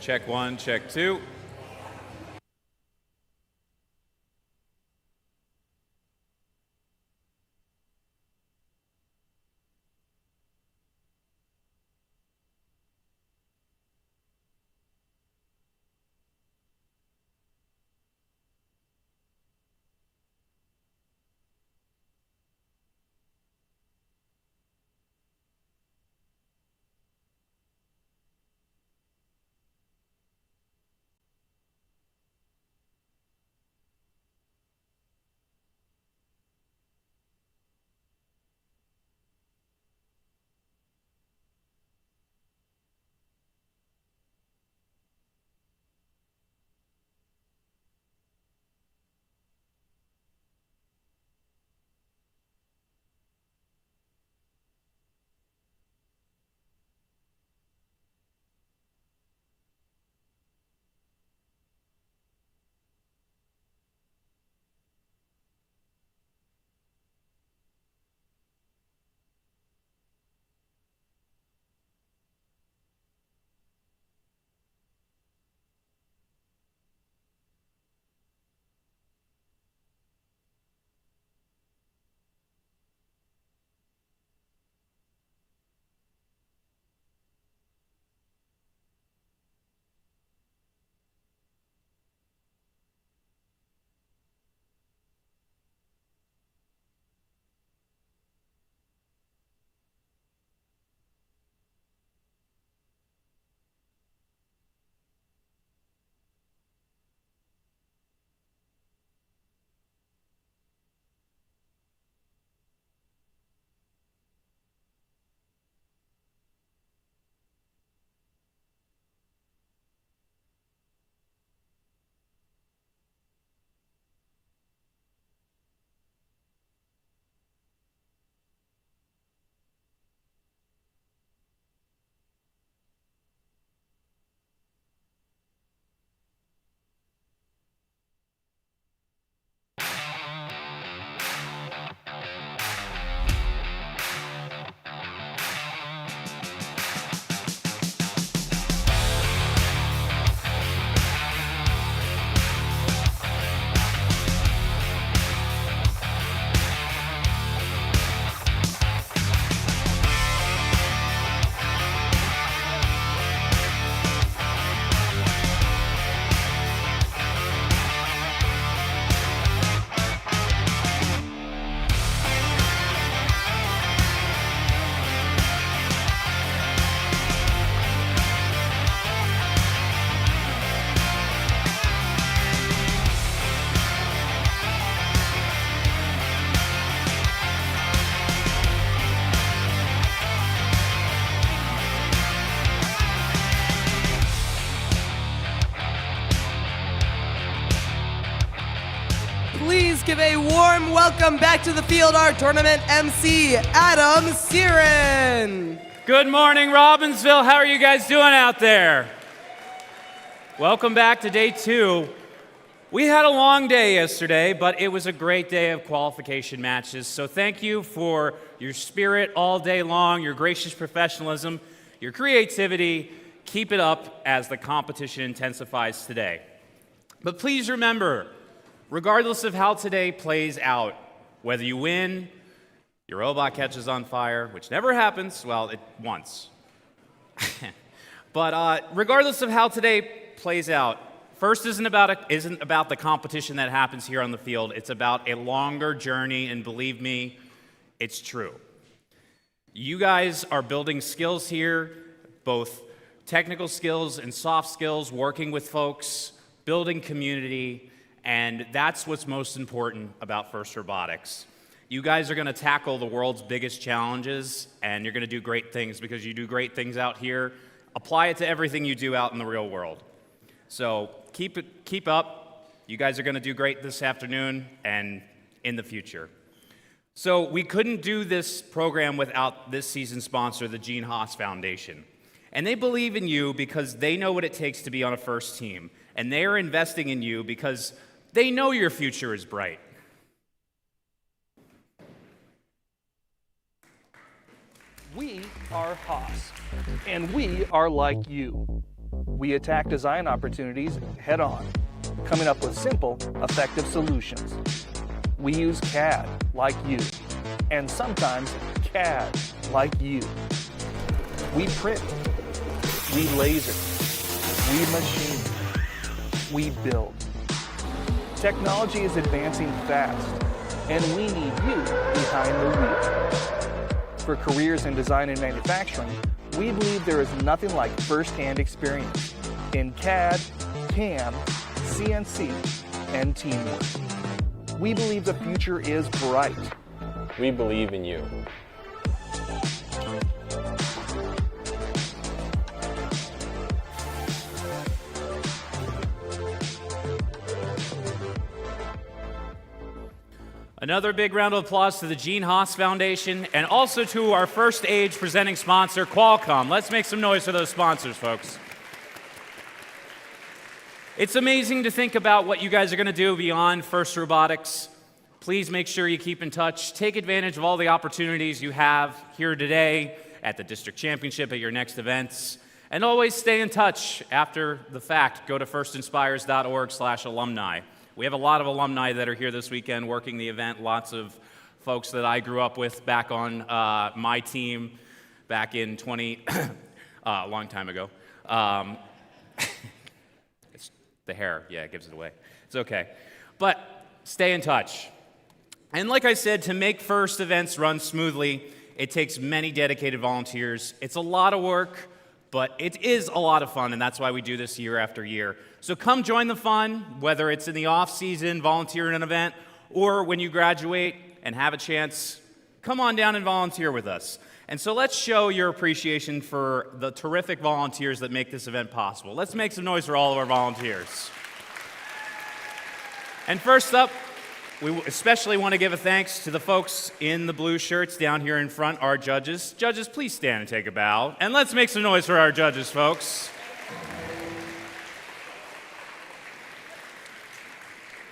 Check one, check two. Please give a warm welcome back to the field, our tournament MC, Adam Siren. Good morning, Robbinsville. How are you guys doing out there? Welcome back to day 2. We had a long day yesterday, but it was a great day of qualification matches. So thank you for your spirit all day long, your gracious professionalism, your creativity. Keep it up as the competition intensifies today. But please remember, regardless of how today plays out, whether you win, your robot catches on fire, which never happens, well, once. But regardless of how today plays out, first isn't about the competition that happens here on the field. It's about a longer journey, and believe me, it's true. You guys are building skills here, both technical skills and soft skills, working with folks, building community, and that's what's most important about FIRST Robotics. You guys are going to tackle the world's biggest challenges, and you're going to do great things because you do great things out here. Apply it to everything you do out in the real world. So keep up. You guys are going to do great this afternoon and in the future. So we couldn't do this program without this season's sponsor, the Gene Haas Foundation. And they believe in you because they know what it takes to be on a FIRST team. And they are investing in you because they know your future is bright. We are Haas, and we are like you. We attack design opportunities head-on, coming up with simple, effective solutions. We use CAD like you, and sometimes CAD like you. We print, we laser, we machine, we build. Technology is advancing fast, and we need you behind the wheel. For careers in design and manufacturing, we believe there is nothing like first-hand experience in CAD, CAM, CNC, and teamwork. We believe the future is bright. We believe in you. Another big round of applause to the Gene Haas Foundation and also to our First Age presenting sponsor, Qualcomm. Let's make some noise for those sponsors, folks. It's amazing to think about what you guys are going to do beyond FIRST Robotics. Please make sure you keep in touch. Take advantage of all the opportunities you have here today, at the district championship, at your next events. And always stay in touch after the fact. Go to firstinspires.org/alumni. We have a lot of alumni that are here this weekend working the event, lots of folks that I grew up with back on my team back in a long time ago. It's the hair, yeah, it gives it away. It's okay. But stay in touch. And like I said, to make FIRST events run smoothly, it takes many dedicated volunteers. It's a lot of work, but it is a lot of fun, and that's why we do this year after year. So come join the fun, whether it's in the off-season, volunteer in an event, or when you graduate and have a chance, come on down and volunteer with us. And so let's show your appreciation for the terrific volunteers that make this event possible. Let's make some noise for all of our volunteers. And first up, we especially want to give a thanks to the folks in the blue shirts down here in front, our judges. Judges, please stand and take a bow. And let's make some noise for our judges, folks.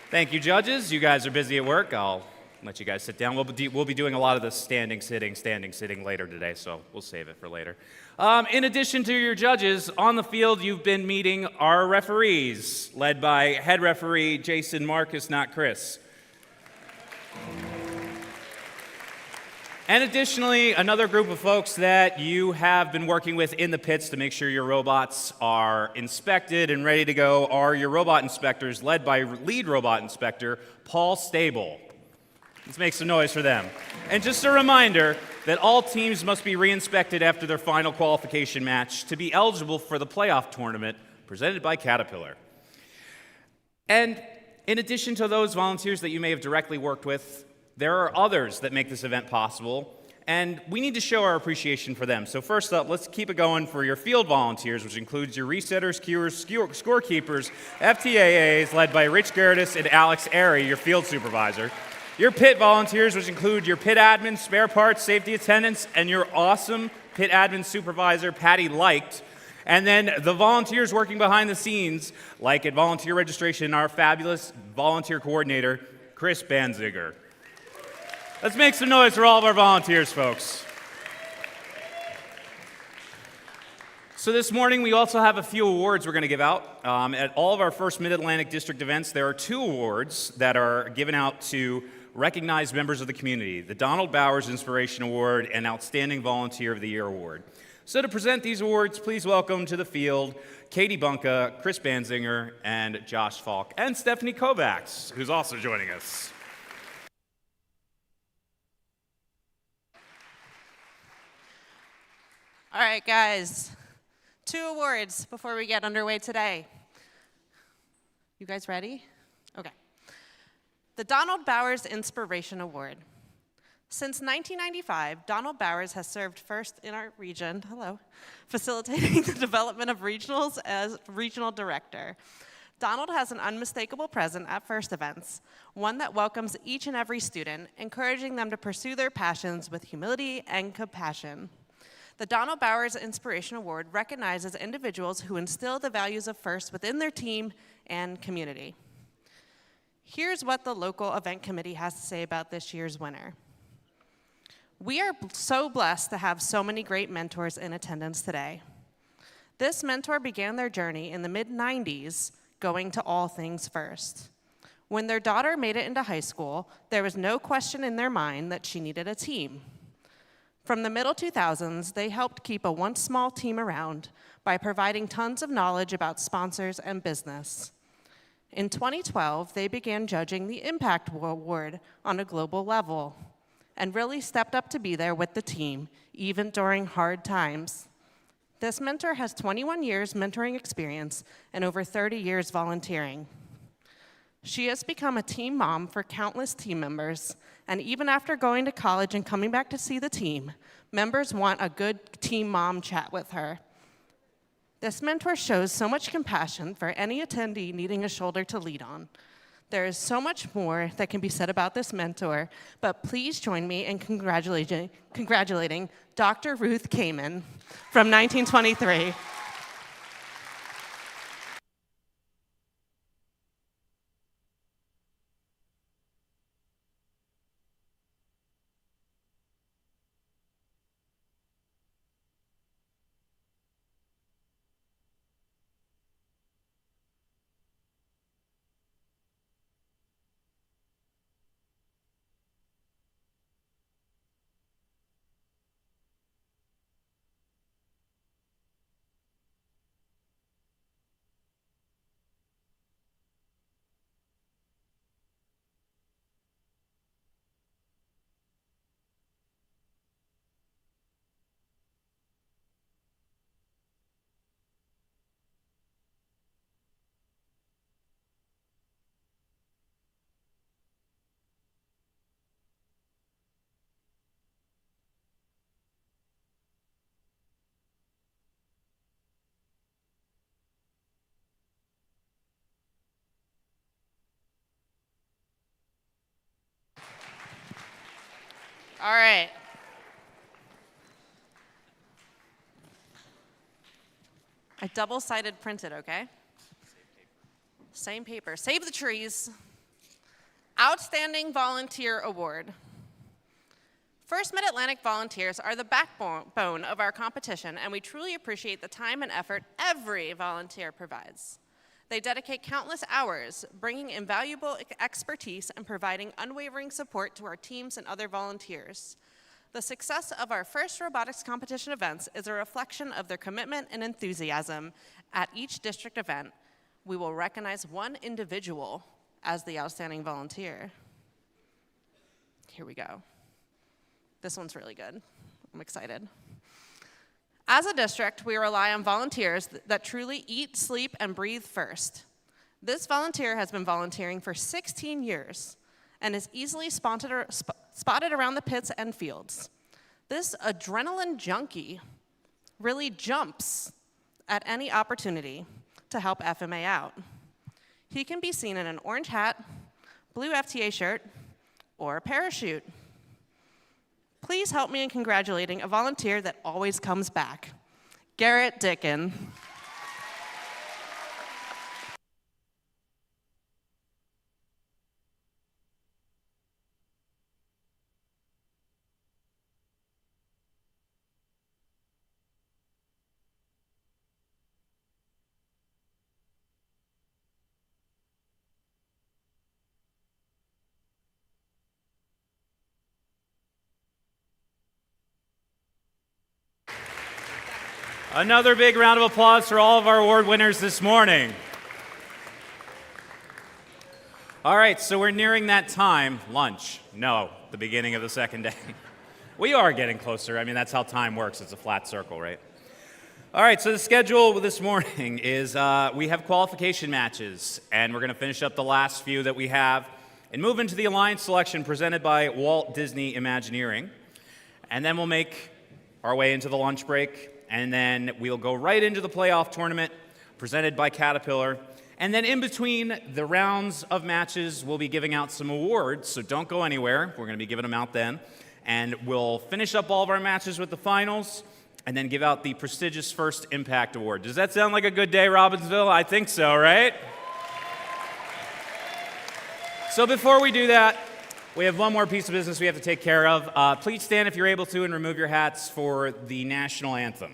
Thank you, judges. You guys are busy at work. I'll let you guys sit down. We'll be doing a lot of the standing, sitting later today, so we'll save it for later. In addition to your judges, on the field, you've been meeting our referees, led by head referee Jason Marcus, not Chris. And additionally, another group of folks that you have been working with in the pits to make sure your robots are inspected and ready to go are your robot inspectors, led by lead robot inspector Paul Stable. Let's make some noise for them. And just a reminder that all teams must be re-inspected after their final qualification match to be eligible for the playoff tournament presented by Caterpillar. And in addition to those volunteers that you may have directly worked with, there are others that make this event possible, and we need to show our appreciation for them. So first up, let's keep it going for your field volunteers, which includes your resetters, skewers, scorekeepers, FTAAs, led by Rich Gerdes and Alex Airy, your field supervisor. Your pit volunteers, which include your pit admin, spare parts, safety attendants, and your awesome pit admin supervisor, Patty Liked. And then the volunteers working behind the scenes, like at volunteer registration, our fabulous volunteer coordinator, Chris Banziger. Let's make some noise for all of our volunteers, folks. So this morning, we also have a few awards we're going to give out. At all of our first Mid-Atlantic District events, there are 2 awards that are given out to recognized members of the community, the Donald Bowers Inspiration Award and Outstanding Volunteer of the Year Award. So to present these awards, please welcome to the field Katie Bunka, Chris Banzinger, and Josh Falk, and Stephanie Kovacs, who's also joining us. All right, guys, 2 awards before we get underway today. You guys ready? Okay. The Donald Bowers Inspiration Award. Since 1995, Donald Bowers has served first in our region, facilitating the development of regionals as regional director. Donald has an unmistakable presence at FIRST events, one that welcomes each and every student, encouraging them to pursue their passions with humility and compassion. The Donald Bowers Inspiration Award recognizes individuals who instill the values of FIRST within their team and community. Here's what the local event committee has to say about this year's winner. We are so blessed to have so many great mentors in attendance today. This mentor began their journey in the mid-90s, going to All Things First. When their daughter made it into high school, there was no question in their mind that she needed a team. From the middle 2000s, they helped keep a once small team around by providing tons of knowledge about sponsors and business. In 2012, they began judging the Impact Award on a global level and really stepped up to be there with the team, even during hard times. This mentor has 21 years mentoring experience and over 30 years volunteering. She has become a team mom for countless team members, and even after going to college and coming back to see the team, members want a good team mom chat with her. This mentor shows so much compassion for any attendee needing a shoulder to lean on. There is so much more that can be said about this mentor, but please join me in congratulating Dr. Ruth Kamen from 1923. All right. I double-sided printed, okay? Same paper. Save the trees. Outstanding Volunteer Award. First Mid-Atlantic volunteers are the backbone of our competition, and we truly appreciate the time and effort every volunteer provides. They dedicate countless hours, bringing invaluable expertise and providing unwavering support to our teams and other volunteers. The success of our first robotics competition events is a reflection of their commitment and enthusiasm. At each district event, we will recognize one individual as the outstanding volunteer. Here we go. This one's really good. I'm excited. As a district, we rely on volunteers that truly eat, sleep, and breathe first. This volunteer has been volunteering for 16 years and is easily spotted around the pits and fields. This adrenaline junkie really jumps at any opportunity to help FMA out. He can be seen in an orange hat, blue FTA shirt, or a parachute. Please help me in congratulating a volunteer that always comes back, Garrett Dickin. Another big round of applause for all of our award winners this morning. All right, so we're nearing that time, lunch. No, the beginning of the second day. We are getting closer. I mean, that's how time works. It's a flat circle, right? All right, so the schedule this morning is we have qualification matches, and we're going to finish up the last few that we have and move into the Alliance selection presented by Walt Disney Imagineering. And then we'll make our way into the lunch break. And then we'll go right into the playoff tournament presented by Caterpillar. And then in between the rounds of matches, we'll be giving out some awards, so don't go anywhere. We're going to be giving them out then. And we'll finish up all of our matches with the finals and then give out the prestigious First Impact Award. Does that sound like a good day, Robbinsville? I think so, right? So before we do that, we have one more piece of business we have to take care of. Please stand if you're able to and remove your hats for the national anthem.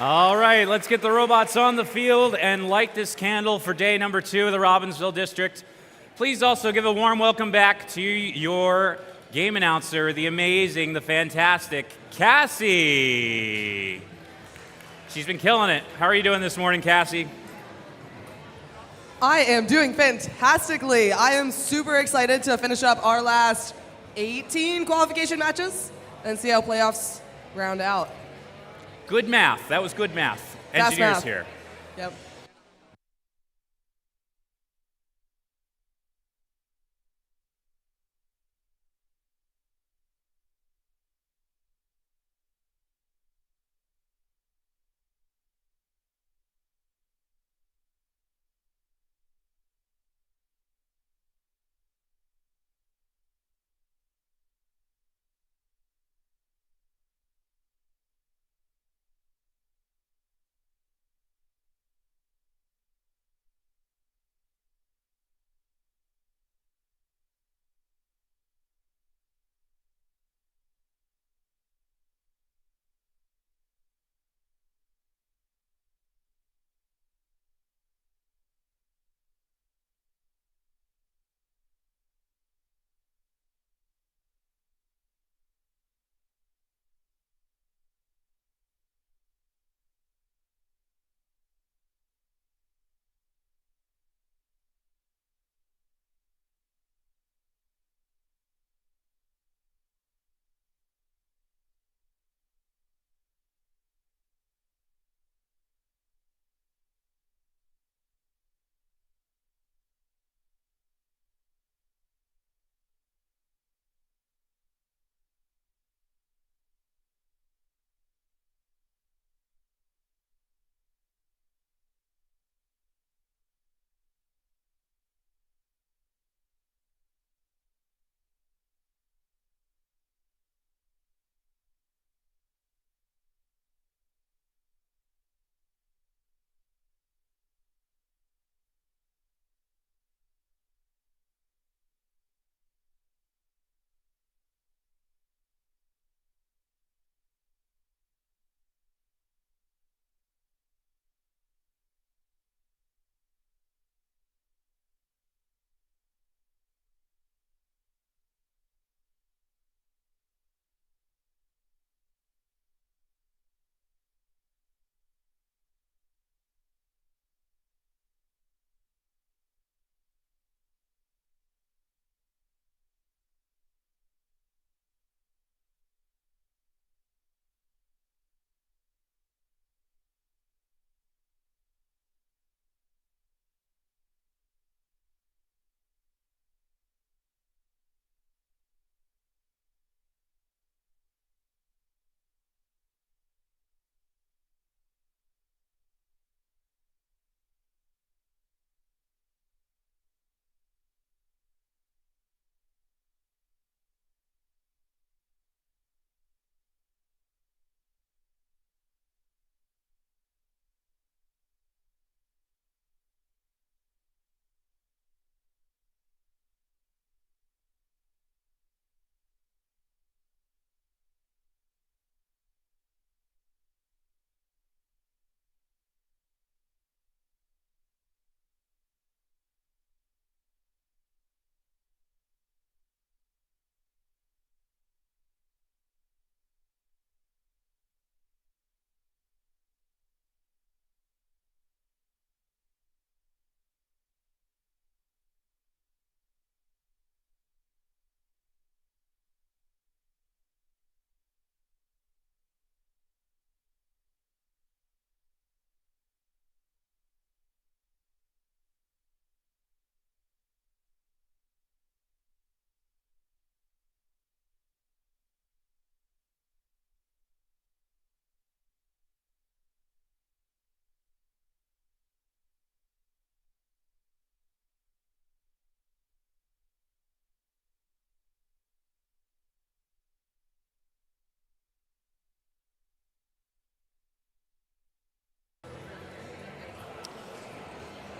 All right, let's get the robots on the field and light this candle for day number 2 of the Robbinsville District. Please also give a warm welcome back to your game announcer, the amazing, the fantastic Cassie. She's been killing it. How are you doing this morning, Cassie? I am doing fantastically. I am super excited to finish up our last 18 qualification matches and see how playoffs round out. Good math. That was good math. Fast Engineers math. here. Yep.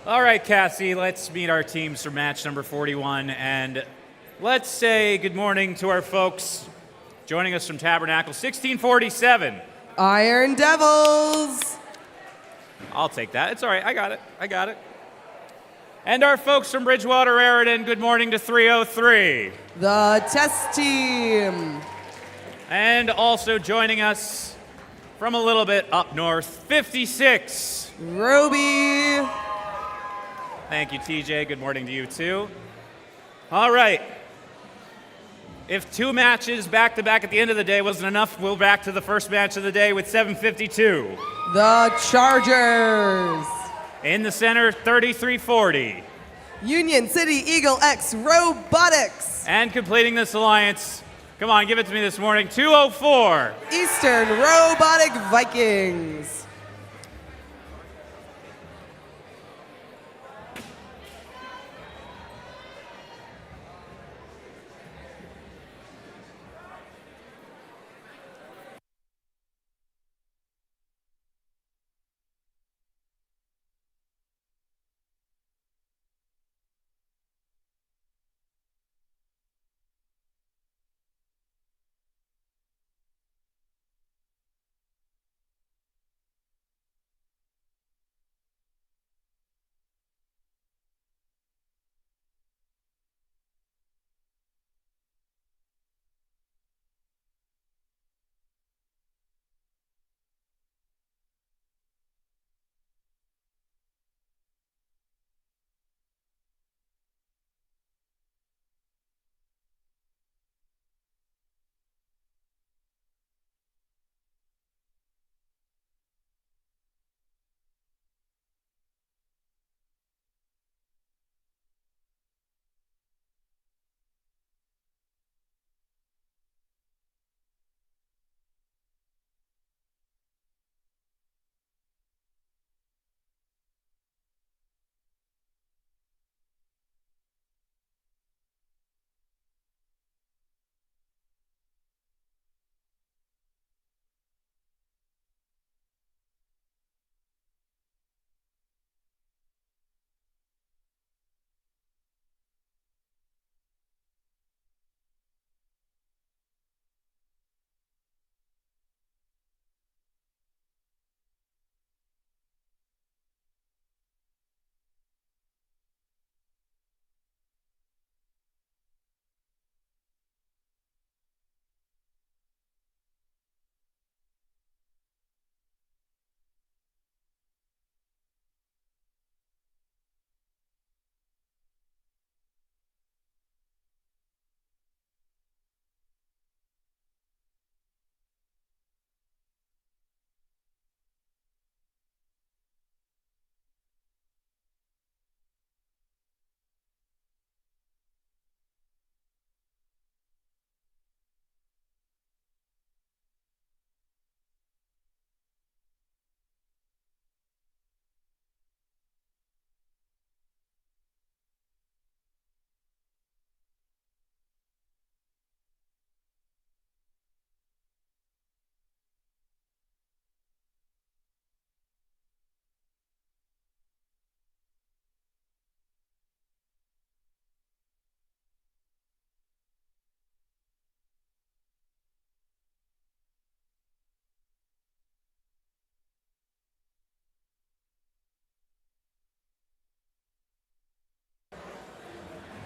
All right, Cassie, let's meet our teams for match number 41. And let's say good morning to our folks joining us from Tabernacle 1647. Iron Devils. I'll take that. It's all right. I got it. And our folks from Bridgewater Raritan, good morning to 303. The test team. And also joining us from a little bit up north, 56. Roby. Thank you, TJ. Good morning to you, too. All right. If 2 matches back-to-back at the end of the day wasn't enough, we'll back to the first match of the day with 752. The Chargers. In the center, 3340. Union City Eagle X Robotics. And completing this alliance, come on, give it to me this morning, 204. Eastern Robotic Vikings.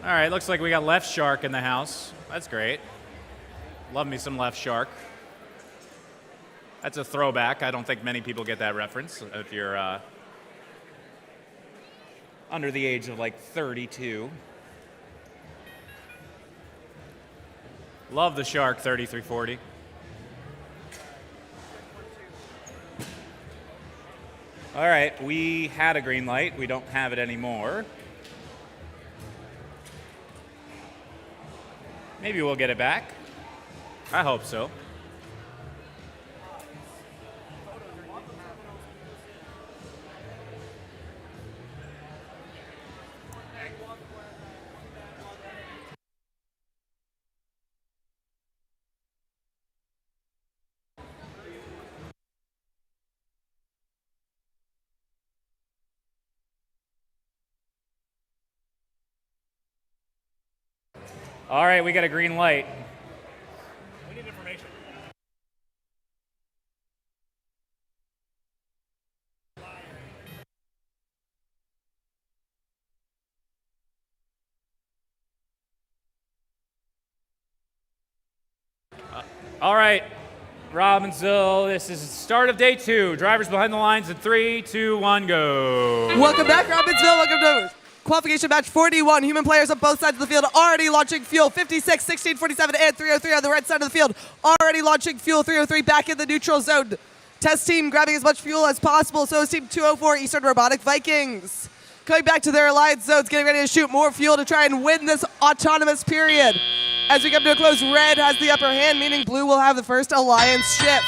All right, looks like we got Left Shark in the house. That's great. Love me some Left Shark. That's a throwback. I don't think many people get that reference if you're under the age of like 32. Love the Shark 3340. All right, we had a green light. We don't have it anymore. Maybe we'll get it back. I hope so. All right, we got a green light. We need information. All right, Robbinsville, this is the start of day 2. Drivers behind the lines in 3, 2, 1, go. Welcome back, Robbinsville. Welcome to qualification match 41. Human players on both sides of the field already launching fuel. 56, 16, 47, and 303 on the red side of the field. Already launching fuel. 303 back in the neutral zone. Test team grabbing as much fuel as possible. So is team 204 Eastern Robotic Vikings. Coming back to their alliance zones, getting ready to shoot more fuel to try and win this autonomous period. As we come to a close, red has the upper hand, meaning blue will have the first alliance shift.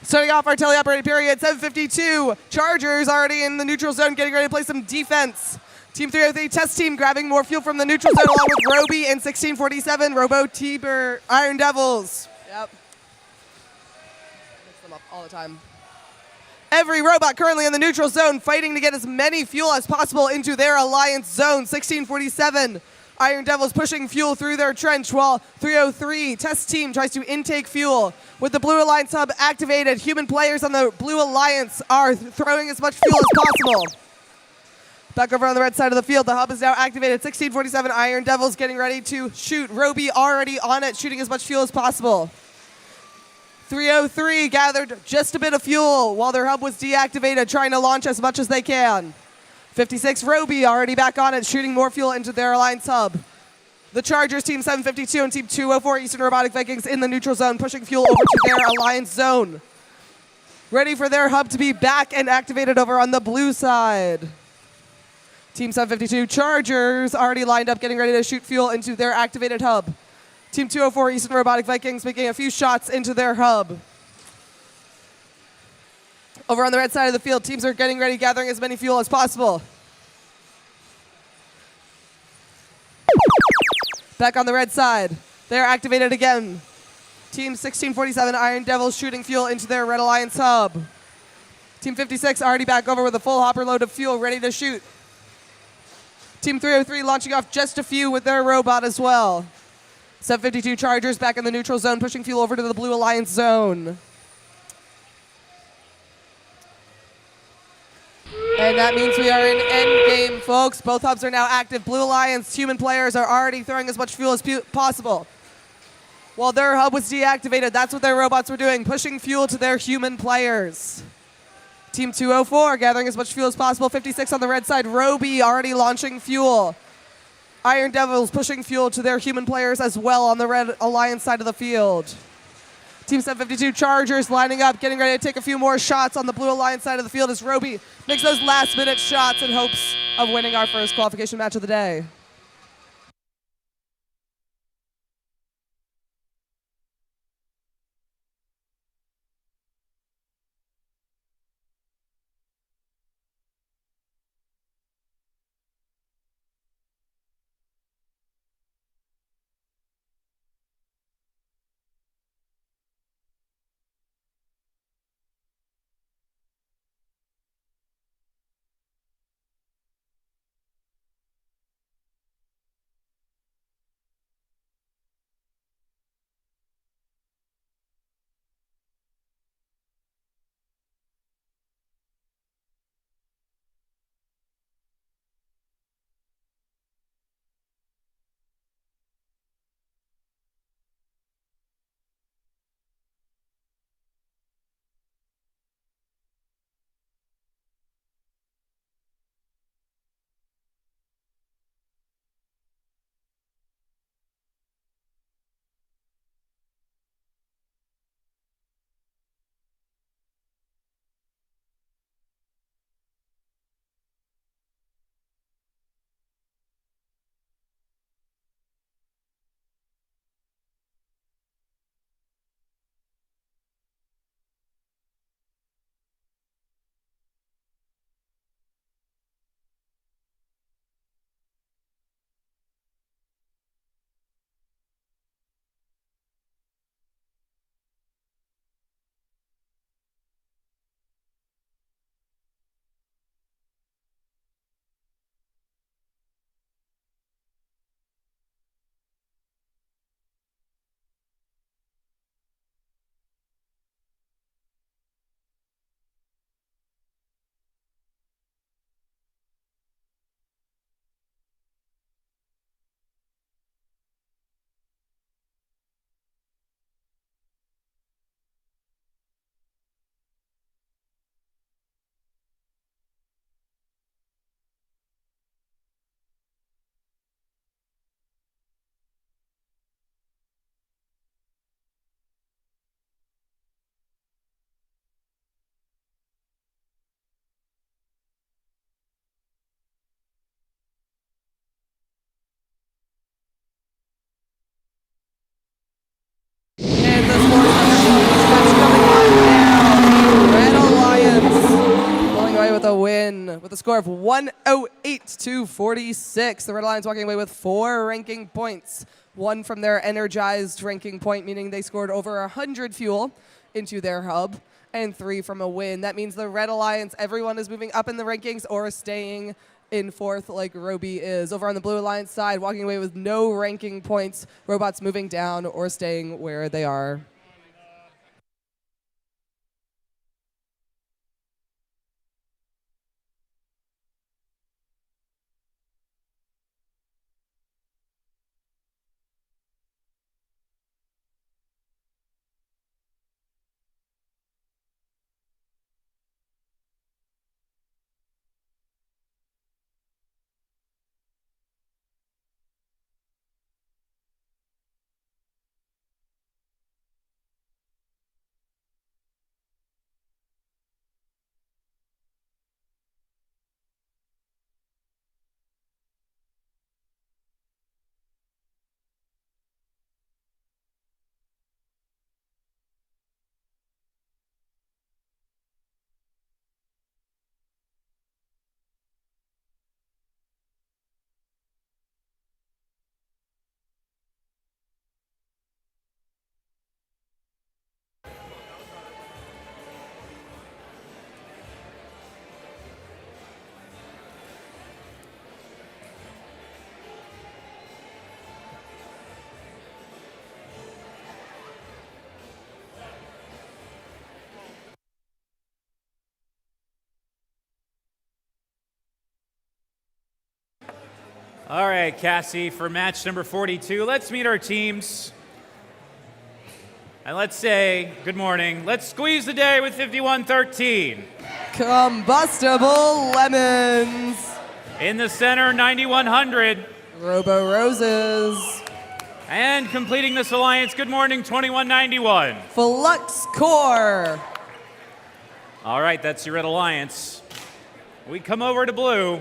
Starting off our teleoperated period, 7:52. Chargers already in the neutral zone, getting ready to play some defense. Team 303 test team grabbing more fuel from the neutral zone along with Roby and 1647 Robo Tiber Iron Devils. Yep. Mix them up all the time. Every robot currently in the neutral zone fighting to get as many fuel as possible into their alliance zone. 1647 Iron Devils pushing fuel through their trench while 303 test team tries to intake fuel. With the Blue Alliance hub activated, human players on the Blue Alliance are throwing as much fuel as possible. Back over on the red side of the field, the hub is now activated. 1647 Iron Devils getting ready to shoot. Roby already on it, shooting as much fuel as possible. 303 gathered just a bit of fuel while their hub was deactivated, trying to launch as much as they can. 56 Roby already back on it, shooting more fuel into their alliance hub. The Chargers, team 752 and team 204 Eastern Robotic Vikings in the neutral zone, pushing fuel over to their alliance zone. Ready for their hub to be back and activated over on the blue side. Team 752 Chargers already lined up, getting ready to shoot fuel into their activated hub. Team 204 Eastern Robotic Vikings making a few shots into their hub. Over on the red side of the field, teams are getting ready, gathering as many fuel as possible. Back on the red side, they're activated again. Team 1647 Iron Devils shooting fuel into their Red Alliance hub. Team 56 already back over with a full hopper load of fuel ready to shoot. Team 303 launching off just a few with their robot as well. 752 Chargers back in the neutral zone, pushing fuel over to the Blue Alliance zone. And that means we are in endgame, folks. Both hubs are now active. Blue Alliance human players are already throwing as much fuel as possible. While their hub was deactivated, that's what their robots were doing, pushing fuel to their human players. Team 204 gathering as much fuel as possible. 56 on the red side. Roby already launching fuel. Iron Devils pushing fuel to their human players as well on the Red Alliance side of the field. Team 752 Chargers lining up, getting ready to take a few more shots on the Blue Alliance side of the field as Roby makes those last-minute shots in hopes of winning our first qualification match of the day. the win with a score of 108 to 46. The Red Alliance walking away with 4 ranking points. 1 from their energized ranking point, meaning they scored over 100 fuel into their hub, and 3 from a win. That means the Red Alliance, everyone is moving up in the rankings or staying in 4th like Roby is. Over on the Blue Alliance side, walking away with no ranking points. Robots moving down or staying where they are. All right, Cassie, for match number 42, let's meet our teams. And let's say good morning. Let's squeeze the day with 5113. Combustible Lemons. In the center, 9100. Robo Roses. And completing this alliance, good morning, 2191. Flux Core. All right, that's your Red Alliance. We come over to Blue.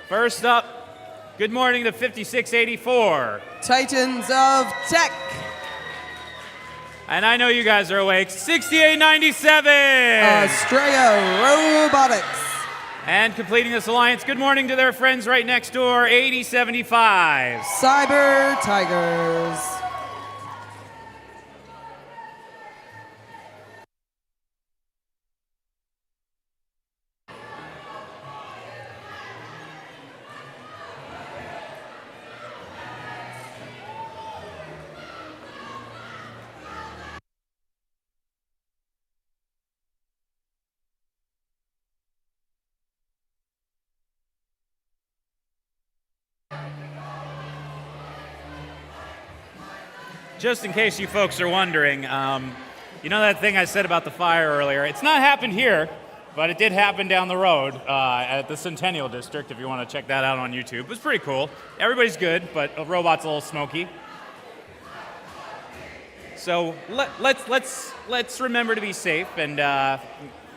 First up, good morning to 5684. Titans of Tech. And I know you guys are awake. 6897. Australia Robotics. And completing this alliance, good morning to their friends right next door, 8075. Cyber Tigers. Just in case you folks are wondering, you know that thing I said about the fire earlier? It's not happened here, but it did happen down the road at the Centennial District, if you want to check that out on YouTube. It was pretty cool. Everybody's good, but a robot's a little smoky. So let's remember to be safe, and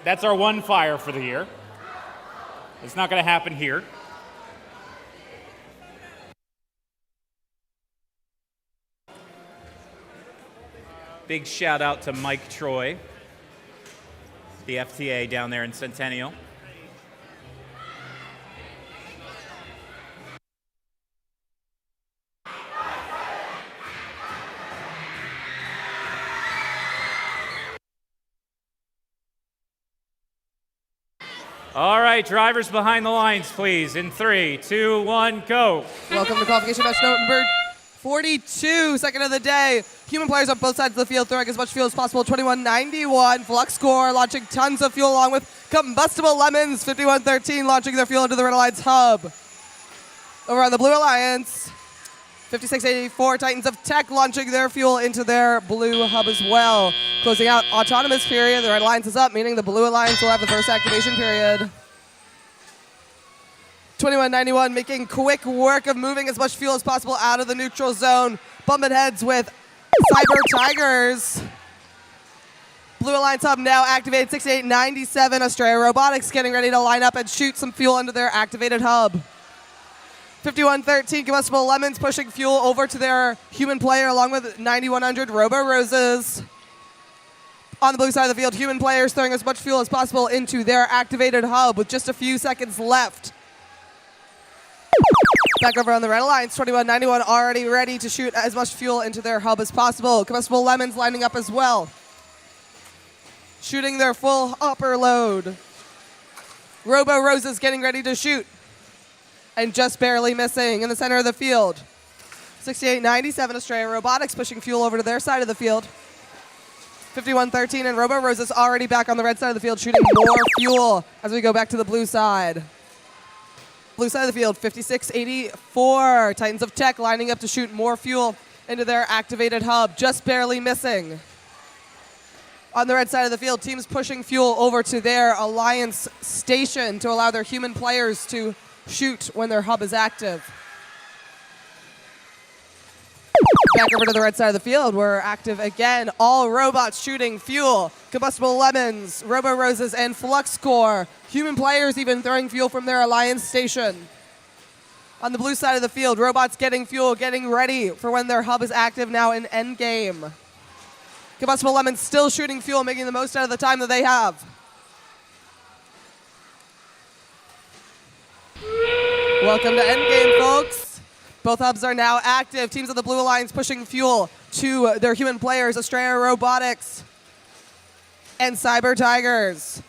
that's our one fire for the year. It's not going to happen here. Big shout out to Mike Troy, the FTA down there in Centennial. All right, drivers behind the lines, please. In 3, 2, 1, go. Welcome to qualification match number 42, second of the day. Human players on both sides of the field throwing as much fuel as possible. 2191, Flux Core launching tons of fuel along with Combustible Lemons. 5113 launching their fuel into the Red Alliance hub. Over on the Blue Alliance, 5684 Titans of Tech launching their fuel into their blue hub as well. Closing out autonomous period, the Red Alliance is up, meaning the Blue Alliance will have the first activation period. 2191 making quick work of moving as much fuel as possible out of the neutral zone. Bumping heads with Cyber Tigers. Blue Alliance hub now activated. 6897 Australia Robotics getting ready to line up and shoot some fuel into their activated hub. 5113 Combustible Lemons pushing fuel over to their human player along with 9100 Robo Roses. On the blue side of the field, human players throwing as much fuel as possible into their activated hub with just a few seconds left. Back over on the Red Alliance, 2191 already ready to shoot as much fuel into their hub as possible. Combustible Lemons lining up as well, shooting their full upper load. Robo Roses getting ready to shoot and just barely missing in the center of the field. 6897 Australia Robotics pushing fuel over to their side of the field. 5113 and Robo Roses already back on the red side of the field shooting more fuel as we go back to the blue side. Blue side of the field, 5684. Titans of Tech lining up to shoot more fuel into their activated hub, just barely missing. On the red side of the field, teams pushing fuel over to their Alliance station to allow their human players to shoot when their hub is active. Back over to the red side of the field, we're active again. All robots shooting fuel. Combustible Lemons, Robo Roses, and Flux Core. Human players even throwing fuel from their Alliance station. On the blue side of the field, robots getting fuel, getting ready for when their hub is active now in endgame. Combustible Lemons still shooting fuel, making the most out of the time that they have. Welcome to endgame, folks. Both hubs are now active. Teams of the Blue Alliance pushing fuel to their human players, Australia Robotics and Cyber Tigers.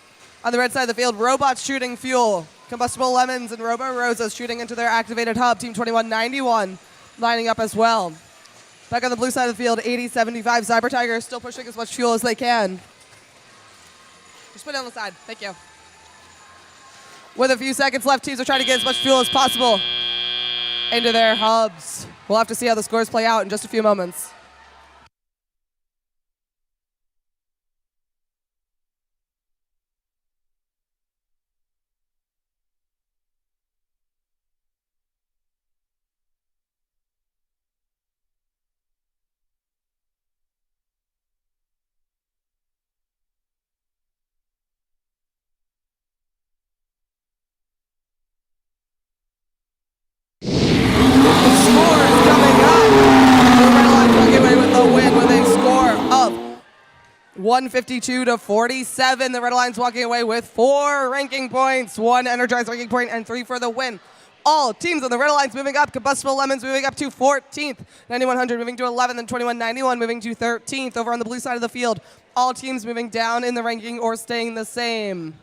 On the red side of the field, robots shooting fuel. Combustible Lemons and Robo Roses shooting into their activated hub. Team 2191 lining up as well. Back on the blue side of the field, 8075 Cyber Tigers still pushing as much fuel as they can. Just put it on the side. Thank you. With a few seconds left, teams are trying to get as much fuel as possible into their hubs. We'll have to see how the scores play out in just a few moments. Scores coming up. The Red Alliance walking away with the win with a score of 152 to 47. The Red Alliance walking away with 4 ranking points, 1 energized ranking point, and 3 for the win. All teams on the Red Alliance moving up. Combustible Lemons moving up to 14th. 9100 moving to 11th, and 2191 moving to 13th. Over on the blue side of the field, all teams moving down in the ranking or staying the same.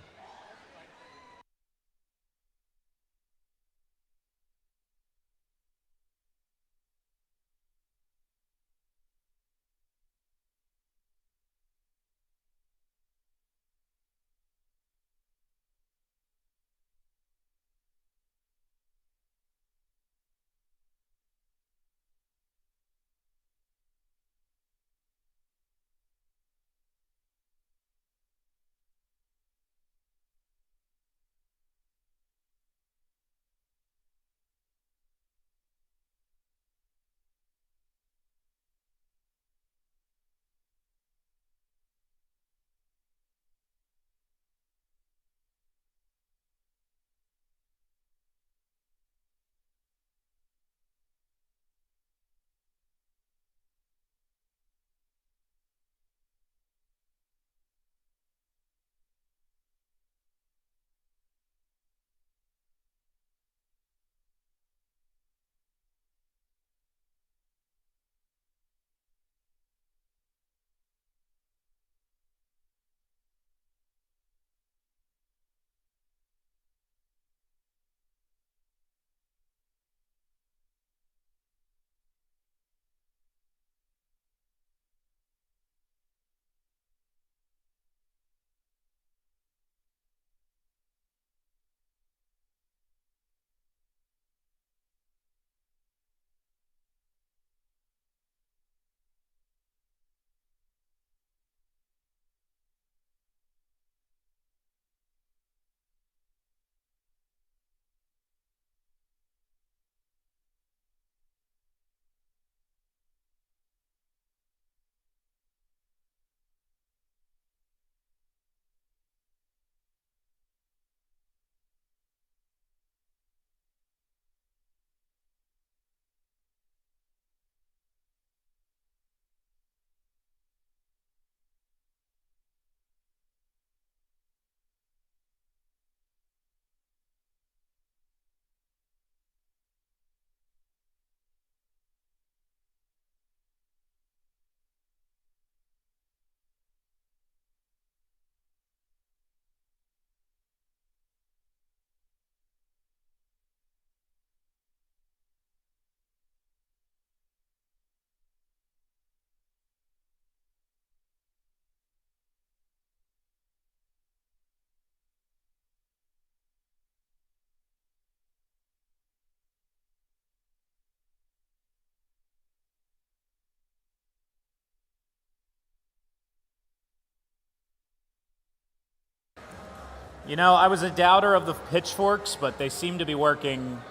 You know, I was a doubter of the pitchforks, but they seem to be working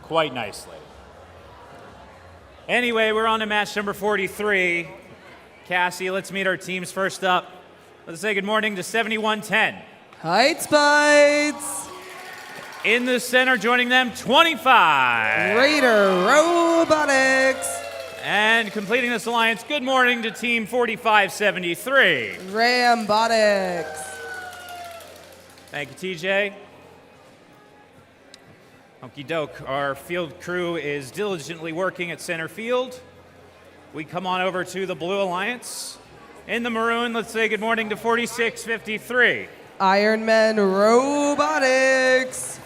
quite nicely. Anyway, we're on to match number 43. Cassie, let's meet our teams first up. Let's say good morning to 7110. Heights Bites. In the center, joining them, 25. Raider Robotics. And completing this alliance, good morning to team 4573. Rambotics. Thank you, TJ. Okie doke. Our field crew is diligently working at center field. We come on over to the Blue Alliance. In the maroon, let's say good morning to 4653. Ironman Robotics.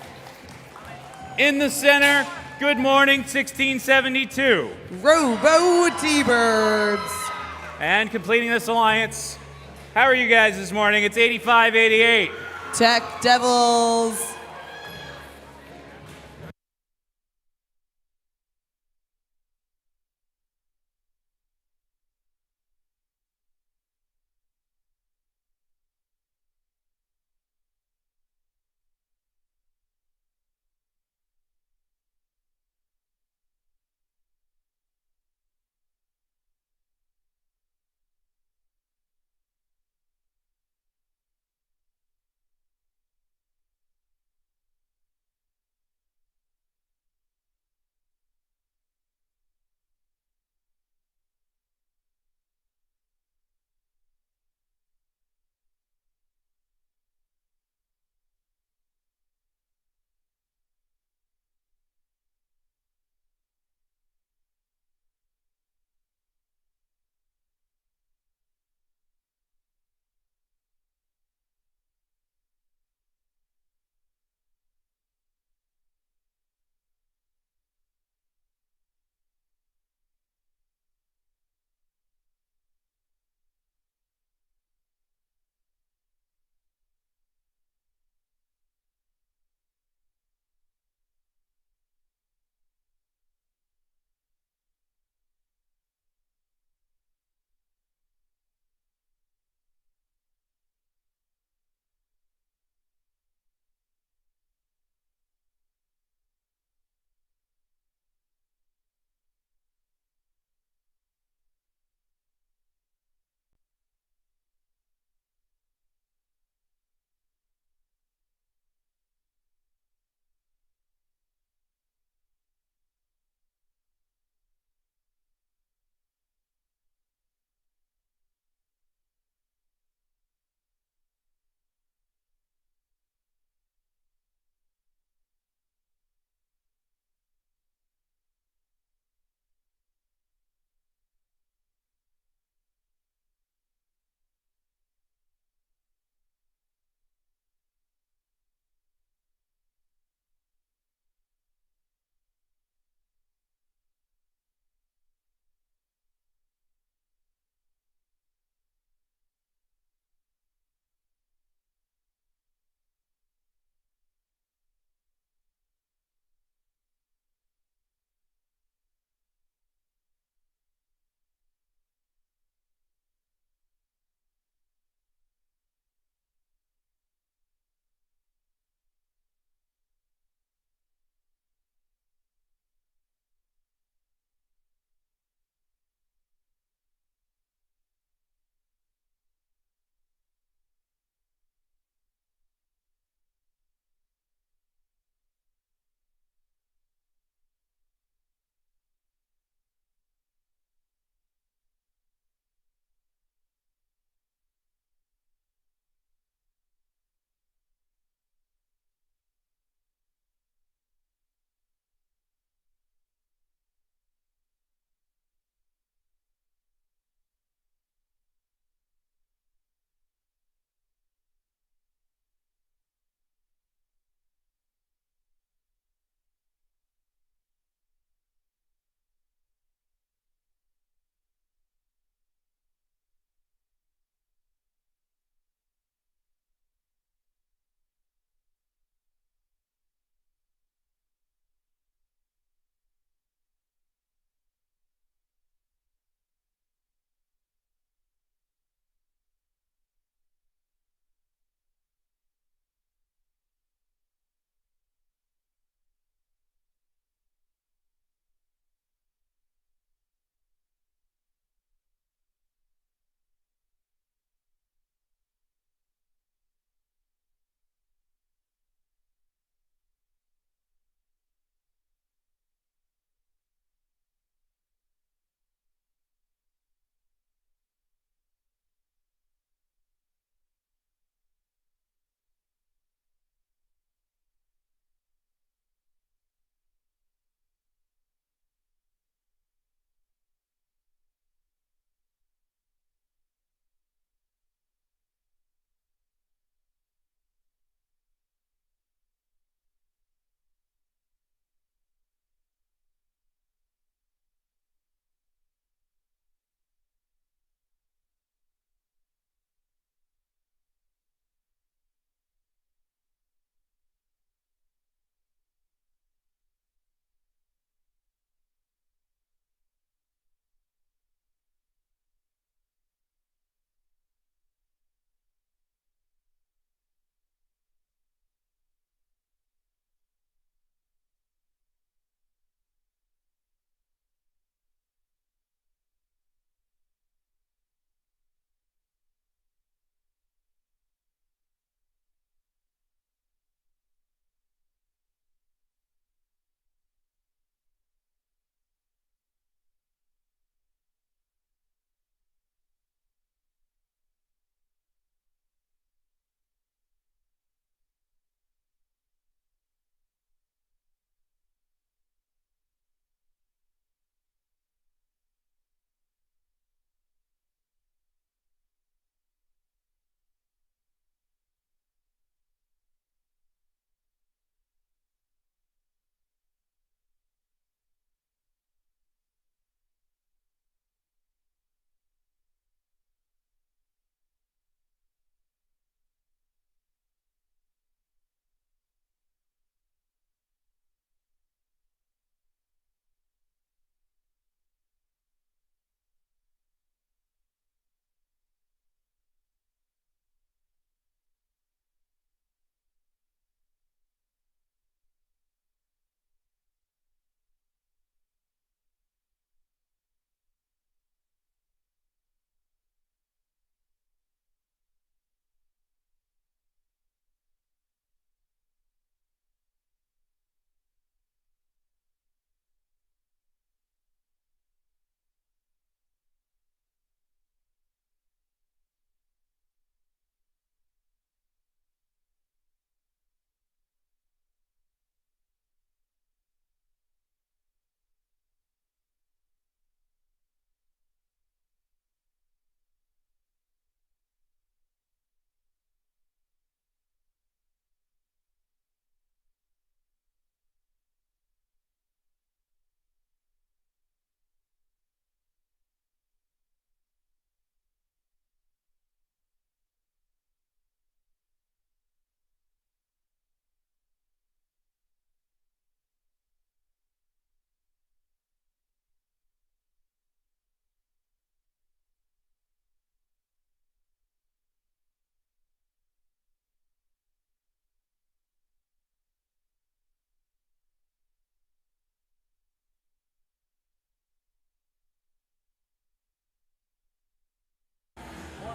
In the center, good morning 1672. Robo T-Birds. And completing this alliance, how are you guys this morning? It's 8588. Tech Devils.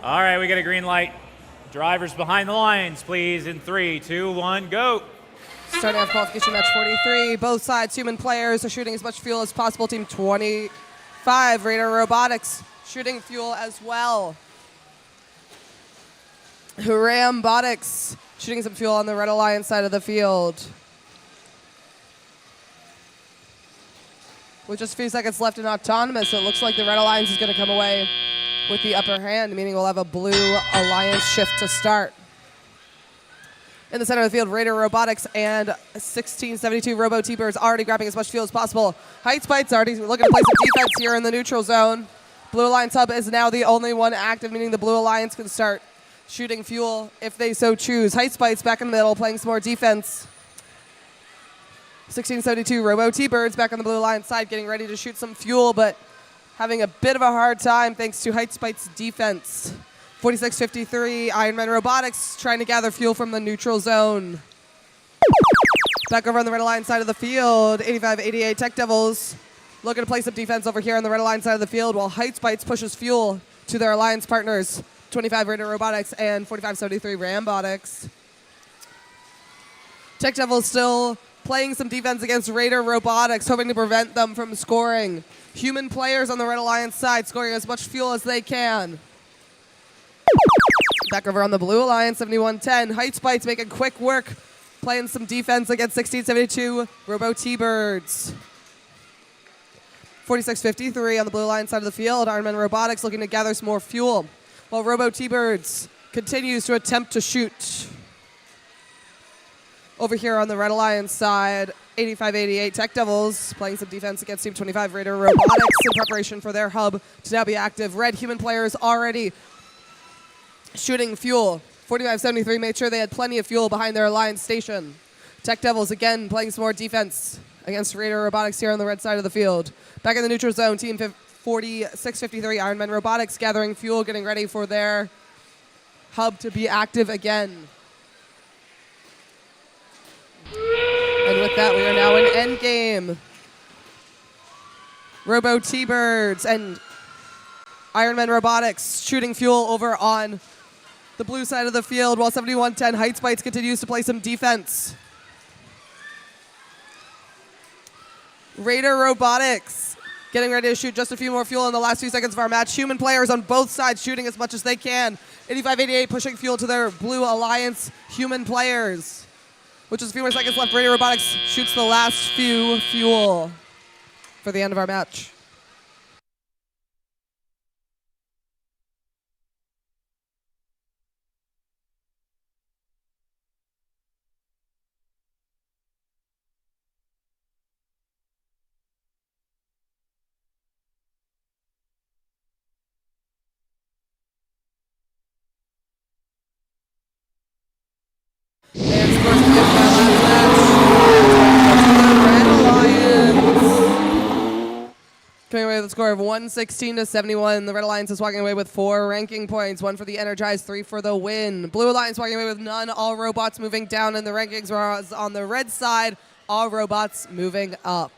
All right, we get a green light. Drivers behind the lines, please. In 3, 2, 1, go. Starting off qualification match 43. Both sides, human players are shooting as much fuel as possible. Team 25, Raider Robotics, shooting fuel as well. Rambotics shooting some fuel on the Red Alliance side of the field. With just a few seconds left in Autonomous, it looks like the Red Alliance is going to come away with the upper hand, meaning we'll have a Blue Alliance shift to start. In the center of the field, Raider Robotics and 1672 Robo T-Birds already grabbing as much fuel as possible. Height Spite's already looking to play some defense here in the neutral zone. Blue Alliance hub is now the only one active, meaning the Blue Alliance can start shooting fuel if they so choose. Height Spite's back in the middle, playing some more defense. 1672 Robo T-Birds back on the Blue Alliance side, getting ready to shoot some fuel, but having a bit of a hard time thanks to Height Spite's defense. 4653 Ironman Robotics trying to gather fuel from the neutral zone. Back over on the Red Alliance side of the field, 8588 Tech Devils looking to play some defense over here on the Red Alliance side of the field, while Height Spite's pushes fuel to their alliance partners, 25 Raider Robotics and 4573 Rambotics. Tech Devils still playing some defense against Raider Robotics, hoping to prevent them from scoring. Human players on the Red Alliance side scoring as much fuel as they can. Back over on the Blue Alliance, 7110. Height Spite's making quick work, playing some defense against 1672 Robo T-Birds. 4653 on the Blue Alliance side of the field. Ironman Robotics looking to gather some more fuel, while Robo T-Birds continues to attempt to shoot. Over here on the Red Alliance side, 8588 Tech Devils playing some defense against Team 25 Raider Robotics in preparation for their hub to now be active. Red human players already shooting fuel. 4573 made sure they had plenty of fuel behind their alliance station. Tech Devils again playing some more defense against Raider Robotics here on the red side of the field. Back in the neutral zone, Team 4653 Ironman Robotics gathering fuel, getting ready for their hub to be active again. And with that, we are now in endgame. Robo T-Birds and Ironman Robotics shooting fuel over on the blue side of the field, while 7110 Height Spites continues to play some defense. Raider Robotics getting ready to shoot just a few more fuel in the last few seconds of our match. Human players on both sides shooting as much as they can. 8588 pushing fuel to their Blue Alliance human players. With just a few more seconds left, Raider Robotics shoots the last few fuel for the end of our match. And scores to finish that last match. Red Alliance coming away with a score of 116-71. The Red Alliance is walking away with 4 ranking points, 1 for the Energized, 3 for the win. Blue Alliance walking away with none. All robots moving down in the rankings, whereas on the red side, all robots moving up.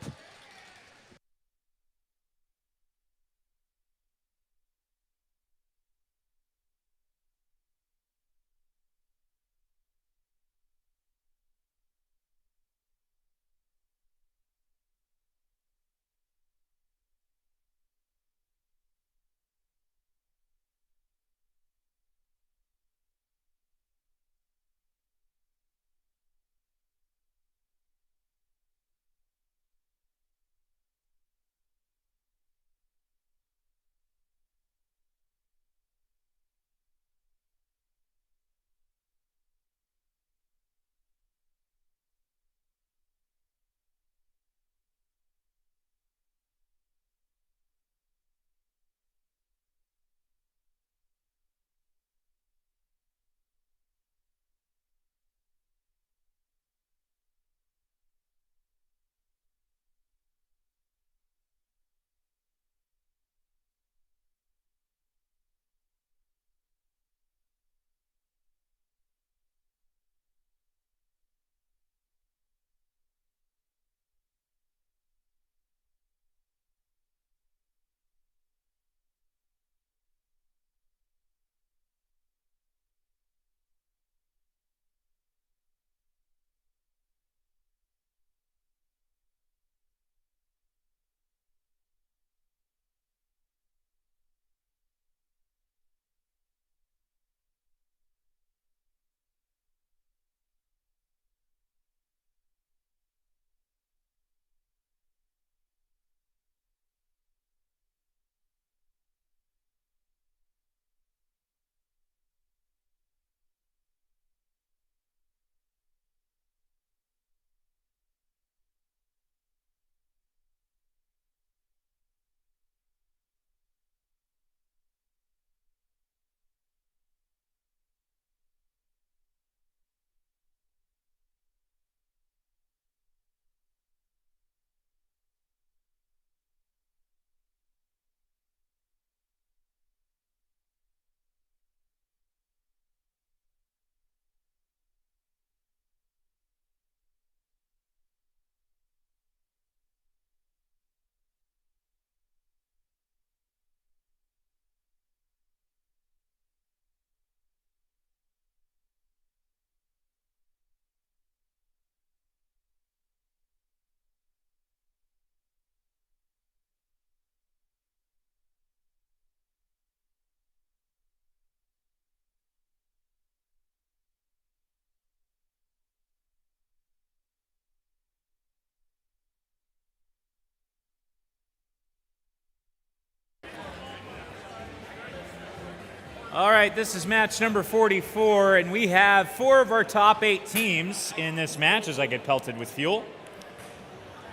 All right, this is match number 44, and we have 4 of our top 8 teams in this match as I get pelted with fuel.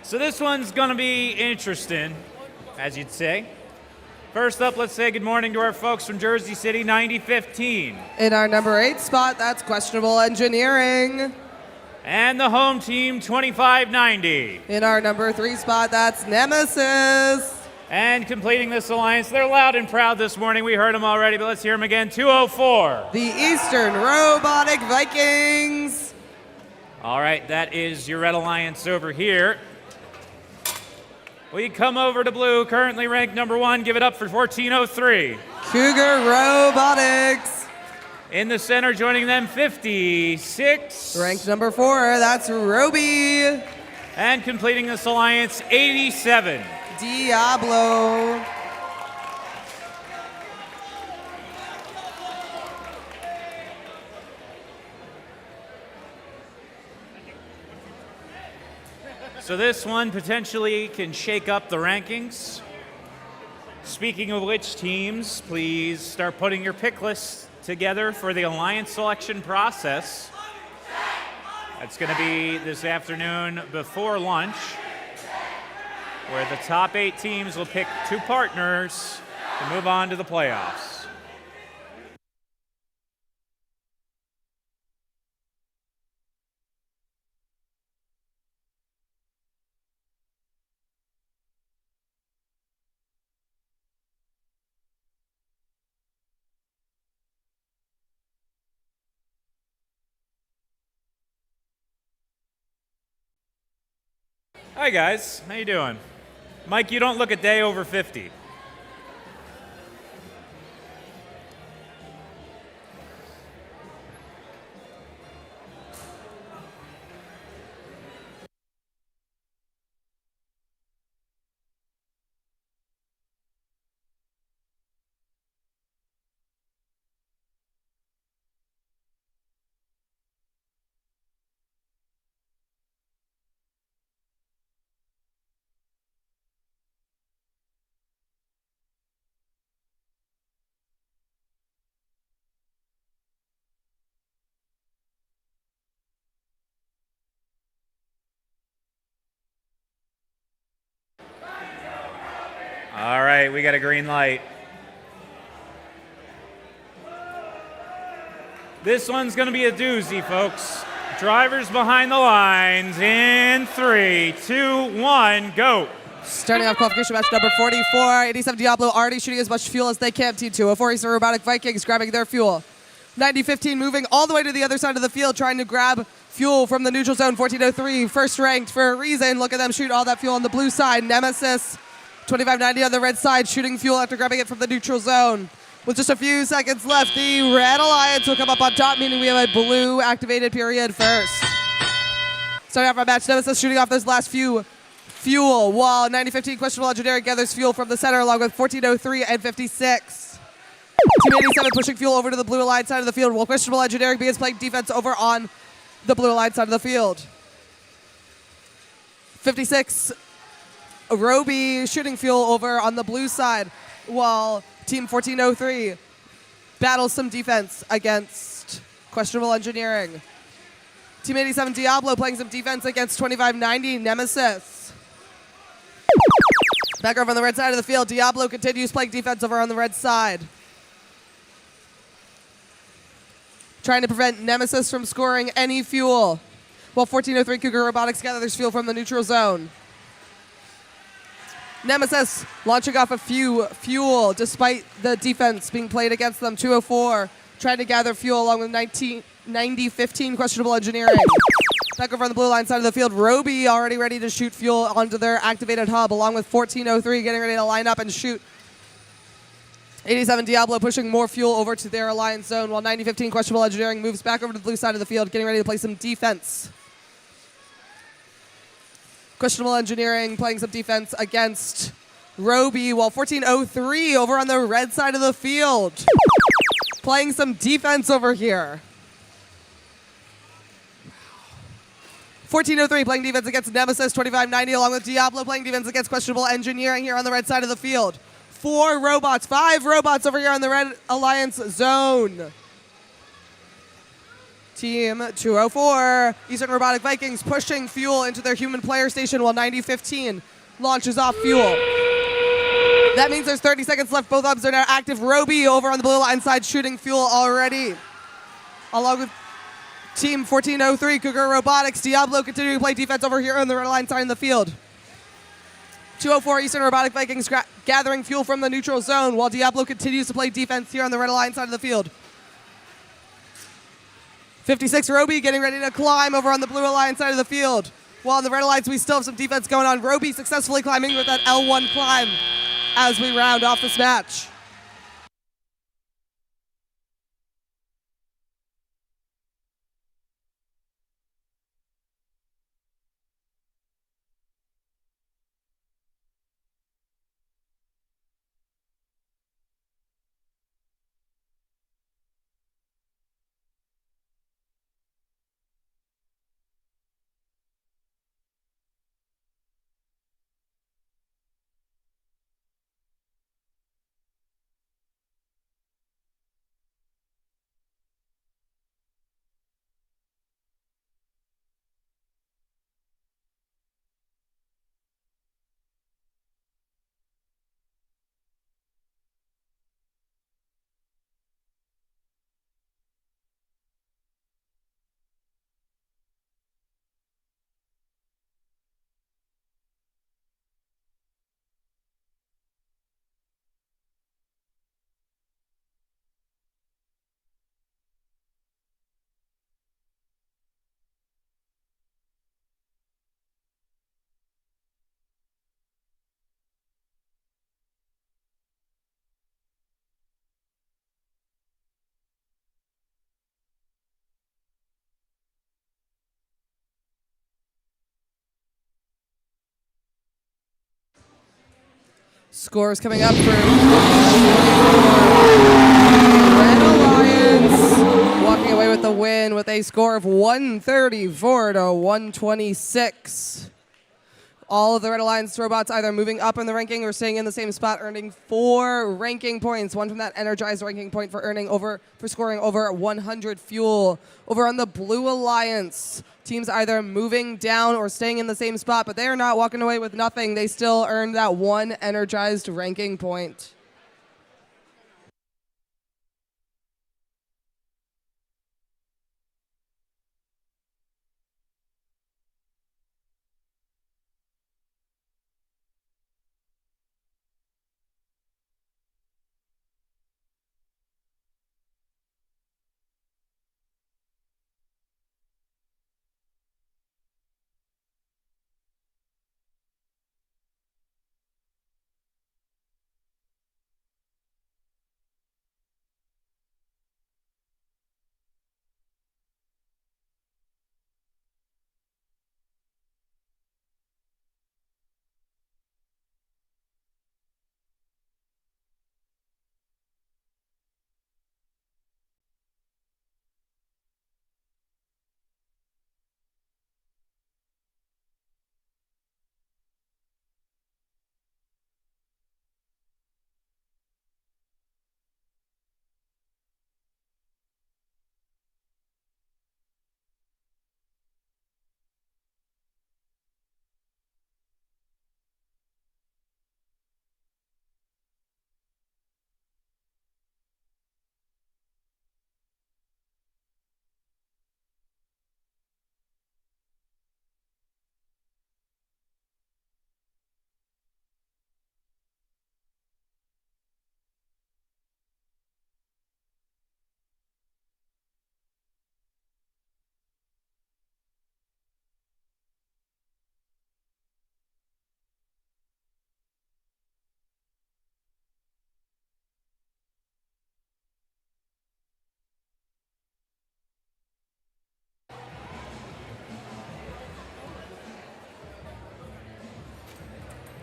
So this one's going to be interesting, as you'd say. First up, let's say good morning to our folks from Jersey City, 9015. In our number 8 spot, that's Questionable Engineering. And the home team, 2590. In our number 3 spot, that's Nemesis. And completing this alliance, they're loud and proud this morning. We heard them already, but let's hear them again, 204. The Eastern Robotic Vikings. All right, that is your red alliance over here. We come over to blue, currently ranked number 1. Give it up for 1403. Cougar Robotics. In the center, joining them, 56. Ranked number 4, that's Roby. And completing this alliance, 87. Diablo. So this one potentially can shake up the rankings. Speaking of which, teams, please start putting your pick lists together for the alliance selection process. That's going to be this afternoon before lunch, where the top 8 teams will pick 2 partners to move on to the playoffs. Hi guys, how you doing? Mike, you don't look a day over 50. All right, we got a green light. This one's going to be a doozy, folks. Drivers behind the lines in 3, 2, 1, go. Starting off qualification match number 44, 87 Diablo already shooting as much fuel as they can. Team 204 Eastern Robotic Vikings grabbing their fuel. 9015 moving all the way to the other side of the field, trying to grab fuel from the neutral zone. 1403, first ranked for a reason. Look at them shoot all that fuel on the blue side. Nemesis, 2590 on the red side, shooting fuel after grabbing it from the neutral zone. With just a few seconds left, the Red Alliance will come up on top, meaning we have a blue activated period first. Starting off our match, Nemesis shooting off those last few fuel, while 9015 Questionable Engineering gathers fuel from the center along with 1403 and 56. Team 87 pushing fuel over to the blue Alliance side of the field, while Questionable Engineering begins playing defense over on the blue Alliance side of the field. 56, Roby shooting fuel over on the blue side, while Team 1403 battles some defense against Questionable Engineering. Team 87 Diablo playing some defense against 2590 Nemesis. Back over on the red side of the field, Diablo continues playing defense over on the red side, trying to prevent Nemesis from scoring any fuel, while 1403 Cougar Robotics gathers fuel from the neutral zone. Nemesis launching off a few fuel despite the defense being played against them. 204 trying to gather fuel along with 9015 Questionable Engineering. Back over on the blue line side of the field, Roby already ready to shoot fuel onto their activated hub, along with 1403 getting ready to line up and shoot. 87 Diablo pushing more fuel over to their alliance zone, while 9015 Questionable Engineering moves back over to the blue side of the field, getting ready to play some defense. Questionable Engineering playing some defense against Roby, while 1403 over on the red side of the field playing some defense over here. 1403 playing defense against Nemesis, 2590 along with Diablo playing defense against Questionable Engineering here on the red side of the field. 5 robots over here on the Red Alliance zone. Team 204, Eastern Robotic Vikings pushing fuel into their human player station while 9015 launches off fuel. That means there's 30 seconds left. Both hubs are now active. Robby over on the blue line side shooting fuel already. Along with Team 1403, Cougar Robotics, Diablo continuing to play defense over here on the red line side in the field. 204 Eastern Robotic Vikings gathering fuel from the neutral zone while Diablo continues to play defense here on the red line side of the field. 56 Robby getting ready to climb over on the blue alliance side of the field. While on the red alliance, we still have some defense going on. Robby successfully climbing with that L1 climb as we round off this match. Scores coming up for Red Alliance, walking away with the win with a score of 134 to 126. All of the Red Alliance robots either moving up in the ranking or staying in the same spot, earning 4 ranking points. One from that energized ranking point for scoring over 100 fuel. Over on the Blue Alliance, teams either moving down or staying in the same spot, but they are not walking away with nothing. They still earned that 1 energized ranking point.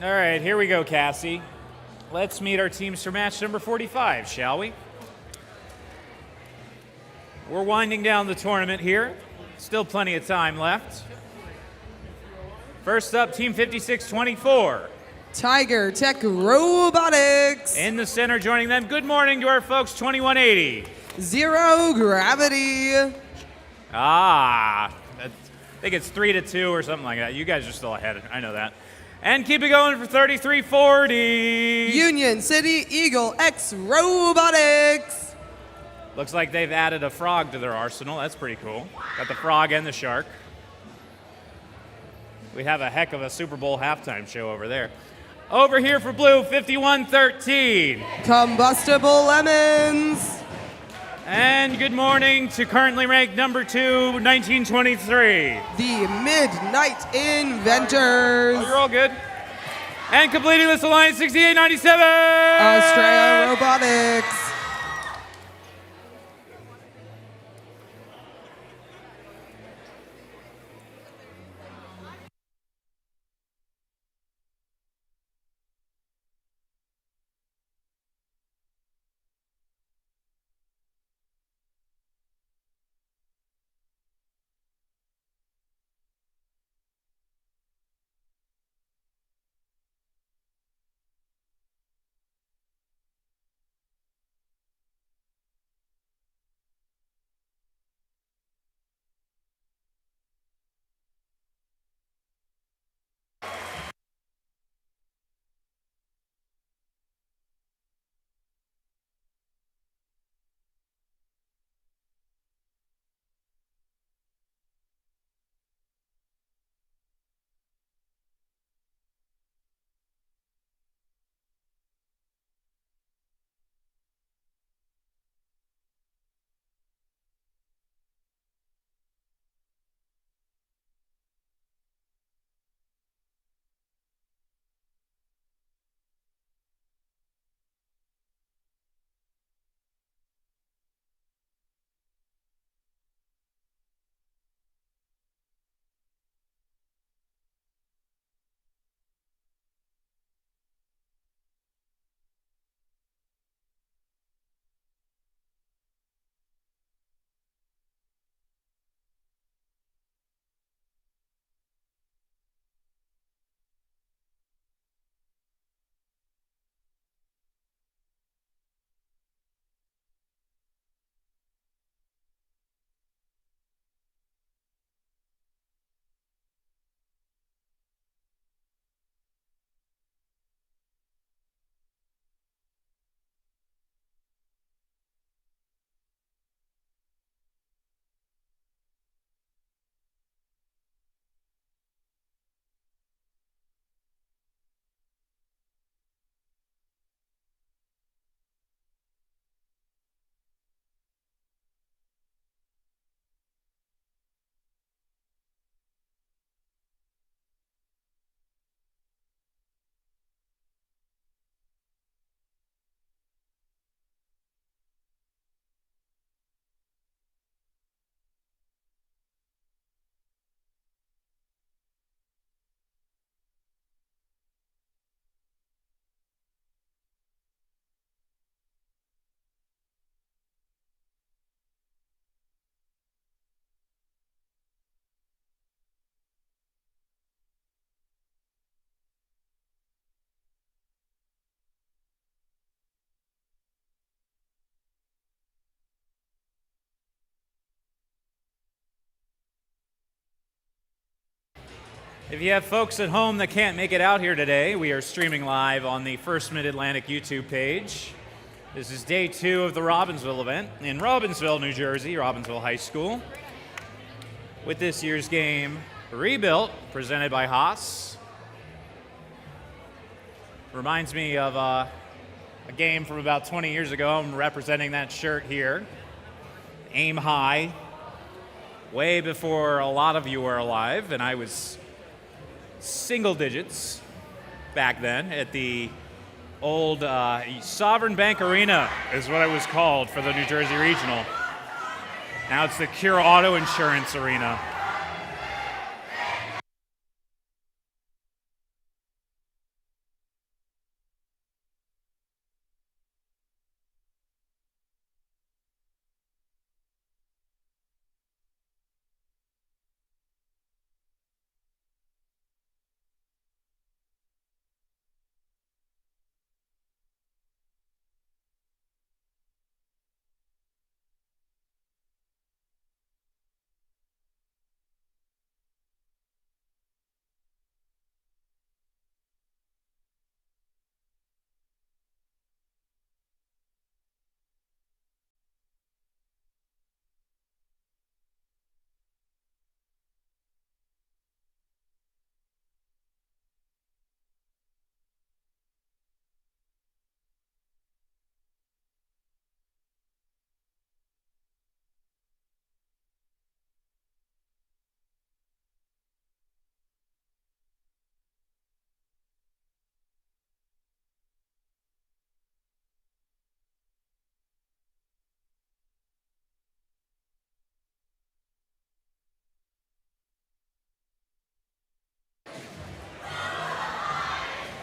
All right, here we go, Cassie. Let's meet our teams for match number 45, shall we? We're winding down the tournament here. Still plenty of time left. First up, Team 5624. Tiger Tech Robotics. In the center, joining them, good morning to our folks, 2180. Zero Gravity. I think it's 3-2 or something like that. You guys are still ahead. I know that. And keep it going for 3340. Union City Eagle X Robotics. Looks like they've added a frog to their arsenal. That's pretty cool. Got the frog and the shark. We have a heck of a Super Bowl halftime show over there. Over here for blue, 5113. Combustible Lemons. And good morning to currently ranked number 2, 1923. The Midnight Inventors. Oh, you're all good. And completing this alliance, 6897. Australia Robotics. If you have folks at home that can't make it out here today, we are streaming live on the First Mid-Atlantic YouTube page. This is day 2 of the Robbinsville event in Robbinsville, New Jersey, Robbinsville High School. With this year's game, Rebuilt, presented by Haas. Reminds me of a game from about 20 years ago. I'm representing that shirt here. Aim high. Way before a lot of you were alive, and I was single digits back then at the old Sovereign Bank Arena is what it was called for the New Jersey Regional. Now it's the Cure Auto Insurance Arena.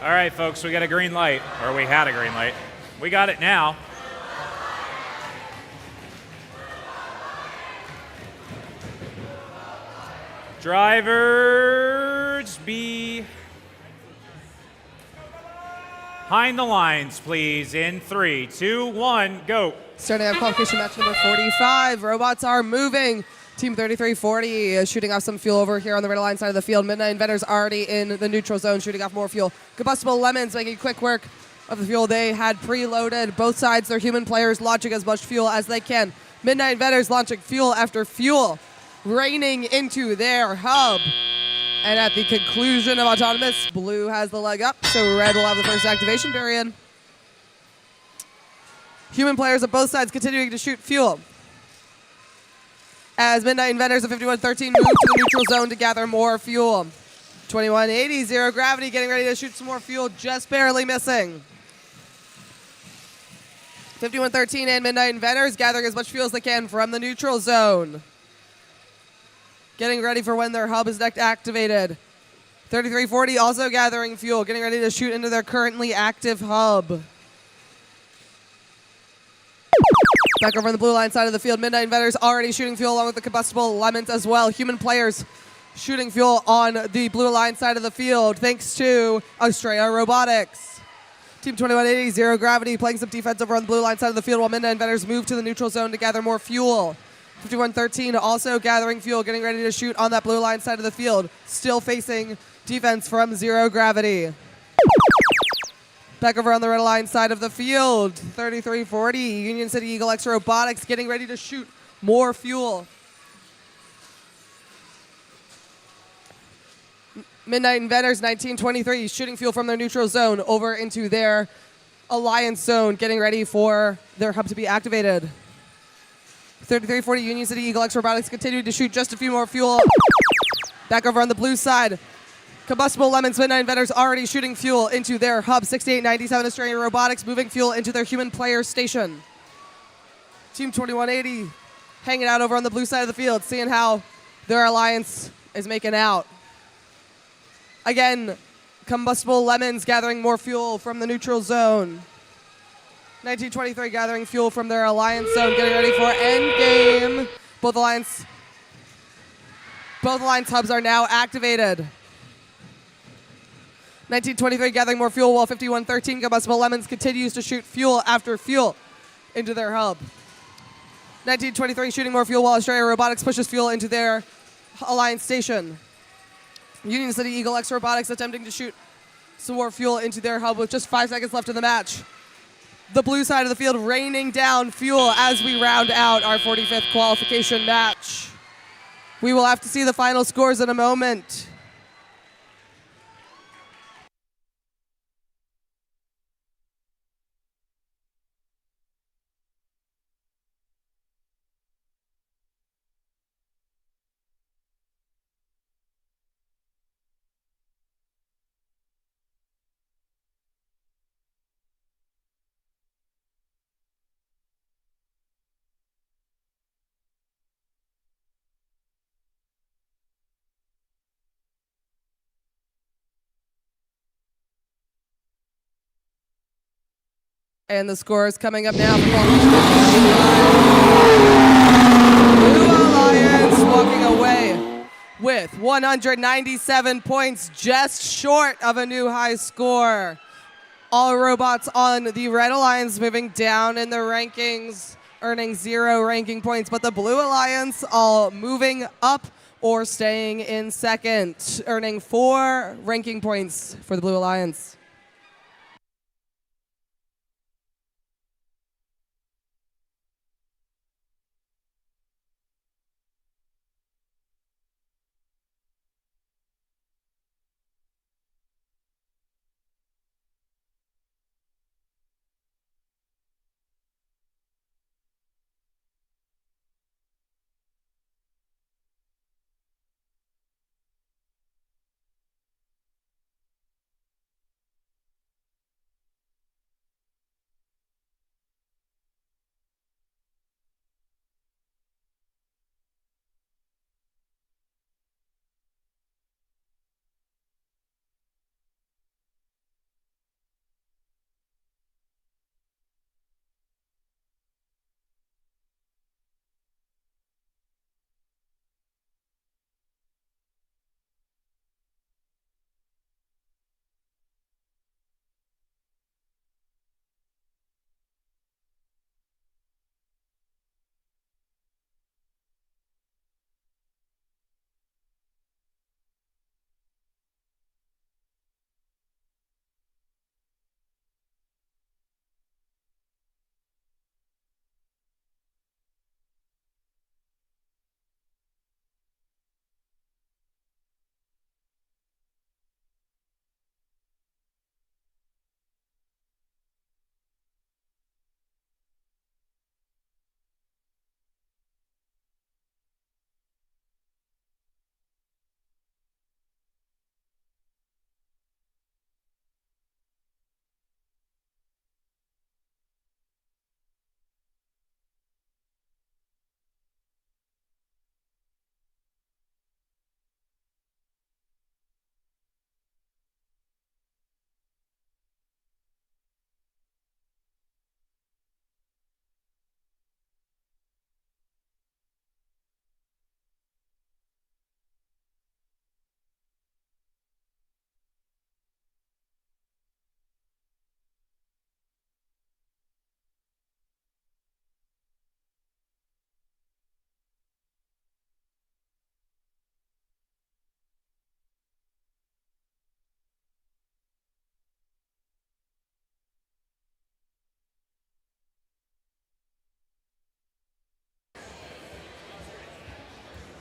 All right, folks, we got a green light, or we had a green light. We got it now. Drivers, behind the lines, please. In 3, 2, 1, go. Starting out qualification match number 45. Robots are moving. Team 3340 is shooting off some fuel over here on the red line side of the field. Midnight Inventors already in the neutral zone, shooting off more fuel. Combustible Lemons making quick work of the fuel they had preloaded. Both sides, their human players launching as much fuel as they can. Midnight Inventors launching fuel after fuel, raining into their hub. And at the conclusion of Autonomous, blue has the leg up, so red will have the first activation period. Human players of both sides continuing to shoot fuel. As Midnight Inventors of 5113 move to the neutral zone to gather more fuel. 2180, Zero Gravity getting ready to shoot some more fuel, just barely missing. 5113 and Midnight Inventors gathering as much fuel as they can from the neutral zone. Getting ready for when their hub is next activated. 3340 also gathering fuel, getting ready to shoot into their currently active hub. Back over on the blue line side of the field, Midnight Inventors already shooting fuel along with the combustible lemons as well. Human players shooting fuel on the blue line side of the field thanks to Australia Robotics. Team 2180, Zero Gravity playing some defense over on the blue line side of the field while Midnight Inventors move to the neutral zone to gather more fuel. 5113 also gathering fuel, getting ready to shoot on that blue line side of the field. Still facing defense from Zero Gravity. Back over on the red line side of the field, 3340, Union City Eagle X Robotics getting ready to shoot more fuel. Midnight Inventors 1923 shooting fuel from their neutral zone over into their alliance zone, getting ready for their hub to be activated. 3340 Union City Eagle X Robotics continue to shoot just a few more fuel. Back over on the blue side, Combustible Lemons, Midnight Inventors already shooting fuel into their hub. 6897 Australian Robotics moving fuel into their human player station. Team 2180 hanging out over on the blue side of the field, seeing how their alliance is making out. Again, Combustible Lemons gathering more fuel from the neutral zone. 1923 gathering fuel from their alliance zone, getting ready for endgame. Both alliance hubs are now activated. 1923 gathering more fuel while 5113 Combustible Lemons continues to shoot fuel after fuel into their hub. 1923 shooting more fuel while Australia Robotics pushes fuel into their alliance station. Union City Eagle X Robotics attempting to shoot some more fuel into their hub with just 5 seconds left in the match. The blue side of the field raining down fuel as we round out our 45th qualification match. We will have to see the final scores in a moment. And the scores coming up now. Blue Alliance walking away with 197 points, just short of a new high score. All robots on the Red Alliance moving down in the rankings, earning 0 ranking points, but the Blue Alliance all moving up or staying in second, earning 4 ranking points for the Blue Alliance.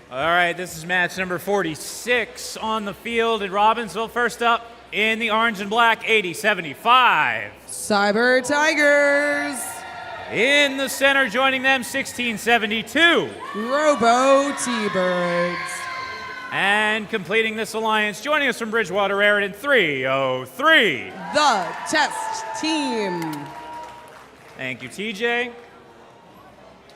All right, this is match number 46 on the field in Robbinsville. First up in the orange and black, 80-75. Cyber Tigers. In the center, joining them, 1672. Robo T-Birds. And completing this alliance, joining us from Bridgewater, Raritan, 303. The Test Team. Thank you, TJ.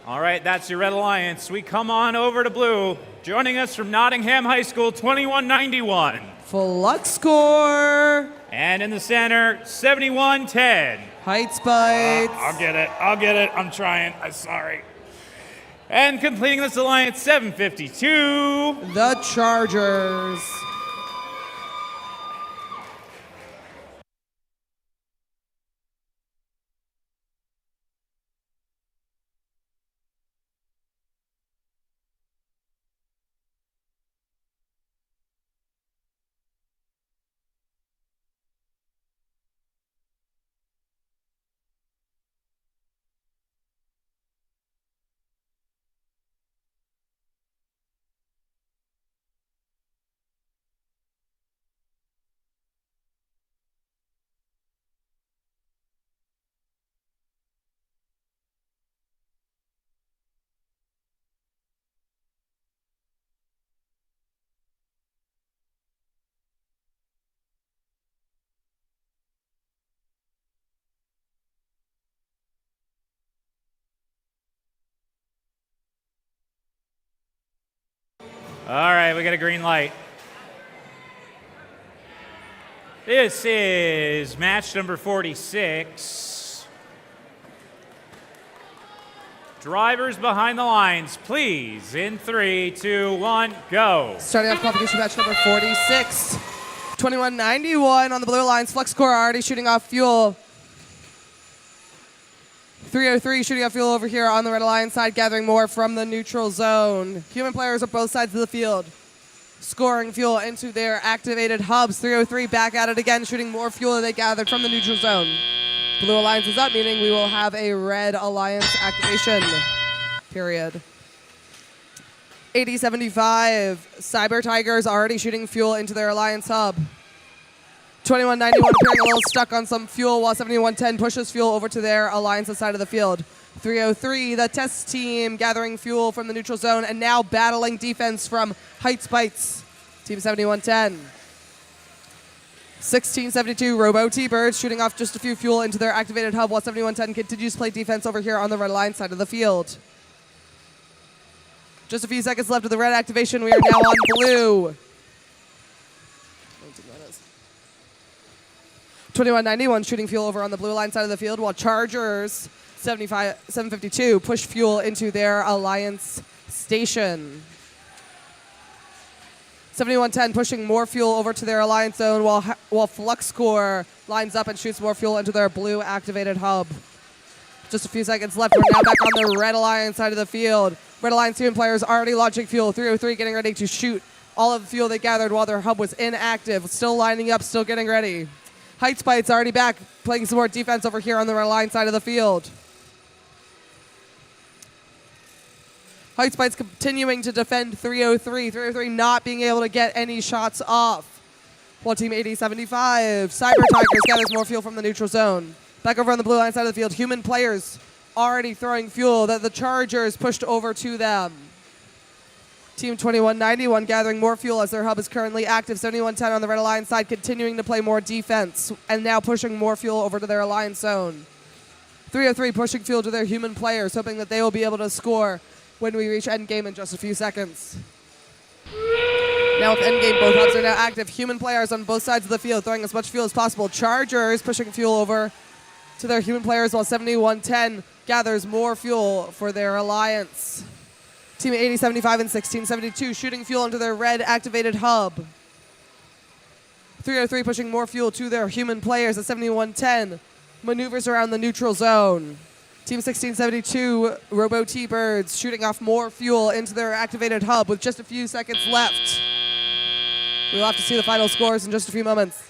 All right, that's your red alliance. We come on over to blue. Joining us from Nottingham High School, 2191. Flux Score. And in the center, 7110. Heights Bites. I'll get it. I'm trying. I'm sorry. And completing this alliance, 752. The Chargers. All right, we got a green light. This is match number 46. Drivers behind the lines, please. In 3, 2, 1, go. Starting off qualification match number 46. 2191 on the blue lines. Flux Core already shooting off fuel. 303 shooting off fuel over here on the red alliance side, gathering more from the neutral zone. Human players on both sides of the field, scoring fuel into their activated hubs. 303 back at it again, shooting more fuel than they gathered from the neutral zone. Blue alliance is up, meaning we will have a red alliance activation period. 8075, Cyber Tigers already shooting fuel into their alliance hub. 2191 appearing a little stuck on some fuel, while 7110 pushes fuel over to their alliance side of the field. 303, the test team gathering fuel from the neutral zone and now battling defense from Heights Bites. Team 7110. 1672, Robo T-Birds shooting off just a few fuel into their activated hub, while 7110 continues to play defense over here on the red line side of the field. Just a few seconds left of the red activation. We are now on blue. 2191 shooting fuel over on the blue line side of the field, while Chargers 752 push fuel into their alliance station. 7110 pushing more fuel over to their alliance zone, while Flux Core lines up and shoots more fuel into their blue activated hub. Just a few seconds left. We're now back on the red alliance side of the field. Red alliance team players already launching fuel. 303 getting ready to shoot all of the fuel they gathered while their hub was inactive. Still lining up, still getting ready. Heights Bites already back, playing some more defense over here on the red line side of the field. Heights Bites continuing to defend 303. 303 not being able to get any shots off. While Team 8075, Cyber Tigers gathers more fuel from the neutral zone. Back over on the blue line side of the field, human players already throwing fuel that the Chargers pushed over to them. Team 2191 gathering more fuel as their hub is currently active. 7110 on the red alliance side continuing to play more defense and now pushing more fuel over to their alliance zone. 303 pushing fuel to their human players, hoping that they will be able to score when we reach endgame in just a few seconds. Now with endgame, both hubs are now active. Human players on both sides of the field throwing as much fuel as possible. Chargers pushing fuel over to their human players, while 7110 gathers more fuel for their alliance. Team 8075 and 1672 shooting fuel into their red activated hub. 303 pushing more fuel to their human players at 7110. Maneuvers around the neutral zone. Team 1672, Robo T-Birds shooting off more fuel into their activated hub with just a few seconds left. We'll have to see the final scores in just a few moments.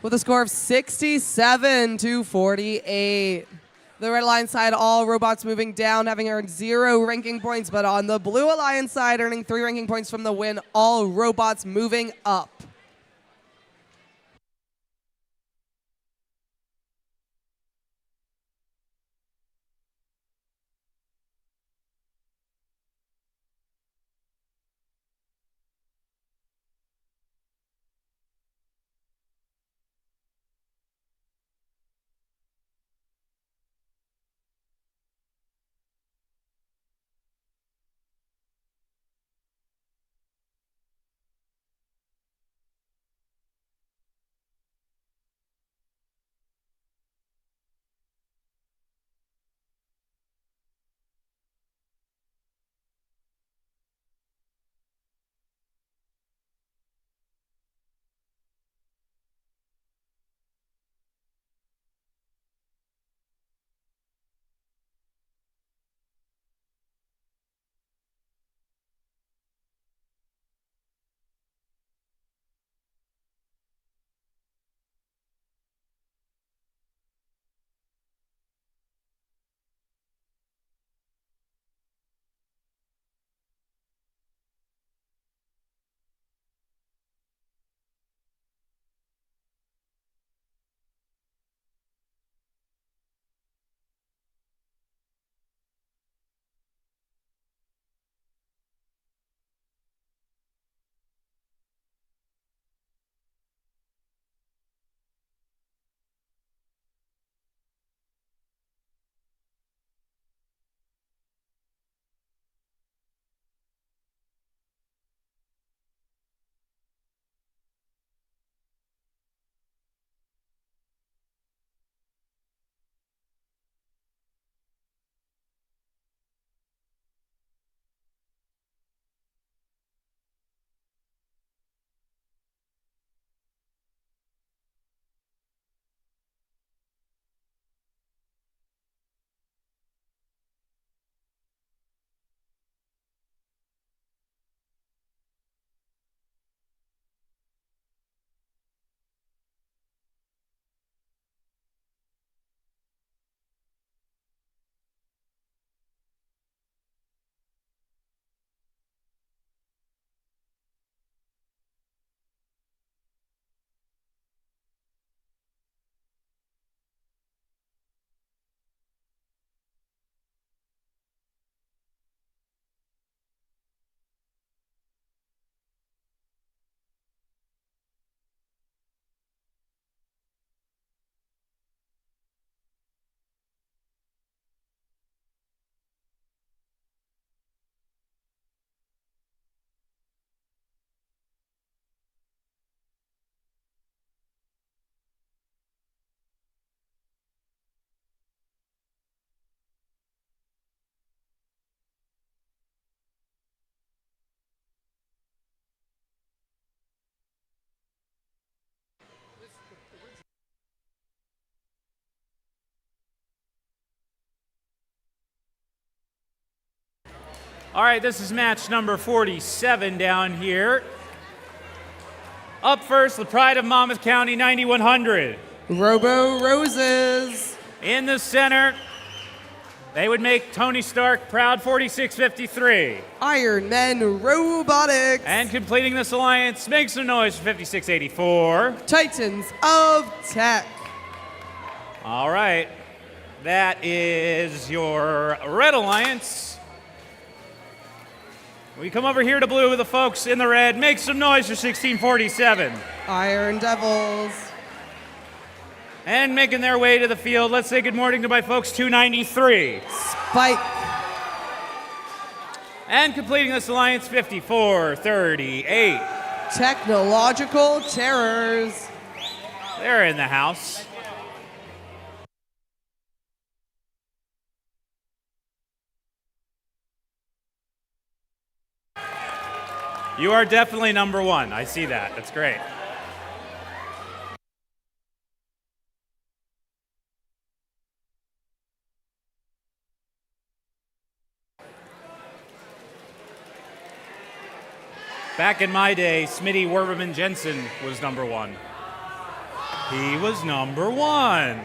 with a score of 67-48. The Red Alliance side, all robots moving down, having earned 0 ranking points, but on the Blue Alliance side, earning 3 ranking points from the win, all robots moving up. All right, this is match number 47 down here. Up first, the pride of Monmouth County, 9100. Robo Roses. In the center, they would make Tony Stark proud, 4653. Iron Men Robotics. And completing this alliance, make some noise for 5684. Titans of Tech. All right, that is your Red Alliance. We come over here to blue with the folks in the red. Make some noise for 1647. Iron Devils. And making their way to the field, let's say good morning to my folks, 293. Spike. And completing this alliance, 5438. Technological Terrors. They're in the house. You are definitely number one. I see that. That's great. Back in my day, Smitty Werberman Jensen was number one. He was number 1.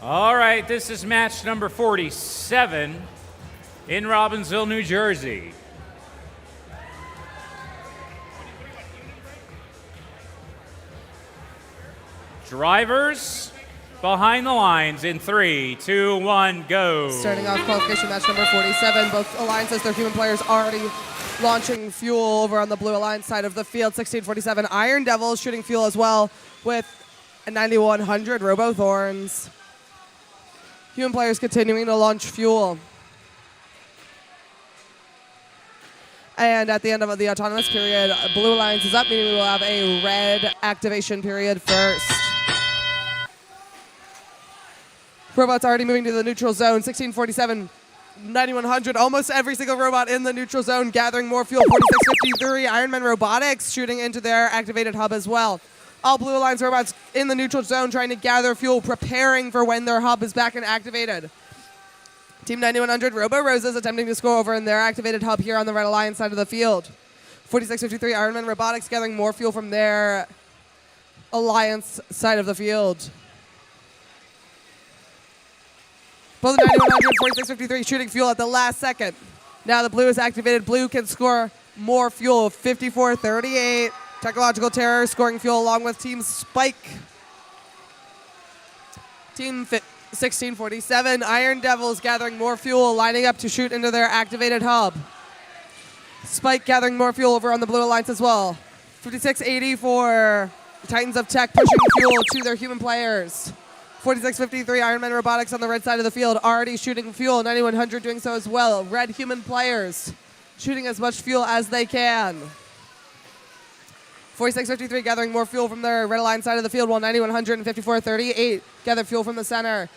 All right, this is match number 47 in Robbinsville, New Jersey. Drivers behind the lines in 3, 2, 1, go. Starting off qualification match number 47. Both alliances, their human players already launching fuel over on the blue alliance side of the field. 1647 Iron Devils shooting fuel as well with a 9100 Robo Thorns. Human players continuing to launch fuel. And at the end of the autonomous period, blue alliance is up, meaning we will have a red activation period first. Robots already moving to the neutral zone. 1647, 9100, almost every single robot in the neutral zone gathering more fuel. 4653, Ironman Robotics shooting into their activated hub as well. All Blue Alliance robots in the neutral zone trying to gather fuel, preparing for when their hub is back and activated. Team 9100 Robo Roses attempting to score over in their activated hub here on the Red Alliance side of the field. 4653 Ironman Robotics gathering more fuel from their Alliance side of the field. Both 9100 and 4653 shooting fuel at the last second. Now the blue is activated. Blue can score more fuel. 5438. Technological Terror scoring fuel along with Team Spike. Team 1647, Iron Devils gathering more fuel, lining up to shoot into their activated hub. Spike gathering more fuel over on the Blue Alliance as well. 5684, Titans of Tech pushing fuel to their human players. 4653, Ironman Robotics on the red side of the field, already shooting fuel. 9100 doing so as well. Red human players shooting as much fuel as they can. 4653 gathering more fuel from their red alliance side of the field, while 9100 and 5438 gather fuel from the center.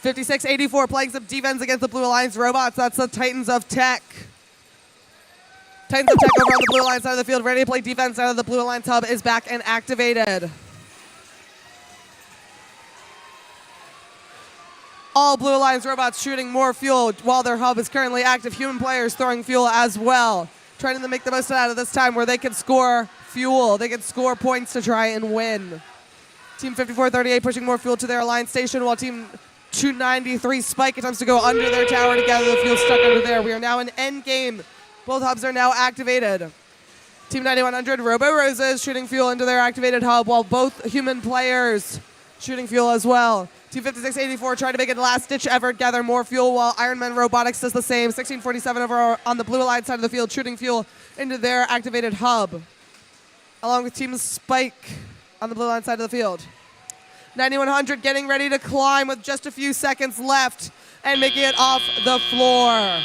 5684 playing some defense against the Blue Alliance robots. That's the Titans of Tech. Titans of Tech over on the Blue Alliance side of the field, ready to play defense out of the Blue Alliance hub, is back and activated. All Blue Alliance robots shooting more fuel while their hub is currently active. Human players throwing fuel as well, trying to make the most out of this time where they can score fuel. They can score points to try and win. Team 5438 pushing more fuel to their alliance station, while Team 293 Spike attempts to go under their tower to gather the fuel stuck under there. We are now in end game. Both hubs are now activated. Team 9100 Robo Roses shooting fuel into their activated hub, while both human players shooting fuel as well. Team 5684 trying to make a last-ditch effort, gather more fuel, while Ironman Robotics does the same. 1647 over on the Blue Alliance side of the field, shooting fuel into their activated hub, along with Team Spike on the Blue Alliance side of the field. 9100 getting ready to climb with just a few seconds left and making it off the floor.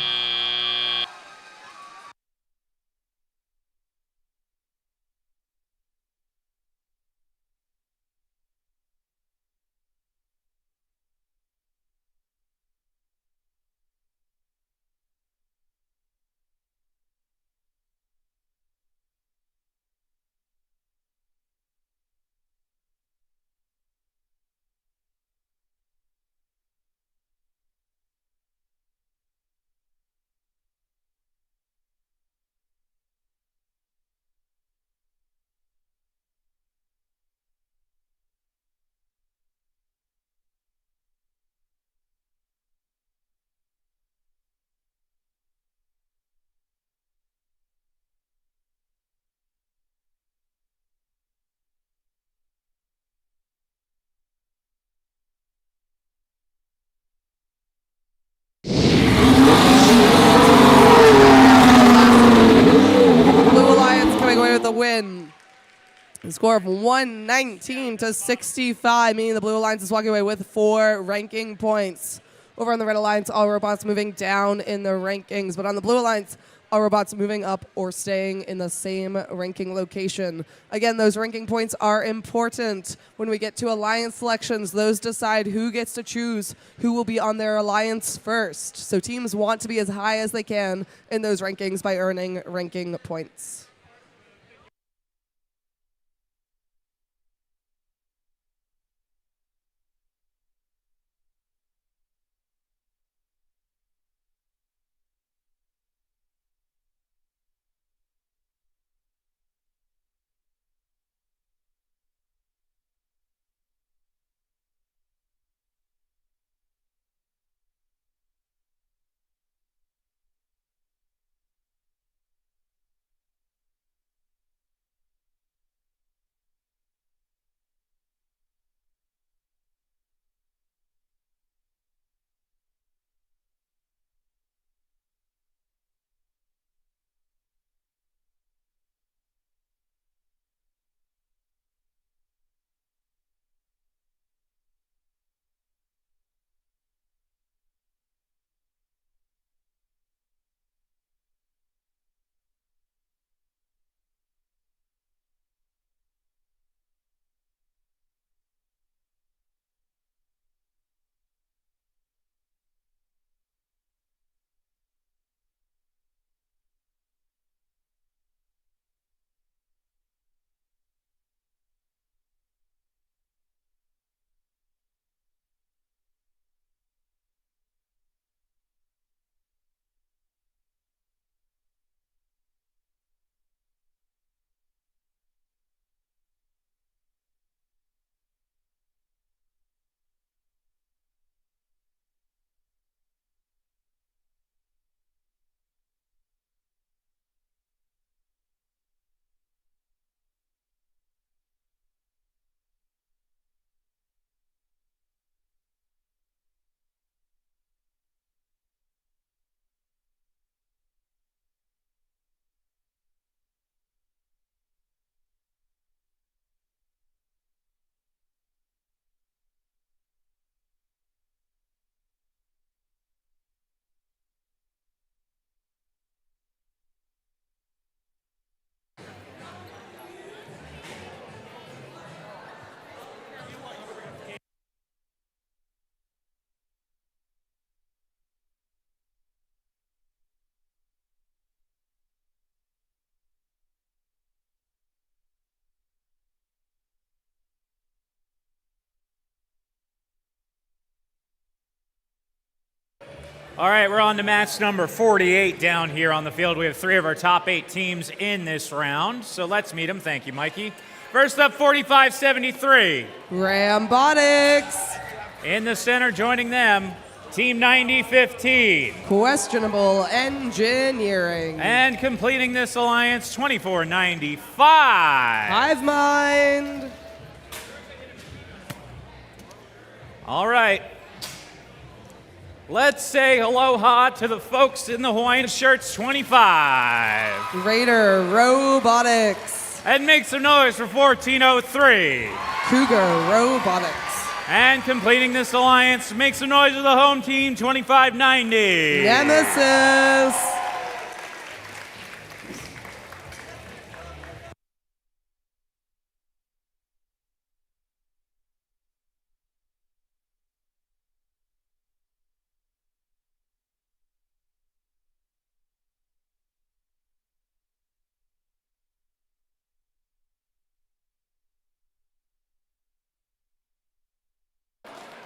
A score of 119 to 65, meaning the Blue Alliance is walking away with 4 ranking points. Over on the Red Alliance, all robots moving down in the rankings, but on the Blue Alliance, all robots moving up or staying in the same ranking location. Again, those ranking points are important. When we get to alliance selections, those decide who gets to choose who will be on their alliance first. So teams want to be as high as they can in those rankings by earning ranking points. All right, we're on to match number 48 down here on the field. We have 3 of our top 8 teams in this round, so let's meet them. Thank you, Mikey. First up, 4573. Rambotics. In the center, joining them, Team 9015. Questionable Engineering. And completing this alliance, 2495. Hive Mind. All right. Let's say aloha to the folks in the Hawaiian shirts, 25. Raider Robotics. And make some noise for 1403. Cougar Robotics. And completing this alliance, make some noise with the home team, 2590. Nemesis.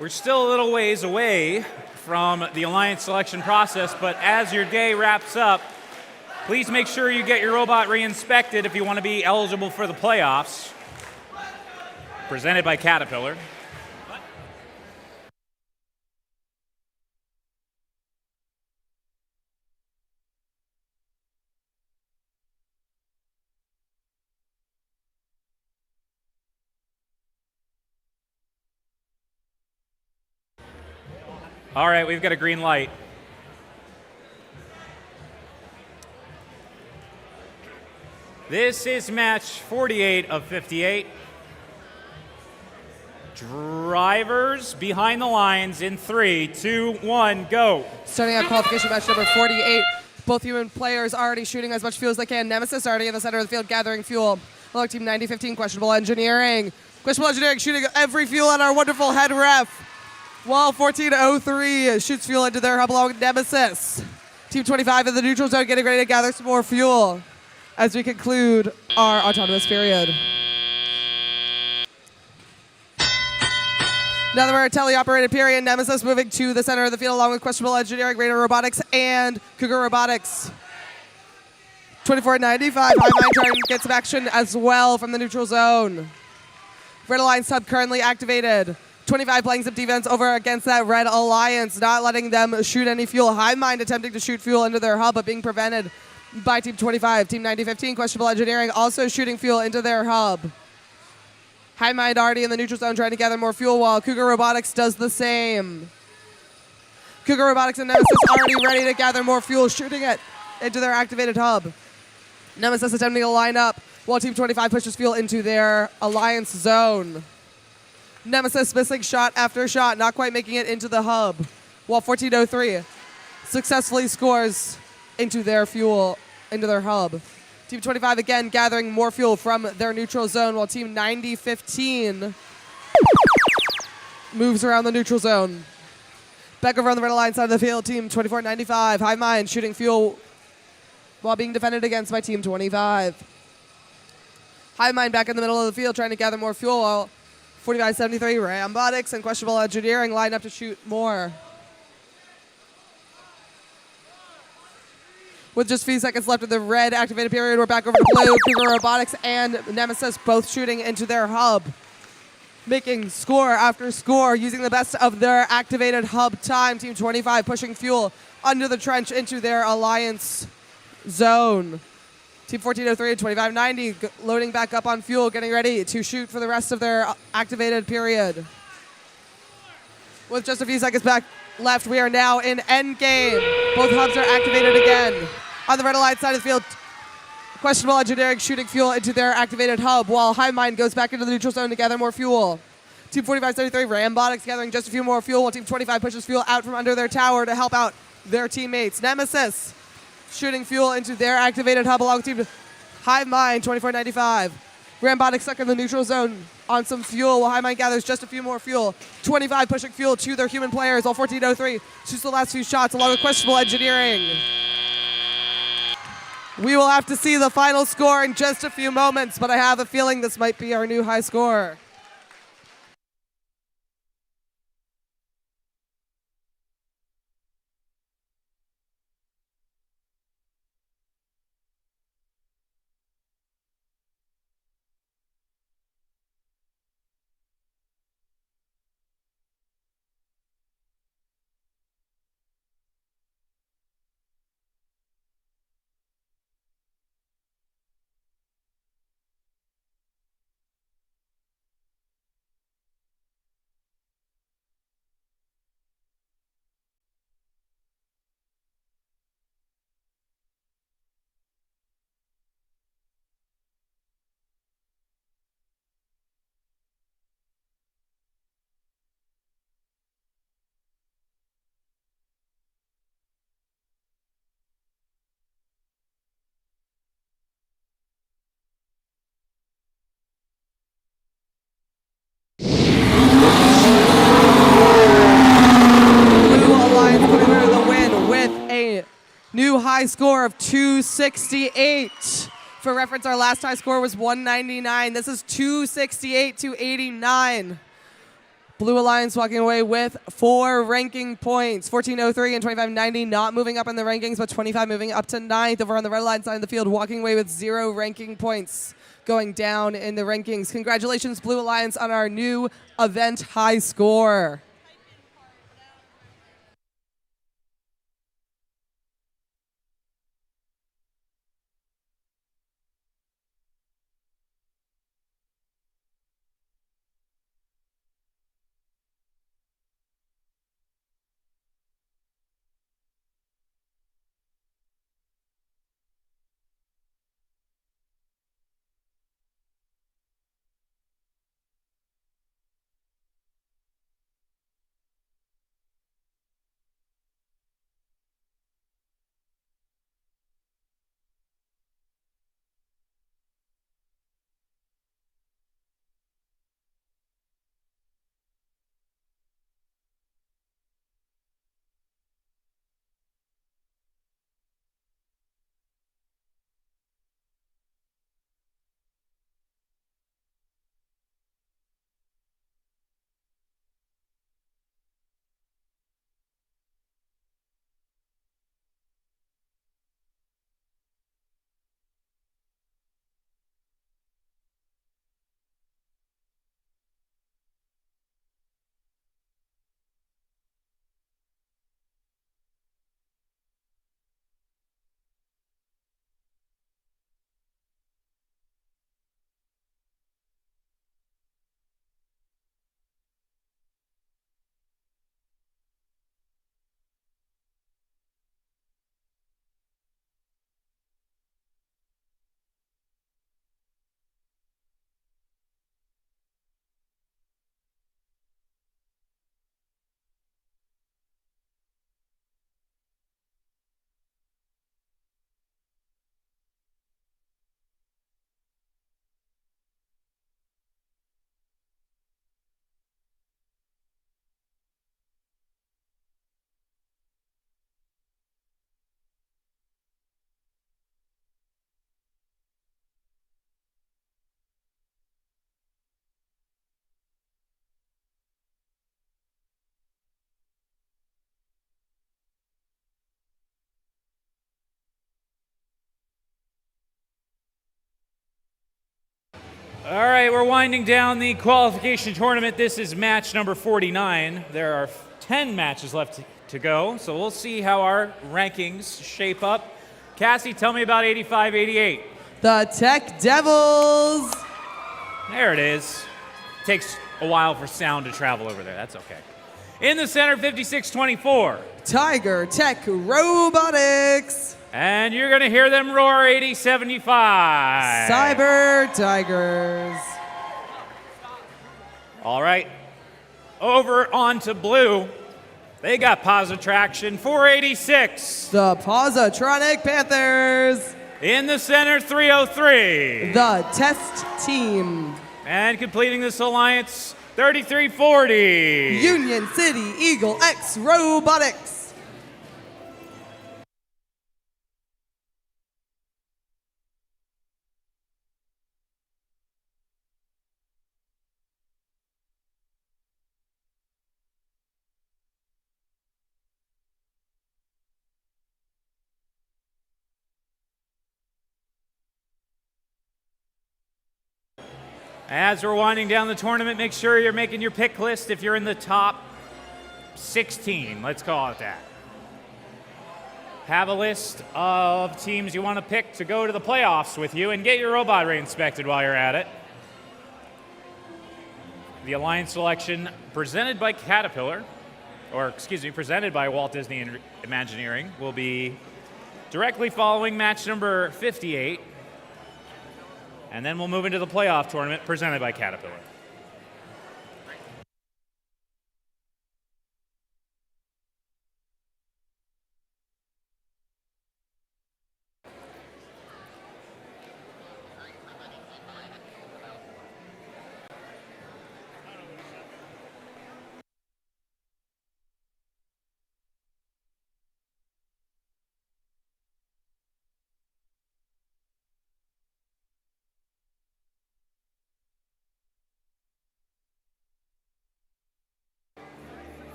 We're still a little ways away from the alliance selection process, but as your day wraps up, please make sure you get your robot re-inspected if you want to be eligible for the playoffs. Presented by Caterpillar. All right, we've got a green light. This is match 48 of 58. Drivers behind the lines in 3, 2, 1, go. Starting out qualification match number 48. Both human players already shooting as much fuel as they can. Nemesis already in the center of the field gathering fuel. Along team 9015, questionable engineering. Questionable engineering shooting every fuel on our wonderful head ref. While 1403 shoots fuel into their hub along with Nemesis. Team 25 in the neutral zone getting ready to gather some more fuel as we conclude our autonomous period. Now that we're at teleoperated period, Nemesis moving to the center of the field along with questionable engineering, Radar Robotics, and Cougar Robotics. 2495, High Mind trying to get some action as well from the neutral zone. Red Alliance hub currently activated. 25 playing some defense over against that Red Alliance, not letting them shoot any fuel. High Mind attempting to shoot fuel into their hub, but being prevented by Team 25. Team 9015, questionable engineering, also shooting fuel into their hub. High Mind already in the neutral zone trying to gather more fuel while Cougar Robotics does the same. Cougar Robotics and Nemesis already ready to gather more fuel, shooting it into their activated hub. Nemesis attempting to line up while Team 25 pushes fuel into their alliance zone. Nemesis missing shot after shot, not quite making it into the hub, while 1403 successfully scores into their fuel, into their hub. Team 25 again gathering more fuel from their neutral zone, while Team 9015 moves around the neutral zone. Back over on the red line side of the field, Team 2495, High Mind shooting fuel while being defended against by Team 25. High Mind back in the middle of the field trying to gather more fuel, while 4573, Robotics and questionable engineering line up to shoot more. With just a few seconds left of the red activated period, we're back over to blue. Cougar Robotics and Nemesis both shooting into their hub, making score after score, using the best of their activated hub time. Team 25 pushing fuel under the trench into their alliance zone. Team 1403 and 2590 loading back up on fuel, getting ready to shoot for the rest of their activated period. With just a few seconds back left, we are now in endgame. Both hubs are activated again. On the red alliance side of the field, questionable engineering shooting fuel into their activated hub, while High Mind goes back into the neutral zone to gather more fuel. Team 4573, Robotics gathering just a few more fuel, while Team 25 pushes fuel out from under their tower to help out their teammates. Nemesis shooting fuel into their activated hub along with Team High Mind, 2495. Robotics stuck in the neutral zone on some fuel while High Mind gathers just a few more fuel. 25 pushing fuel to their human players while 1403 shoots the last few shots along with questionable engineering. We will have to see the final score in just a few moments, but I have a feeling this might be our new high score. New high score of 268. For reference, our last high score was 199. This is 268 to 89. Blue Alliance walking away with 4 ranking points. 1403 and 2590 not moving up in the rankings, but 25 moving up to 9th. Over on the red line side of the field, walking away with 0 ranking points, going down in the rankings. Congratulations, Blue Alliance, on our new event high score. All right, we're winding down the qualification tournament. This is match number 49. There are 10 matches left to go, so we'll see how our rankings shape up. Cassie, tell me about 85-88. The Tech Devils. There it is. Takes a while for sound to travel over there. That's okay. In the center, 56-24. Tiger Tech Robotics. And you're going to hear them roar 80-75. Cyber Tigers. All right. Over onto blue. They got positive traction, 486. The Positronic Panthers. In the center, 303. The Test Team. And completing this alliance, 3340. Union City Eagle X Robotics. As we're winding down the tournament, make sure you're making your pick list if you're in the top 16, let's call it that. Have a list of teams you want to pick to go to the playoffs with you and get your robot re-inspected while you're at it. The Alliance selection presented by Caterpillar, presented by Walt Disney Imagineering, will be directly following match number 58. And then we'll move into the playoff tournament presented by Caterpillar.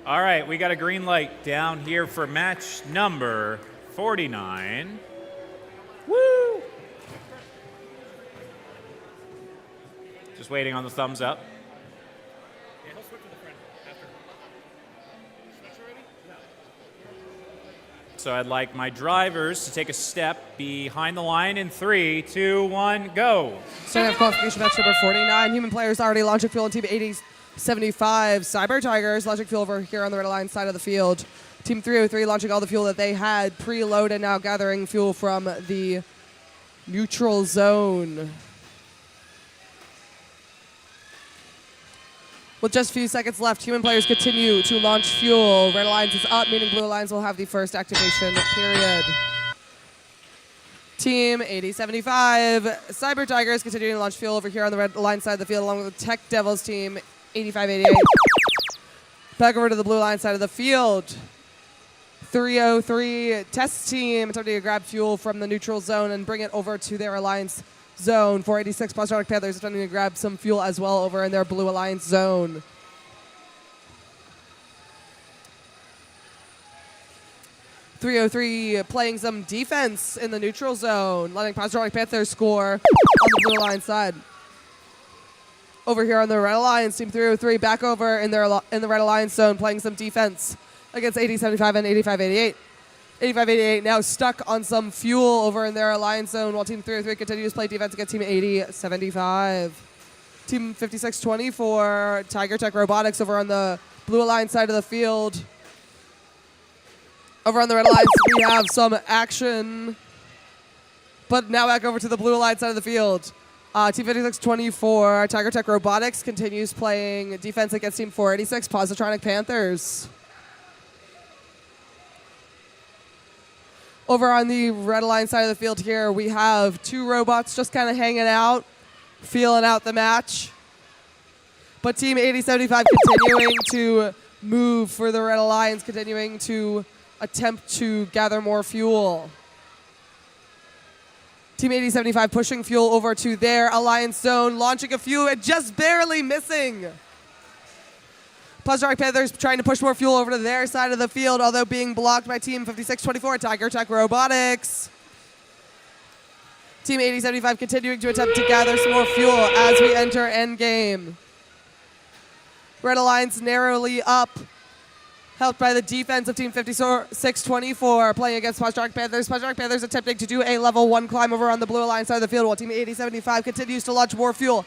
All right, we got a green light down here for match number 49. Woo! Just waiting on the thumbs up. Yeah, he'll switch to the front after. Switch already? No. So I'd like my drivers to take a step behind the line in 3, 2, 1, go. Starting off qualification match number 49. Human players already launching fuel on Team 80-75. Cyber Tigers launching fuel over here on the red line side of the field. Team 303 launching all the fuel that they had preloaded, now gathering fuel from the neutral zone. With just a few seconds left, human players continue to launch fuel. Red Alliance is up, meaning Blue Alliance will have the first activation period. Team 8075, Cyber Tigers continuing to launch fuel over here on the red line side of the field, along with the Tech Devils team 8588. Back over to the blue line side of the field. 303 test team attempting to grab fuel from the neutral zone and bring it over to their alliance zone. 486 Positronic Panthers attempting to grab some fuel as well over in their blue alliance zone. .303 playing some defense in the neutral zone, letting Positronic Panthers score on the blue line side. Over here on the Red Alliance, Team 303 back over in the Red Alliance zone, playing some defense against 8075 and 8588. 8588 now stuck on some fuel over in their Alliance zone, while Team 303 continues to play defense against Team 8075. Team 5624, Tiger Tech Robotics over on the Blue Alliance side of the field. Over on the Red Alliance, we have some action. But now back over to the Blue Alliance side of the field. Team 5624, Tiger Tech Robotics continues playing defense against Team 486, Positronic Panthers. Over on the Red Alliance side of the field here, we have two robots just kind of hanging out, feeling out the match. But Team 8075 continuing to move for the Red Alliance, continuing to attempt to gather more fuel. Team 8075 pushing fuel over to their Alliance zone, launching a few and just barely missing. Plus Dark Panthers trying to push more fuel over to their side of the field, although being blocked by Team 5624, Tiger Tech Robotics. Team 8075 continuing to attempt to gather some more fuel as we enter endgame. Red Alliance narrowly up, helped by the defense of Team 5624, playing against Plus Dark Panthers. Plus Dark Panthers attempting to do a level 1 climb over on the Blue Alliance side of the field, while Team 8075 continues to launch more fuel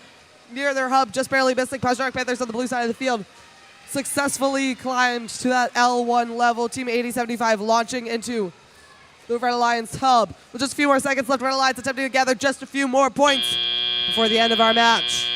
near their hub, just barely missing Plus Dark Panthers on the blue side of the field. Successfully climbed to that L1 level. Team 8075 launching into the Red Alliance hub. With just a few more seconds left, Red Alliance attempting to gather just a few more points before the end of our match.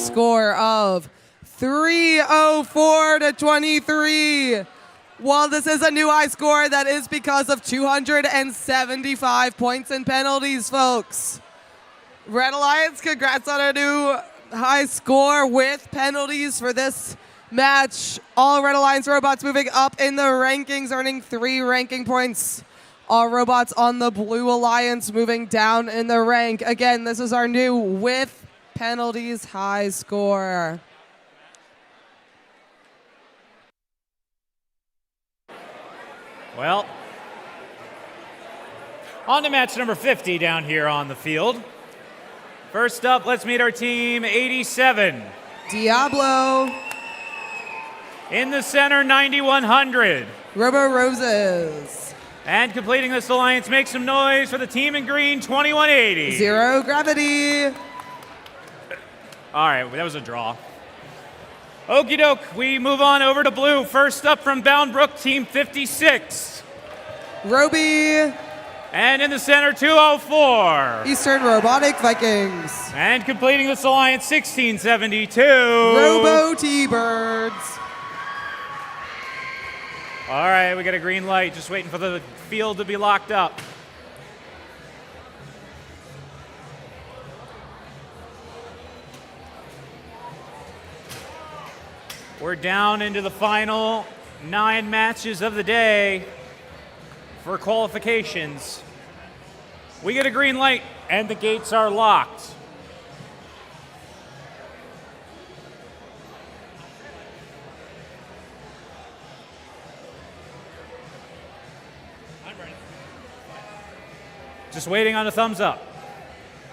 score of 304 to 23. While this is a new high score, that is because of 275 points and penalties, folks. Red Alliance, congrats on a new high score with penalties for this match. All Red Alliance robots moving up in the rankings, earning 3 ranking points. All robots on the Blue Alliance moving down in the rank. Again, this is our new with penalties high score. Well, on to match number 50 down here on the field. First up, let's meet our team 87. Diablo. In the center, 9100. Robo Roses. And completing this alliance, make some noise for the team in green, 2180. Zero Gravity. All right, that was a draw. Okie doke, we move on over to blue. First up from Bound Brook, team 56. Roby. And in the center, 204. Eastern Robotic Vikings. And completing this alliance, 1672. Robo T-Birds. All right, we got a green light, just waiting for the field to be locked up. We're down into the final 9 matches of the day for qualifications. We get a green light and the gates are locked. I'm ready. Just waiting on a thumbs up.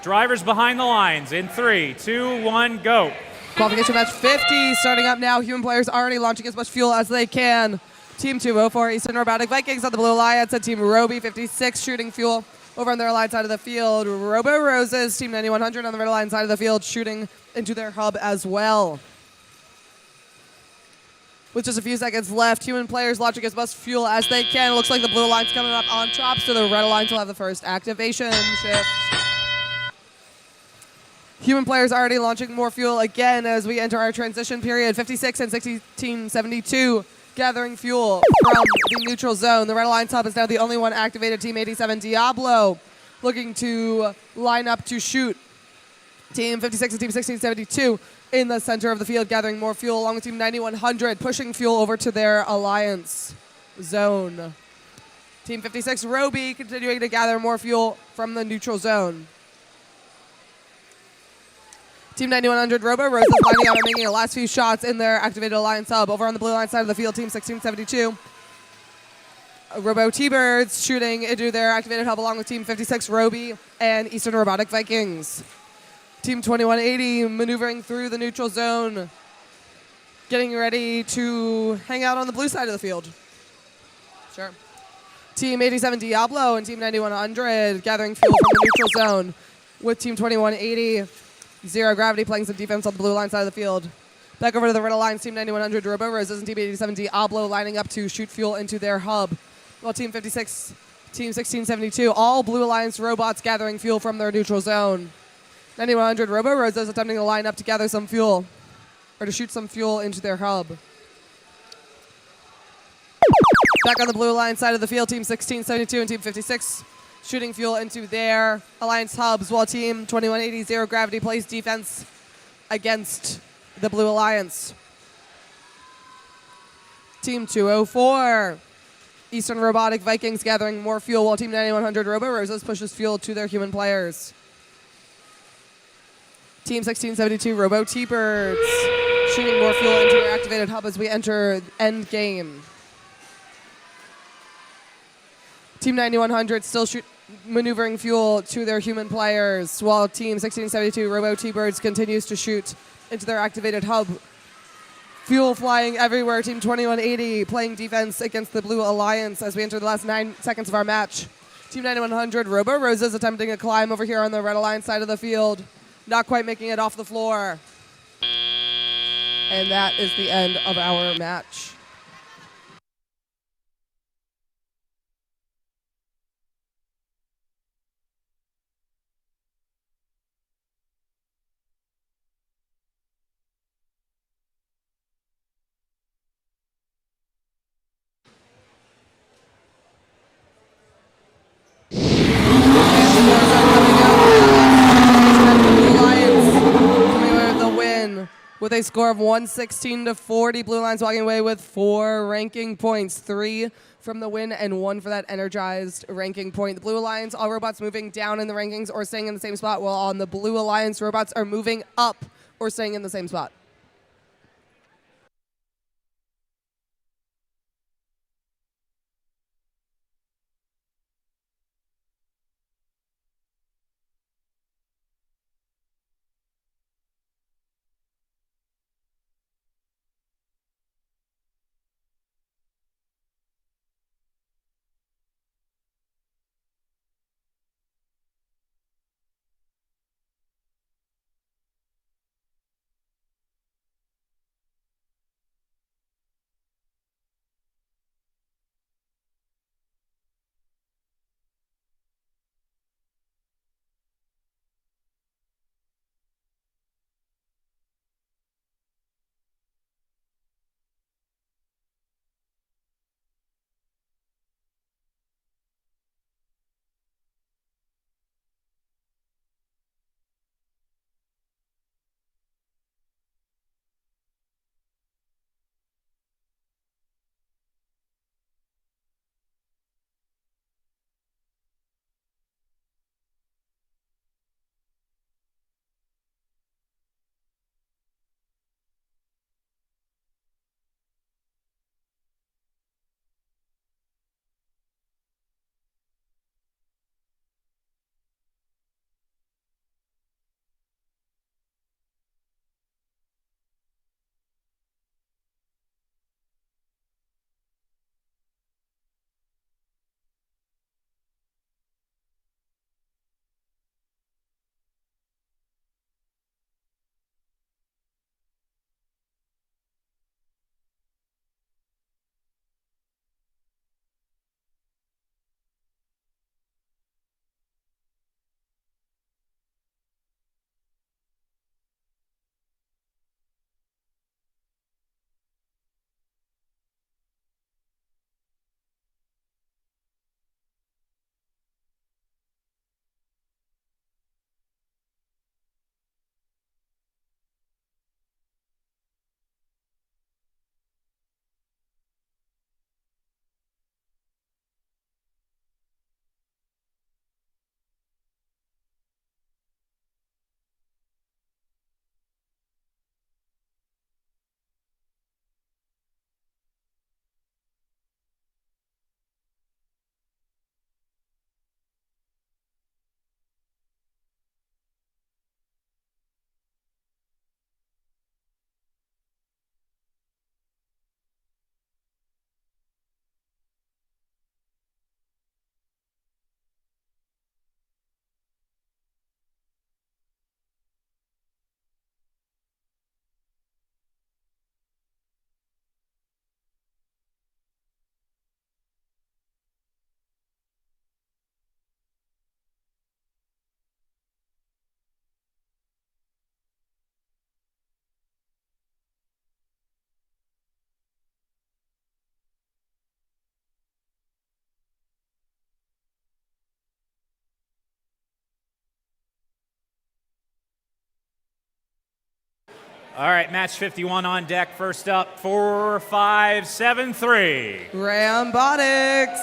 Drivers behind the lines in 3, 2, 1, go. Qualification match 50 starting up now. Human players already launching as much fuel as they can. Team 204 Eastern Robotic Vikings on the Blue Alliance and Team Roby 56 shooting fuel over on their line side of the field. Robo Roses, Team 9100 on the red line side of the field shooting into their hub as well. With just a few seconds left, human players launching as much fuel as they can. It looks like the Blue Alliance coming up on top, so the Red Alliance will have the first activation shift. Human players already launching more fuel again as we enter our transition period. 56 and 1672 gathering fuel from the neutral zone. The Red Alliance hub is now the only one activated. Team 87 Diablo looking to line up to shoot. Team 56 and Team 1672 in the center of the field gathering more fuel along with Team 9100 pushing fuel over to their Alliance zone. Team 56 Roby continuing to gather more fuel from the neutral zone. Team 9100 Robo Roses lining up and making the last few shots in their activated Alliance hub. Over on the blue line side of the field, Team 1672. Robo T-Birds shooting into their activated hub along with Team 56 Roby and Eastern Robotic Vikings. Team 2180 maneuvering through the neutral zone, getting ready to hang out on the blue side of the field. Sure. Team 87 Diablo and Team 9100 gathering fuel from the neutral zone with Team 2180. Zero Gravity playing some defense on the blue line side of the field. Back over to the Red Alliance, Team 9100 Robo Roses and Team 87 Diablo lining up to shoot fuel into their hub. While Team 56, Team 1672, all Blue Alliance robots gathering fuel from their neutral zone. 9100 Robo Roses attempting to line up to gather some fuel, or to shoot some fuel into their hub. Back on the Blue Alliance side of the field, Team 1672 and Team 56 shooting fuel into their Alliance hubs, while Team 2180 Zero Gravity plays defense against the Blue Alliance. Team 204 Eastern Robotic Vikings gathering more fuel, while Team 9100 Robo Roses pushes fuel to their human players. Team 1672 Robo T-Birds shooting more fuel into their activated hub as we enter end game. Team 9100 still maneuvering fuel to their human players, while Team 1672 Robo T-Birds continues to shoot into their activated hub. Fuel flying everywhere. Team 2180 playing defense against the Blue Alliance as we enter the last 9 seconds of our match. Team 9100 Robo Roses attempting to climb over here on the Red Alliance side of the field, not quite making it off the floor. And that is the end of our match. with a score of 116-40. Blue Lions walking away with 4 ranking points, 3 from the win and 1 for that energized ranking point. The Blue Alliance, all robots moving down in the rankings or staying in the same spot, while on the Blue Alliance, robots are moving up or staying in the same spot. All right, match 51 on deck. First up, 4, 5, 7, 3. Rambotics.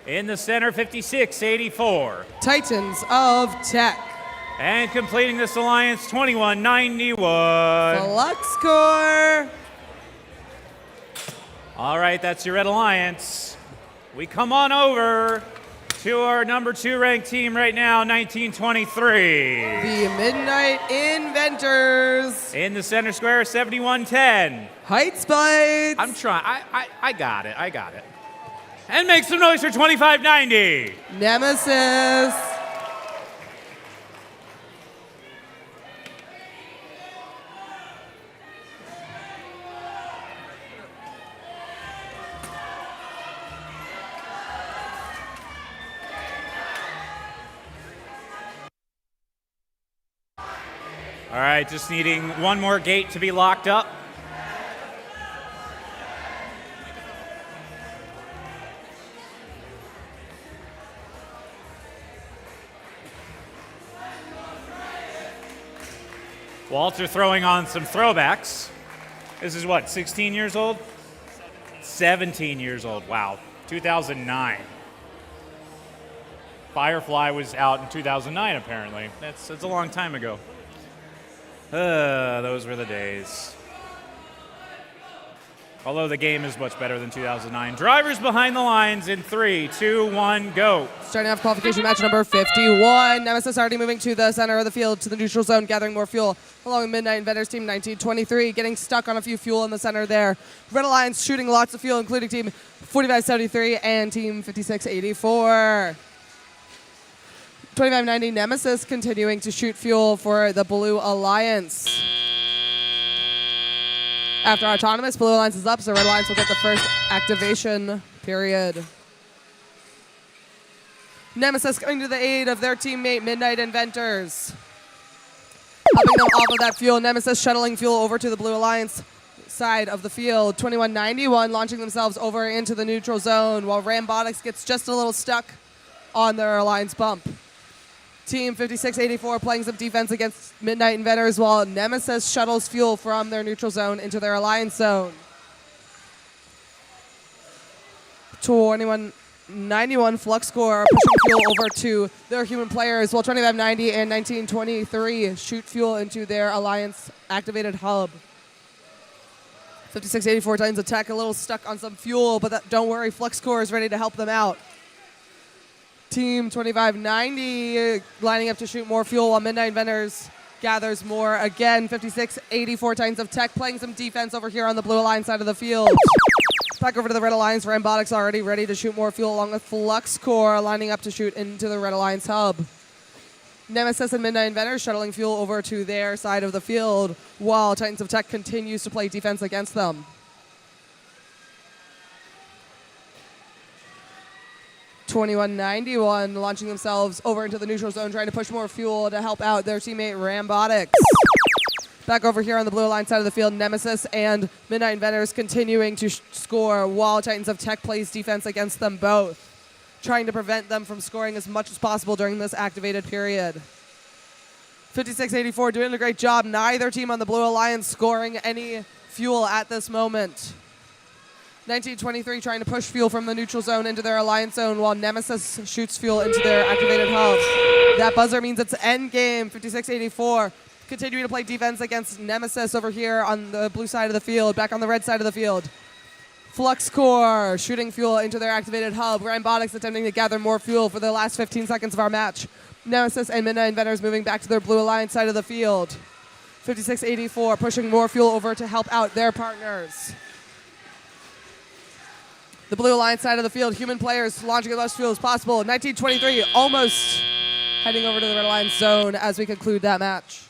In the center, 56, 84. Titans of Tech. And completing this alliance, 2191. Flux Core. All right, that's your Red Alliance. We come on over to our number 2 ranked team right now, 1923. The Midnight Inventors. In the center square, 7110. Height Spites. I'm trying. I got it. I got it. And make some noise for 2590. Nemesis. All right, just needing one more gate to be locked up. Walter throwing on some throwbacks. This is what, 16 years old? 17 years old, wow. 2009. Firefly was out in 2009, apparently. That's a long time ago. Those were the days. Although the game is much better than 2009. Drivers behind the lines in 3, 2, 1, go. Starting off qualification match number 51. Nemesis already moving to the center of the field to the neutral zone, gathering more fuel, along with Midnight Inventors Team 1923, getting stuck on a few fuel in the center there. Red Alliance shooting lots of fuel, including Team 4573 and Team 5684. 2590 Nemesis continuing to shoot fuel for the Blue Alliance. After Autonomous, Blue Alliance is up, so Red Alliance will get the first activation period. Nemesis coming to the aid of their teammate, Midnight Inventors. Helping them off of that fuel. Nemesis shuttling fuel over to the Blue Alliance side of the field. 2191 launching themselves over into the neutral zone, while Rambotics gets just a little stuck on their Alliance bump. Team 5684 playing some defense against Midnight Inventors, while Nemesis shuttles fuel from their neutral zone into their Alliance zone. 2191 Flux Core pushing fuel over to their human players, while 2590 and 1923 shoot fuel into their Alliance activated hub. 5684 Titans attack a little stuck on some fuel, but don't worry, Flux Core is ready to help them out. Team 2590 lining up to shoot more fuel, while Midnight Inventors gathers more. Again, 5684 Titans of Tech playing some defense over here on the Blue Alliance side of the field. Back over to the Red Alliance. Rambotics already ready to shoot more fuel, along with Flux Core lining up to shoot into the Red Alliance hub. Nemesis and Midnight Inventors shuttling fuel over to their side of the field, while Titans of Tech continues to play defense against them. 2191 launching themselves over into the neutral zone, trying to push more fuel to help out their teammate Rambotics. Back over here on the Blue Alliance side of the field, Nemesis and Midnight Inventors continuing to score, while Titans of Tech plays defense against them both, trying to prevent them from scoring as much as possible during this activated period. 5684 doing a great job. Neither team on the Blue Alliance scoring any fuel at this moment. 1923 trying to push fuel from the neutral zone into their Alliance zone, while Nemesis shoots fuel into their activated hub. That buzzer means it's end game. 5684 continuing to play defense against Nemesis over here on the blue side of the field, back on the red side of the field. Flux Core shooting fuel into their activated hub. Rambotics attempting to gather more fuel for the last 15 seconds of our match. Nemesis and Midnight Inventors moving back to their Blue Alliance side of the field. 5684 pushing more fuel over to help out their partners. The Blue Alliance side of the field, human players launching as much fuel as possible. 1923 almost heading over to the Red Alliance zone as we conclude that match.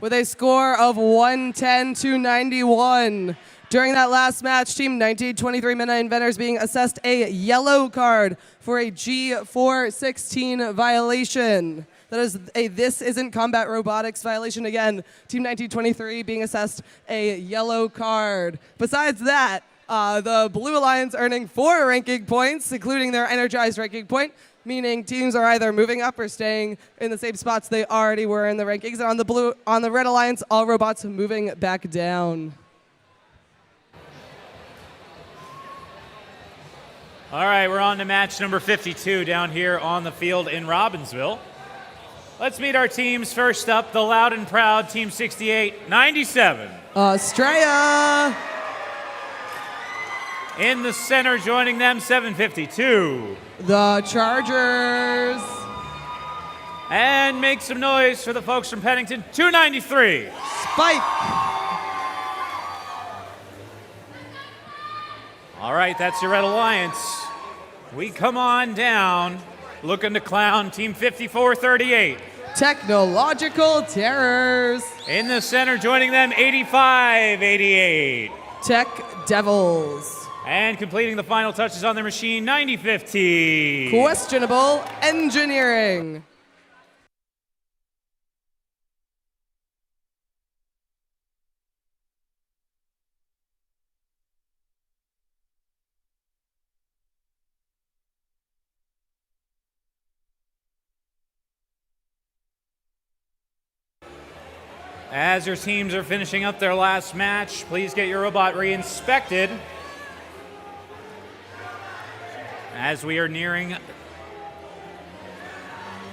with a score of 110-91. During that last match, Team 1923 Midnight Inventors being assessed a yellow card for a G416 violation. That is a This Isn't Combat Robotics violation. Again, Team 1923 being assessed a yellow card. Besides that, the Blue Alliance earning 4 ranking points, including their energized ranking point, meaning teams are either moving up or staying in the same spots they already were in the rankings. And on the Red Alliance, all robots moving back down. All right, we're on to match number 52 down here on the field in Robbinsville. Let's meet our teams. First up, the loud and proud Team 68-97. Australia. In the center, joining them, 752. The Chargers. And make some noise for the folks from Pennington, 293. Spike. All right, that's your Red Alliance. We come on down, looking to clown Team 5438. Technological Terrors. In the center, joining them, 8588. Tech Devils. And completing the final touches on their machine, 9050. Questionable Engineering. As your teams are finishing up their last match, please get your robot re-inspected as we are nearing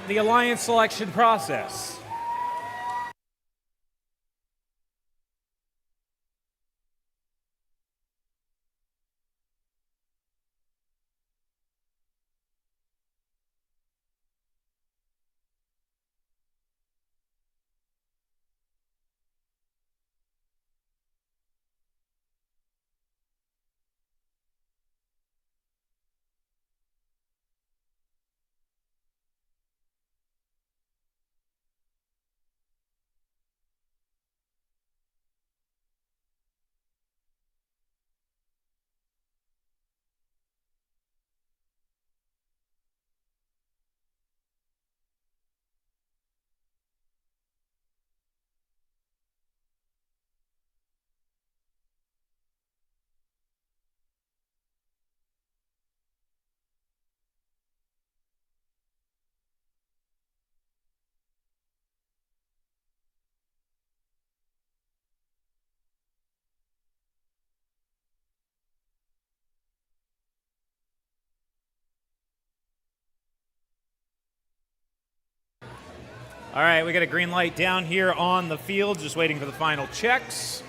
the Alliance selection process. All right, we got a green light down here on the field, just waiting for the final checks.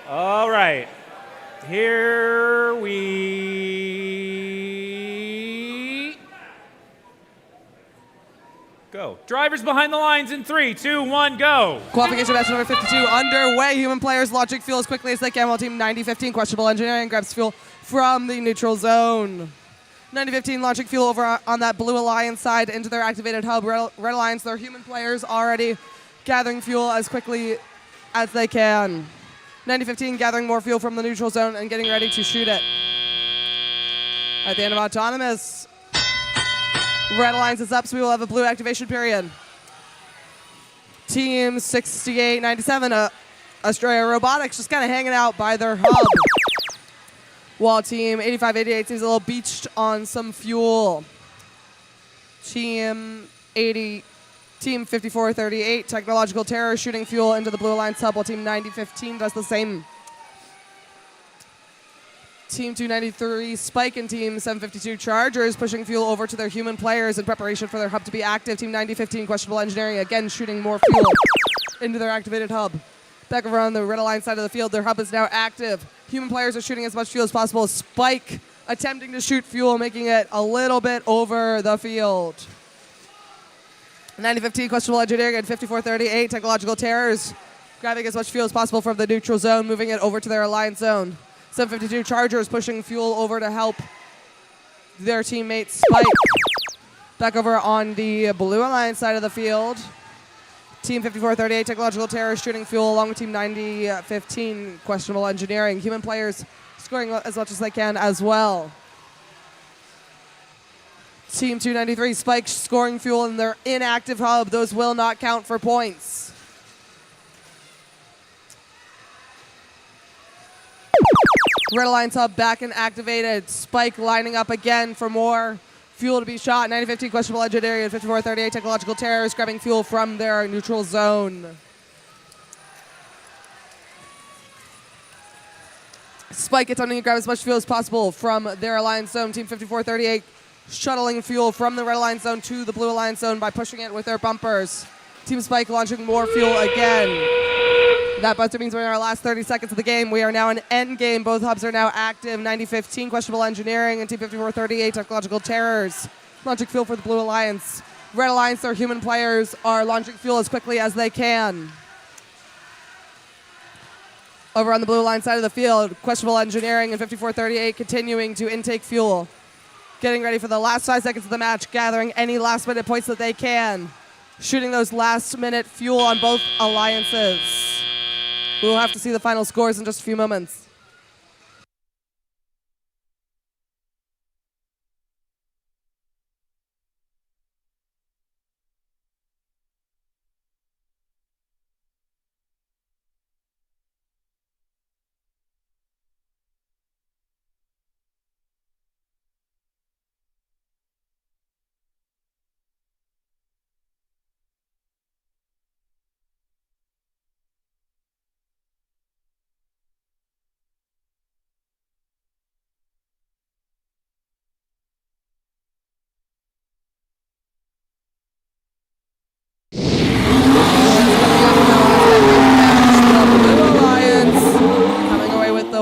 All right, here we go. Drivers behind the lines in 3, 2, 1, go. Qualification match number 52 underway. Human players launching fuel as quickly as they can while Team 9015 Questionable Engineering grabs fuel from the neutral zone. 9015 launching fuel over on that Blue Alliance side into their activated hub. Red Alliance, their human players already gathering fuel as quickly as they can. 9015 gathering more fuel from the neutral zone and getting ready to shoot it. At the end of Autonomous, Red Alliance is up, so we will have a blue activation period. Team 6897, Australia Robotics, just kind of hanging out by their hub, while Team 8588 seems a little beached on some fuel. Team 5438, Technological Terror, shooting fuel into the Blue Alliance hub, while Team 9015 does the same. Team 293, Spike, and Team 752, Chargers, pushing fuel over to their human players in preparation for their hub to be active. Team 9015, Questionable Engineering, again shooting more fuel into their activated hub. Back over on the Red Alliance side of the field, their hub is now active. Human players are shooting as much fuel as possible. Spike attempting to shoot fuel, making it a little bit over the field. 9015, Questionable Engineering, and 5438, Technological Terrors, grabbing as much fuel as possible from the neutral zone, moving it over to their alliance zone. 752 Chargers pushing fuel over to help their teammate Spike. Back over on the Blue Alliance side of the field. Team 5438 Technological Terror shooting fuel along with Team 9015 Questionable Engineering. Human players scoring as much as they can as well. Team 293 Spike scoring fuel in their inactive hub. Those will not count for points. Red Alliance hub back and activated. Spike lining up again for more fuel to be shot. 9015 Questionable Engineering and 5438 Technological Terrorists grabbing fuel from their neutral zone. Spike attempting to grab as much fuel as possible from their alliance zone. Team 5438 shuttling fuel from the Red Alliance zone to the Blue Alliance zone by pushing it with their bumpers. Team Spike launching more fuel again. That buzzer means we're in our last 30 seconds of the game. We are now in end game. Both hubs are now active. 9015 Questionable Engineering and Team 5438 Technological Terrors launching fuel for the Blue Alliance. Red Alliance, their human players, are launching fuel as quickly as they can. Over on the Blue Alliance side of the field, Questionable Engineering and 5438 continuing to intake fuel. Getting ready for the last 5 seconds of the match, gathering any last minute points that they can. Shooting those last minute fuel on both alliances. We'll have to see the final scores in just a few moments.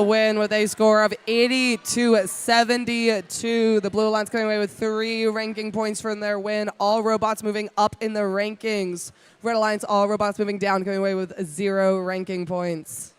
Win with a score of 80-72. The Blue Alliance coming away with 3 ranking points from their win. All robots moving up in the rankings. Red Alliance, all robots moving down, coming away with 0 ranking points.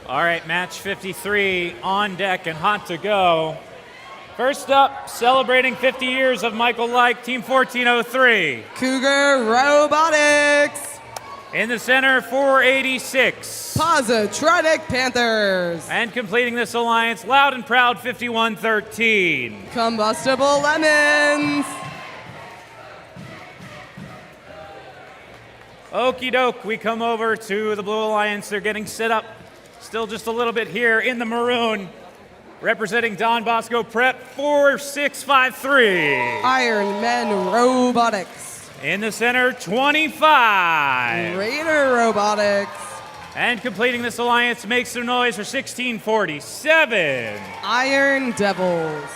All right, match 53 on deck and hot to go. First up, celebrating 50 years of Michael Like, Team 1403. Cougar Robotics. In the center, 486. Positronic Panthers. And completing this alliance, loud and proud, 5113. Combustible Lemons. Okie doke, we come over to the Blue Alliance. They're getting set up still just a little bit here in the maroon. Representing Don Bosco Prep, 4653. Iron Men Robotics. In the center, 25. Raider Robotics. And completing this alliance, make some noise for 1647. Iron Devils.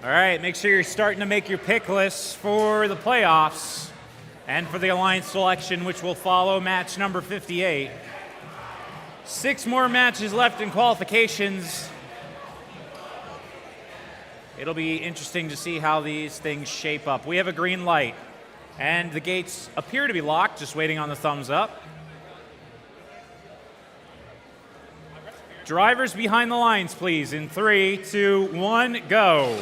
All right, make sure you're starting to make your pick lists for the playoffs and for the alliance selection, which will follow match number 58. 6 more matches left in qualifications. It'll be interesting to see how these things shape up. We have a green light, and the gates appear to be locked, just waiting on the thumbs up. Drivers behind the lines, please, in 3, 2, 1, go.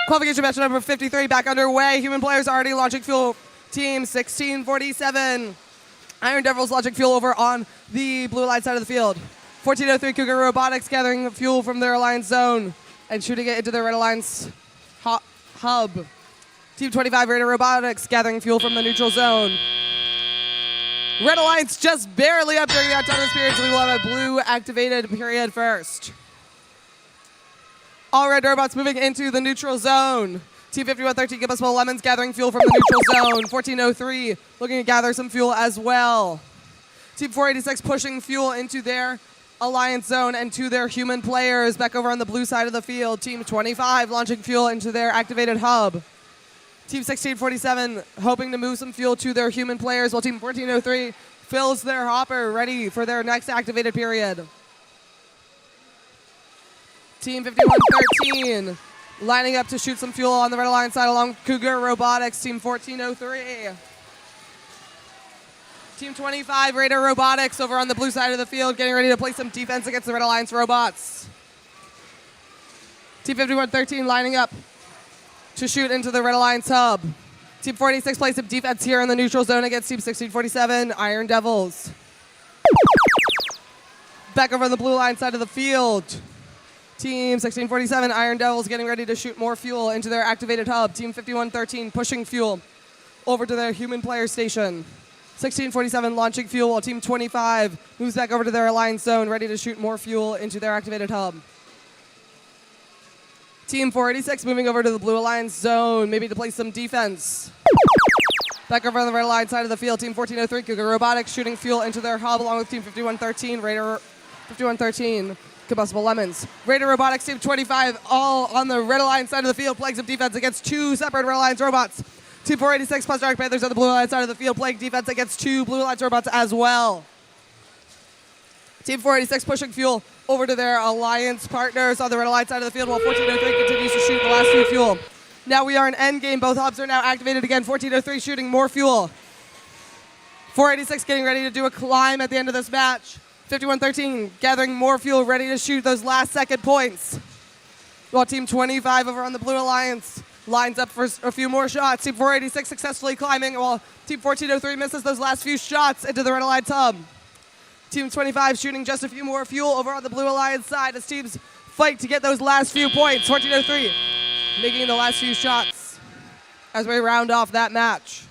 Qualification match number 53 back underway. Human players already launching fuel. Team 1647. Iron Devils launching fuel over on the blue line side of the field. 1403 Cougar Robotics gathering fuel from their alliance zone and shooting it into their red alliance hub. Team 25 Raider Robotics gathering fuel from the neutral zone. Red Alliance just barely up during the autonomous period, so we will have a blue activated period first. All red robots moving into the neutral zone. Team 5113 Combustible Lemons gathering fuel from the neutral zone. 1403 looking to gather some fuel as well. Team 486 pushing fuel into their alliance zone and to their human players back over on the blue side of the field. Team 25 launching fuel into their activated hub. Team 1647 hoping to move some fuel to their human players, while Team 1403 fills their hopper ready for their next activated period. Team 5113 lining up to shoot some fuel on the Red Alliance side along Cougar Robotics. Team 1403. Team 25 Raider Robotics over on the blue side of the field getting ready to play some defense against the Red Alliance robots. Team 5113 lining up to shoot into the Red Alliance hub. Team 46 plays some defense here in the neutral zone against Team 1647, Iron Devils. Back over on the blue line side of the field. Team 1647, Iron Devils getting ready to shoot more fuel into their activated hub. Team 5113 pushing fuel over to their human player station. 1647 launching fuel while Team 25 moves back over to their alliance zone, ready to shoot more fuel into their activated hub. Team 486 moving over to the Blue Alliance zone, maybe to play some defense. Back over on the Red Alliance side of the field, Team 1403 Cougar Robotics shooting fuel into their hub along with Team 5113, Raider 5113, Combustible Lemons. Raider Robotics, Team 25, all on the Red Alliance side of the field, playing some defense against 2 separate Red Alliance robots. Team 486 plus Dark Panthers on the Blue Alliance side of the field, playing defense against 2 Blue Alliance robots as well. Team 486 pushing fuel over to their alliance partners on the Red Alliance side of the field while 1403 continues to shoot the last few fuel. Now we are in endgame. Both hubs are now activated again. 1403 shooting more fuel. 486 getting ready to do a climb at the end of this match. 51-13 gathering more fuel, ready to shoot those last second points. While Team 25 over on the Blue Alliance lines up for a few more shots. Team 486 successfully climbing while Team 1403 misses those last few shots into the Red Alliance hub. Team 25 shooting just a few more fuel over on the Blue Alliance side as teams fight to get those last few points. 1403 making the last few shots as we round off that match.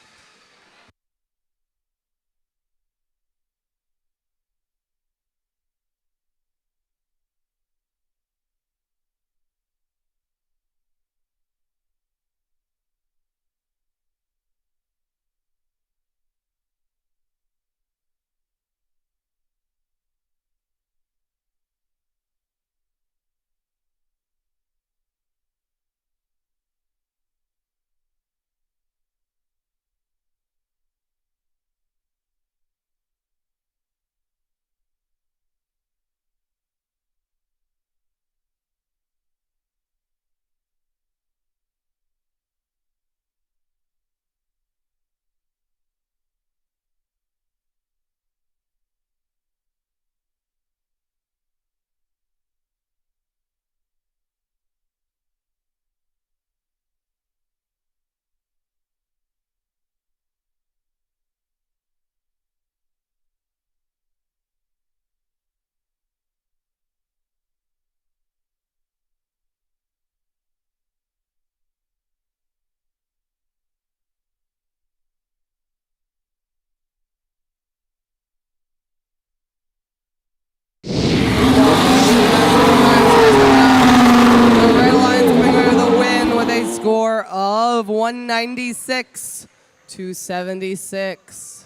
Score of 196 to 76.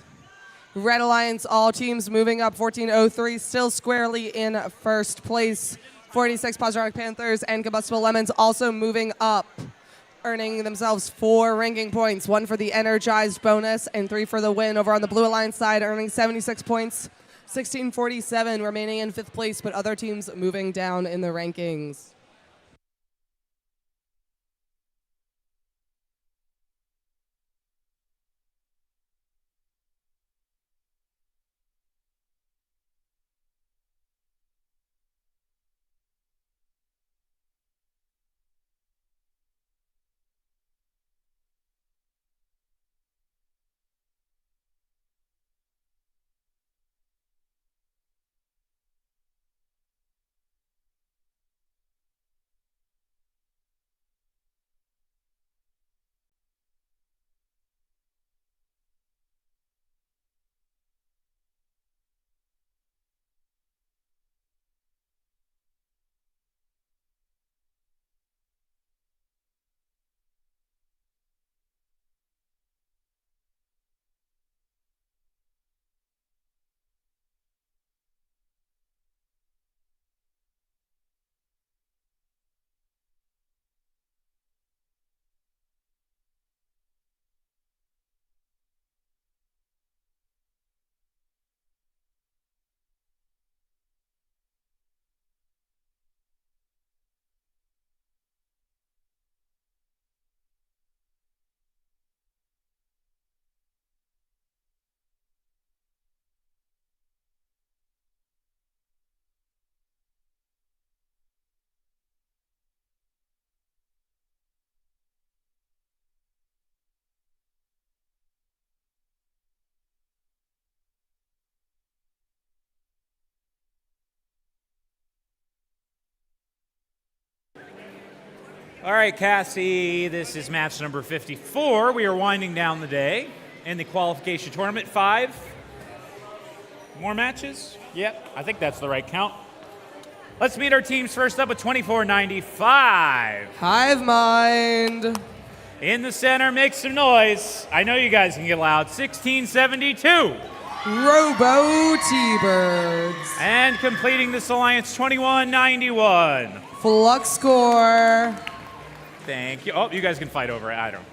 Red Alliance, all teams moving up. 1403 still squarely in first place. 46 Patriotic Panthers and Combustible Lemons also moving up, earning themselves 4 ranking points, 1 for the Energized bonus and 3 for the win. Over on the Blue Alliance side, earning 76 points. 1647 remaining in 5th place, but other teams moving down in the rankings. All right, Cassie, this is match number 54. We are winding down the day in the qualification tournament. 5 more matches? Yep, I think that's the right count. Let's meet our teams first up with 2495. Hive Mind. In the center, make some noise. I know you guys can get loud. 1672. Robo T-Birds. And completing this alliance, 2191. Flux Score. Thank you. Oh, you guys can fight over it. I don't know.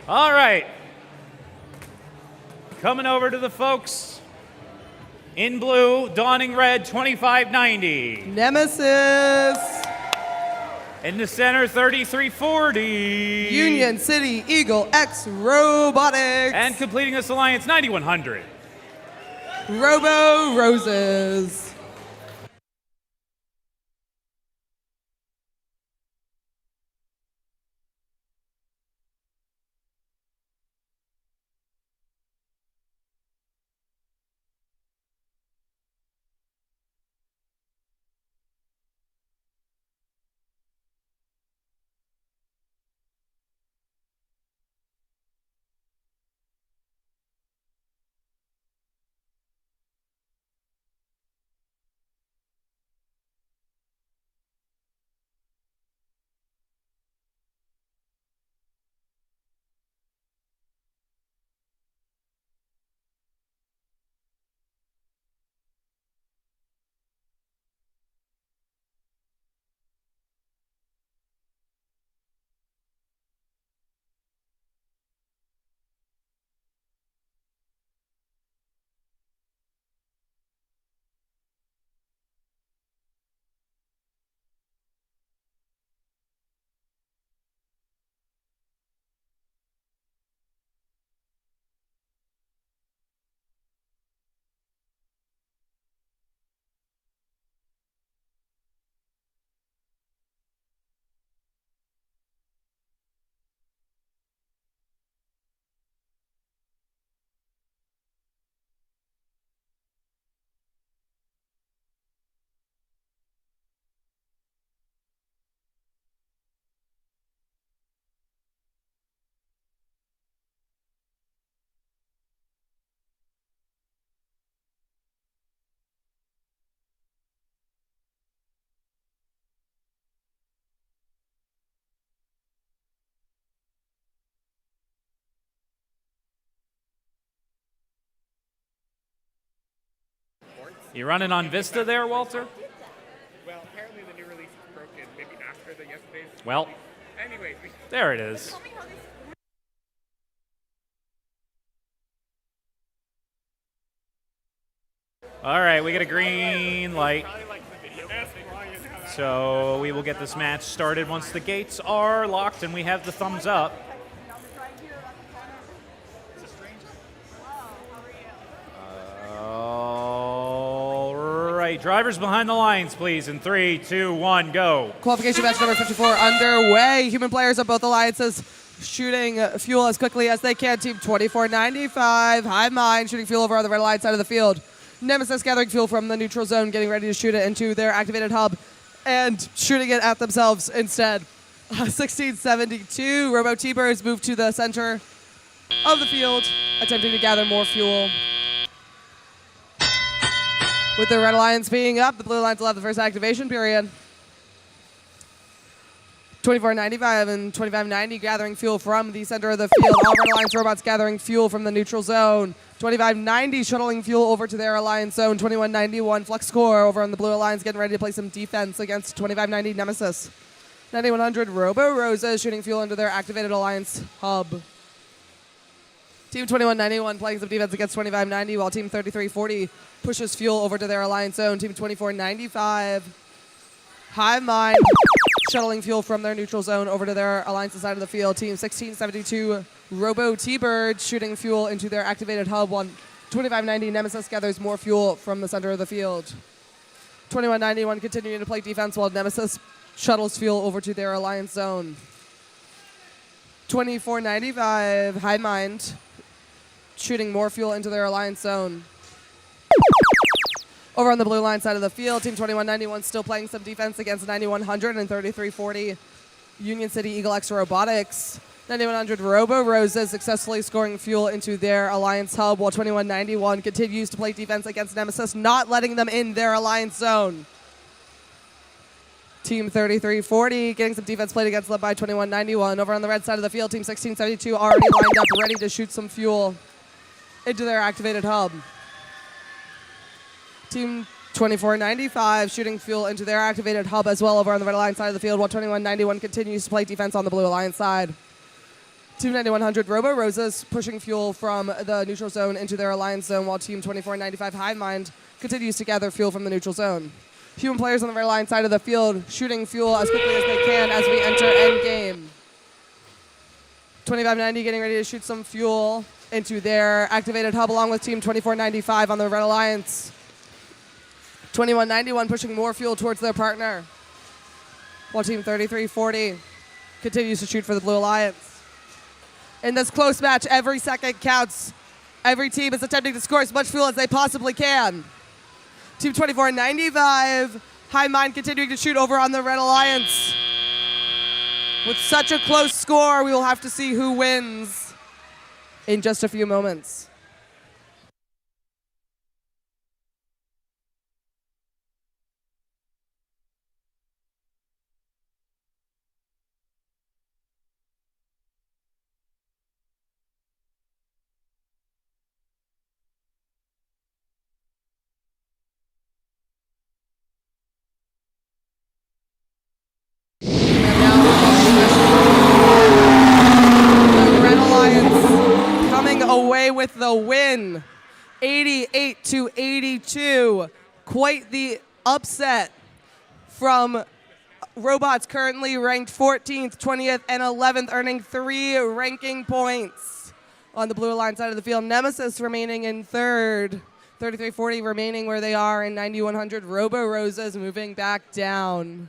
All right. Coming over to the folks in blue, dawning red, 2590. Nemesis. In the center, 3340. Union City Eagle X Robotics. And completing this alliance, 9100. Robo Roses. You running on Vista there, Walter? Well, apparently the new release is broken. Maybe after the yesterday's. Well, Anyways, there it is. All right, we get a green light. So we will get this match started once the gates are locked and we have the thumbs up. All right, drivers behind the lines, please. In 3, 2, 1, go. Qualification match number 54 underway. Human players of both alliances shooting fuel as quickly as they can. Team 2495, Hive Mind shooting fuel over on the red line side of the field. Nemesis gathering fuel from the neutral zone, getting ready to shoot it into their activated hub and shooting it at themselves instead. 1672, Robo T-Birds move to the center of the field, attempting to gather more fuel. With the red alliance being up, the blue alliance will have the first activation period. 2495 and 2590 gathering fuel from the center of the field. All red alliance robots gathering fuel from the neutral zone. 2590 shuttling fuel over to their alliance zone. 2191 Flux Core over on the blue alliance getting ready to play some defense against 2590 Nemesis. 9100 Robo Roses shooting fuel into their activated alliance hub. Team 2191 playing some defense against 2590 while Team 3340 pushes fuel over to their alliance zone. Team 2495 Hive Mind shuttling fuel from their neutral zone over to their alliance side of the field. Team 1672 Robo T-Bird shooting fuel into their activated hub while 2590 Nemesis gathers more fuel from the center of the field. 2191 continuing to play defense while Nemesis shuttles fuel over to their alliance zone. 2495 Hive Mind shooting more fuel into their alliance zone. Over on the blue line side of the field, Team 2191 still playing some defense against 9100 and 3340 Union City Eagle X Robotics. 9100 Robo Roses successfully scoring fuel into their alliance hub, while 2191 continues to play defense against Nemesis, not letting them in their alliance zone. Team 3340 getting some defense played against, led by 2191. Over on the red side of the field, Team 1672 already lined up, ready to shoot some fuel into their activated hub. Team 2495 shooting fuel into their activated hub as well over on the red alliance side of the field, while 2191 continues to play defense on the blue alliance side. Team 9100 Robo Roses pushing fuel from the neutral zone into their alliance zone, while Team 2495 Hive Mind continues to gather fuel from the neutral zone. Human players on the red line side of the field shooting fuel as quickly as they can as we enter end game. 2590 getting ready to shoot some fuel into their activated hub along with team 2495 on the Red Alliance. 2191 pushing more fuel towards their partner, while team 3340 continues to shoot for the Blue Alliance. In this close match, every second counts. Every team is attempting to score as much fuel as they possibly can. Team 2495, High Mind continuing to shoot over on the Red Alliance. With such a close score, we will have to see who wins in just a few moments. Away with the win, 88-82. Quite the upset from Robots, currently ranked 14th, 20th, and 11th, earning 3 ranking points on the Blue Alliance side of the field. Nemesis remaining in third, 3340 remaining where they are, and 9100 Robo Rosas moving back down.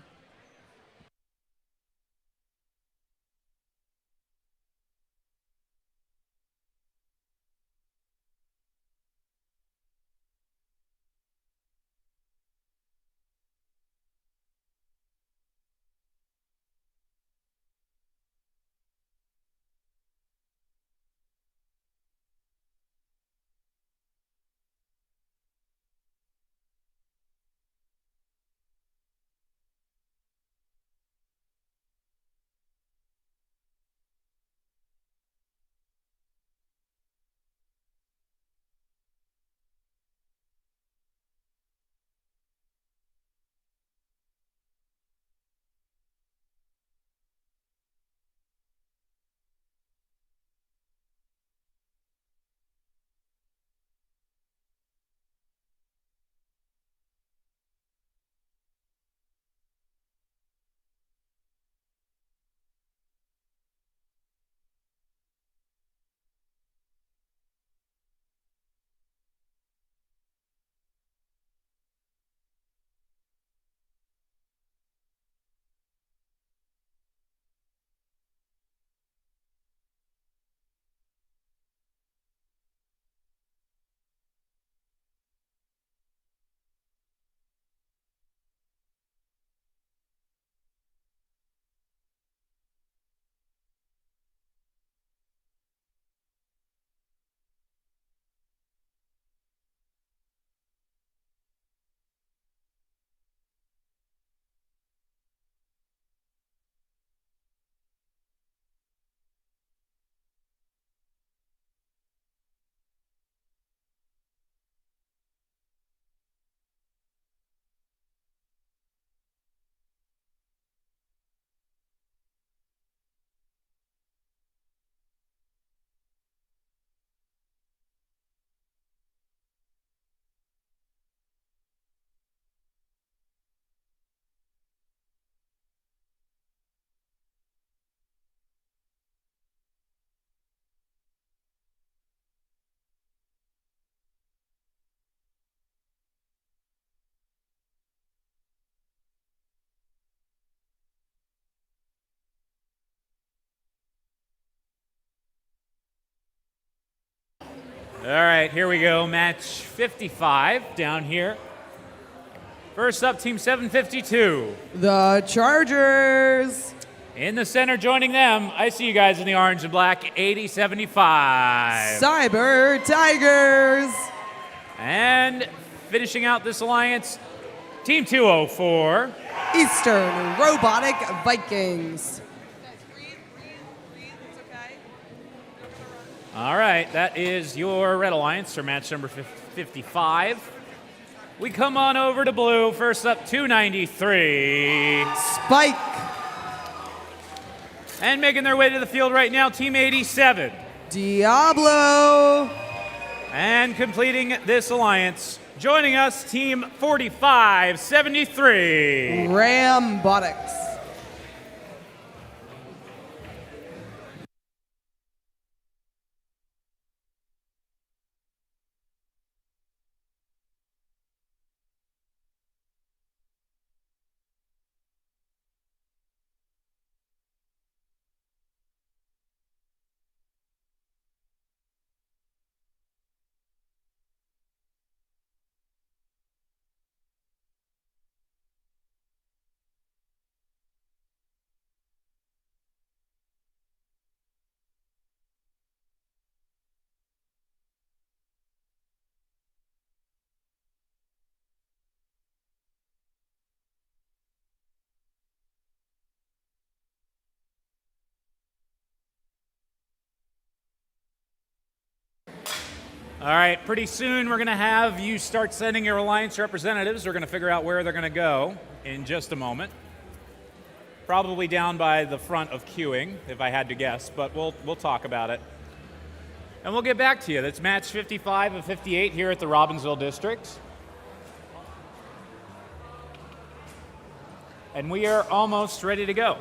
All right, here we go. Match 55 down here. First up, Team 752. The Chargers. In the center, joining them, I see you guys in the orange and black, 8075. Cyber Tigers. And finishing out this alliance, Team 204. Eastern Robotic Vikings. All right, that is your Red Alliance for match number 55. We come on over to blue. First up, 293. Spike. And making their way to the field right now, Team 87. Diablo. And completing this alliance, Joining us, Team 4573. Robotics. All right, pretty soon we're going to have you start sending your alliance representatives. We're going to figure out where they're going to go in just a moment. Probably down by the front of queuing, if I had to guess, but we'll talk about it. And we'll get back to you. That's match 55 of 58 here at the Robbinsville District. And we are almost ready to go.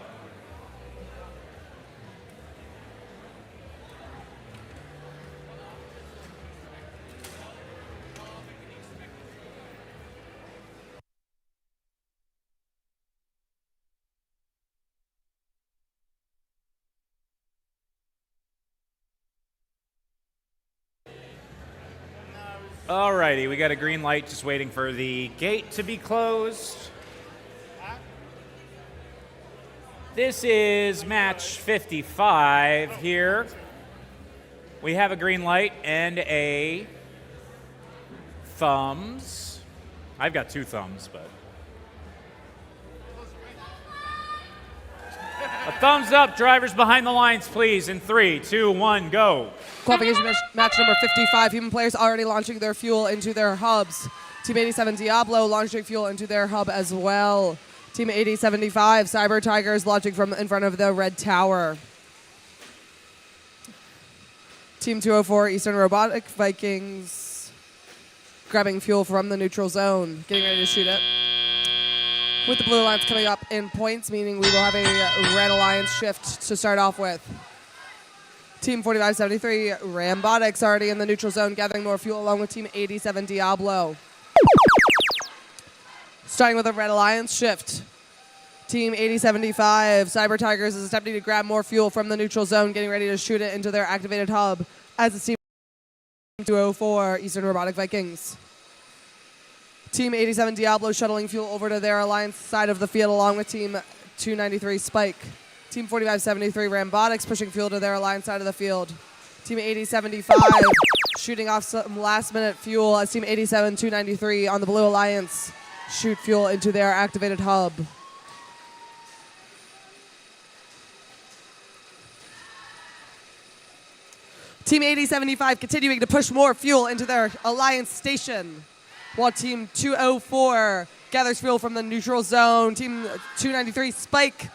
Alrighty, we got a green light, just waiting for the gate to be closed. This is match 55 here. We have a green light and a thumbs. I've got two thumbs, but. A thumbs up, drivers behind the lines, please. In 3, 2, 1, go. Qualification match number 55. Human players already launching their fuel into their hubs. Team 87 Diablo launching fuel into their hub as well. Team 8075 Cyber Tigers launching from in front of the red tower. Team 204 Eastern Robotic Vikings grabbing fuel from the neutral zone, getting ready to shoot it. With the blue alliance coming up in points, meaning we will have a red alliance shift to start off with. Team 4573 Robotics already in the neutral zone, gathering more fuel along with Team 87 Diablo. Starting with a red alliance shift. Team 8075 Cyber Tigers is attempting to grab more fuel from the neutral zone, getting ready to shoot it into their activated hub as it's Team 204 Eastern Robotic Vikings. Team 87 Diablo shuttling fuel over to their alliance side of the field along with Team 293 Spike. Team 4573 Robotics pushing fuel to their alliance side of the field. Team 8075 shooting off some last minute fuel as Team 87 293 on the blue alliance shoot fuel into their activated hub. Team 8075 continuing to push more fuel into their alliance station, while Team 204 gathers fuel from the neutral zone. Team 293 Spike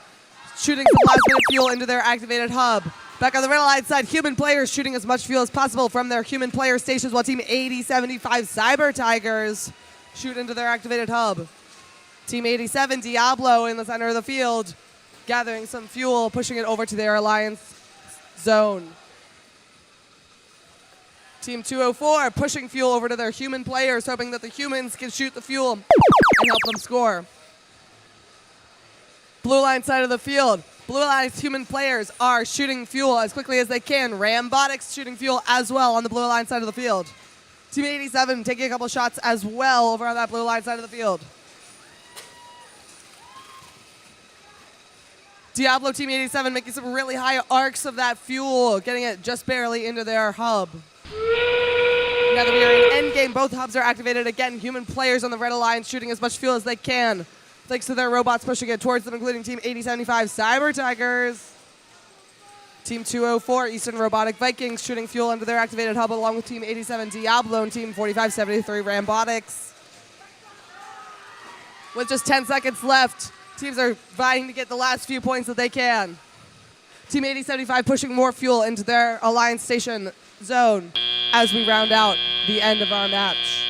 shooting some last minute fuel into their activated hub. Back on the red alliance side, human players shooting as much fuel as possible from their human player stations, while Team 8075 Cyber Tigers shoot into their activated hub. Team 87 Diablo in the center of the field, gathering some fuel, pushing it over to their alliance zone. Team 204 pushing fuel over to their human players, hoping that the humans can shoot the fuel and help them score. Blue line side of the field. Blue Alliance human players are shooting fuel as quickly as they can. Robotics shooting fuel as well on the blue line side of the field. Team 87 taking a couple shots as well over on that blue line side of the field. Diablo Team 87 making some really high arcs of that fuel, getting it just barely into their hub. Now that we are in endgame, both hubs are activated again. Human players on the red alliance shooting as much fuel as they can, thanks to their robots pushing it towards them, including Team 8075 Cyber Tigers. Team 204 Eastern Robotic Vikings shooting fuel into their activated hub along with Team 87 Diablo and Team 4573 Robotics. With just 10 seconds left, teams are vying to get the last few points that they can. Team 8075 pushing more fuel into their alliance station zone as we round out the end of our match.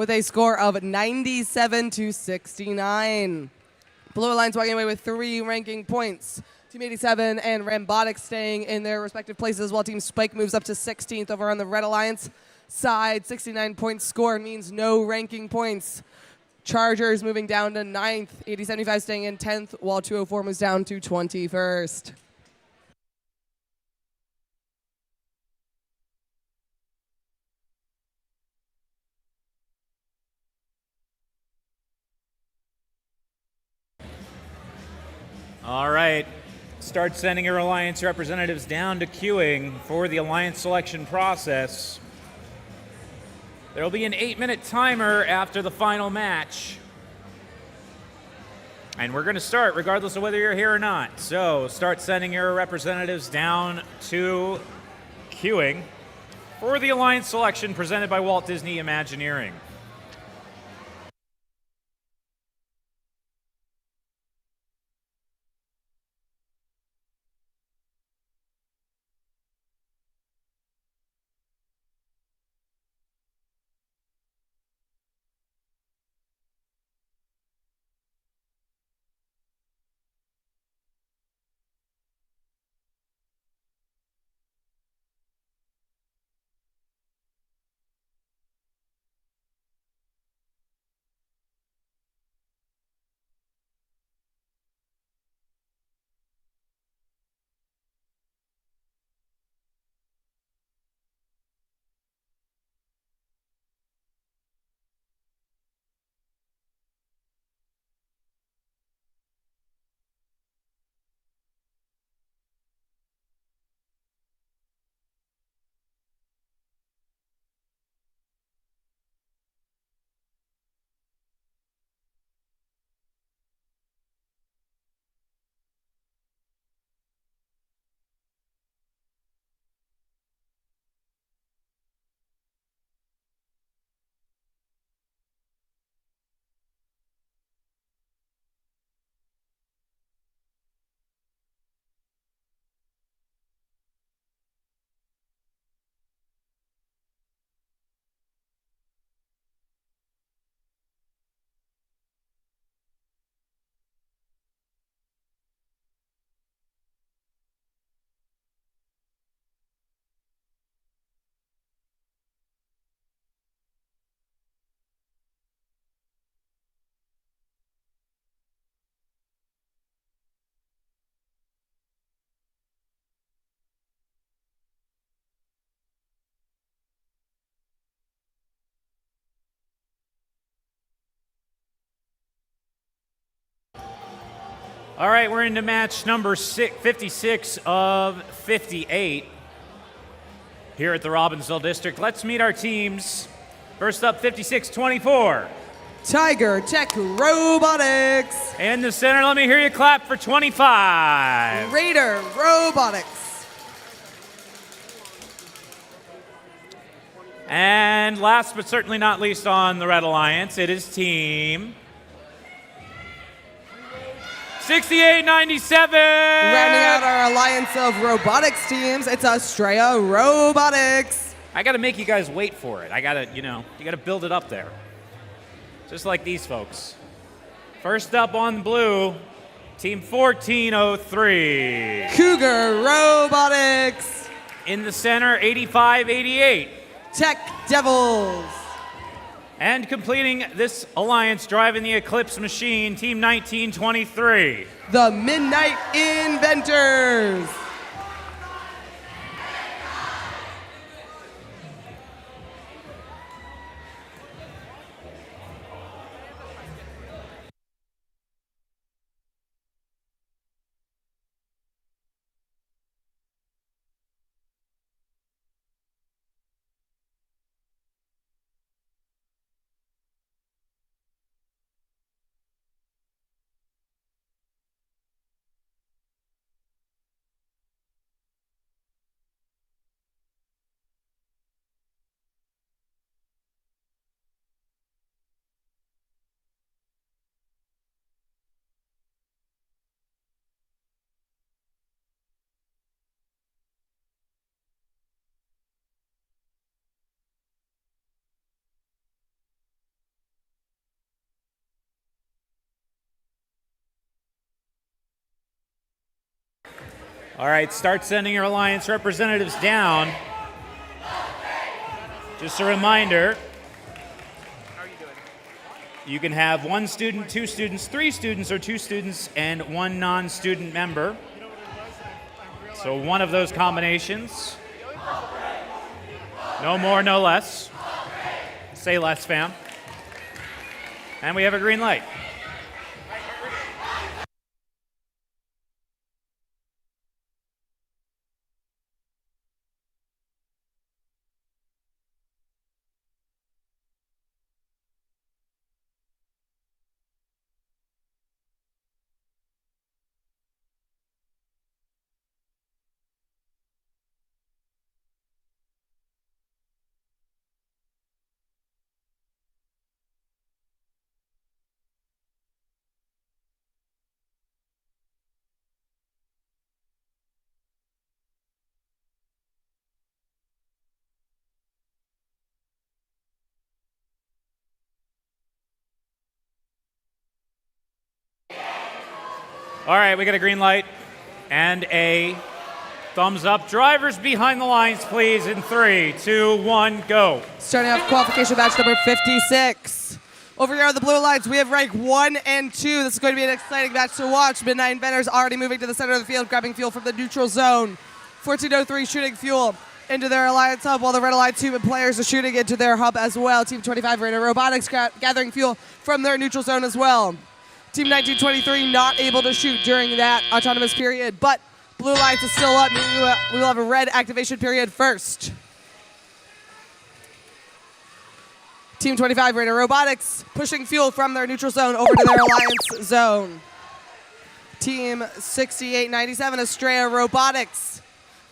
with a score of 97 to 69. Blue Alliance walking away with 3 ranking points. Team 87 and Rambotic staying in their respective places while Team Spike moves up to 16th over on the Red Alliance side. 69 point score means no ranking points. Chargers moving down to 9th. 8075 staying in 10th while 204 moves down to 21st. All right. Start sending your Alliance representatives down to queuing for the Alliance selection process. There will be an 8-minute timer after the final match. And we're going to start regardless of whether you're here or not. So start sending your representatives down to queuing for the Alliance selection presented by Walt Disney Imagineering. All right, we're into match number 56 of 58 here at the Robbinsville District. Let's meet our teams. First up, 56-24. Tiger Tech Robotics. In the center, let me hear you clap for 25. Raider Robotics. And last but certainly not least on the Red Alliance, it is team 6897. Rounding out our alliance of robotics teams, it's Australia Robotics. I got to make you guys wait for it. I got to, you got to build it up there. Just like these folks. First up on blue, team 1403. Cougar Robotics. In the center, 8588. Tech Devils. And completing this alliance, driving the Eclipse machine, team 1923. The Midnight Inventors. All right, start sending your Alliance representatives down. Just a reminder, you can have 1 student, 2 students, 3 students, or 2 students and 1 non-student member. So one of those combinations. No more, no less. Say less, fam. And we have a green light. All right, we got a green light and a thumbs up. Drivers behind the lines, please, in 3, 2, 1, go. Starting off qualification match number 56. Over here on the blue lines, we have rank 1 and 2. This is going to be an exciting match to watch. Midnight Inventors already moving to the center of the field, grabbing fuel from the neutral zone. 1403 shooting fuel into their Alliance hub, while the Red Alliance human players are shooting into their hub as well. Team 25 Radar Robotics gathering fuel from their neutral zone as well. Team 1923 not able to shoot during that autonomous period, but blue lights is still up, meaning we will have a red activation period first. Team 25 Radar Robotics pushing fuel from their neutral zone over to their Alliance zone. Team 6897 Estrella Robotics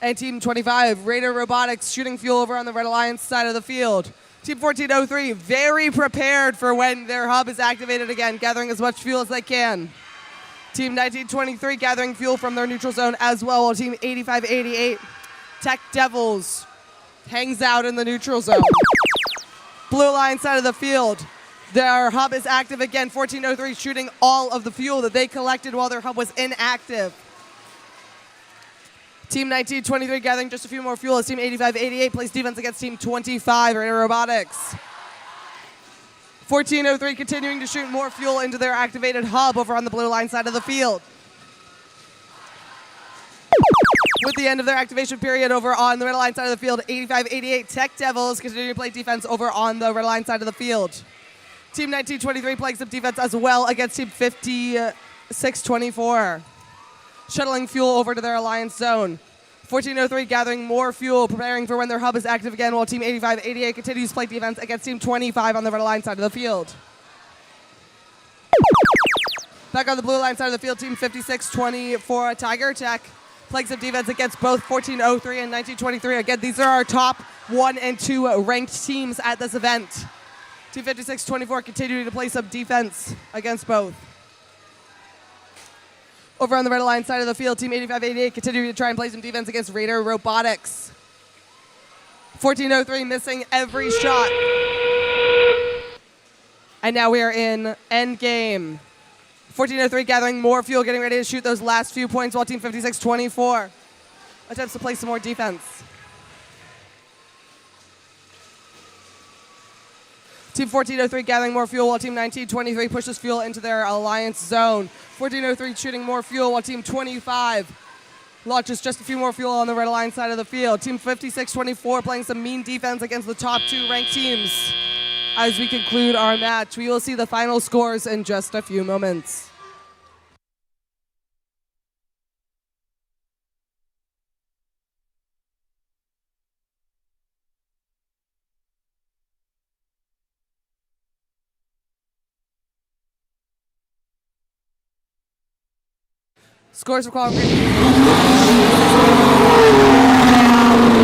and Team 25 Radar Robotics shooting fuel over on the Red Alliance side of the field. Team 1403 very prepared for when their hub is activated again, gathering as much fuel as they can. Team 1923 gathering fuel from their neutral zone as well, while Team 8588 Tech Devils hangs out in the neutral zone. Blue line side of the field, their hub is active again. 1403 shooting all of the fuel that they collected while their hub was inactive. Team 1923 gathering just a few more fuel as Team 8588 plays defense against Team 25 Radar Robotics. 1403 continuing to shoot more fuel into their activated hub over on the blue line side of the field. With the end of their activation period over on the red line side of the field, 8588 Tech Devils continue to play defense over on the red line side of the field. Team 1923 playing some defense as well against Team 5624. Shuttling fuel over to their Alliance zone. 1403 gathering more fuel, preparing for when their hub is active again, while Team 8588 continues to play defense against Team 25 on the red line side of the field. Back on the blue line side of the field, Team 5624 Tiger Tech playing some defense against both 1403 and 1923. Again, these are our top 1 and 2 ranked teams at this event. Team 5624 continuing to play some defense against both. Over on the red line side of the field, Team 8588 continuing to try and play some defense against Radar Robotics. 1403 missing every shot. And now we are in end game. 1403 gathering more fuel, getting ready to shoot those last few points, while Team 5624 attempts to play some more defense. Team 1403 gathering more fuel, while Team 1923 pushes fuel into their Alliance zone. 1403 shooting more fuel, while Team 25 launches just a few more fuel on the red Alliance side of the field. Team 5624 playing some mean defense against the top 2 ranked teams. As we conclude our match, we will see the final scores in just a few moments. Scores for qualification.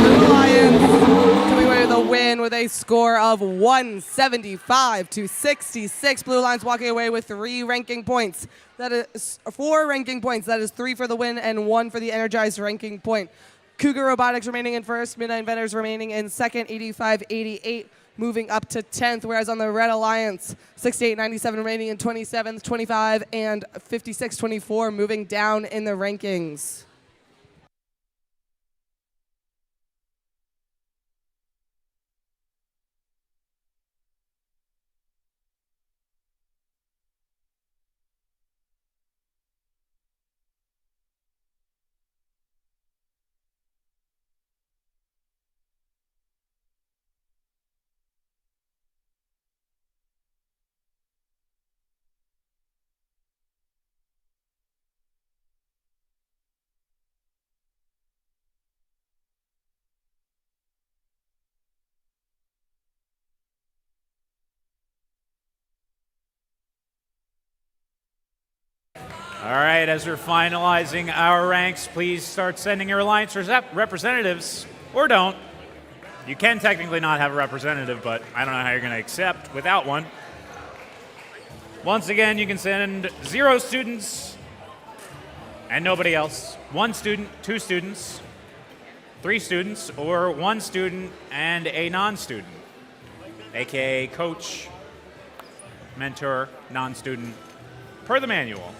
Blue Lions coming away with a win with a score of 175 to 66. Blue Lions walking away with 3 ranking points. That is 4 ranking points. That is 3 for the win and 1 for the energized ranking point. Cougar Robotics remaining in first. Midnight Inventors remaining in second. 85-88 moving up to 10th, whereas on the Red Alliance, 68-97 remaining in 27th, 25 and 56-24 moving down in the rankings. All right, as we're finalizing our ranks, please start sending your alliance representatives, or don't. You can technically not have a representative, but I don't know how you're going to accept without one. Once again, you can send 0 students and nobody else. 1 student, 2 students, 3 students, or 1 student and a non-student, aka coach, mentor, non-student, per the manual.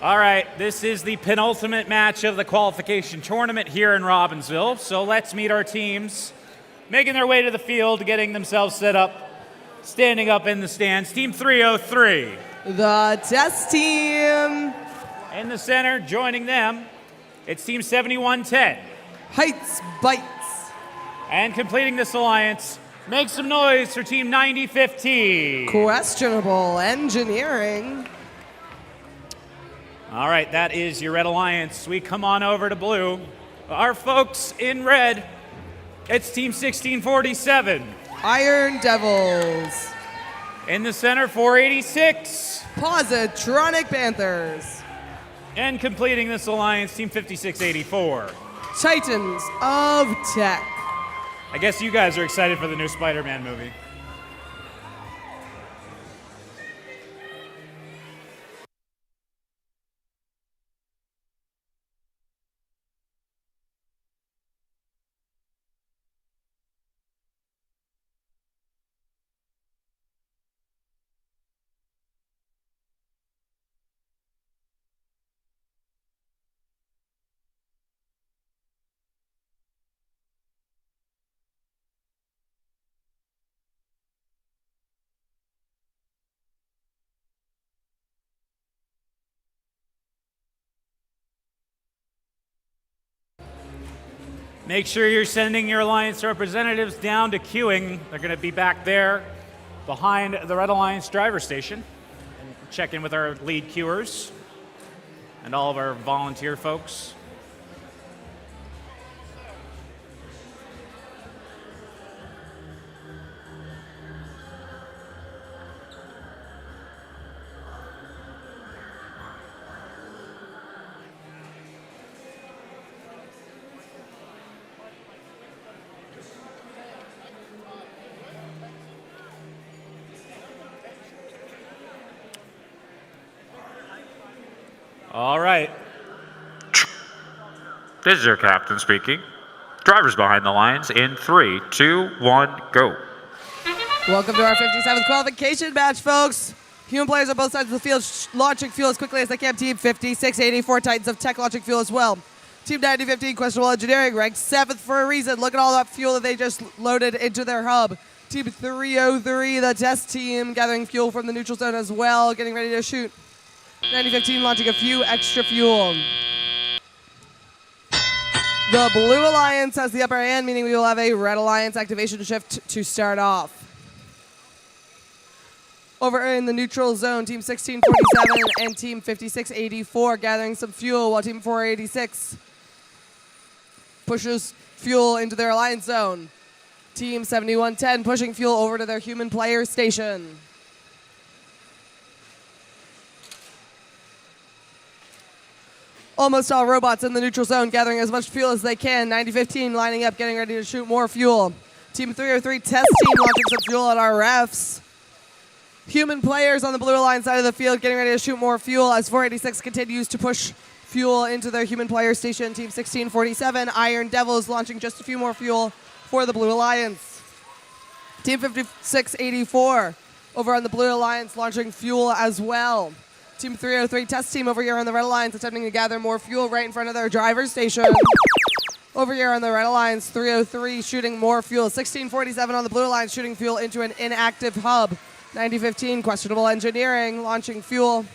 All right, this is the penultimate match of the qualification tournament here in Robbinsville. So let's meet our teams, making their way to the field, getting themselves set up, standing up in the stands. Team 303. The test team. In the center, joining them, it's Team 7110. Heights Bites. And completing this alliance, make some noise for Team 9015. Questionable Engineering. All right, that is your red alliance. We come on over to blue. Our folks in red, it's Team 1647. Iron Devils. In the center, 486. Positronic Panthers. And completing this alliance, Team 5684. Titans of Tech. I guess you guys are excited for the new Spider-Man movie. Make sure you're sending your alliance representatives down to queuing. They're going to be back there behind the Red Alliance driver station. And check in with our lead queuers and all of our volunteer folks. All right. This is your captain speaking. Drivers behind the lines in 3, 2, 1, go. Welcome to our 57th qualification match, folks. Human players on both sides of the field launching fuel as quickly as they can. Team 5684 Titans of Tech launching fuel as well. Team 9015 Questionable Engineering ranked 7th for a reason. Look at all that fuel that they just loaded into their hub. Team 303, the test team, gathering fuel from the neutral zone as well, getting ready to shoot. 9015 launching a few extra fuel. The Blue Alliance has the upper hand, meaning we will have a Red Alliance activation shift to start off. Over in the neutral zone, Team 1647 and Team 5684 gathering some fuel, while Team 486 pushes fuel into their Alliance zone. Team 7110 pushing fuel over to their human player station. Almost all robots in the neutral zone gathering as much fuel as they can. 9015 lining up, getting ready to shoot more fuel. Team 303 test team launching some fuel at our refs. Human players on the Blue Alliance side of the field getting ready to shoot more fuel as 486 continues to push fuel into their human player station. Team 1647 Iron Devils launching just a few more fuel for the Blue Alliance. Team 5684 over on the Blue Alliance launching fuel as well. Team 303 test team over here on the Red Alliance attempting to gather more fuel right in front of their driver's station. Over here on the Red Alliance, 303 shooting more fuel. 1647 on the Blue Alliance shooting fuel into an inactive hub. 9015 Questionable Engineering launching fuel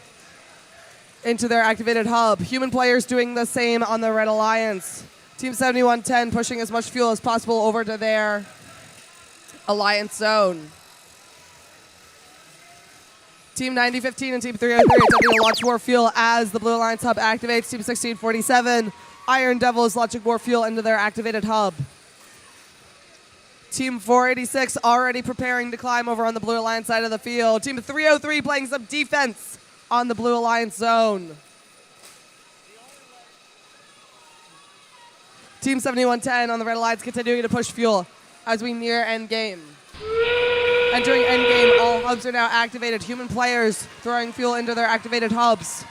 into their activated hub. Human players doing the same on the Red Alliance. Team 7110 pushing as much fuel as possible over to their Alliance zone. Team 9015 and Team 303 attempting to launch more fuel as the Blue Alliance hub activates. Team 1647, Iron Devils launching more fuel into their activated hub. Team 486 already preparing to climb over on the Blue Alliance side of the field. Team 303 playing some defense on the Blue Alliance zone. Team 7110 on the Red Alliance continuing to push fuel as we near endgame. Entering endgame, all hubs are now activated. Human players throwing fuel into their activated hubs.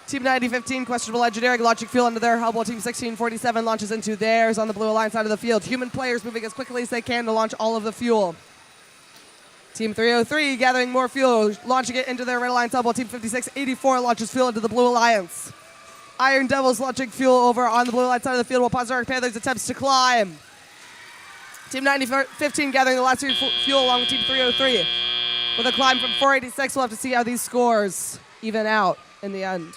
Team 9015 Questionable Engineering launching fuel into their hub, while Team 1647 launches into theirs on the Blue Alliance side of the field. Human players moving as quickly as they can to launch all of the fuel. Team 303 gathering more fuel, launching it into their Red Alliance hub, while Team 5684 launches fuel into the Blue Alliance. Iron Devils launching fuel over on the Blue Alliance side of the field, while Panzeric Panthers attempts to climb. Team 9015 gathering the last fuel along with Team 303. With a climb from 486, we'll have to see how these scores even out in the end.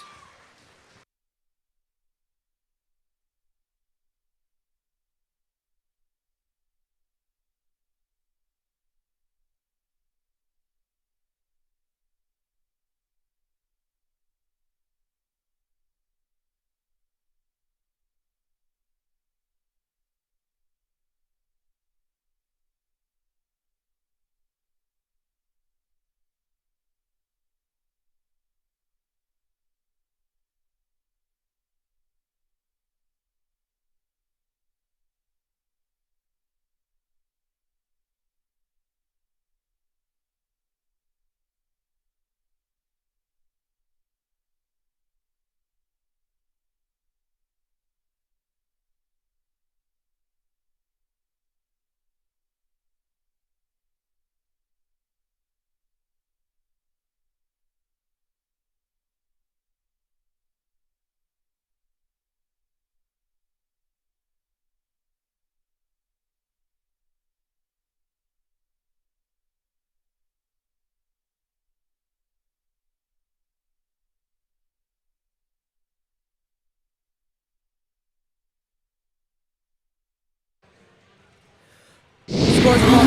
Scores of all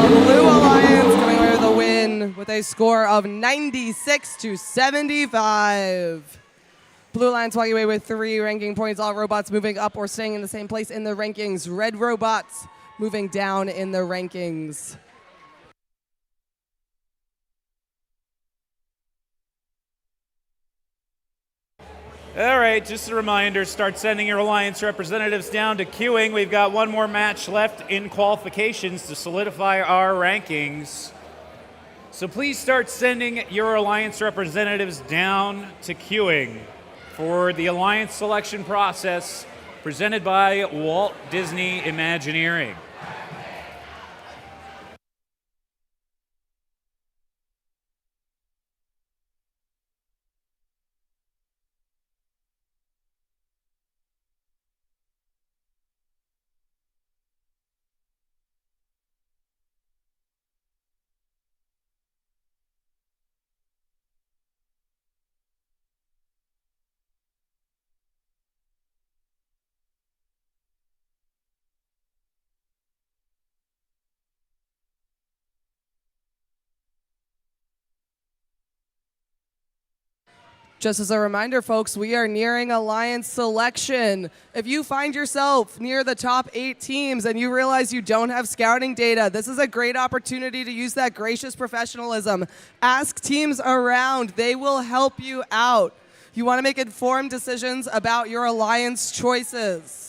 the Blue Alliance coming away with a win with a score of 96-75. Blue Alliance walking away with 3 ranking points. All robots moving up or staying in the same place in the rankings. Red robots moving down in the rankings. All right, just a reminder, start sending your Alliance representatives down to queuing. We've got one more match left in qualifications to solidify our rankings. So please start sending your Alliance representatives down to queuing for the Alliance selection process presented by Walt Disney Imagineering. Just as a reminder, folks, we are nearing Alliance selection. If you find yourself near the top 8 teams and you realize you don't have scouting data, this is a great opportunity to use that gracious professionalism. Ask teams around. They will help you out. You want to make informed decisions about your Alliance choices.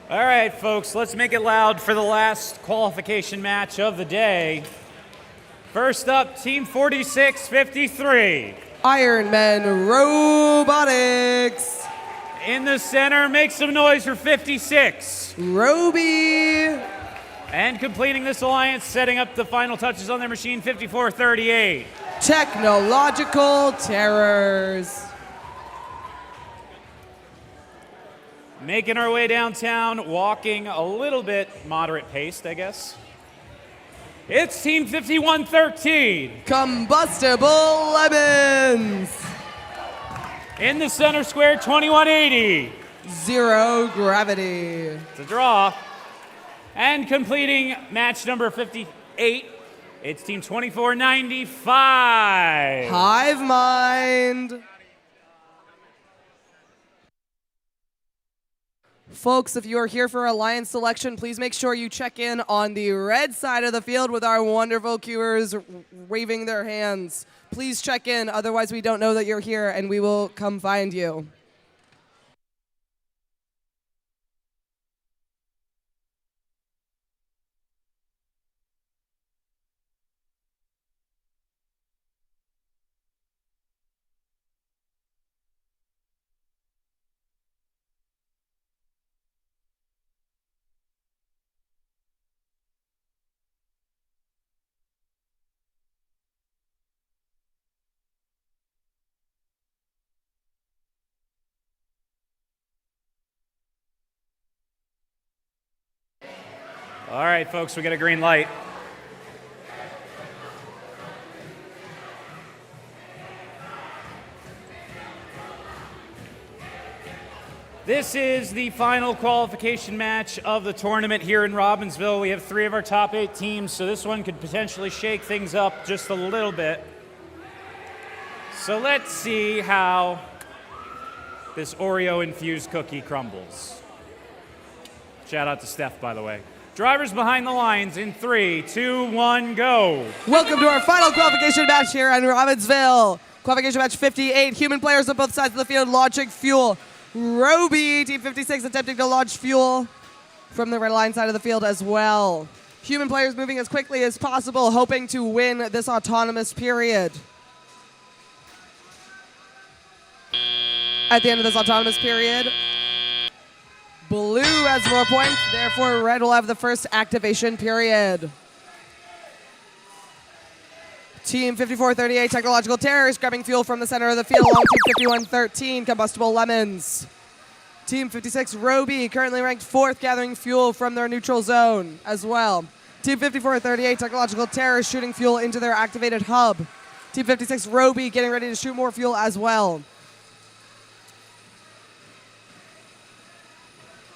All right, folks, let's make it loud for the last qualification match of the day. First up, Team 4653. Ironman Robotics. In the center, make some noise for 56. Roby. And completing this alliance, setting up the final touches on their machine, 5438. Technological Terrors. Making our way downtown, walking a little bit moderate paced, I guess. It's Team 5113. Combustible Lemons. In the center square, 2180. Zero Gravity. It's a draw. And completing match number 58, it's Team 2495. Hive Mind. Folks, if you are here for Alliance selection, please make sure you check in on the red side of the field with our wonderful queuers waving their hands. Please check in, otherwise we don't know that you're here and we will come find you. All right, folks, we got a green light. This is the final qualification match of the tournament here in Robbinsville. We have 3 of our top 8 teams, so this one could potentially shake things up just a little bit. So let's see how this Oreo-infused cookie crumbles. Shout out to Steph, by the way. Drivers behind the lines in 3, 2, 1, go. Welcome to our final qualification match here in Robbinsville. Qualification match 58. Human players on both sides of the field launching fuel. Roby, Team 56, attempting to launch fuel from the red line side of the field as well. Human players moving as quickly as possible, hoping to win this autonomous period. At the end of this autonomous period, blue has more points, therefore red will have the first activation period. Team 5438, Technological Terrors, grabbing fuel from the center of the field along Team 5113, Combustible Lemons. Team 56, Roby, currently ranked 4th, gathering fuel from their neutral zone as well. Team 5438, Technological Terrors, shooting fuel into their activated hub. Team 56, Roby, getting ready to shoot more fuel as well.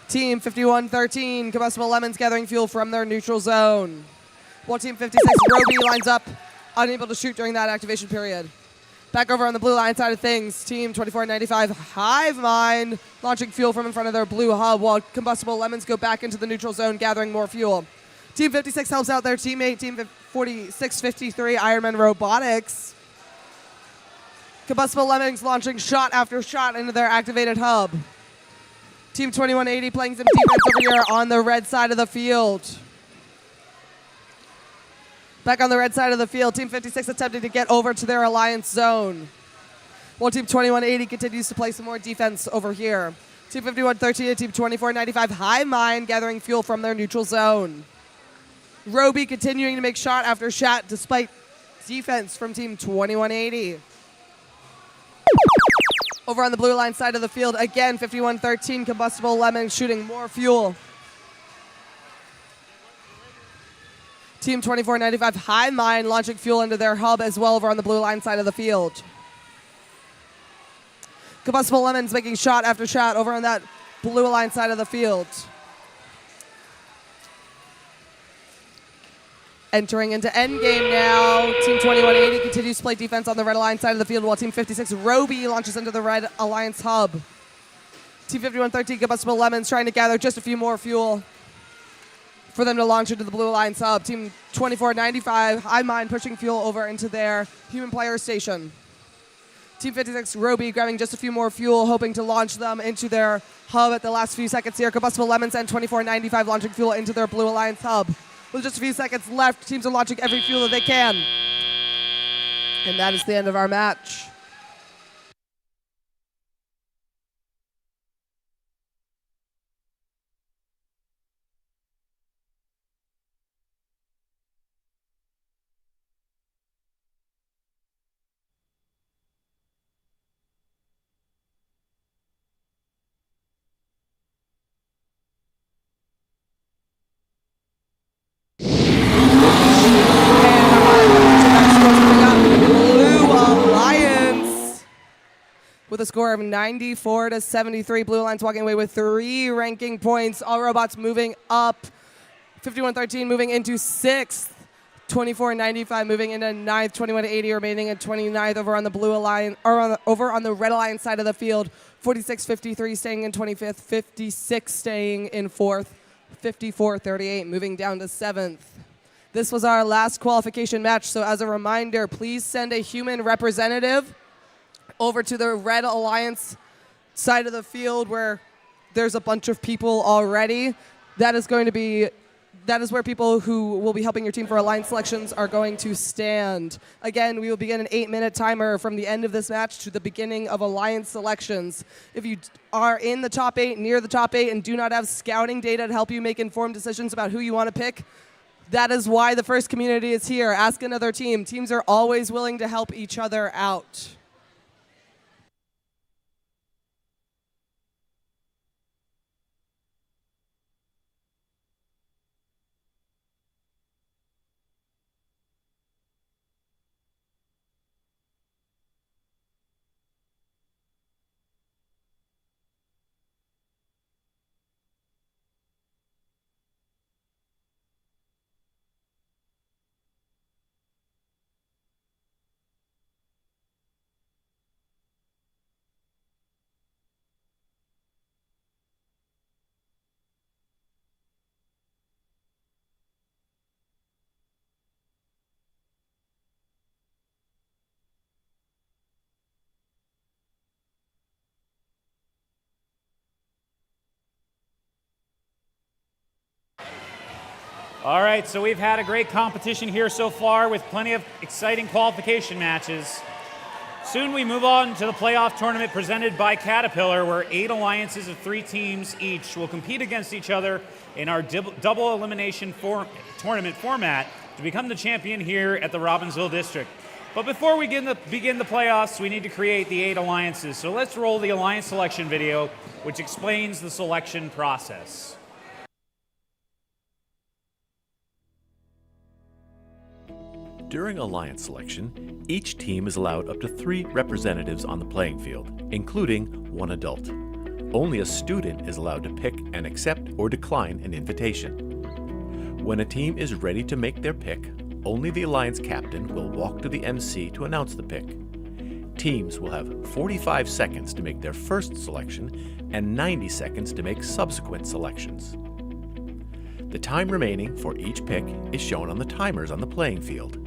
Team 5113, Combustible Lemons, gathering fuel from their neutral zone. while Team 56 Roby lines up, unable to shoot during that activation period. Back over on the blue line side of things, Team 2495 Hive Mind launching fuel from in front of their blue hub while Combustible Lemons go back into the neutral zone gathering more fuel. Team 56 helps out their teammate, Team 4653 Ironman Robotics. Combustible Lemons launching shot after shot into their activated hub. Team 2180 playing some defense over here on the red side of the field. Back on the red side of the field, Team 56 attempting to get over to their alliance zone, while Team 2180 continues to play some more defense over here. Team 5113 and Team 2495 Hive Mind gathering fuel from their neutral zone. Roby continuing to make shot after shot despite defense from Team 2180. Over on the blue line side of the field, again, 5113 Combustible Lemon shooting more fuel. Team 2495 Hive Mind launching fuel into their hub as well over on the blue line side of the field. Combustible Lemons making shot after shot over on that blue line side of the field. Entering into endgame now. Team 2180 continues to play defense on the red alliance side of the field while Team 56 Roby launches into the red alliance hub. Team 5113 Combustible Lemons trying to gather just a few more fuel for them to launch into the blue alliance hub. Team 2495 Hive Mind pushing fuel over into their human player station. Team 56 Roby grabbing just a few more fuel, hoping to launch them into their hub at the last few seconds here. Combustible Lemons and 2495 launching fuel into their blue alliance hub. With just a few seconds left, teams are launching every fuel that they can. And that is the end of our match. With a score of 94-73, Blue Alliance walking away with 3 ranking points. All Robots moving up. 5113 moving into 6th. 2495 moving into 9th. 2180 remaining in 29th over on the Blue Alliance, or over on the Red Alliance side of the field. 4653 staying in 25th. 56 staying in 4th. 5438 moving down to 7th. This was our last qualification match, so as a reminder, please send a human representative over to the Red Alliance side of the field where there's a bunch of people already. That is where people who will be helping your team for alliance selections are going to stand. Again, we will begin an 8-minute timer from the end of this match to the beginning of alliance selections. If you are in the top 8, near the top 8, and do not have scouting data to help you make informed decisions about who you want to pick, that is why the first community is here. Ask another team. Teams are always willing to help each other out. All right, so we've had a great competition here so far with plenty of exciting qualification matches. Soon we move on to the playoff tournament presented by Caterpillar, where 8 alliances of 3 teams each will compete against each other in our double elimination tournament format to become the champion here at the Robbinsville District. But before we begin the playoffs, we need to create the 8 alliances. So let's roll the alliance selection video, which explains the selection process. During alliance selection, each team is allowed up to 3 representatives on the playing field, including 1 adult. Only a student is allowed to pick and accept or decline an invitation. When a team is ready to make their pick, only the alliance captain will walk to the MC to announce the pick. Teams will have 45 seconds to make their first selection and 90 seconds to make subsequent selections. The time remaining for each pick is shown on the timers on the playing field.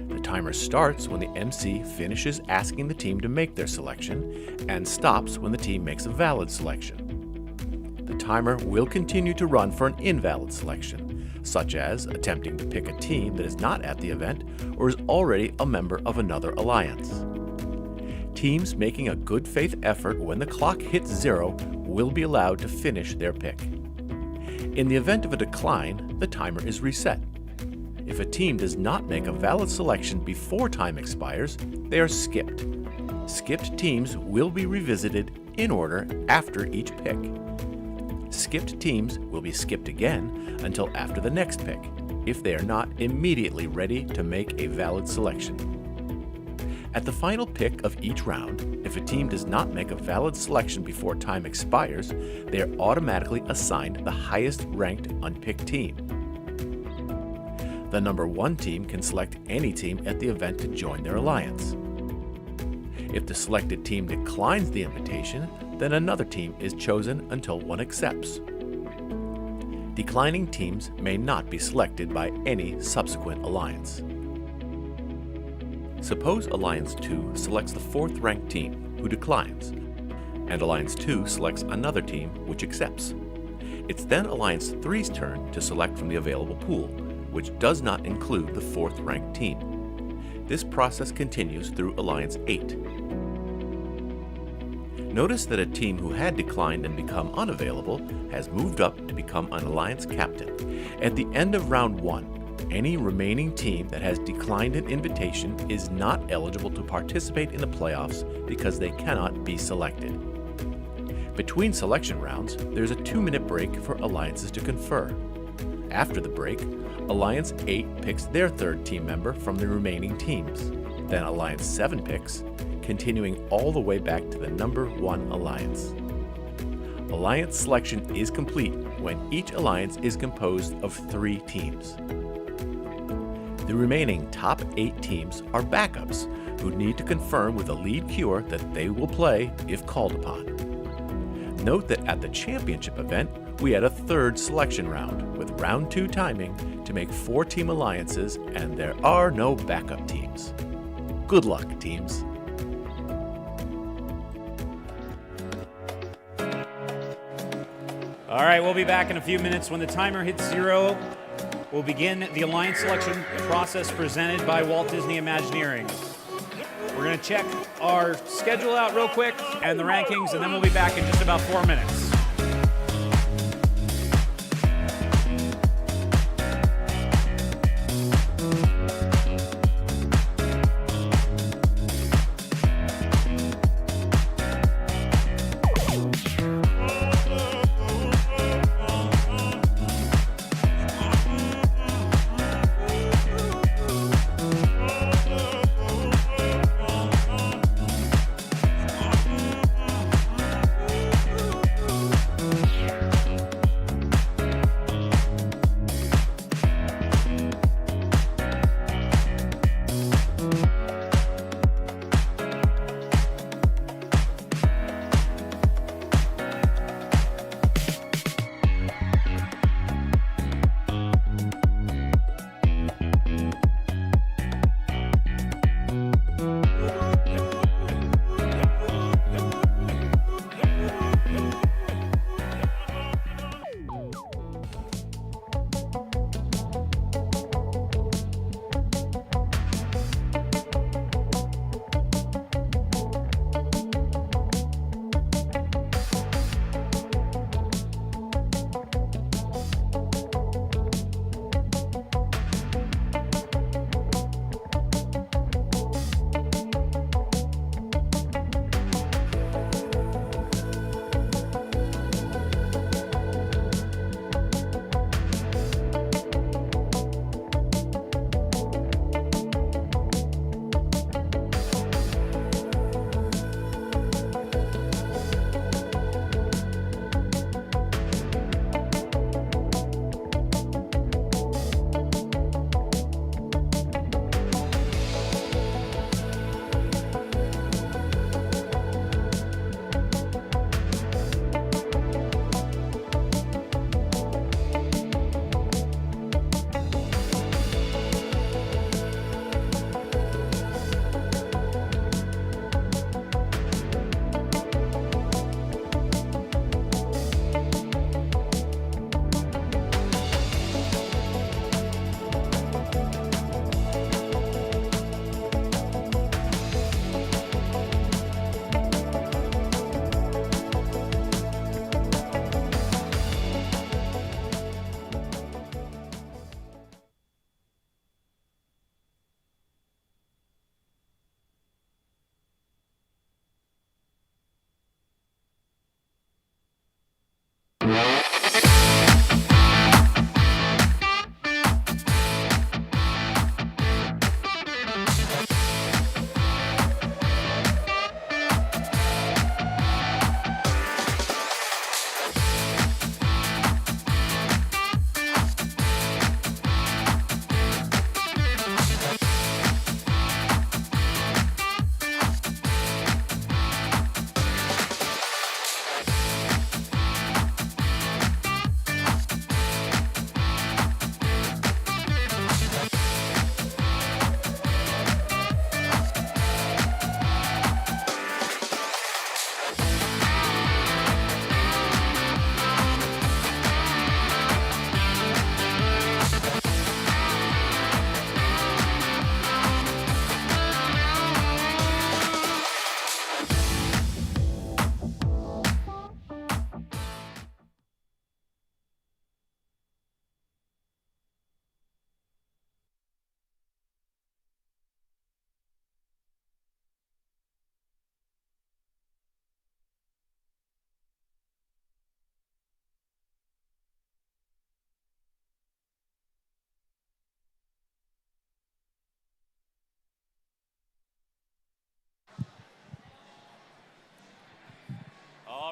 The timer starts when the MC finishes asking the team to make their selection and stops when the team makes a valid selection. The timer will continue to run for an invalid selection, such as attempting to pick a team that is not at the event or is already a member of another alliance. Teams making a good faith effort when the clock hits 0 will be allowed to finish their pick. In the event of a decline, the timer is reset. If a team does not make a valid selection before time expires, they are skipped. Skipped teams will be revisited in order after each pick. Skipped teams will be skipped again until after the next pick, if they are not immediately ready to make a valid selection. At the final pick of each round, if a team does not make a valid selection before time expires, they are automatically assigned the highest ranked unpicked team. The number 1 team can select any team at the event to join their alliance. If the selected team declines the invitation, then another team is chosen until one accepts. Declining teams may not be selected by any subsequent alliance. Suppose Alliance 2 selects the 4th ranked team, who declines, and Alliance 2 selects another team, which accepts. It's then Alliance 3's turn to select from the available pool, which does not include the 4th ranked team. This process continues through Alliance 8. Notice that a team who had declined and become unavailable has moved up to become an alliance captain. At the end of round 1, any remaining team that has declined an invitation is not eligible to participate in the playoffs because they cannot be selected. Between selection rounds, there's a 2-minute break for alliances to confer. After the break, Alliance 8 picks their 3rd team member from the remaining teams. Then Alliance 7 picks, continuing all the way back to the number 1 alliance. Alliance selection is complete when each alliance is composed of 3 teams. The remaining top 8 teams are backups who need to confirm with a lead queuer that they will play if called upon. Note that at the championship event, we had a 3rd selection round with round 2 timing to make 4-team alliances, and there are no backup teams. Good luck, teams. All right, we'll be back in a few minutes. When the timer hits 0, we'll begin the alliance selection process presented by Walt Disney Imagineering. We're going to check our schedule out real quick and the rankings, and then we'll be back in just about 4 minutes.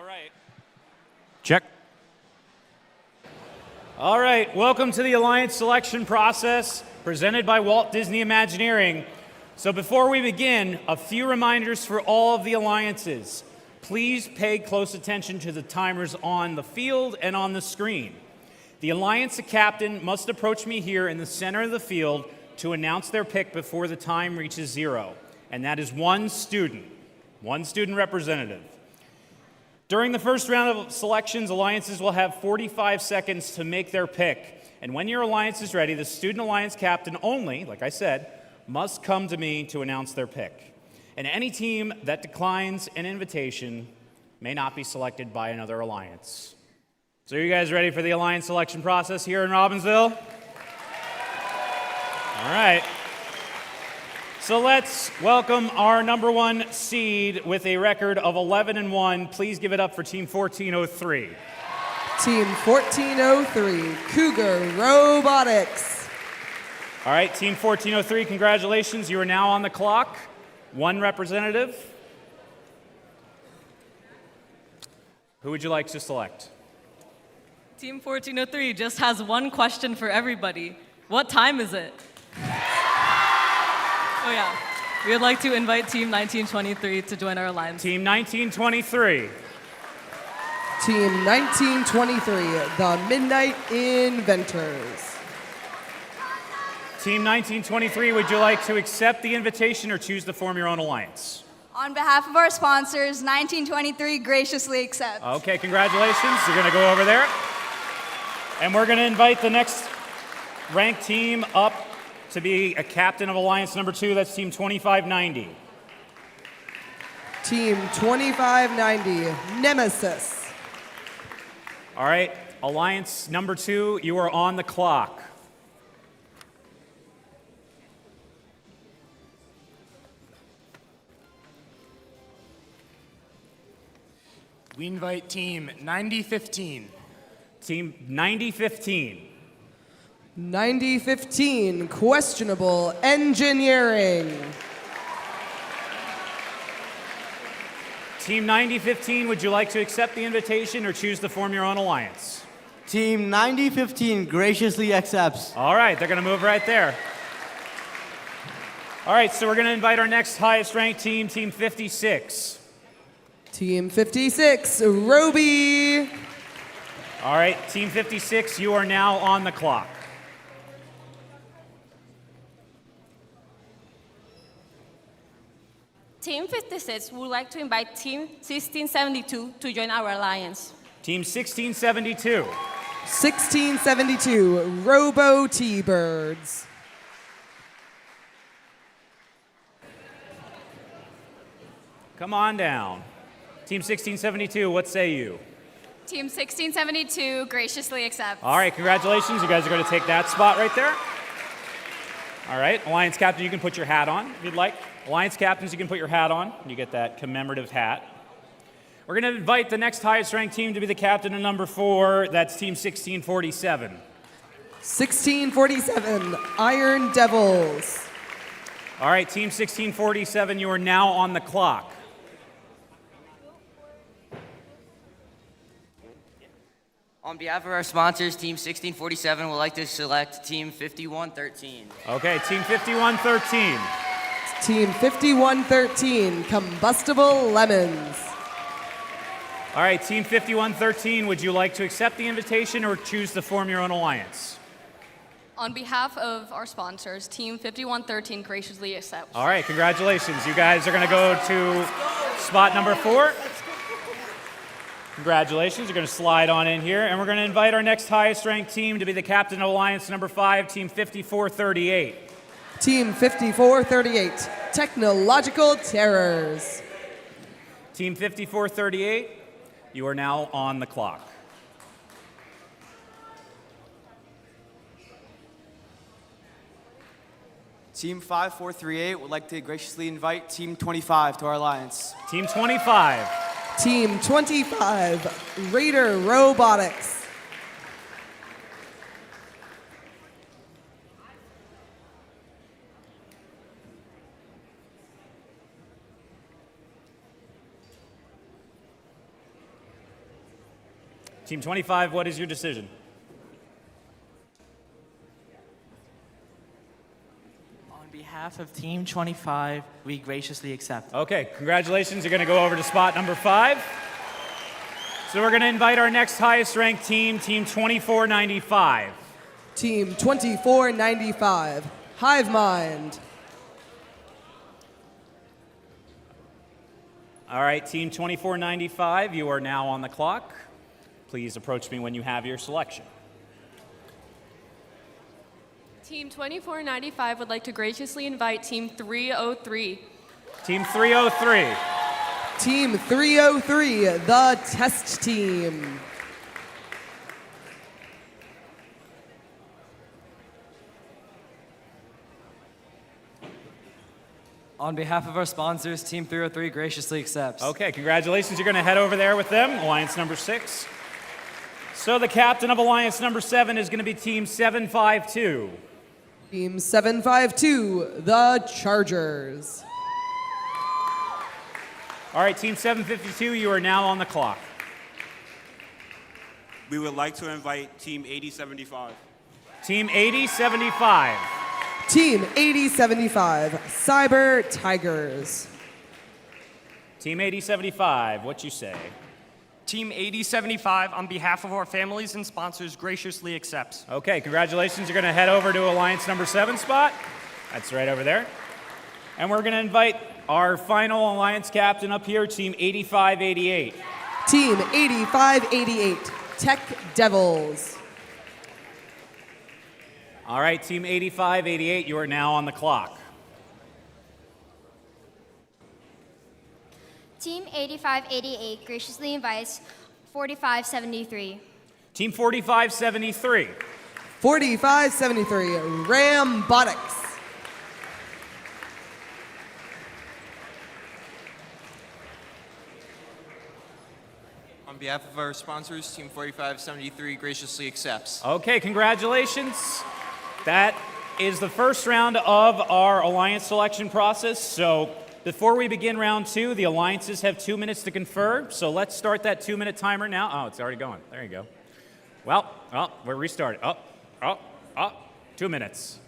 right. Check. All right, welcome to the Alliance selection process presented by Walt Disney Imagineering. So before we begin, a few reminders for all of the alliances. Please pay close attention to the timers on the field and on the screen. The alliance captain must approach me here in the center of the field to announce their pick before the time reaches 0, and that is one student representative. During the first round of selections, alliances will have 45 seconds to make their pick. And when your alliance is ready, the student alliance captain only, like I said, must come to me to announce their pick. And any team that declines an invitation may not be selected by another alliance. So are you guys ready for the alliance selection process here in Robbinsville? All right. So let's welcome our number 1 seed with a record of 11-1. Please give it up for Team 1403. Team 1403, Cougar Robotics. All right, Team 1403, congratulations. You are now on the clock. 1 representative. Who would you like to select? Team 1403 just has one question for everybody. What time is it? Oh yeah, we would like to invite Team 1923 to join our alliance. Team 1923. Team 1923, the Midnight Inventors. Team 1923, would you like to accept the invitation or choose to form your own alliance? On behalf of our sponsors, 1923 graciously accepts. Okay, congratulations. You're going to go over there. And we're going to invite the next ranked team up to be a captain of alliance number 2. That's Team 2590. Team 2590, Nemesis. All right, alliance number 2, you are on the clock. We invite Team 9015. Team 9015. 9015, Questionable Engineering. Team 9015, would you like to accept the invitation or choose to form your own alliance? Team 9015 graciously accepts. All right, they're going to move right there. All right, so we're going to invite our next highest ranked team, Team 56. Team 56, Roby. All right, Team 56, you are now on the clock. Team 56 would like to invite Team 1672 to join our alliance. Team 1672. 1672, Robo T-Birds. Come on down. Team 1672, what say you? Team 1672 graciously accepts. All right, congratulations. You guys are going to take that spot right there. All right, Alliance Captain, you can put your hat on if you'd like. Alliance Captains, you can put your hat on. You get that commemorative hat. We're going to invite the next highest ranked team to be the captain of number 4. That's Team 1647. 1647, Iron Devils. All right, Team 1647, you are now on the clock. On behalf of our sponsors, Team 1647 would like to select Team 5113. Okay, Team 5113. Team 5113, Combustible Lemons. All right, Team 5113, would you like to accept the invitation or choose to form your own alliance? On behalf of our sponsors, Team 5113 graciously accepts. All right, congratulations. You guys are going to go to spot number 4. Congratulations. You're going to slide on in here. And we're going to invite our next highest ranked team to be the captain of alliance number 5, Team 5438. Team 5438, Technological Terrors. Team 5438, you are now on the clock. Team 5438 would like to graciously invite Team 25 to our alliance. Team 25. Team 25, Raider Robotics. Team 25, what is your decision? On behalf of Team 25, we graciously accept. Okay, congratulations. You're going to go over to spot number 5. So we're going to invite our next highest ranked team, Team 2495. Team 2495, Hive Mind. All right, Team 2495, you are now on the clock. Please approach me when you have your selection. Team 2495 would like to graciously invite Team 303. Team 303. Team 303, the test team. On behalf of our sponsors, Team 303 graciously accepts. Okay, congratulations. You're going to head over there with them, Alliance number 6. So the captain of Alliance number 7 is going to be Team 752. Team 752, the Chargers. All right, Team 752, you are now on the clock. We would like to invite Team 8075. Team 8075. Team 8075, Cyber Tigers. Team 8075, what you say? Team 8075, on behalf of our families and sponsors, graciously accepts. Okay, congratulations. You're going to head over to Alliance number 7 spot. That's right over there. And we're going to invite our final Alliance captain up here, Team 8588. Team 8588, Tech Devils. All right, Team 8588, you are now on the clock. Team 8588 graciously invites 4573. Team 4573. 4573, Rambotics. On behalf of our sponsors, Team 4573 graciously accepts. Okay, congratulations. That is the first round of our Alliance selection process. So before we begin round 2, the Alliances have 2 minutes to confer. So let's start that 2-minute timer now. Oh, it's already going. There you go. Well, we're restarted. 2 minutes.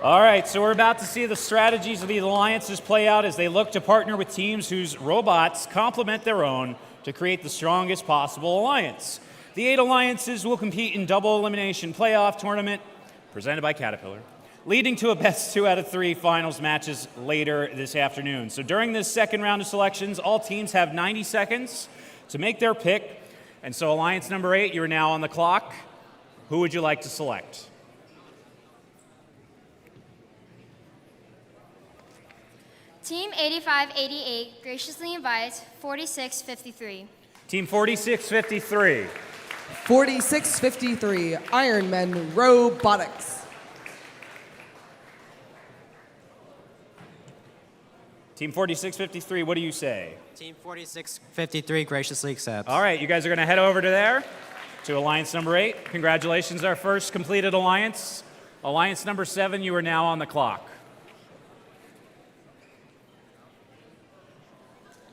All right, so we're about to see the strategies of the Alliances play out as they look to partner with teams whose robots complement their own to create the strongest possible alliance. The 8 Alliances will compete in double elimination playoff tournament presented by Caterpillar, leading to a best 2 out of 3 finals matches later this afternoon. So during this second round of selections, all teams have 90 seconds to make their pick. And so Alliance number 8, you are now on the clock. Who would you like to select? Team 8588 graciously invites 4653. Team 4653. 4653, Ironman Robotics. Team 4653, what do you say? Team 4653 graciously accepts. All right, you guys are going to head over to there, to Alliance number 8. Congratulations, our first completed alliance. Alliance number 7, you are now on the clock.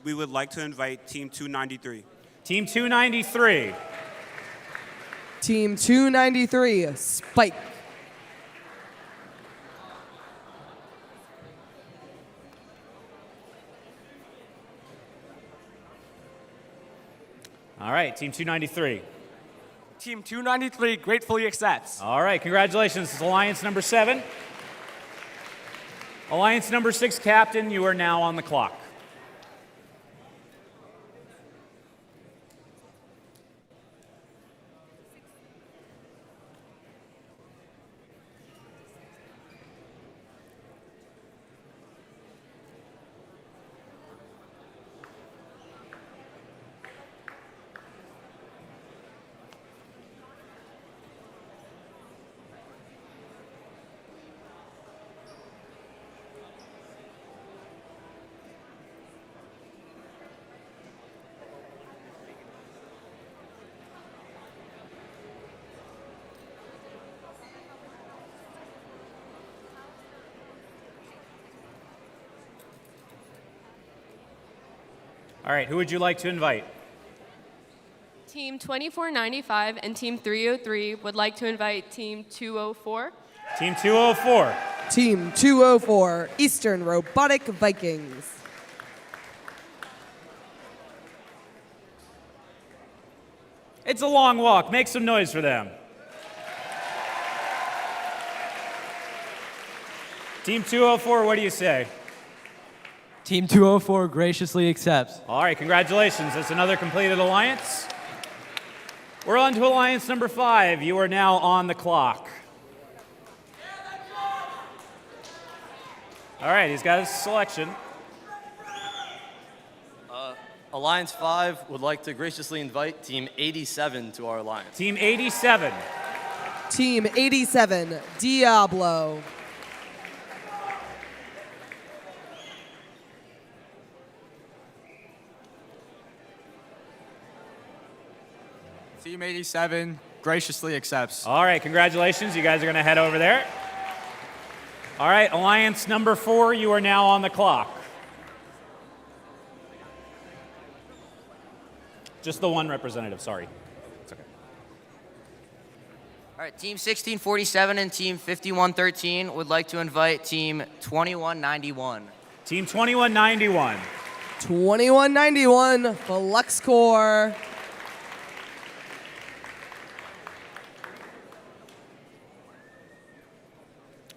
We would like to invite Team 293. Team 293. Team 293, Spike. All right, Team 293. Team 293 gratefully accepts. All right, congratulations. It's Alliance number 7. Alliance number 6, Captain, you are now on the clock. All right, who would you like to invite? Team 2495 and Team 303 would like to invite Team 204. Team 204. Team 204, Eastern Robotic Vikings. It's a long walk. Make some noise for them. Team 204, what do you say? Team 204 graciously accepts. All right, congratulations. That's another completed alliance. We're on to alliance number 5. You are now on the clock. All right, he's got his selection. Alliance 5 would like to graciously invite Team 87 to our alliance. Team 87. Team 87, Diablo. Team 87 graciously accepts. All right, congratulations. You guys are going to head over there. All right, alliance number 4, you are now on the clock. Just the one representative, sorry. It's okay. All right, Team 1647 and Team 5113 would like to invite Team 2191. Team 2191. 2191, Flux Core.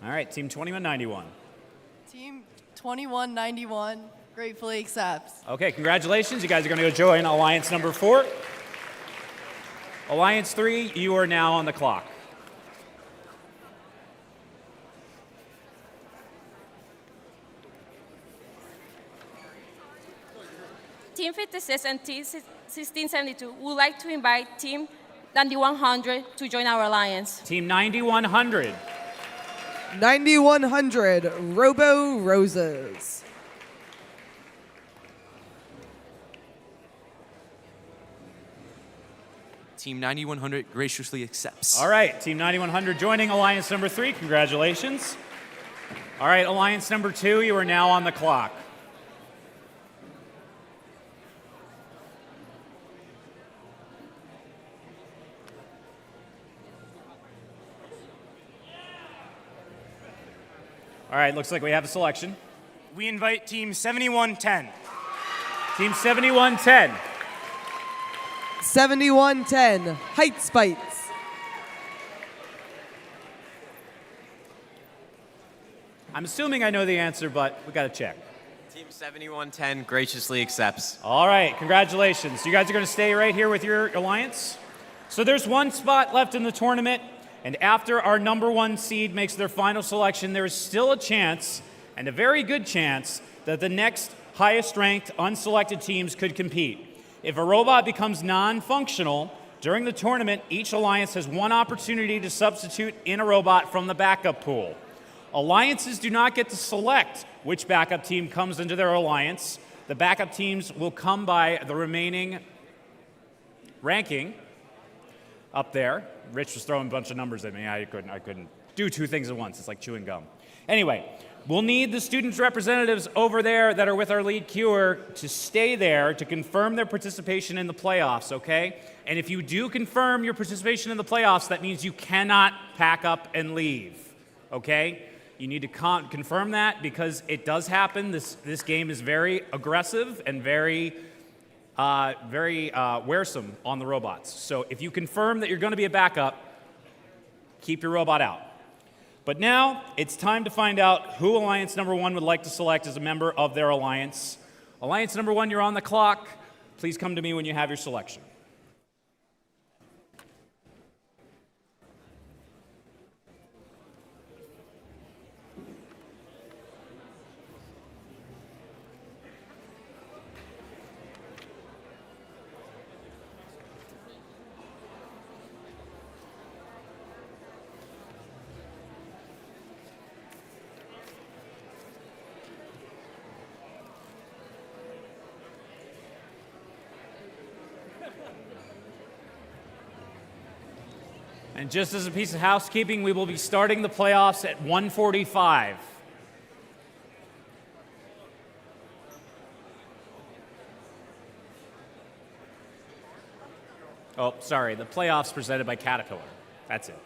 All right, Team 2191. Team 2191 gratefully accepts. Okay, congratulations. You guys are going to go join alliance number 4. Alliance 3, you are now on the clock. Team 56 and Team 1672 would like to invite Team 9100 to join our alliance. Team 9100. 9100, Robo Roses. Team 9100 graciously accepts. All right, Team 9100 joining alliance number 3. Congratulations. All right, alliance number 2, you are now on the clock. All right, looks like we have a selection. We invite Team 7110. Team 7110. 7110, Height Spites. I'm assuming I know the answer, but we got to check. Team 7110 graciously accepts. All right, congratulations. You guys are going to stay right here with your alliance. So there's one spot left in the tournament, and after our number one seed makes their final selection, there is still a chance, and a very good chance, that the next highest ranked unselected teams could compete. If a robot becomes non-functional during the tournament, each alliance has one opportunity to substitute in a robot from the backup pool. Alliances do not get to select which backup team comes into their alliance. The backup teams will come by the remaining ranking up there. Rich was throwing a bunch of numbers at me. I couldn't do two things at once. It's like chewing gum. Anyway, we'll need the students' representatives over there that are with our lead queuer to stay there to confirm their participation in the playoffs, okay? And if you do confirm your participation in the playoffs, that means you cannot pack up and leave, okay? You need to confirm that because it does happen. This game is very aggressive and very wearsome on the robots. So if you confirm that you're going to be a backup, keep your robot out. But now it's time to find out who Alliance number one would like to select as a member of their alliance. Alliance number one, you're on the clock. Please come to me when you have your selection. And just as a piece of housekeeping, we will be starting the playoffs at 1:45. Oh, sorry, the playoffs presented by Caterpillar. That's it.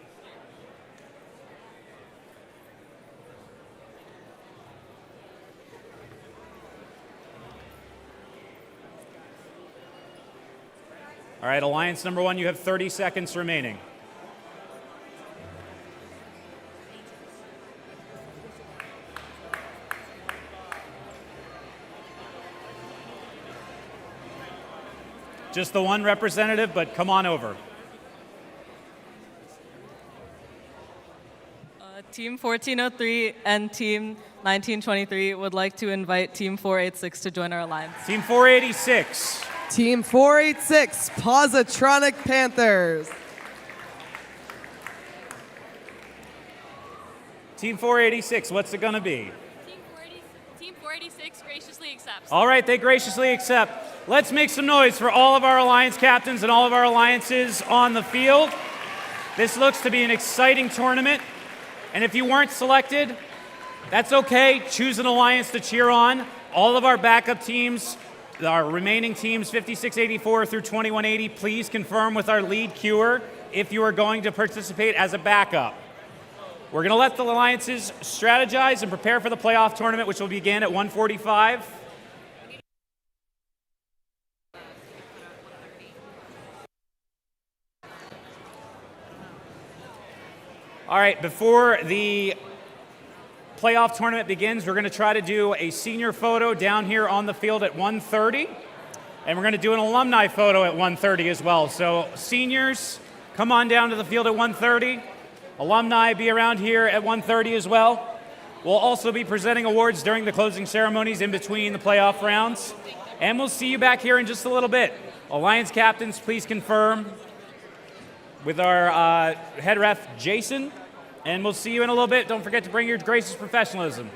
All right, Alliance number one, you have 30 seconds remaining. Just the one representative, but come on over. Team 1403 and Team 1923 would like to invite Team 486 to join our alliance. Team 486. Team 486, Positronic Panthers. Team 486, what's it going to be? Team 486 graciously accepts. All right, they graciously accept. Let's make some noise for all of our alliance captains and all of our alliances on the field. This looks to be an exciting tournament. And if you weren't selected, that's okay. Choose an alliance to cheer on. All of our backup teams, our remaining teams, 5684 through 2180, please confirm with our lead queuer if you are going to participate as a backup. We're going to let the alliances strategize and prepare for the playoff tournament, which will begin at 1:45. All right, before the playoff tournament begins, we're going to try to do a senior photo down here on the field at 1:30, and we're going to do an alumni photo at 1:30 as well. So seniors, come on down to the field at 1:30. Alumni, be around here at 1:30 as well. We'll also be presenting awards during the closing ceremonies in between the playoff rounds, and we'll see you back here in just a little bit. Alliance captains, please confirm with our head ref, Jason, and we'll see you in a little bit. Don't forget to bring your gracious professionalism.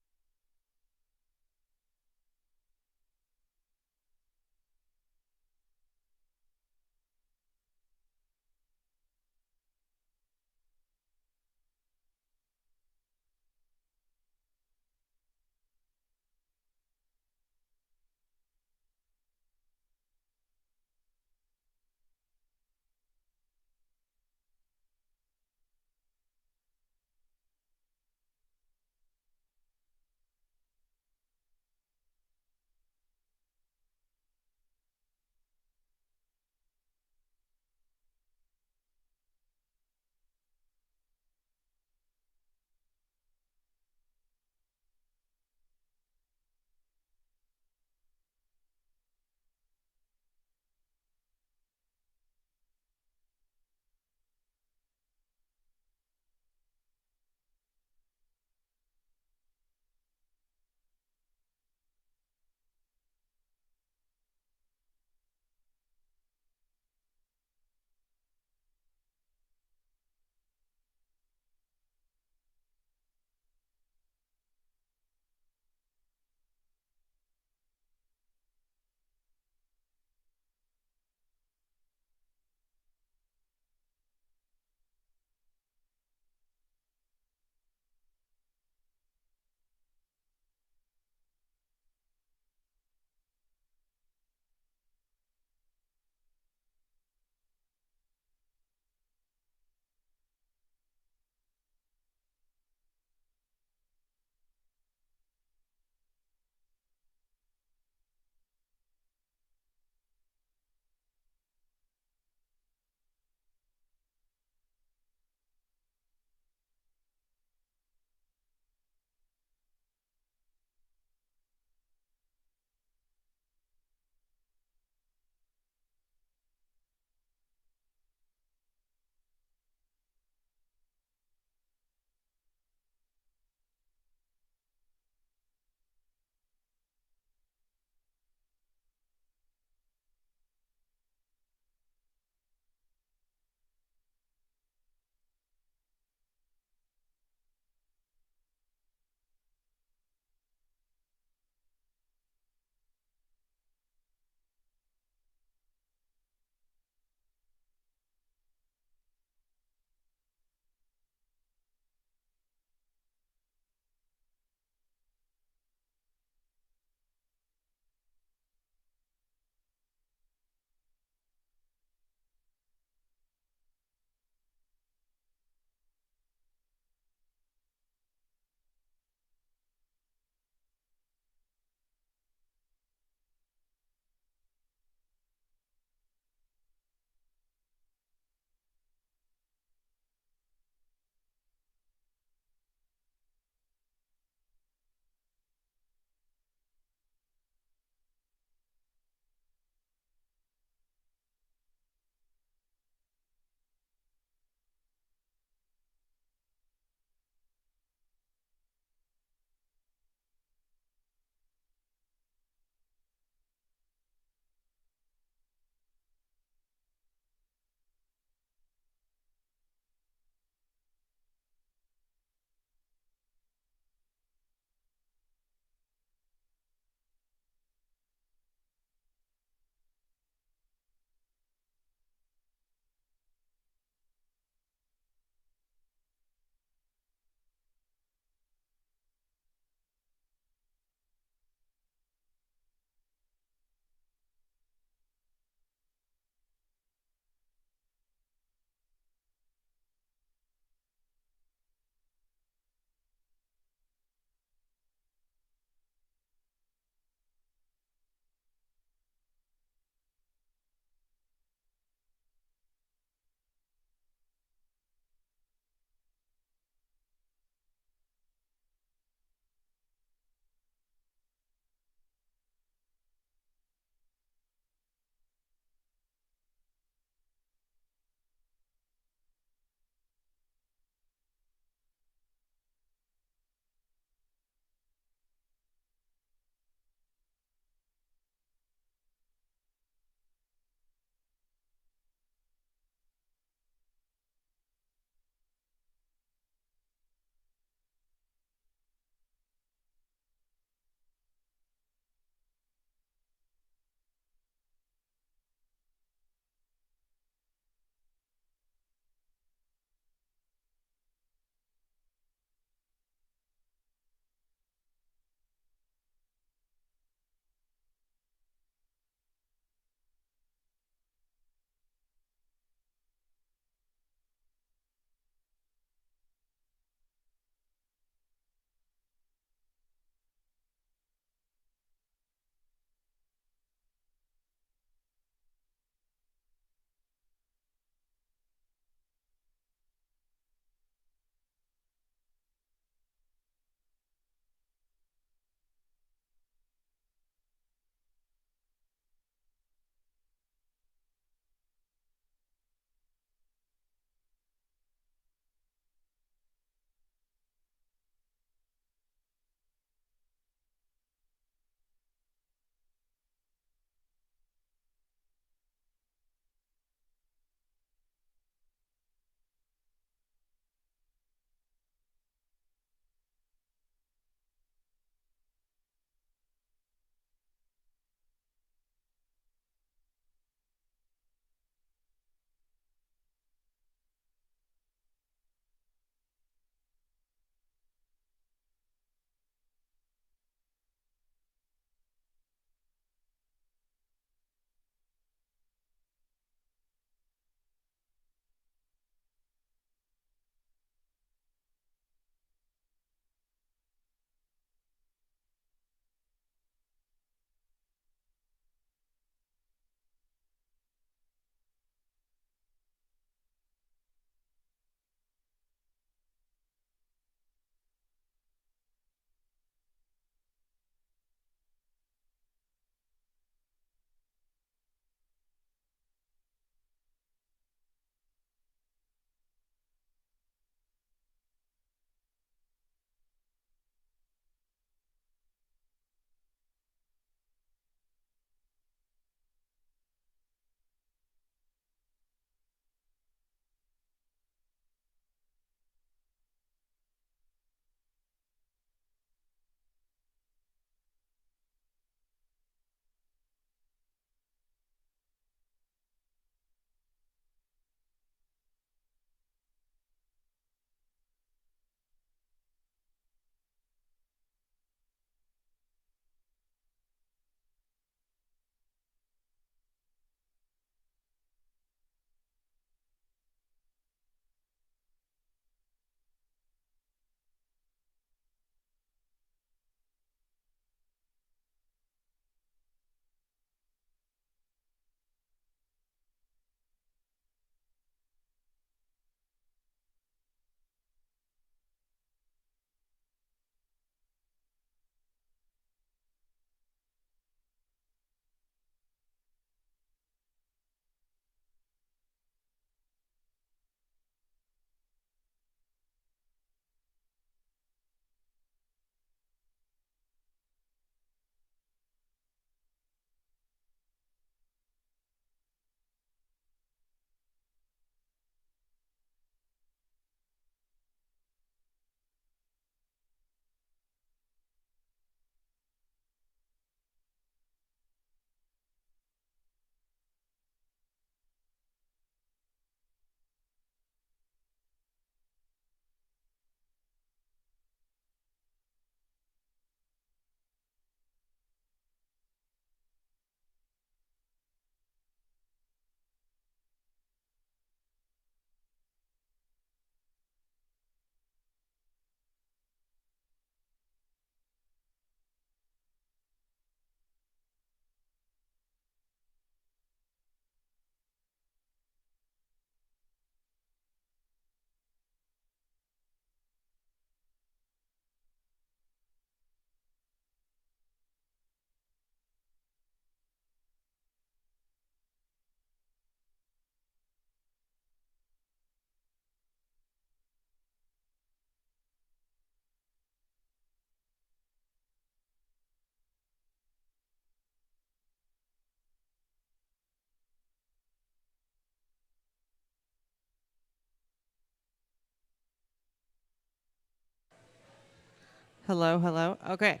Hello, hello. Okay.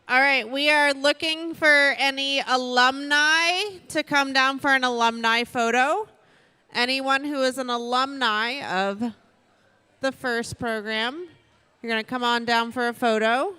All right, we are looking for any alumni to come down for an alumni photo. Anyone who is an alumni of the first program, you're going to come on down for a photo.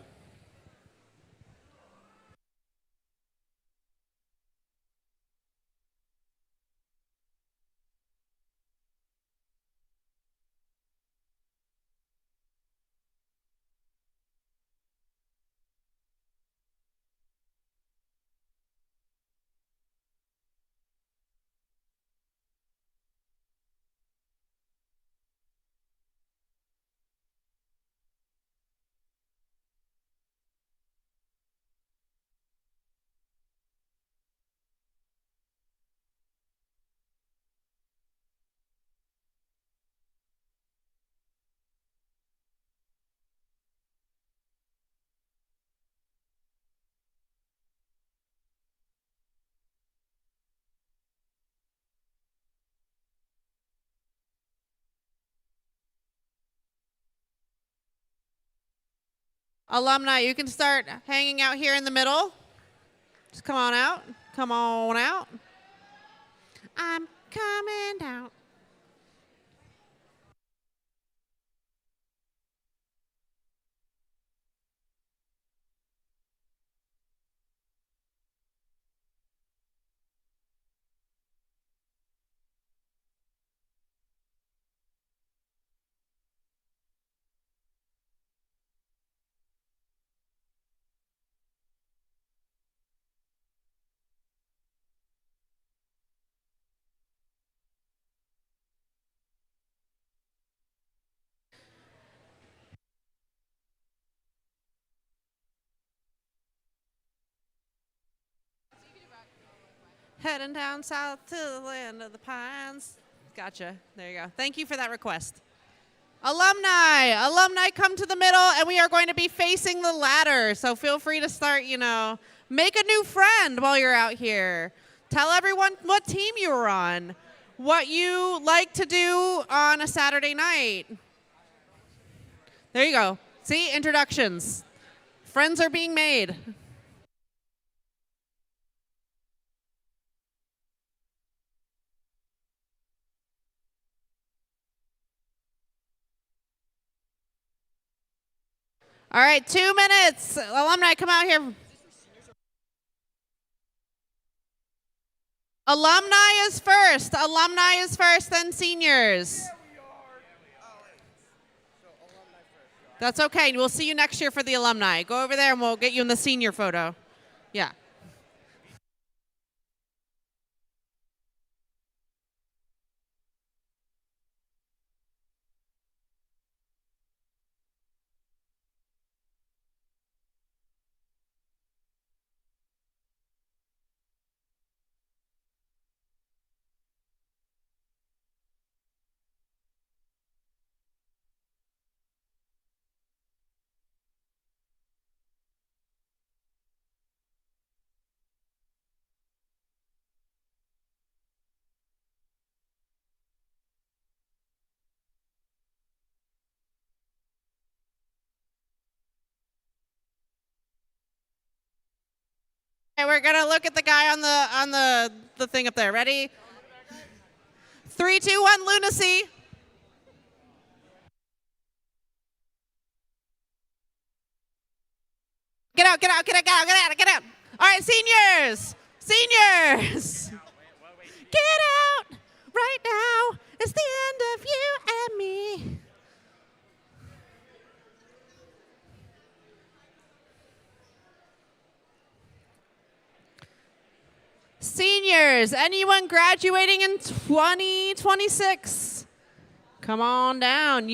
Alumni, you can start hanging out here in the middle. Just come on out. Come on out. I'm coming down. Heading down south to the land of the pines. Gotcha. There you go. Thank you for that request. Alumni, come to the middle, and we are going to be facing the ladder. So feel free to start, make a new friend while you're out here. Tell everyone what team you were on, what you like to do on a Saturday night. There you go. See, introductions. Friends are being made. All right, 2 minutes. Alumni, come out here. Alumni is first, then seniors. That's okay. We'll see you next year for the alumni. Go over there and we'll get you in the senior photo. Yeah. Okay, we're gonna look at the guy on the thing up there. Ready? 3, 2, 1, lunacy. Get out. All right, seniors. Get out right now. It's the end of you and me. Seniors, anyone graduating in 2026? Come on down.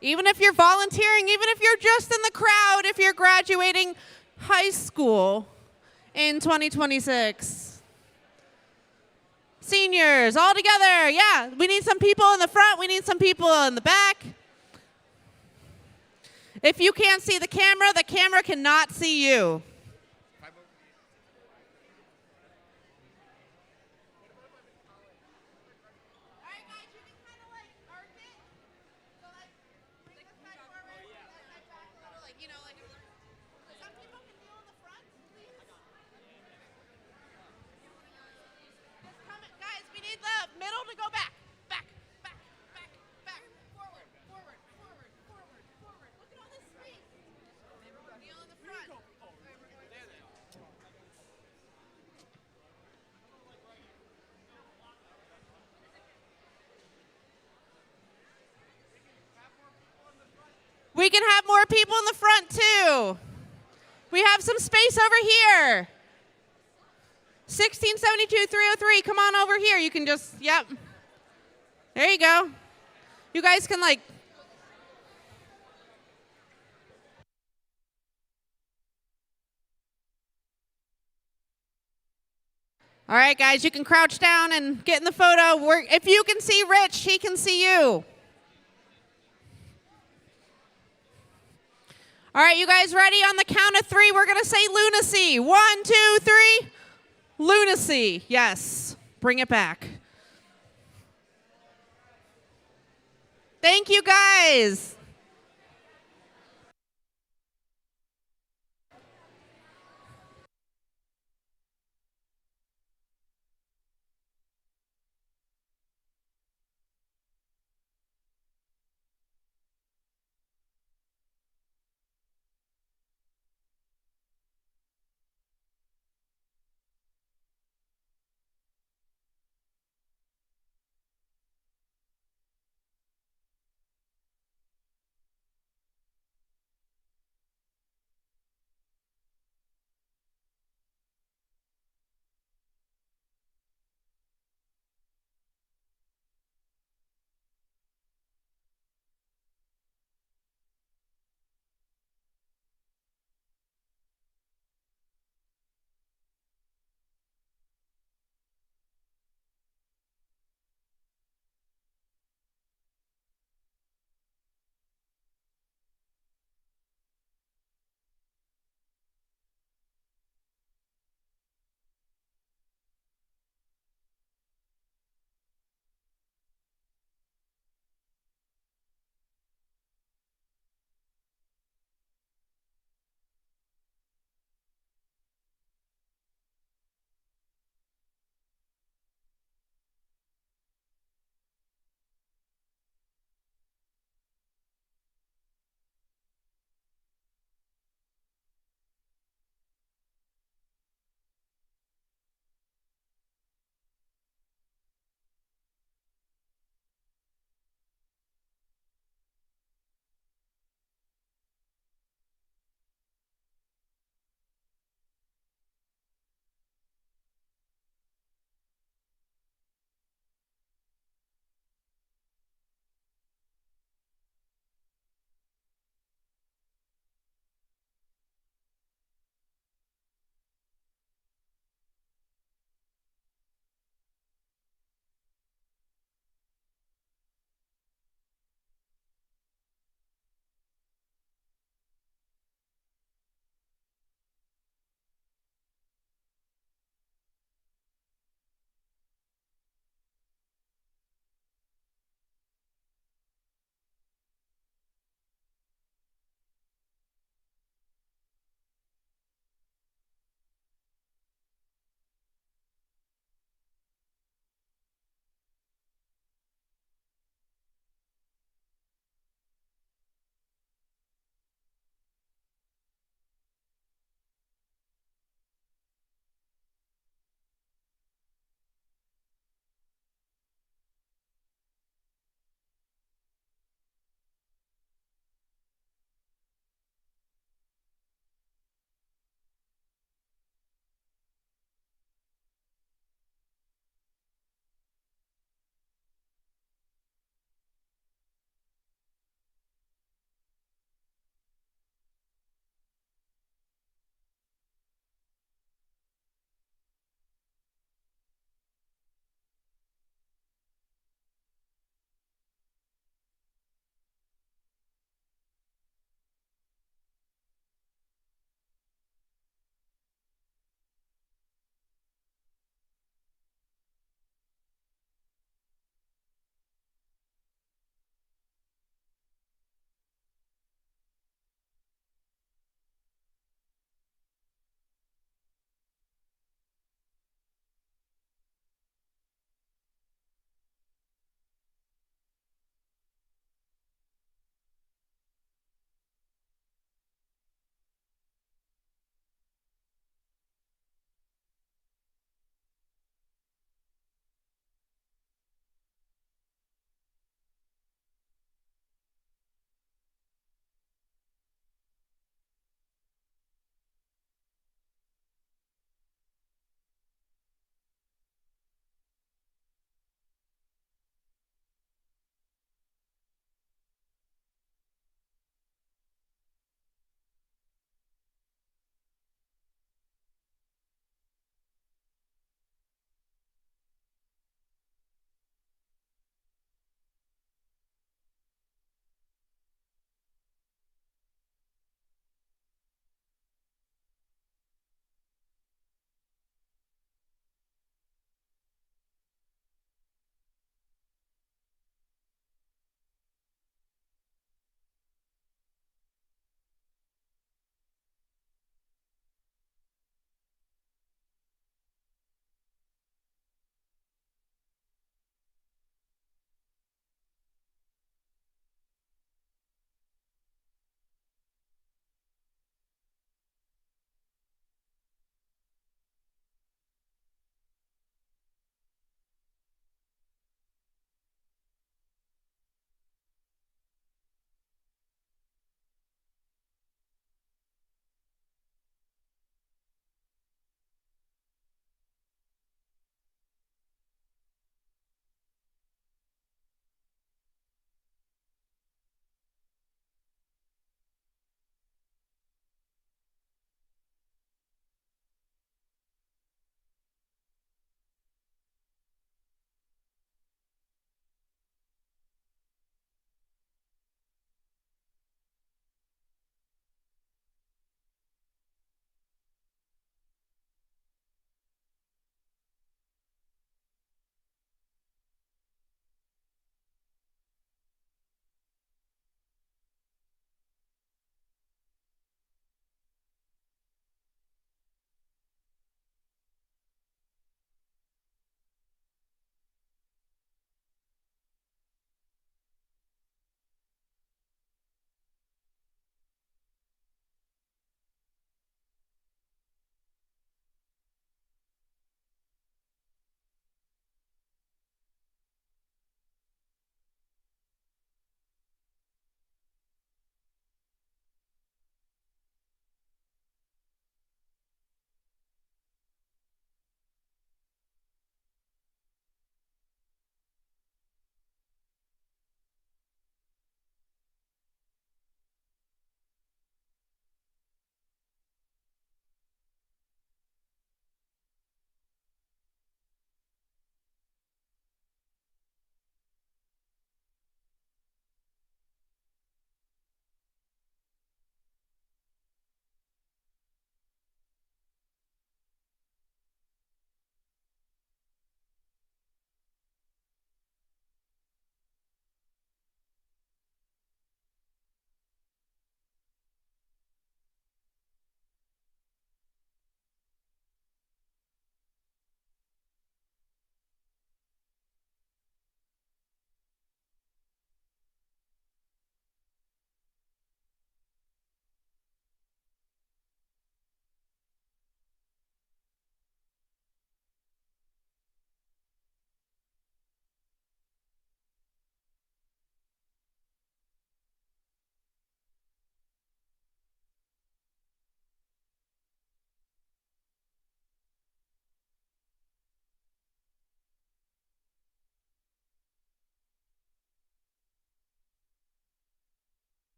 Even if you're volunteering, even if you're just in the crowd, if you're graduating high school in 2026. Seniors, all together. Yeah, we need some people in the front. We need some people in the back. If you can't see the camera cannot see you. We can have more people in the front too. We have some space over here. 1672 303, come on over here. You can just, yep. There you go. You guys can like. All right, guys, you can crouch down and get in the photo. If you can see Rich, he can see you. All right, you guys ready? On the count of 3, we're going to say lunacy. 1, 2, 3. Lunacy. Yes. Bring it back. Thank you, guys.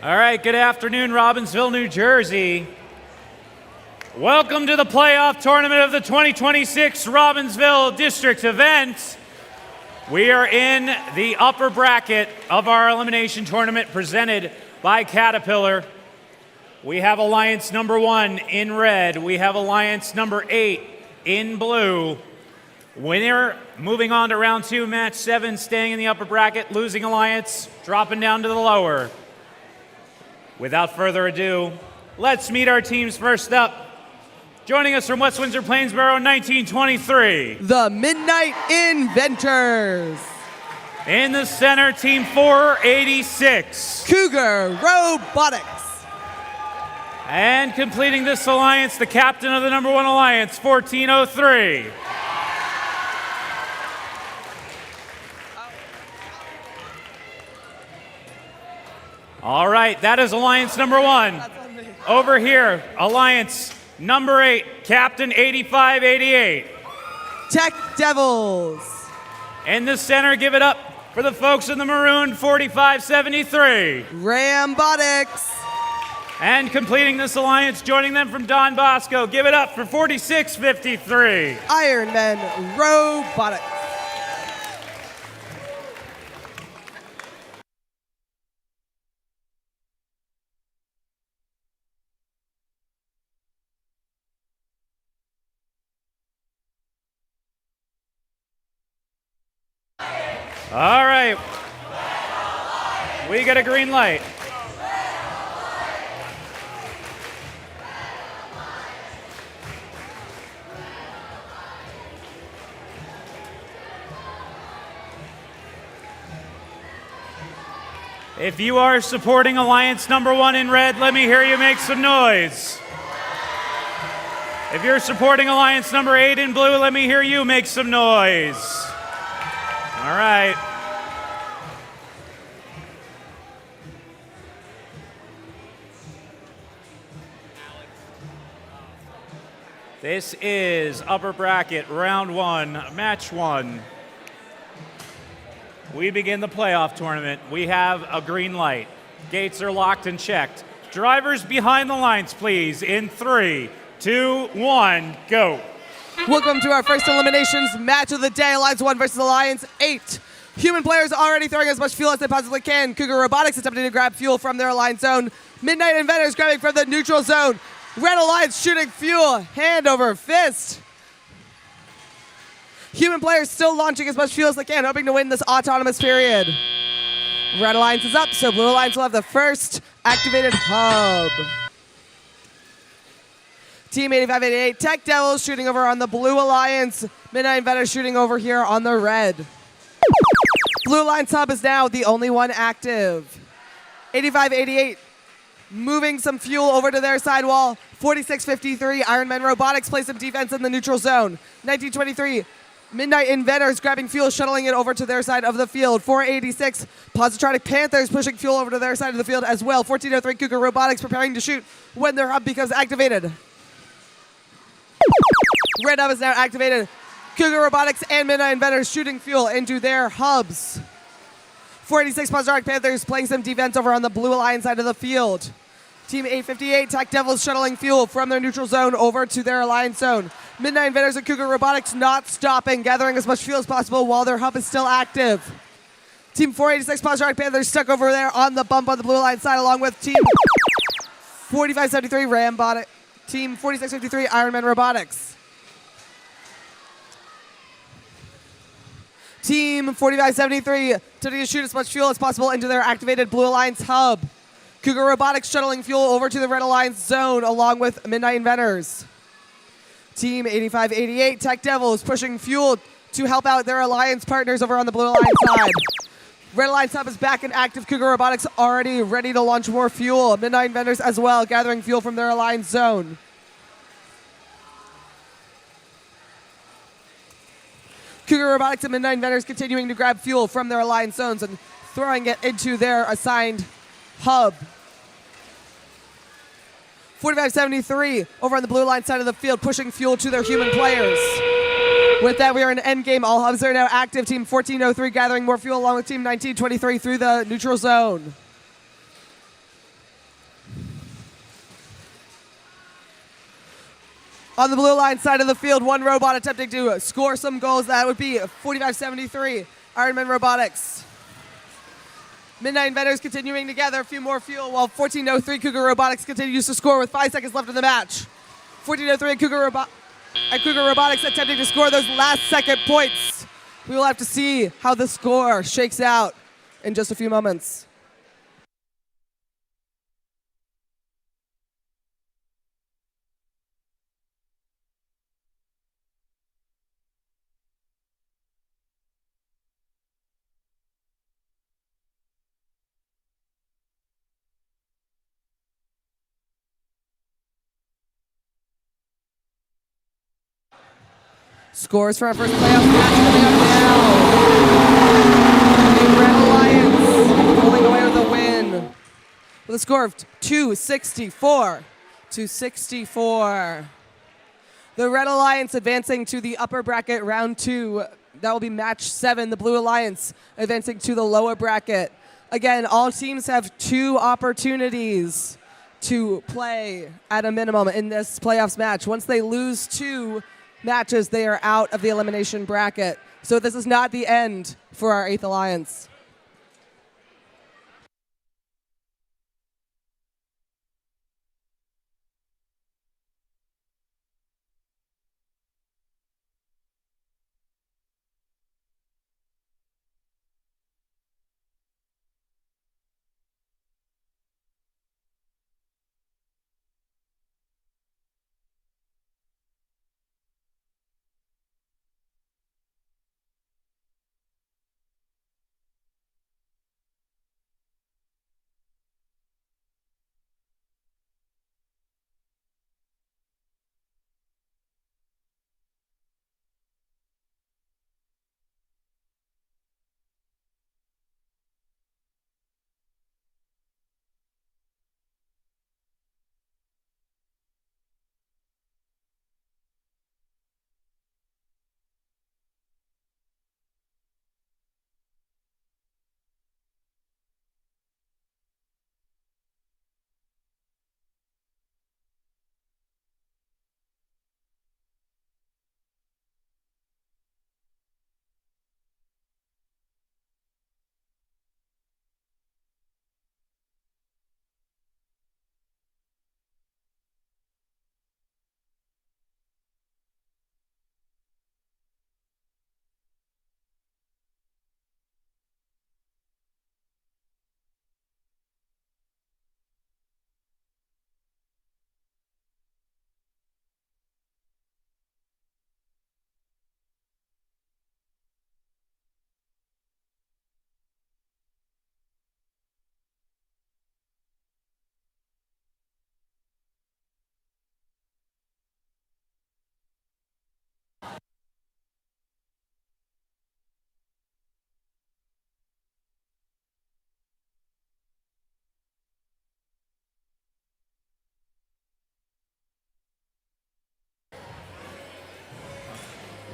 All right, good afternoon, Robbinsville, New Jersey. Welcome to the playoff tournament of the 2026 Robbinsville District Event. We are in the upper bracket of our elimination tournament presented by Caterpillar. We have Alliance number 1 in red. We have Alliance number 8 in blue. Winner moving on to round 2, match 7, staying in the upper bracket. Losing Alliance dropping down to the lower. Without further ado, let's meet our teams. First up, joining us from West Windsor, Plainsboro, 1923. The Midnight Inventors. In the center, team 486. Cougar Robotics. And completing this alliance, the captain of the number 1 alliance, 1403. All right, that is alliance number 1. Over here, alliance number 8, captain 8588. Tech Devils. In the center, give it up for the folks in the maroon, 4573. Rambotics. And completing this alliance, joining them from Don Bosco, give it up for 4653. Ironman Robotics. All right. We get a green light. If you are supporting Alliance number 1 in red, let me hear you make some noise. If you're supporting Alliance number 8 in blue, let me hear you make some noise. All right. This is upper bracket, round 1, match 1. We begin the playoff tournament. We have a green light. Gates are locked and checked. Drivers behind the lines, please, in 3, 2, 1, go. Welcome to our first eliminations match of the day. Alliance 1 versus Alliance 8. Human players already throwing as much fuel as they possibly can. Cougar Robotics attempting to grab fuel from their Alliance zone. Midnight Inventors grabbing from the neutral zone. Red Alliance shooting fuel, hand over fist. Human players still launching as much fuel as they can, hoping to win this autonomous period. Red Alliance is up, so Blue Alliance will have the first activated hub. Team 8588, Tech Devils shooting over on the Blue Alliance. Midnight Inventors shooting over here on the red. Blue Alliance hub is now the only one active. 8588 moving some fuel over to their side wall. 4653, Ironman Robotics plays some defense in the neutral zone. 1923, Midnight Inventors grabbing fuel, shuttling it over to their side of the field. 486, Positronic Panthers pushing fuel over to their side of the field as well. 1403, Cougar Robotics preparing to shoot when their hub becomes activated. Red hub is now activated. Cougar Robotics and Midnight Inventors shooting fuel into their hubs. 486, Positronic Panthers playing some defense over on the Blue Alliance side of the field. Team 858, Tech Devils shuttling fuel from their neutral zone over to their Alliance zone. Midnight Inventors and Cougar Robotics not stopping, gathering as much fuel as possible while their hub is still active. Team 486, Positronic Panthers stuck over there on the bump on the Blue Alliance side, along with Team 4573, Rambotic. Team 4653, Ironman Robotics. Team 4573 attempting to shoot as much fuel as possible into their activated Blue Alliance hub. Cougar Robotics shuttling fuel over to the Red Alliance zone along with Midnight Inventors. Team 8588, Tech Devils pushing fuel to help out their Alliance partners over on the Blue Alliance side. Red Alliance hub is back and active. Cougar Robotics already ready to launch more fuel. Midnight Inventors as well, gathering fuel from their Alliance zone. Cougar Robotics and Midnight Inventors continuing to grab fuel from their Alliance zones and throwing it into their assigned hub. 4573 over on the Blue Line side of the field, pushing fuel to their human players. With that, we are in end game. All hubs are now active. Team 1403 gathering more fuel along with Team 1923 through the neutral zone. On the Blue Alliance side of the field, one robot attempting to score some goals. That would be 4573, Ironman Robotics. Midnight Inventors continuing to gather a few more fuel while 1403 Cougar Robotics continues to score with 5 seconds left in the match. 1403 and Cougar Robotics attempting to score those last second points. We will have to see how the score shakes out in just a few moments. Scores for our first playoff match coming up now. The Red Alliance pulling away with a win with a score of 264 to 64. The Red Alliance advancing to the upper bracket round 2. That will be match 7. The Blue Alliance advancing to the lower bracket. Again, all teams have 2 opportunities to play at a minimum in this playoffs match. Once they lose 2 matches, they are out of the elimination bracket. So this is not the end for our 8th Alliance.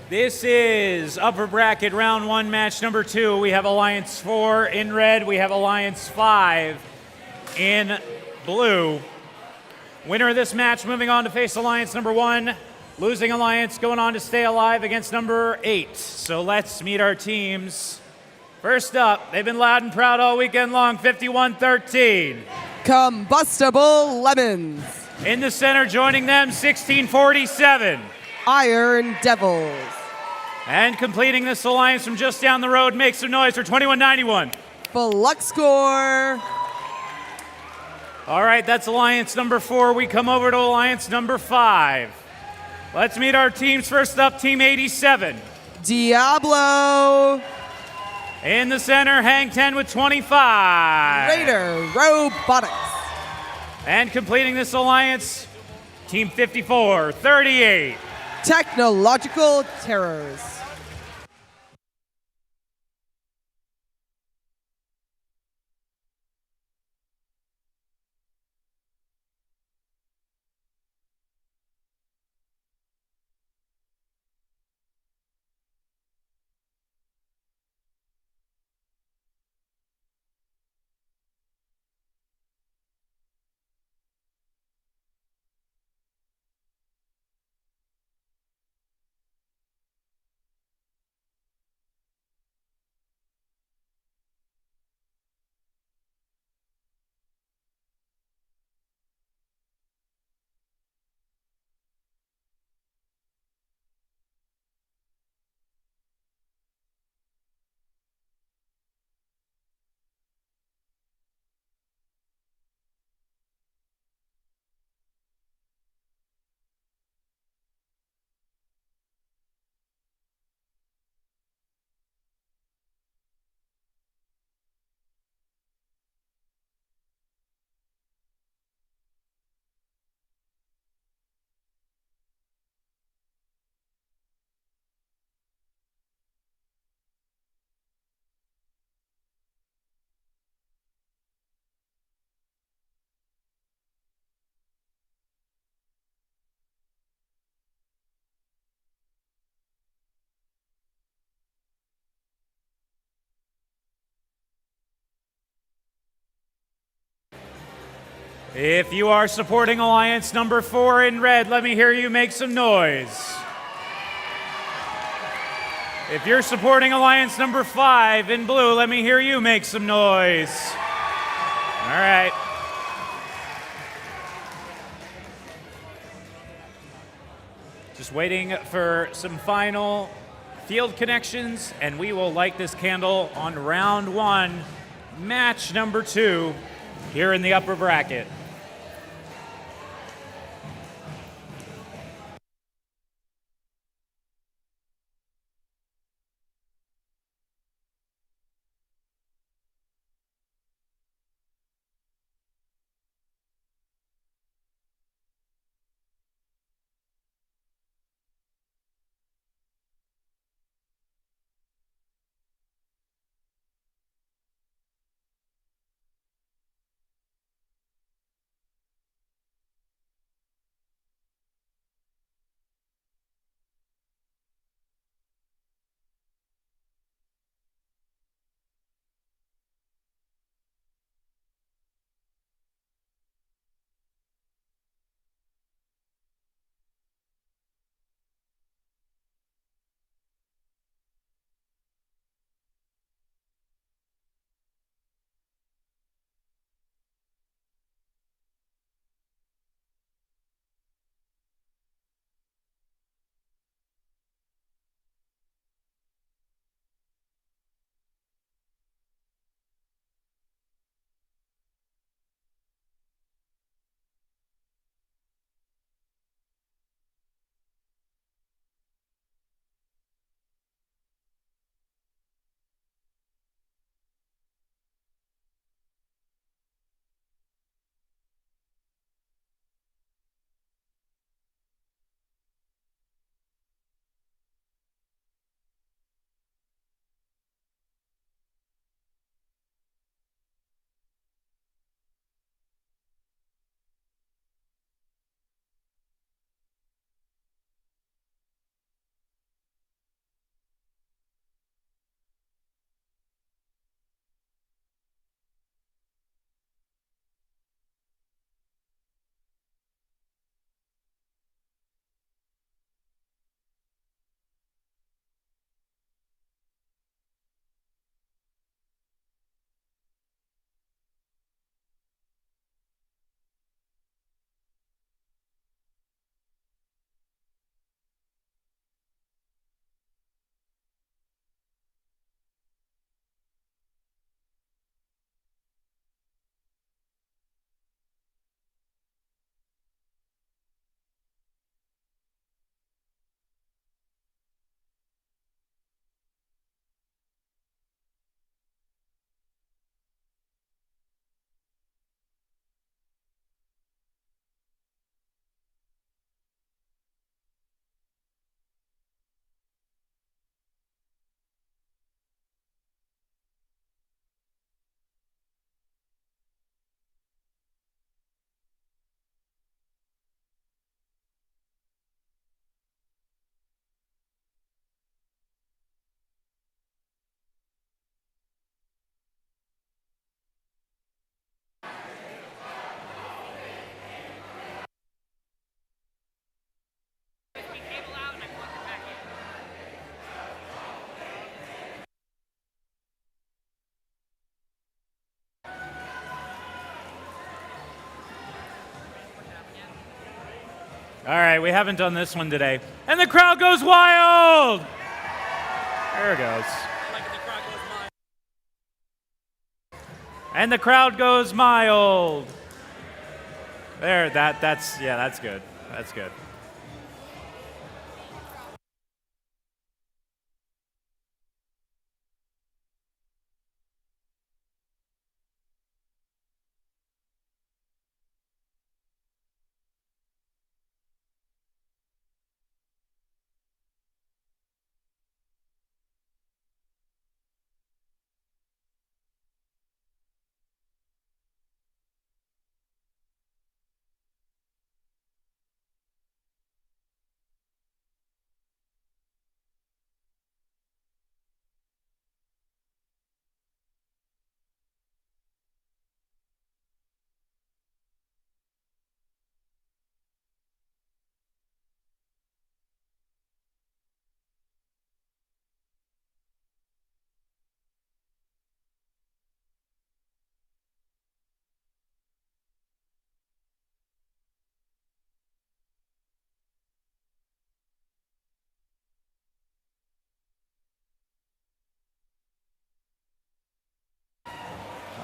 This is upper bracket round 1, match number 2. We have Alliance 4 in red. We have Alliance 5 in blue. Winner of this match moving on to face Alliance number 1. Losing Alliance going on to stay alive against number 8. So let's meet our teams. First up, they've been loud and proud all weekend long, 51-13. Combustible Lemons. In the center, joining them, 1647. Iron Devils. And completing this alliance from just down the road, make some noise for 2191. Flux Score. All right, that's Alliance number 4. We come over to Alliance number 5. Let's meet our teams. First up, Team 87. Diablo. In the center, Hang 10 with 25. Raider Robotics. And completing this alliance, Team 54, 38. Technological Terrors. If you are supporting Alliance number 4 in red, let me hear you make some noise. If you're supporting Alliance number 5 in blue, let me hear you make some noise. All right. Just waiting for some final field connections, and we will light this candle on round 1, match number 2, here in the upper bracket. All right, we haven't done this one today. And the crowd goes wild! There it goes. And the crowd goes mild. There, that's good. That's good.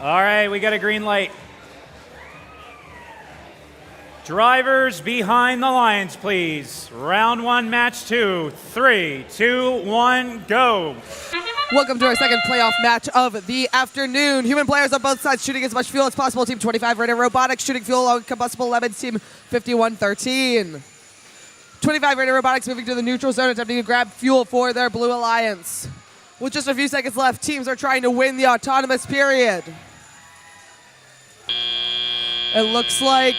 All right, we got a green light. Drivers behind the lines, please. Round one, match two. 3, 2, 1, go. Welcome to our second playoff match of the afternoon. Human players on both sides shooting as much fuel as possible. Team 25 Radar Robotics shooting fuel on combustible lemons. Team 5113. 25 Radar Robotics moving to the neutral zone, attempting to grab fuel for their Blue Alliance. With just a few seconds left, teams are trying to win the autonomous period. It looks like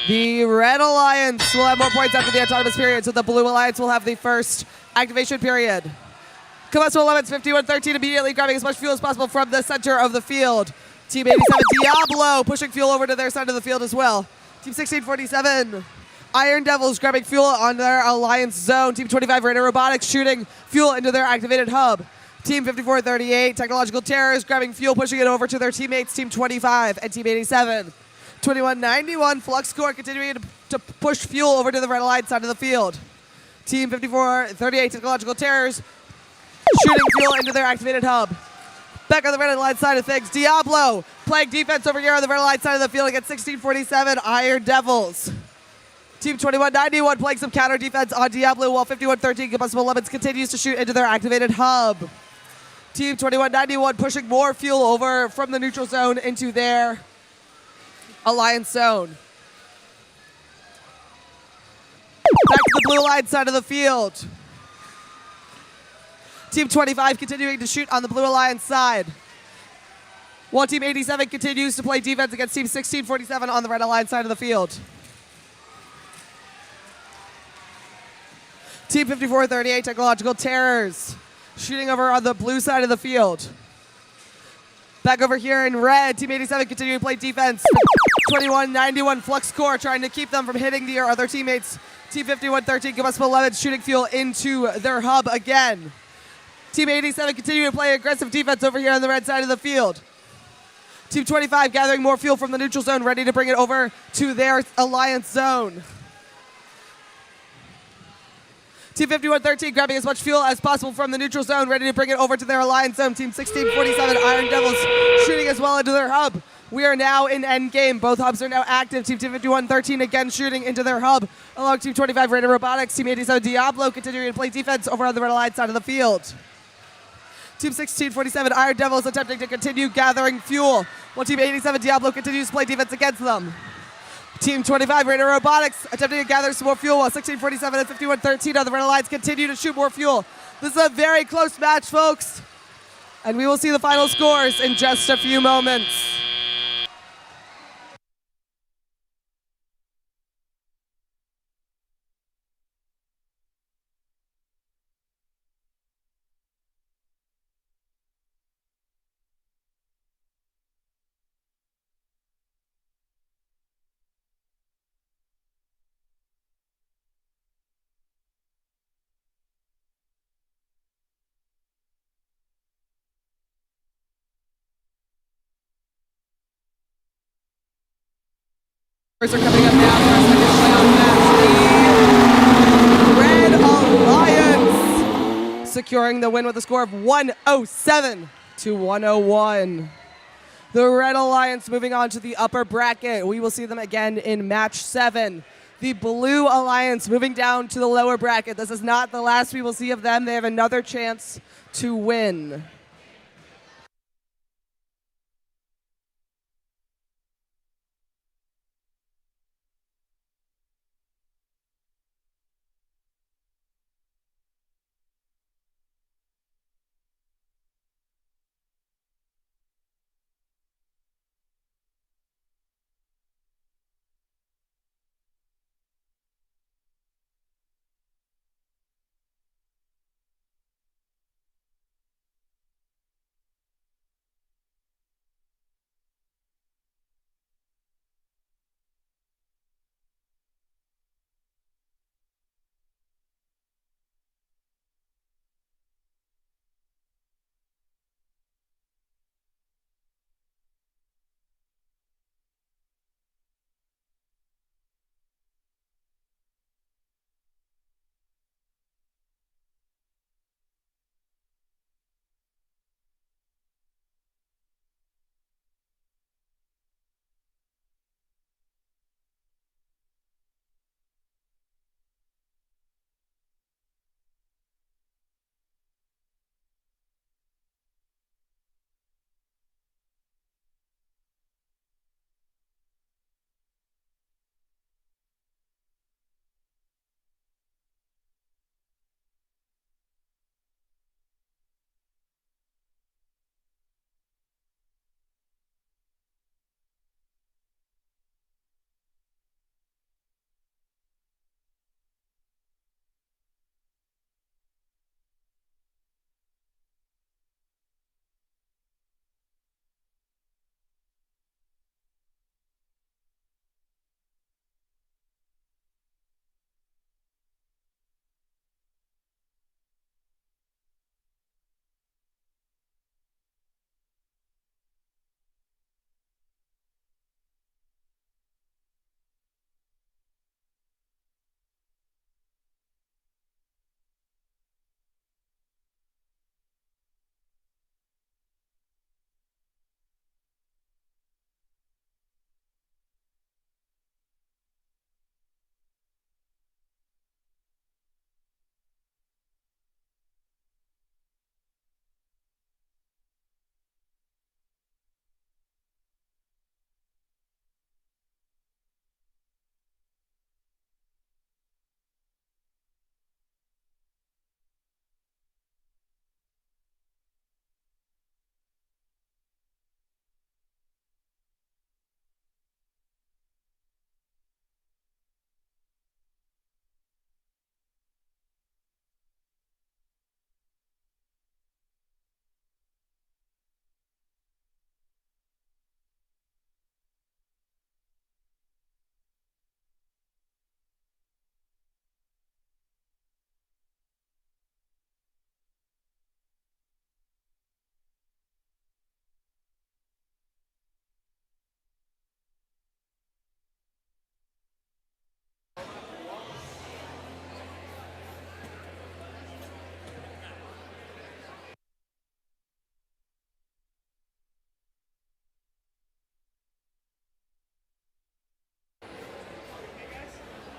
the Red Alliance will have more points after the autonomous period, so the Blue Alliance will have the first activation period. Combustible Lemons 5113 immediately grabbing as much fuel as possible from the center of the field. Team 87 Diablo pushing fuel over to their side of the field as well. Team 1647 Iron Devils grabbing fuel on their Alliance zone. Team 25 Radar Robotics shooting fuel into their activated hub. Team 5438 Technological Terrors grabbing fuel, pushing it over to their teammates, Team 25 and Team 87. 2191 Flux Core continuing to push fuel over to the Red Alliance side of the field. Team 5438 Technological Terrors shooting fuel into their activated hub. Back on the Red Alliance side of things, Diablo playing defense over here on the Red Alliance side of the field against 1647 Iron Devils. Team 2191 playing some counter defense on Diablo, while 5113 Combustible Lemons continues to shoot into their activated hub. Team 2191 pushing more fuel over from the neutral zone into their Alliance zone. Back to the Blue Alliance side of the field. Team 25 continuing to shoot on the Blue Alliance side, while Team 87 continues to play defense against Team 1647 on the Red Alliance side of the field. Team 5438 Technological Terrors shooting over on the blue side of the field. Back over here in red, Team 87 continuing to play defense. 2191 Flux Core trying to keep them from hitting their other teammates. Team 5113 Combustible Lemons shooting fuel into their hub again. Team 87 continuing to play aggressive defense over here on the red side of the field. Team 25 gathering more fuel from the neutral zone, ready to bring it over to their Alliance zone. Team 5113 grabbing as much fuel as possible from the neutral zone, ready to bring it over to their Alliance zone. Team 1647 Iron Devils shooting as well into their hub. We are now in endgame. Both hubs are now active. Team 5113 again shooting into their hub, along Team 25 Radar Robotics. Team 87 Diablo continuing to play defense over on the Red Alliance side of the field. Team 1647 Iron Devils attempting to continue gathering fuel, while Team 87 Diablo continues to play defense against them. Team 25 Radar Robotics attempting to gather some more fuel, while 1647 and 5113 on the Red Alliance continue to shoot more fuel. This is a very close match, folks, and we will see the final scores in just a few moments. Are coming up now for our second playoff match. The Red Alliance securing the win with a score of 107 to 101. The Red Alliance moving on to the upper bracket. We will see them again in match 7. The Blue Alliance moving down to the lower bracket. This is not the last we will see of them. They have another chance to win.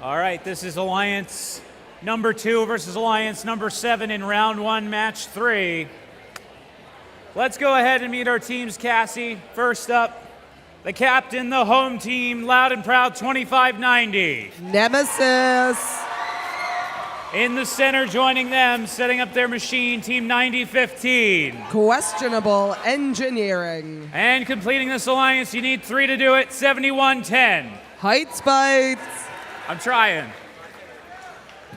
All right, this is Alliance number 2 versus Alliance number 7 in round 1, match 3. Let's go ahead and meet our teams, Cassie. First up, the captain, the home team, loud and proud, 2590. Nemesis. In the center, joining them, setting up their machine, team 9015. Questionable engineering. And completing this alliance, you need 3 to do it, 7110. Heights Bites. I'm trying.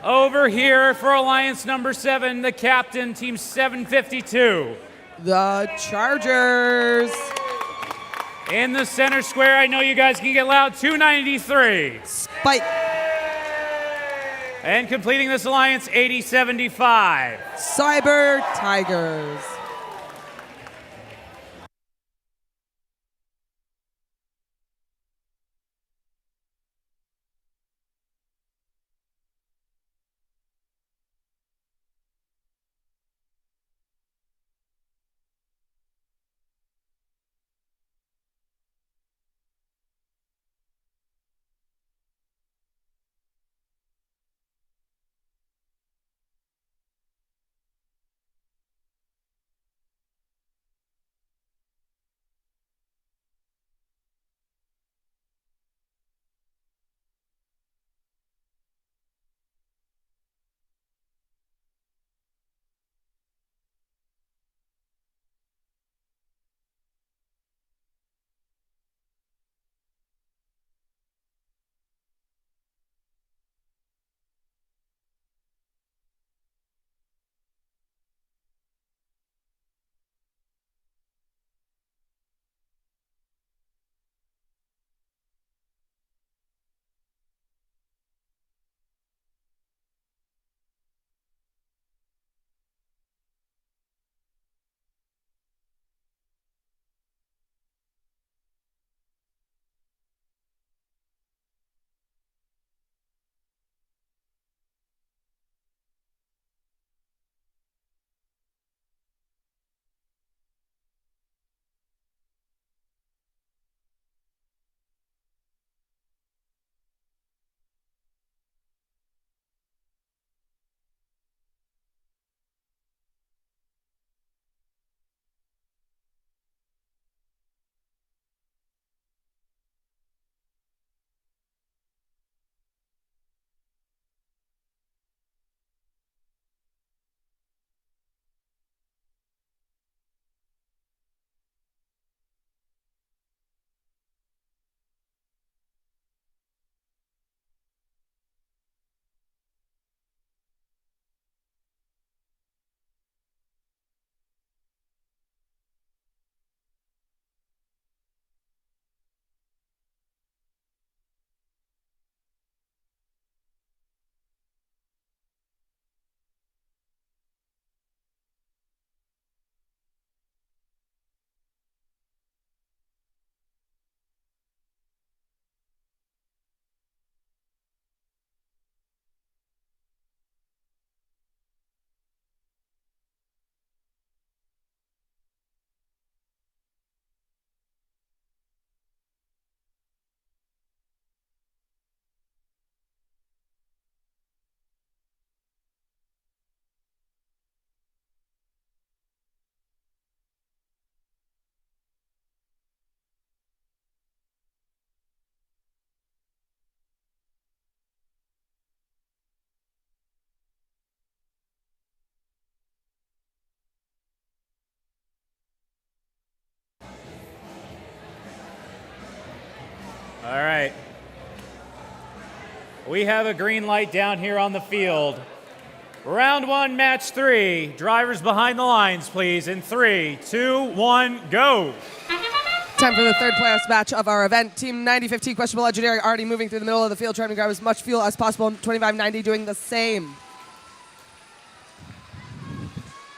Over here for alliance number 7, the captain, team 752. The Chargers. In the center square, I know you guys can get loud, 293. Spike. And completing this alliance, 8075. Cyber Tigers. All right. We have a green light down here on the field. Round 1, match 3. Drivers behind the lines, please. In 3, 2, 1, go. Time for the third playoffs match of our event. Team 9015 Questionable Engineering already moving through the middle of the field, trying to grab as much fuel as possible. 2590 doing the same.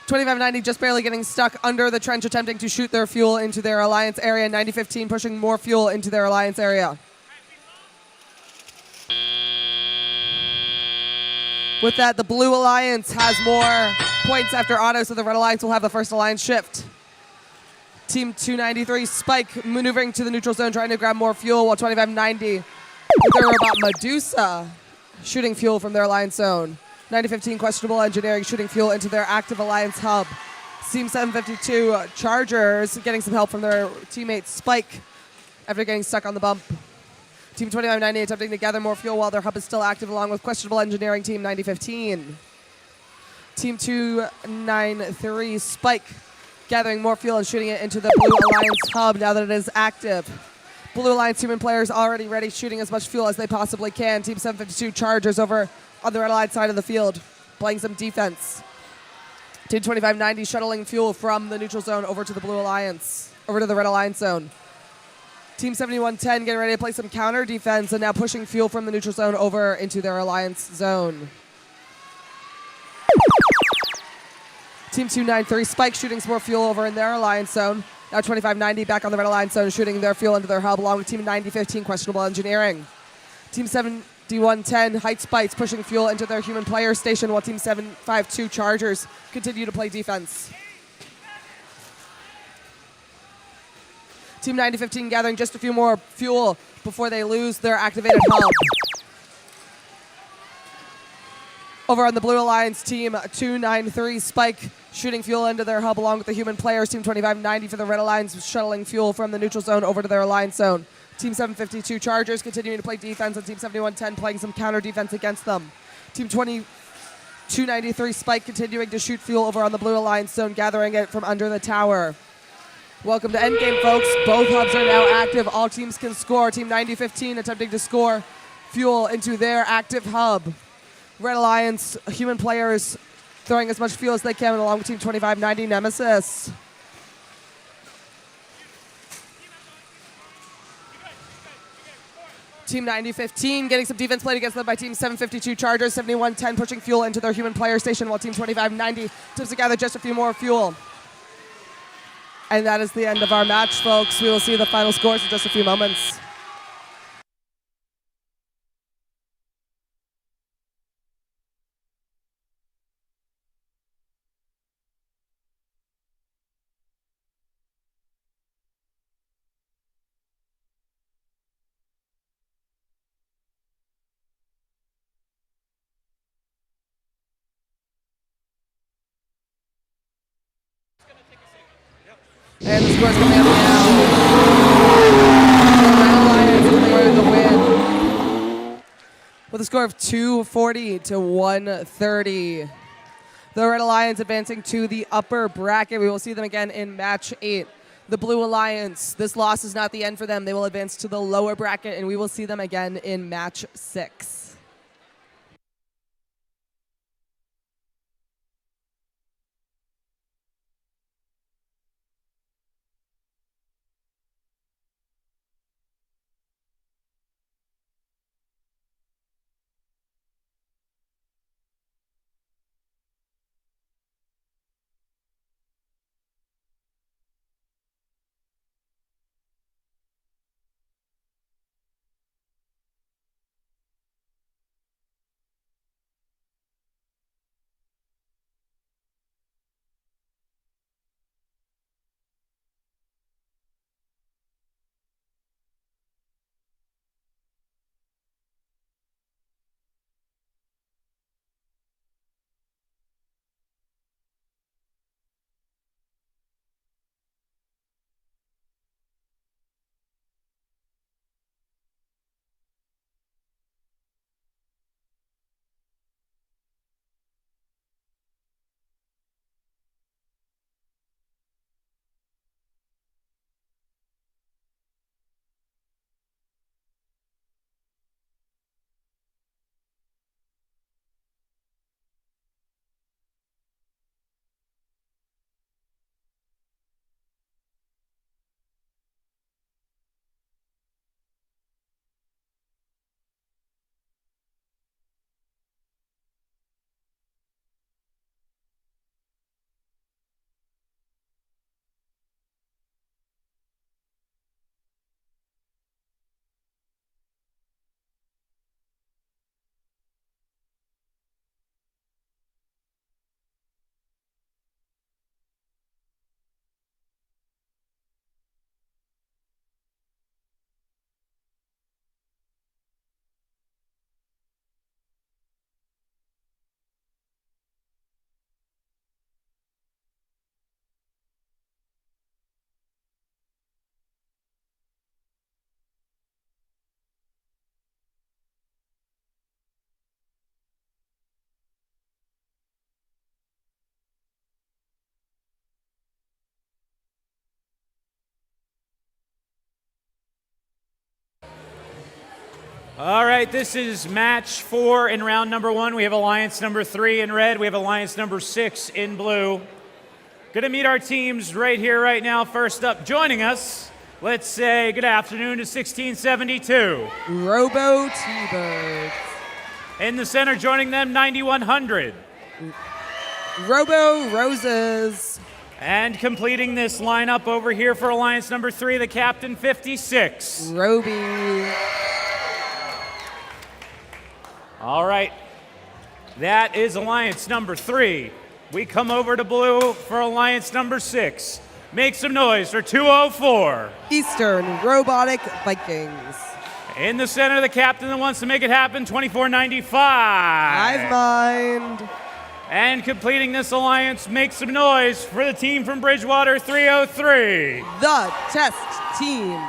2590 just barely getting stuck under the trench, attempting to shoot their fuel into their alliance area. 9015 pushing more fuel into their alliance area. With that, the blue alliance has more points after auto, so the red alliance will have the first alliance shift. Team 293 Spike maneuvering to the neutral zone, trying to grab more fuel, while 2590 with their robot Medusa shooting fuel from their alliance zone. 9015 questionable engineering shooting fuel into their active alliance hub. Team 752 Chargers getting some help from their teammate Spike after getting stuck on the bump. Team 2590 attempting to gather more fuel while their hub is still active along with questionable engineering Team 9015. Team 293 Spike gathering more fuel and shooting it into the Blue Alliance hub now that it is active. Blue Alliance human players already ready, shooting as much fuel as they possibly can. Team 752 Chargers over on the Red Alliance side of the field, playing some defense. Team 2590 shuttling fuel from the neutral zone over to the Blue Alliance, over to the Red Alliance zone. Team 7110 getting ready to play some counter defense and now pushing fuel from the neutral zone over into their Alliance zone. Team 293 Spike shooting some more fuel over in their Alliance zone. Now 2590 back on the Red Alliance zone, shooting their fuel into their hub along with Team 9015 questionable engineering. Team 7110 Heights Bites pushing fuel into their human player station while Team 752 Chargers continue to play defense. Team 9015 gathering just a few more fuel before they lose their activated hub. Over on the Blue Alliance, Team 293 Spike shooting fuel into their hub along with the human players. Team 2590 for the Red Alliance shuttling fuel from the neutral zone over to their Alliance zone. Team 752 Chargers continuing to play defense and Team 7110 playing some counter defense against them. Team 293 Spike continuing to shoot fuel over on the Blue Alliance zone, gathering it from under the tower. Welcome to Endgame, folks. Both hubs are now active. All teams can score. Team 9015 attempting to score fuel into their active hub. Red Alliance human players throwing as much fuel as they can along with Team 2590 Nemesis. Team 9015 getting some defense played against them by Team 752 Chargers. 7110 pushing fuel into their human player station while Team 2590 attempts to gather just a few more fuel. And that is the end of our match, folks. We will see the final scores in just a few moments. And the score's coming up now. The Red Alliance declared the win with a score of 240 to 130. The Red Alliance advancing to the upper bracket. We will see them again in match 8. The Blue Alliance, this loss is not the end for them. They will advance to the lower bracket, and we will see them again in match 6. All right, this is match 4 in round number 1. We have alliance number 3 in red. We have alliance number 6 in blue. Going to meet our teams right here, right now. First up, joining us, let's say good afternoon to 1672. Robo T-Birds. In the center, joining them, 9100. Robo Roses. And completing this lineup over here for alliance number 3, the captain, 56. Roby. All right, that is alliance number 3. We come over to blue for alliance number 6. Make some noise for 204. Eastern Robotic Vikings. In the center, the captain that wants to make it happen, 2495. Hive Mind. And completing this alliance, make some noise for the team from Bridgewater, 303. The Test Team.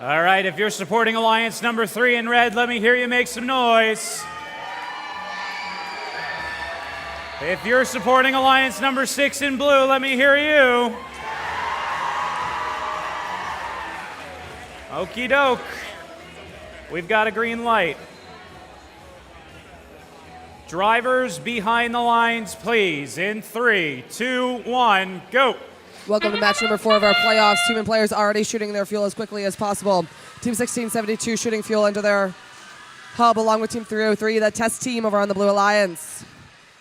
All right, if you're supporting alliance number 3 in red, let me hear you make some noise. If you're supporting alliance number 6 in blue, let me hear you. Okie doke. We've got a green light. Drivers behind the lines, please. In 3, 2, 1, go. Welcome to match number 4 of our playoffs. Team and players already shooting their fuel as quickly as possible. Team 1672 shooting fuel into their hub along with Team 303, the test team over on the Blue Alliance.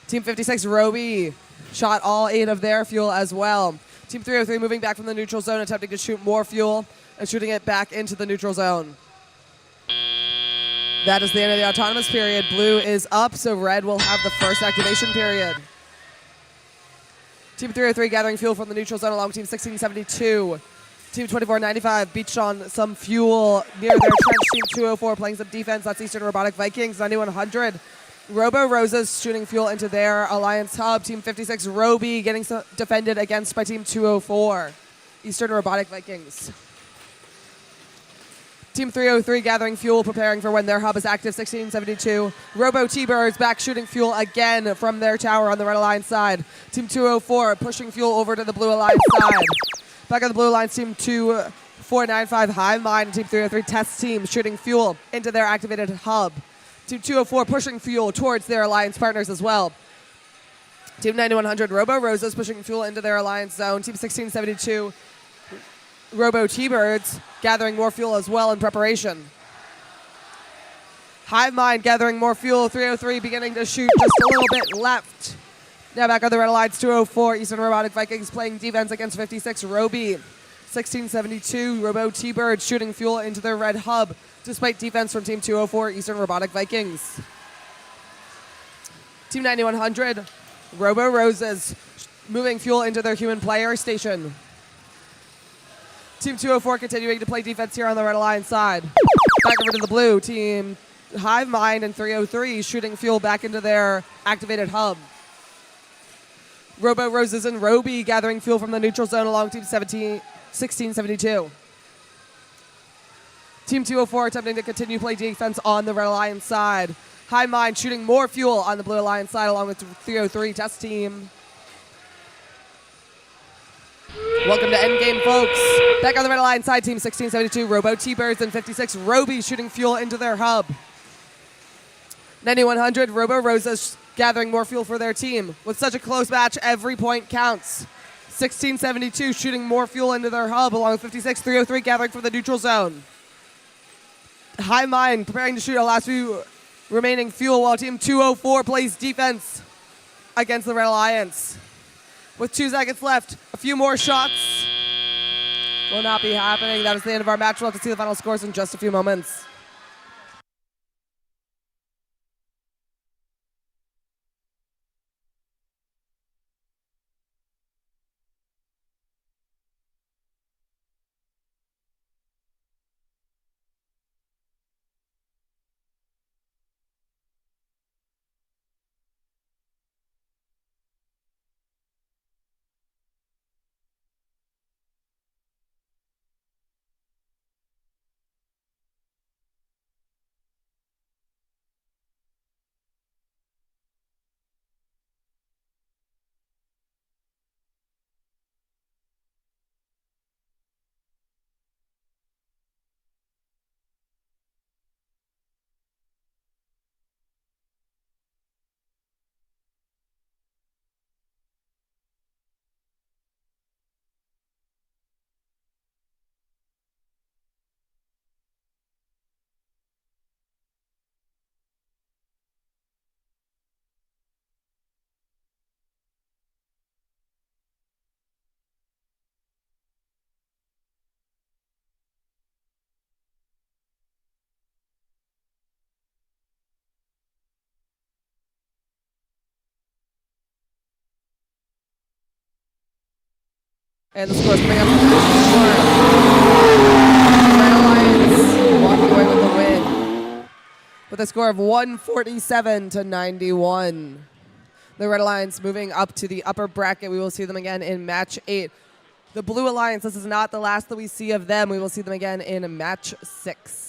Team 56, Roby, shot all 8 of their fuel as well. Team 303 moving back from the neutral zone, attempting to shoot more fuel and shooting it back into the neutral zone. That is the end of the autonomous period. Blue is up, so red will have the first activation period. Team 303 gathering fuel from the neutral zone along with Team 1672. Team 2495 beached on some fuel near their trench. Team 204 playing some defense. That's Eastern Robotic Vikings. 9100. Robo Roses shooting fuel into their alliance hub. Team 56 Roby getting defended against by Team 204. Eastern Robotic Vikings. Team 303 gathering fuel, preparing for when their hub is active. 1672. Robo T-Birds back shooting fuel again from their tower on the Red Alliance side. Team 204 pushing fuel over to the Blue Alliance side. Back on the Blue Alliance, Team 2495 Hive Mind and Team 303 Test Team shooting fuel into their activated hub. Team 204 pushing fuel towards their alliance partners as well. Team 9100 Robo Roses pushing fuel into their alliance zone. Team 1672 Robo T-Birds gathering more fuel as well in preparation. Hive Mind gathering more fuel. 303 beginning to shoot just a little bit left. Now back on the Red Alliance, 204 Eastern Robotic Vikings playing defense against 56 Roby. 1672 Robo T-Birds shooting fuel into their red hub despite defense from Team 204 Eastern Robotic Vikings. Team 9100 Robo Roses moving fuel into their human player station. Team 204 continuing to play defense here on the Red Alliance side. Back over to the blue. Team Hive Mind and 303 shooting fuel back into their activated hub. Robo Roses and Roby gathering fuel from the neutral zone along Team 1672. Team 204 attempting to continue play defense on the Red Alliance side. High Mind shooting more fuel on the Blue Alliance side along with 303 test team. Welcome to Endgame, folks. Back on the Red Alliance side, team 1672, Robo T-Birds and 56, Roby shooting fuel into their hub. 9100, Robo Rosas gathering more fuel for their team. With such a close match, every point counts. 1672 shooting more fuel into their hub along with 56, 303 gathering for the neutral zone. High Mind preparing to shoot a last few remaining fuel while team 204 plays defense against the Red Alliance. With 2 seconds left, a few more shots will not be happening. That is the end of our match. We'll have to see the final scores in just a few moments. And the score's coming up. Red Alliance walking away with the win with a score of 147 to 91. The Red Alliance moving up to the upper bracket. We will see them again in match 8. The Blue Alliance, this is not the last that we see of them. We will see them again in match 6.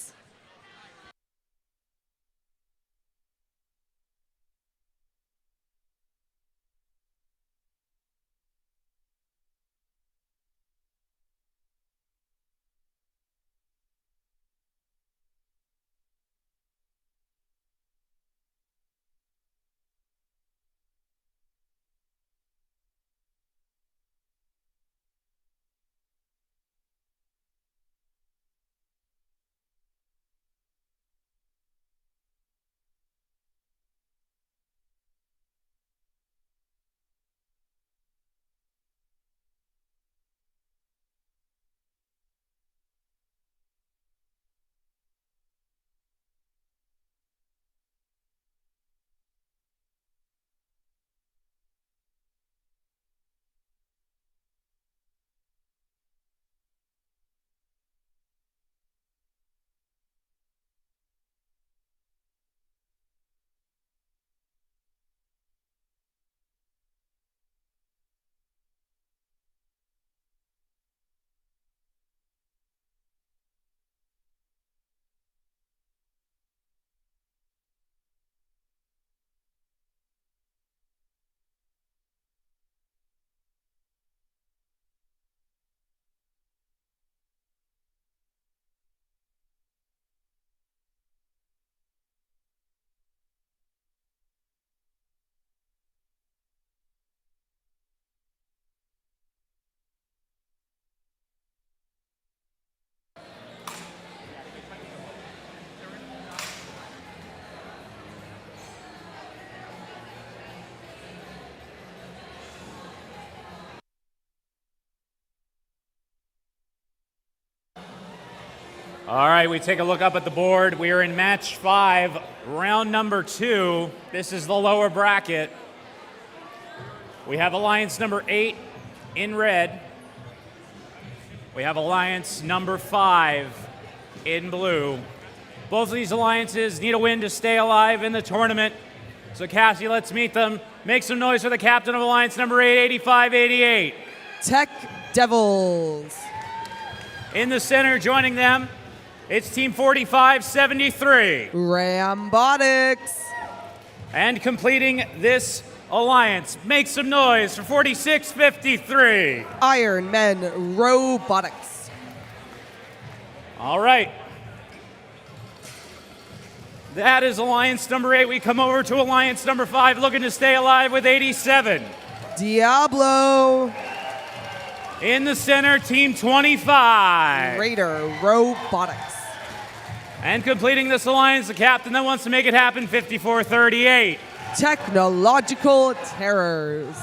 All right, we take a look up at the board. We are in match 5, round number 2. This is the lower bracket. We have alliance number 8 in red. We have alliance number 5 in blue. Both of these alliances need a win to stay alive in the tournament. So Cassie, let's meet them. Make some noise for the captain of alliance number 8, 8588. Tech Devils. In the center, joining them, It's Team 4573. Rambotics. And completing this alliance, make some noise for 4653. Iron Men Robotics. All right. That is alliance number 8. We come over to alliance number 5, looking to stay alive with 87. Diablo. In the center, Team 25. Raider Robotics. And completing this alliance, the captain that wants to make it happen, 5438. Technological Terrors.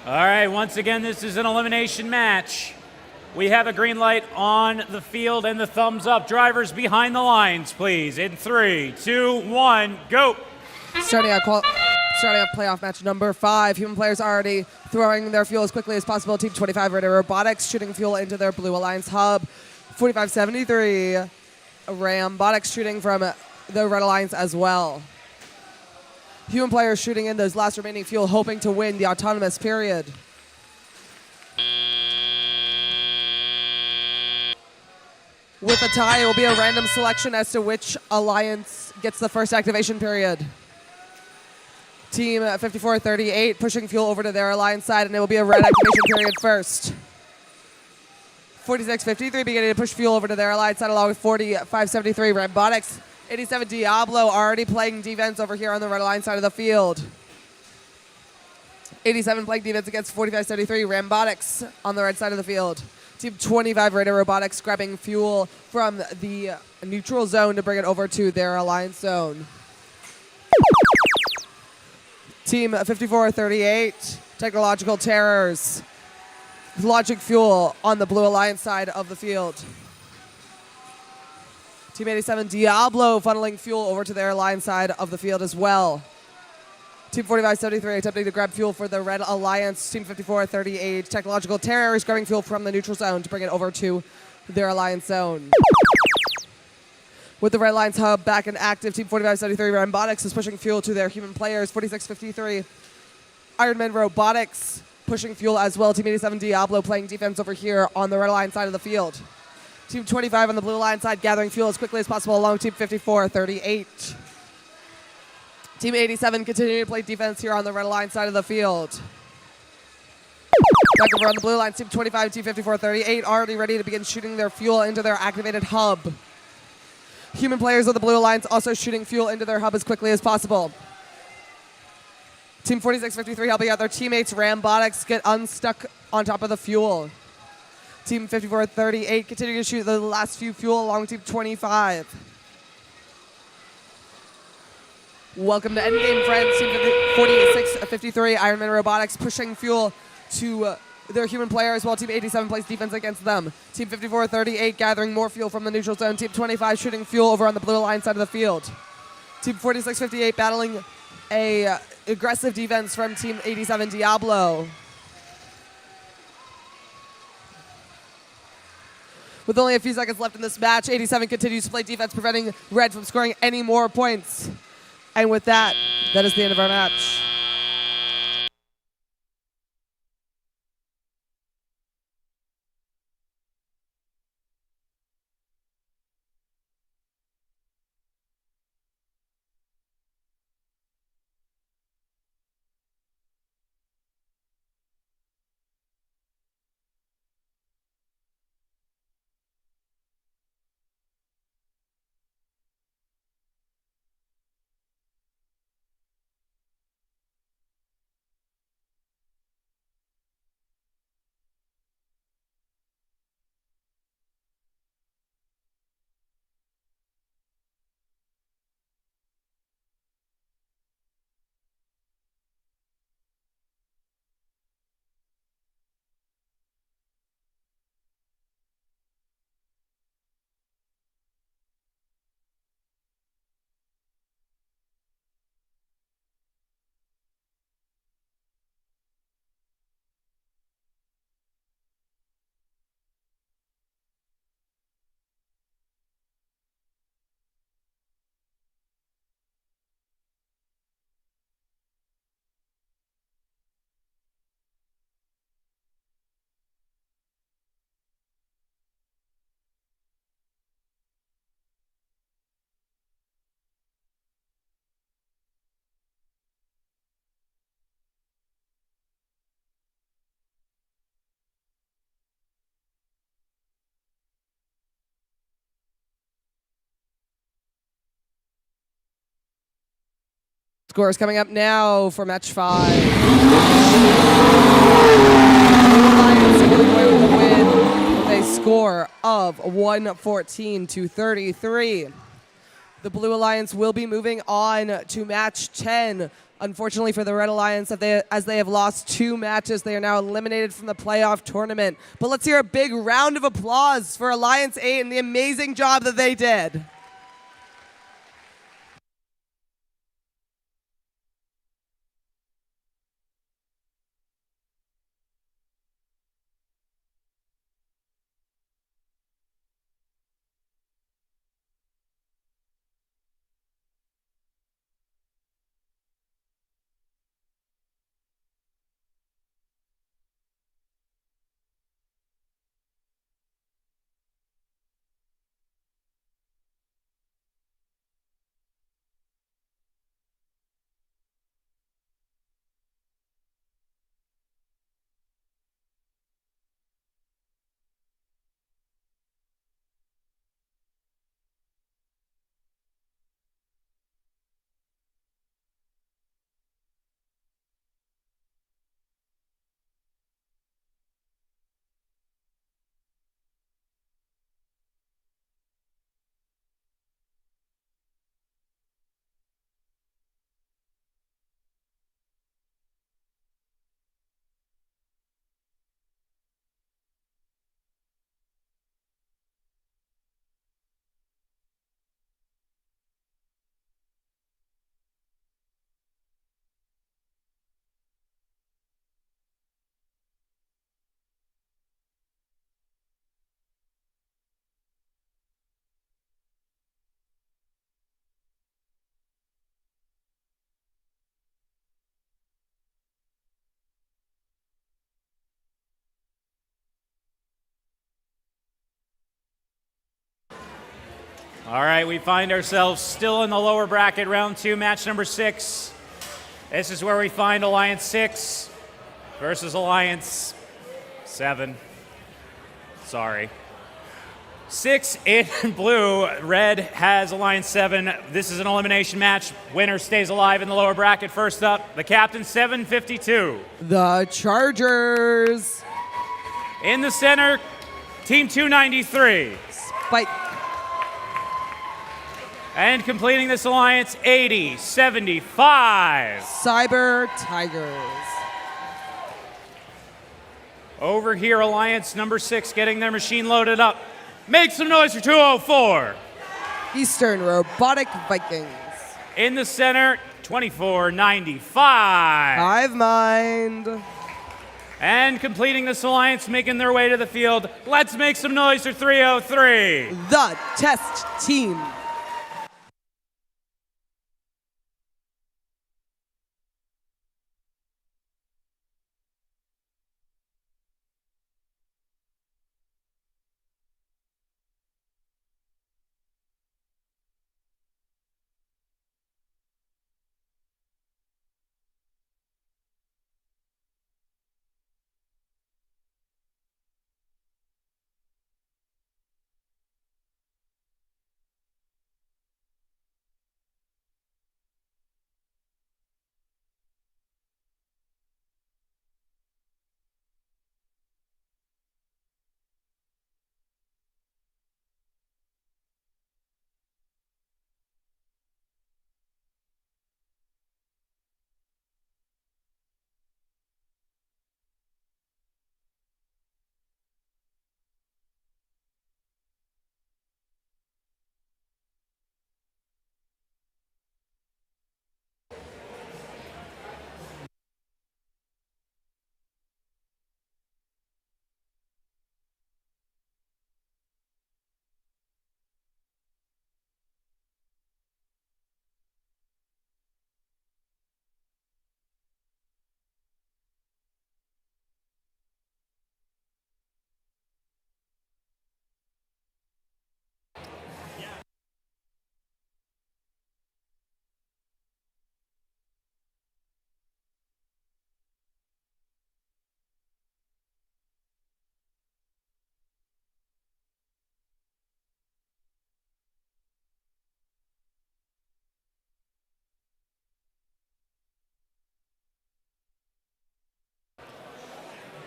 All right, once again, this is an elimination match. We have a green light on the field and the thumbs up. Drivers behind the lines, please. In 3, 2, 1, go. Starting out playoff match number 5. Human players already throwing their fuel as quickly as possible. Team 25 Raider Robotics shooting fuel into their Blue Alliance hub. 4573 Rambotics shooting from the Red Alliance as well. Human players shooting in those last remaining fuel, hoping to win the autonomous period. With a tie, it will be a random selection as to which alliance gets the first activation period. Team 5438 pushing fuel over to their alliance side, and it will be a red activation period first. 4653 beginning to push fuel over to their alliance side along with 4573 Robotics. 87 Diablo already playing defense over here on the red alliance side of the field. 87 playing defense against 4573 Robotics on the red side of the field. Team 25 Radar Robotics grabbing fuel from the neutral zone to bring it over to their alliance zone. Team 5438 Technological Terrors launching fuel on the blue alliance side of the field. Team 87 Diablo funneling fuel over to their alliance side of the field as well. Team 4573 attempting to grab fuel for the Red Alliance. Team 5438 Technological Terrors grabbing fuel from the neutral zone to bring it over to their alliance zone. With the Red Alliance hub back and active, Team 4573 Robotics is pushing fuel to their human players. 4653 Iron Man Robotics pushing fuel as well. Team 87 Diablo playing defense over here on the Red Alliance side of the field. Team 25 on the Blue Alliance side gathering fuel as quickly as possible along with Team 5438. Team 87 continuing to play defense here on the Red Alliance side of the field. Back over on the Blue Alliance, Team 25 and Team 5438 already ready to begin shooting their fuel into their activated hub. Human players of the Blue Alliance also shooting fuel into their hub as quickly as possible. Team 4653 helping out their teammates. Robotics get unstuck on top of the fuel. Team 5438 continuing to shoot the last few fuel along with Team 25. Welcome to Endgame, friends. Team 4653 Iron Man Robotics pushing fuel to their human players while Team 87 plays defense against them. Team 5438 gathering more fuel from the neutral zone. Team 25 shooting fuel over on the Blue Alliance side of the field. Team 4658 battling a aggressive defense from Team 87 Diablo. With only a few seconds left in this match, 87 continues to play defense, preventing Red from scoring any more points. And with that, that is the end of our match. Scores coming up now for match 5. The Lions will away with the win with a score of 114-33. The Blue Alliance will be moving on to match 10. Unfortunately for the Red Alliance, as they have lost 2 matches, they are now eliminated from the playoff tournament. But let's hear a big round of applause for Alliance 8 and the amazing job that they did. All right, we find ourselves still in the lower bracket, round 2, match number 6. This is where we find Alliance 6 versus Alliance 7. Sorry. 6 in blue. Red has Alliance 7. This is an elimination match. Winner stays alive in the lower bracket. First up, the captain, 752. The Chargers. In the center, Team 293. Spike. And completing this alliance, 80-75. Cyber Tigers. Over here, Alliance number 6 getting their machine loaded up. Make some noise for 204. Eastern Robotic Vikings. In the center, 24-95. Hive Mind. And completing this alliance, making their way to the field, let's make some noise for 303. The Test Team.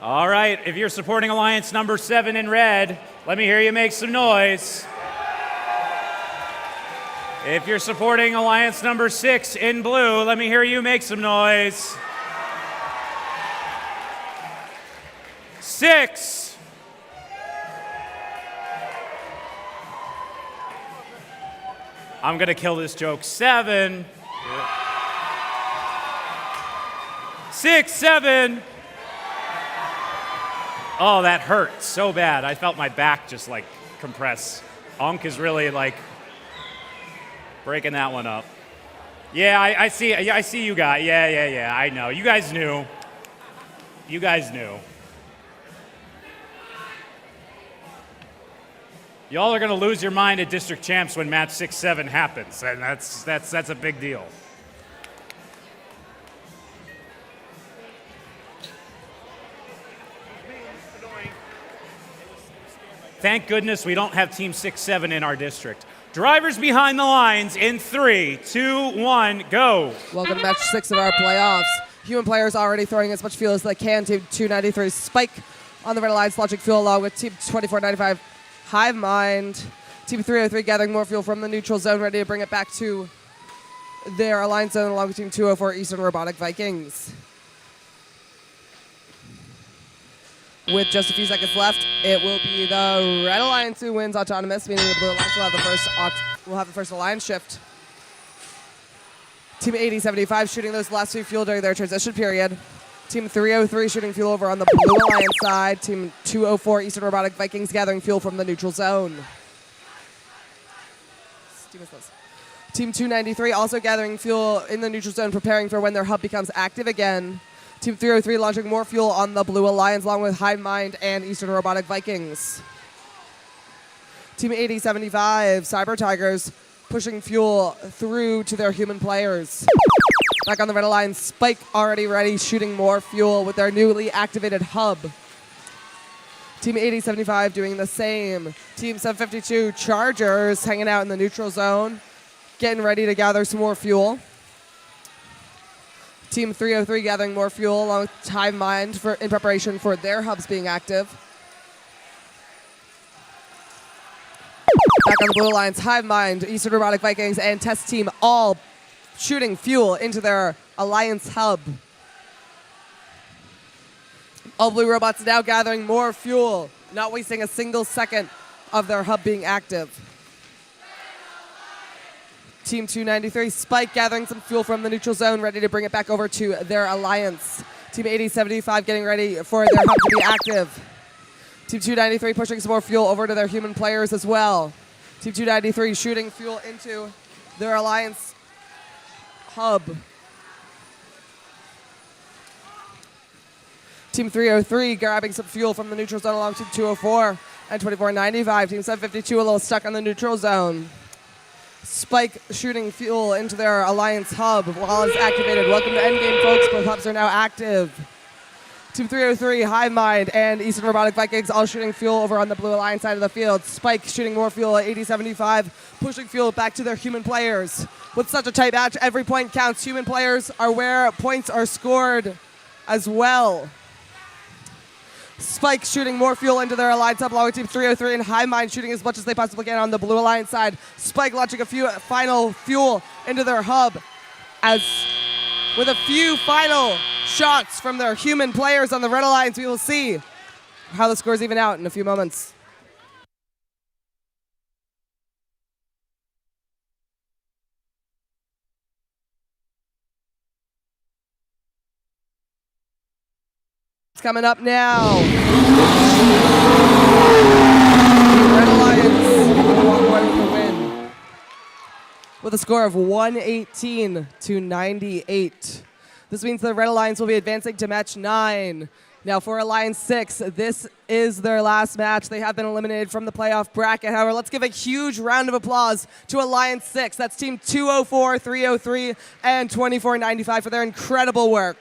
All right, if you're supporting Alliance number 7 in red, let me hear you make some noise. If you're supporting Alliance number 6 in blue, let me hear you make some noise. 6. I'm gonna kill this joke. 7. 6, 7. Oh, that hurt so bad. I felt my back just like compress. Unk is really like breaking that one up. Yeah, I see you guys. Yeah, I know. You guys knew. You guys knew. Y'all are gonna lose your mind at district champs when match 6-7 happens, and that's a big deal. Thank goodness we don't have Team 6-7 in our district. Drivers behind the lines in 3, 2, 1, go. Welcome to match 6 of our playoffs. Human players already throwing as much fuel as they can. Team 293 Spike on the red alliance launching fuel along with Team 2495 Hive Mind. Team 303 gathering more fuel from the neutral zone, ready to bring it back to their alliance zone along with Team 204 Eastern Robotic Vikings. With just a few seconds left, it will be the Red Alliance who wins autonomous, meaning the Blue Alliance will have the first alliance shift. Team 8075 shooting those last few fuel during their transition period. Team 303 shooting fuel over on the Blue Alliance side. Team 204 Eastern Robotic Vikings gathering fuel from the neutral zone. Team 293 also gathering fuel in the neutral zone, preparing for when their hub becomes active again. Team 303 launching more fuel on the Blue Alliance along with Hive Mind and Eastern Robotic Vikings. Team 8075, Cyber Tigers, pushing fuel through to their human players. Back on the red alliance, Spike already ready, shooting more fuel with their newly activated hub. Team 8075 doing the same. Team 752, Chargers, hanging out in the neutral zone, getting ready to gather some more fuel. Team 303 gathering more fuel along with Hive Mind in preparation for their hubs being active. Back on the blue alliance, Hive Mind, Eastern Robotic Vikings, and Test Team all shooting fuel into their alliance hub. All blue robots now gathering more fuel, not wasting a single second of their hub being active. Team 293, Spike gathering some fuel from the neutral zone, ready to bring it back over to their alliance. Team 8075 getting ready for their hub to be active. Team 293 pushing some more fuel over to their human players as well. Team 293 shooting fuel into their alliance hub. Team 303 grabbing some fuel from the neutral zone along Team 204 and 2495. Team 752 a little stuck on the neutral zone. Spike shooting fuel into their alliance hub while it's activated. Welcome to Endgame, folks. Both hubs are now active. Team 303, Hive Mind, and Eastern Robotic Vikings all shooting fuel over on the blue alliance side of the field. Spike shooting more fuel at 8075, pushing fuel back to their human players. With such a tight match, every point counts. Human players are where points are scored as well. Spike shooting more fuel into their alliance up along with Team 303, and Hive Mind shooting as much as they possibly can on the blue alliance side. Spike launching a few final fuel into their hub as with a few final shots from their human players on the red alliance. We will see how the scores even out in a few moments. It's coming up now. The red alliance will walk away with the win with a score of 118 to 98. This means the Red Alliance will be advancing to match 9. Now for Alliance 6, this is their last match. They have been eliminated from the playoff bracket. However, let's give a huge round of applause to Alliance 6. That's Team 204, 303, and 2495 for their incredible work.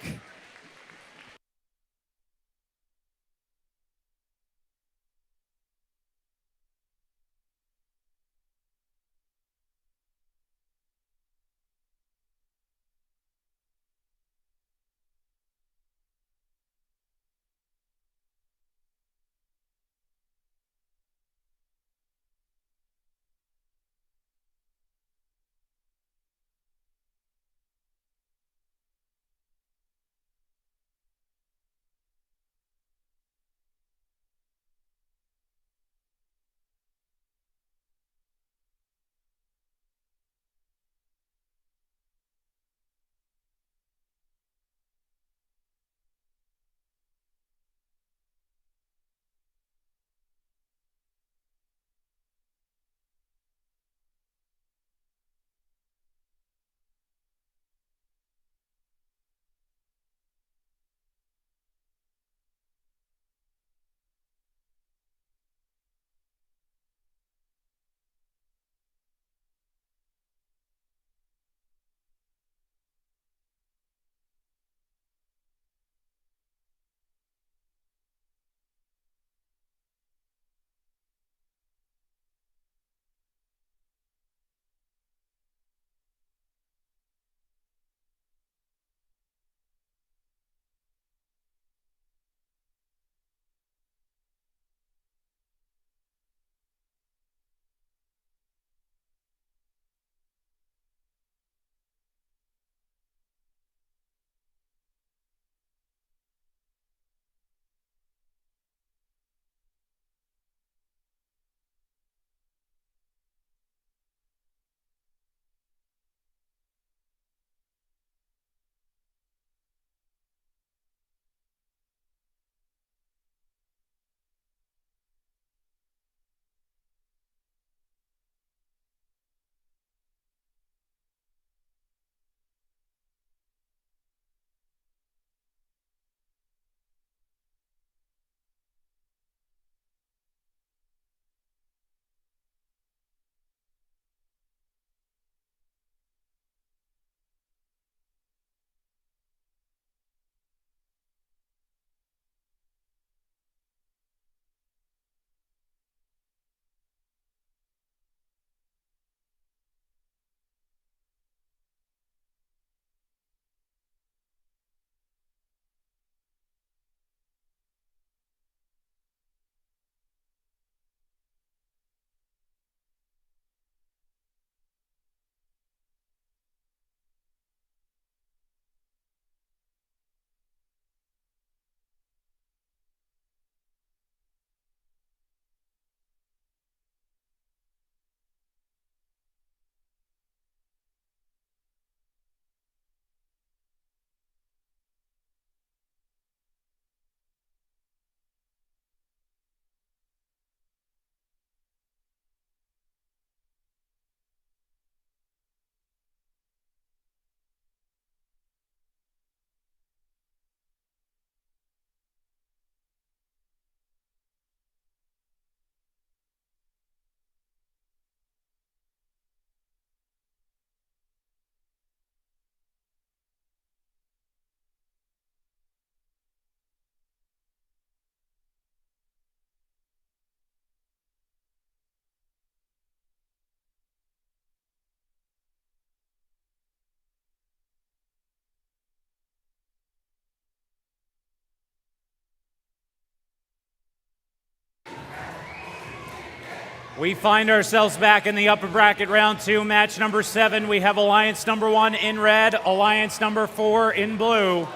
We find ourselves back in the upper bracket round 2, match number 7. We have Alliance number 1 in red, Alliance number 4 in blue.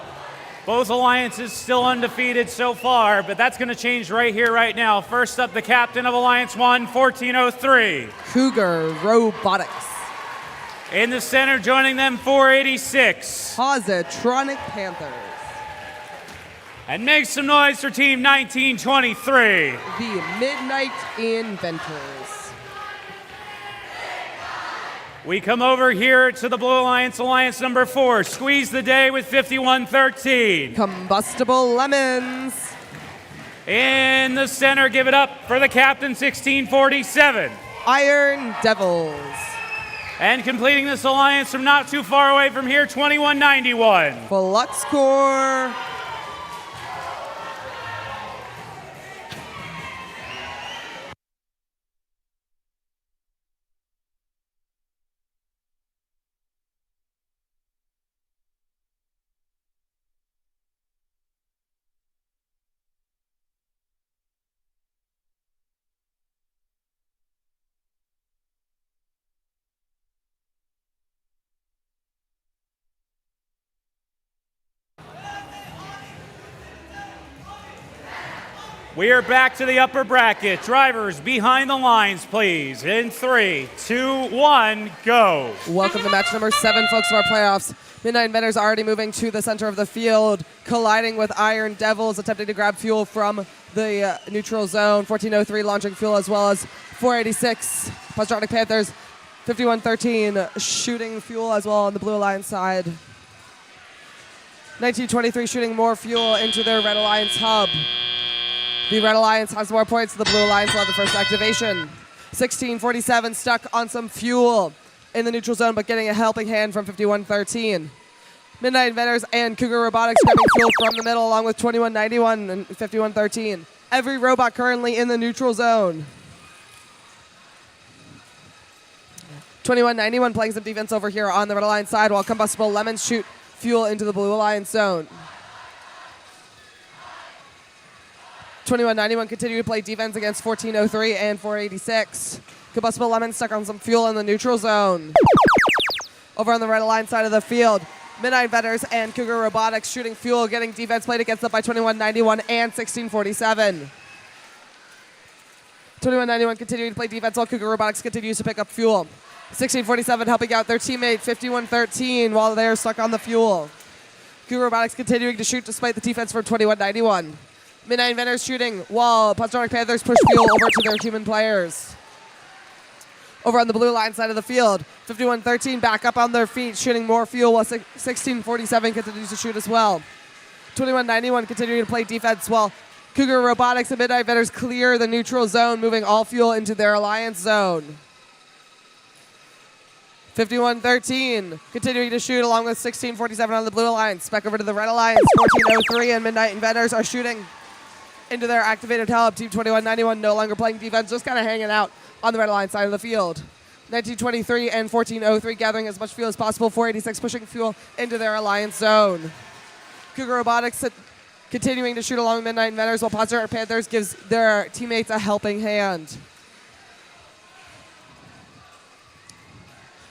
Both alliances still undefeated so far, but that's going to change right here, right now. First up, the captain of Alliance 1, 1403. Cougar Robotics. In the center, joining them, 486. Positronic Panthers. And make some noise for Team 1923. The Midnight Inventors. We come over here to the Blue Alliance, Alliance number 4. Squeeze the day with 5113. Combustible Lemons. In the center, give it up for the captain, 1647. Iron Devils. And completing this alliance from not too far away from here, 2191. Flux Core. We are back to the upper bracket. Drivers behind the lines, please. In 3, 2, 1, go. Welcome to match number 7, folks, of our playoffs. Midnight Inventors already moving to the center of the field, colliding with Iron Devils, attempting to grab fuel from the neutral zone. 1403 launching fuel, as well as 486 Positronic Panthers. 5113 shooting fuel as well on the Blue Alliance side. 1923 shooting more fuel into their Red Alliance hub. The Red Alliance has more points. The Blue Alliance will have the first activation. 1647 stuck on some fuel in the neutral zone, but getting a helping hand from 5113. Midnight Inventors and Cougar Robotics grabbing fuel from the middle, along with 2191 and 5113. Every robot currently in the neutral zone. 2191 playing some defense over here on the Red Alliance side, while Combustible Lemons shoot fuel into the Blue Alliance zone. 2191 continue to play defense against 1403 and 486. Combustible Lemons stuck on some fuel in the neutral zone. Over on the Red Alliance side of the field, Midnight Inventors and Cougar Robotics shooting fuel, getting defense played against them by 2191 and 1647. 2191 continuing to play defense while Cougar Robotics continues to pick up fuel. 1647 helping out their teammate 5113 while they're stuck on the fuel. Cougar Robotics continuing to shoot despite the defense from 2191. Midnight Inventors shooting while Positronic Panthers push fuel over to their human players. Over on the Blue Line side of the field, 5113 back up on their feet, shooting more fuel while 1647 continues to shoot as well. 2191 continuing to play defense while Cougar Robotics and Midnight Inventors clear the neutral zone, moving all fuel into their alliance zone. 5113 continuing to shoot along with 1647 on the Blue Alliance. Back over to the Red Alliance, 1403 and Midnight Inventors are shooting into their activated hub. Team 2191 no longer playing defense, just kind of hanging out on the Red Alliance side of the field. 1923 and 1403 gathering as much fuel as possible. 486 pushing fuel into their alliance zone. Cougar Robotics continuing to shoot along with Midnight Inventors while Positronic Panthers gives their teammates a helping hand.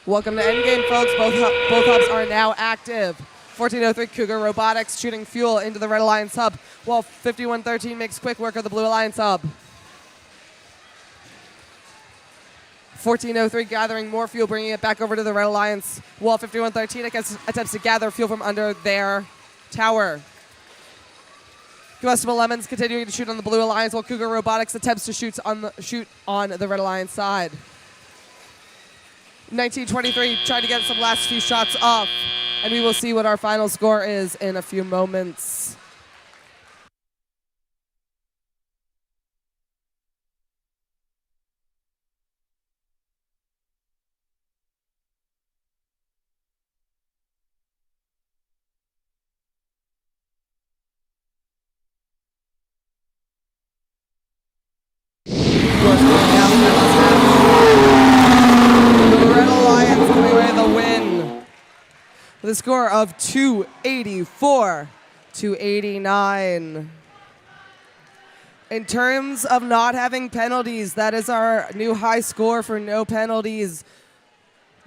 Welcome to Endgame, folks. Both hubs are now active. 1403 Cougar Robotics shooting fuel into the Red Alliance hub, while 5113 makes quick work of the Blue Alliance hub. 1403 gathering more fuel, bringing it back over to the Red Alliance, while 5113 attempts to gather fuel from under their tower. Combustible Lemons continuing to shoot on the Blue Alliance, while Cougar Robotics attempts to shoot on the Red Alliance side. 1923 trying to get some last few shots off, and we will see what our final score is in a few moments. With a score of 284 to 89. In terms of not having penalties, that is our new high score for no penalties.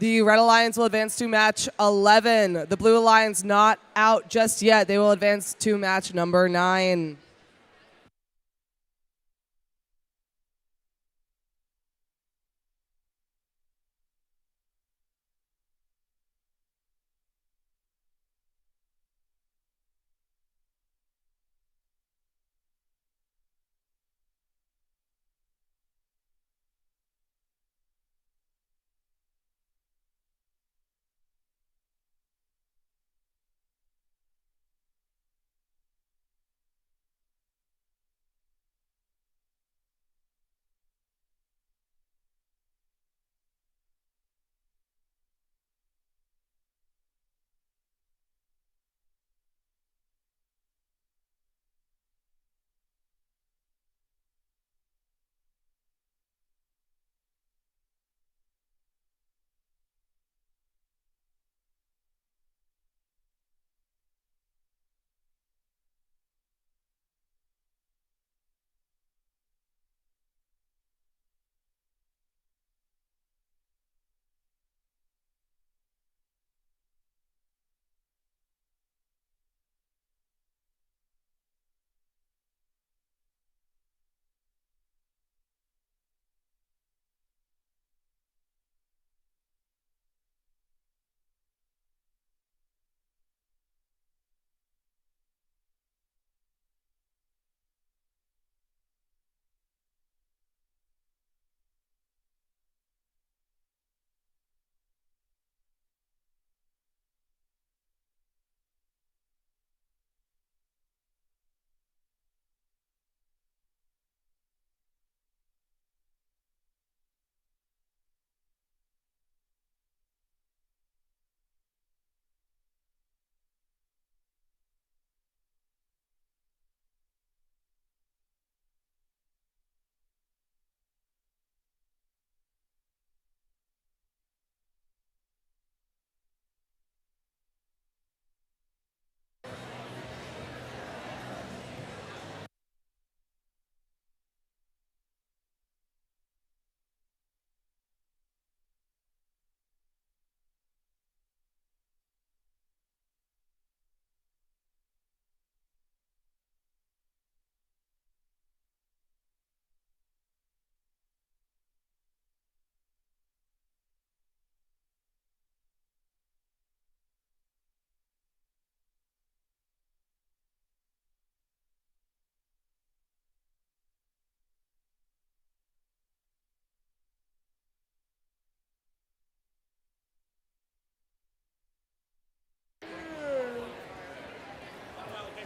The Red Alliance will advance to match 11. The Blue Alliance not out just yet. They will advance to match number 9.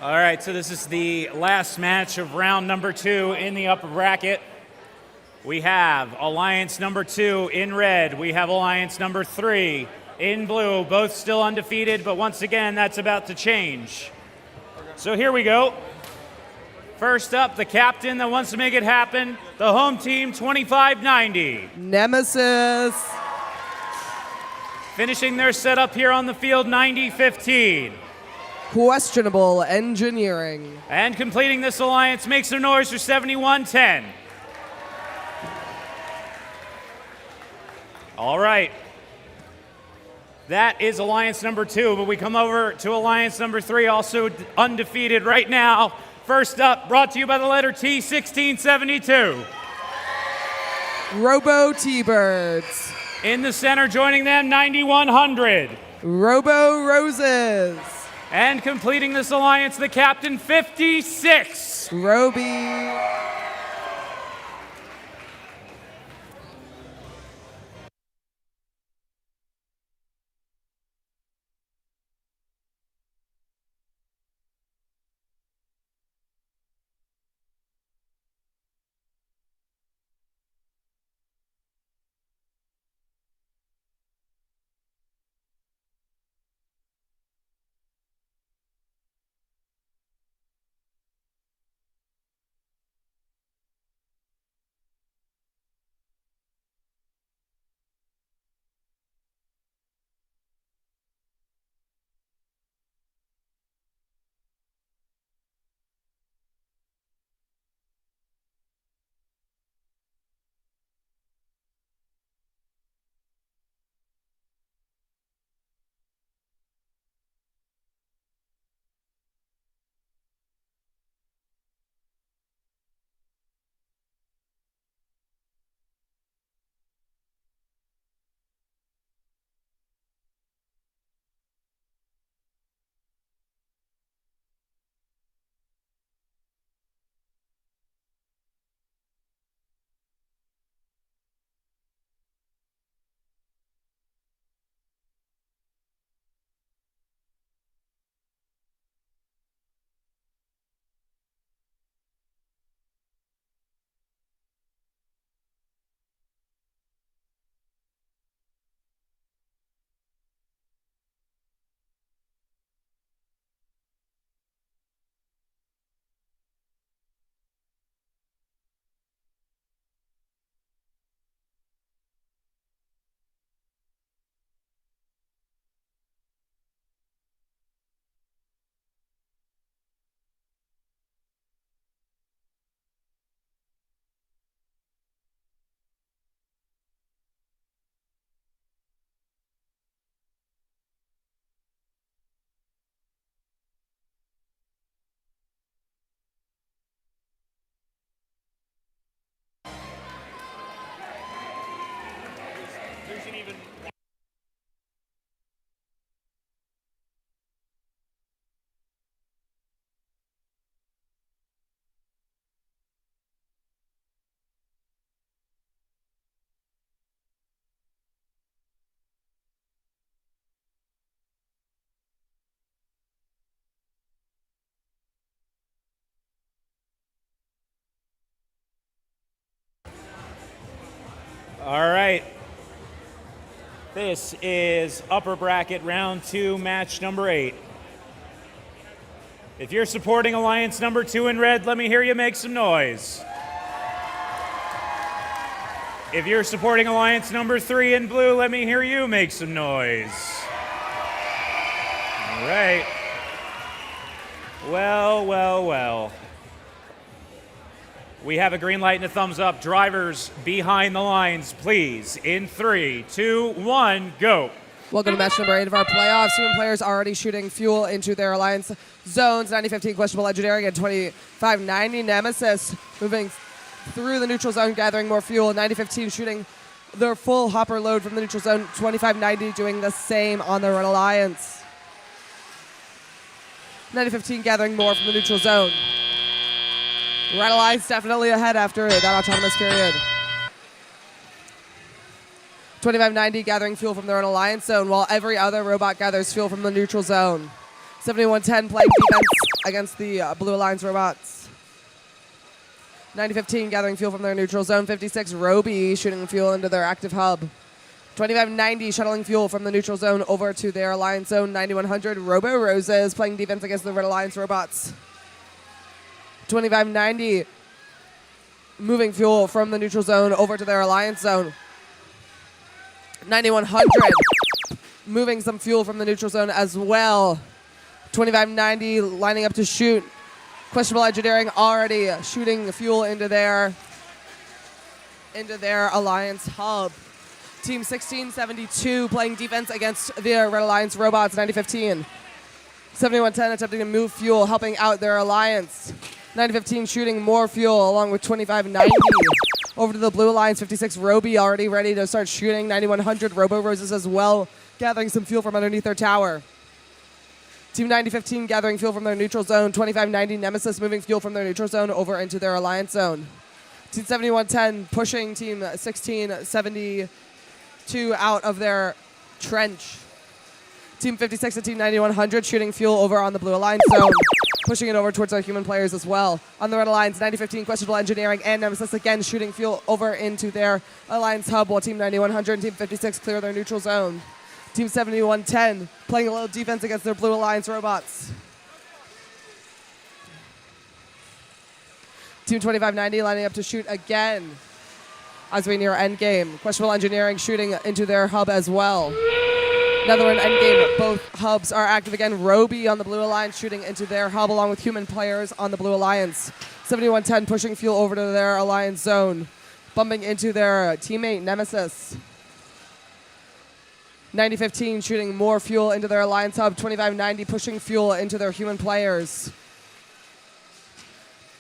All right, so this is the last match of round number 2 in the upper bracket. We have Alliance number 2 in red. We have Alliance number 3 in blue, both still undefeated, but once again, that's about to change. So here we go. First up, the captain that wants to make it happen, the home team 2590. Nemesis. Finishing their setup here on the field 90-15. Questionable engineering. And completing this alliance makes their noise for 71-10. All right. That is alliance number 2, but we come over to alliance number 3, also undefeated right now. First up, brought to you by the letter T, 1672. Robo T-Birds. In the center, joining them, 9100. Robo Roses. And completing this alliance, the captain, 56. Roby. even. All right. This is upper bracket round 2, match number 8. If you're supporting Alliance number 2 in red, let me hear you make some noise. If you're supporting Alliance number 3 in blue, let me hear you make some noise. All right. Well. We have a green light and a thumbs up. Drivers behind the lines, please. In 3, 2, 1, go. Welcome to match number 8 of our playoffs. Human players already shooting fuel into their alliance zones. 90-15 questionable engineering and 25-90 Nemesis moving through the neutral zone, gathering more fuel. 90-15 shooting their full hopper load from the neutral zone. 25-90 doing the same on the Red Alliance. 90-15 gathering more from the neutral zone. Red Alliance definitely ahead after that autonomous period. 25-90 gathering fuel from their own alliance zone, while every other robot gathers fuel from the neutral zone. 71-10 playing defense against the Blue Alliance robots. 90-15 gathering fuel from their neutral zone. 56 Robby shooting fuel into their active hub. 25-90 shuttling fuel from the neutral zone over to their alliance zone. 9100 Robo Roses playing defense against the Red Alliance robots. 25-90 moving fuel from the neutral zone over to their alliance zone. 9100 moving some fuel from the neutral zone as well. 25-90 lining up to shoot. Questionable engineering already shooting fuel into their alliance hub. Team 1672 playing defense against the Red Alliance robots. 90-15. 71-10 attempting to move fuel, helping out their alliance. 90-15 shooting more fuel along with 25-90 over to the Blue Alliance. 56 Robby already ready to start shooting. 9100 Robo Roses as well, gathering some fuel from underneath their tower. Team 90-15 gathering fuel from their neutral zone. 25-90 Nemesis moving fuel from their neutral zone over into their alliance zone. Team 71-10 pushing Team 1672 out of their trench. Team 56 and Team 9100 shooting fuel over on the Blue Alliance zone, pushing it over towards our human players as well. On the Red Alliance, 90-15 questionable engineering and Nemesis again shooting fuel over into their alliance hub, while Team 9100 and Team 56 clear their neutral zone. Team 71-10 playing a little defense against their Blue Alliance robots. Team 25-90 lining up to shoot again as we near endgame. Questionable engineering shooting into their hub as well. Another one endgame. Both hubs are active again. Robby on the Blue Alliance shooting into their hub along with human players on the Blue Alliance. 71-10 pushing fuel over to their alliance zone, bumping into their teammate Nemesis. 90-15 shooting more fuel into their alliance hub. 25-90 pushing fuel into their human players.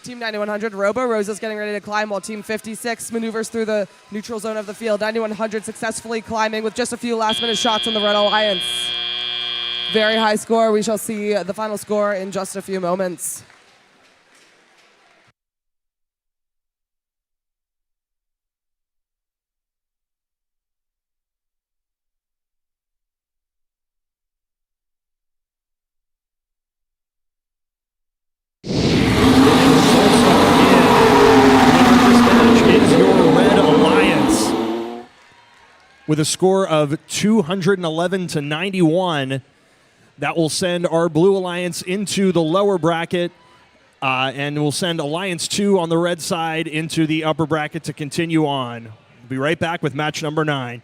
Team 9100 Robo Roses getting ready to climb, while Team 56 maneuvers through the neutral zone of the field. 9100 successfully climbing with just a few last-minute shots on the Red Alliance. Very high score. We shall see the final score in just a few moments. With a score of 211-91. That will send our Blue Alliance into the lower bracket, and will send Alliance 2 on the red side into the upper bracket to continue on. We'll be right back with match number 9.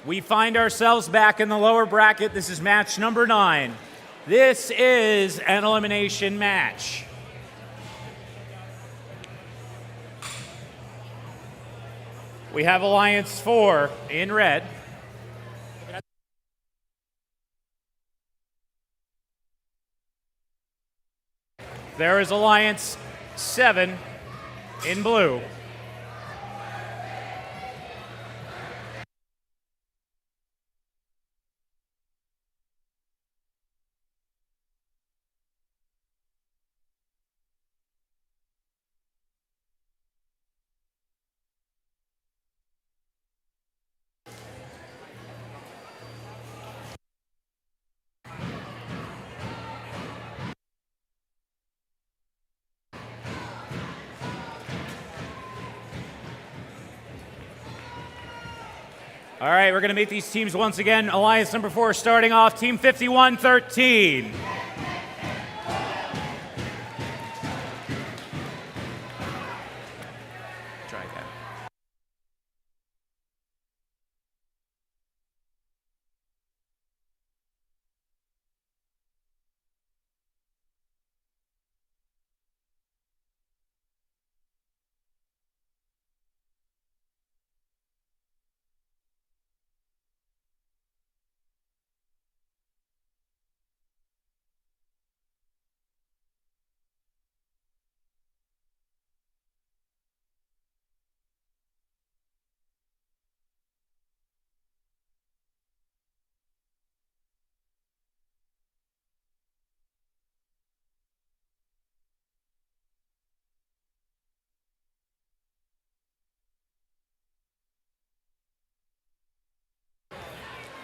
We find ourselves back in the lower bracket. This is match number 9. This is an elimination match. We have Alliance 4 in red. There is Alliance 7 in blue. All right, we're going to meet these teams once again. Alliance number 4 starting off, Team 5113. Try again.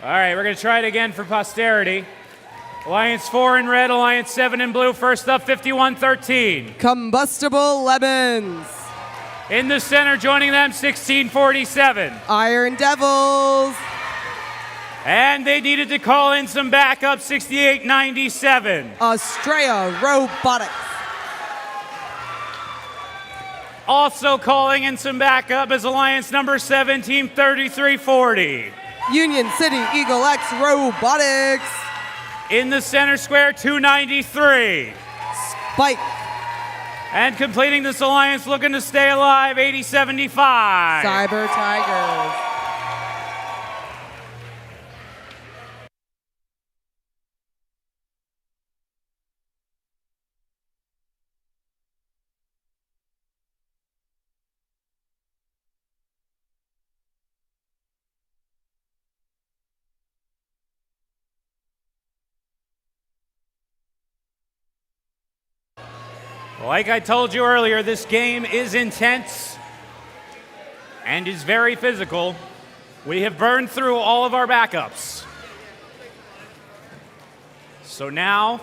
All right, we're going to try it again for posterity. Alliance 4 in red, Alliance 7 in blue. First up, 5113. Combustible Lemons. In the center, joining them, 1647. Iron Devils. And they needed to call in some backup, 6897. Australia Robotics. Also calling in some backup is Alliance number 7, Team 3340. Union City Eagle X Robotics. In the center square, 293. Spike. And completing this alliance, looking to stay alive, 8075. Cyber Tigers. Like I told you earlier, this game is intense and is very physical. We have burned through all of our backups. So now,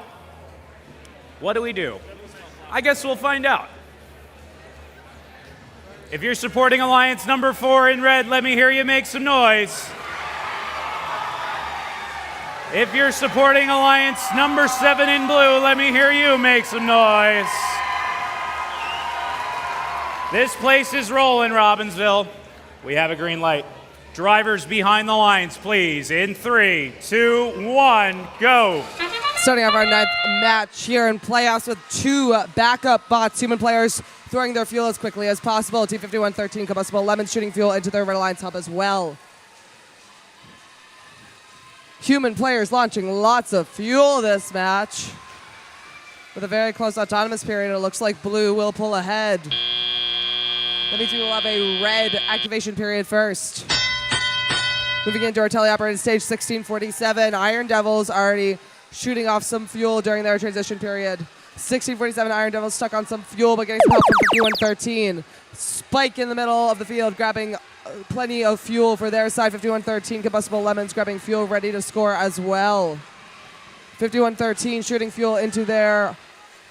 what do we do? I guess we'll find out. If you're supporting Alliance number 4 in red, let me hear you make some noise. If you're supporting Alliance number 7 in blue, let me hear you make some noise. This place is rolling, Robbinsville. We have a green light. Drivers behind the lines, please. In 3, 2, 1, go. Starting off our 9th match here in playoffs with 2 backup bots, human players throwing their fuel as quickly as possible. Team 5113 Combustible Lemons shooting fuel into their Red Alliance hub as well. Human players launching lots of fuel this match. With a very close autonomous period, it looks like blue will pull ahead. That means we will have a red activation period first. Moving into our teleoperated stage, 1647. Iron Devils already shooting off some fuel during their transition period. 1647 Iron Devils stuck on some fuel, but getting some help from 5113. Spike in the middle of the field, grabbing plenty of fuel for their side. 5113 Combustible Lemons grabbing fuel, ready to score as well. 5113 shooting fuel into their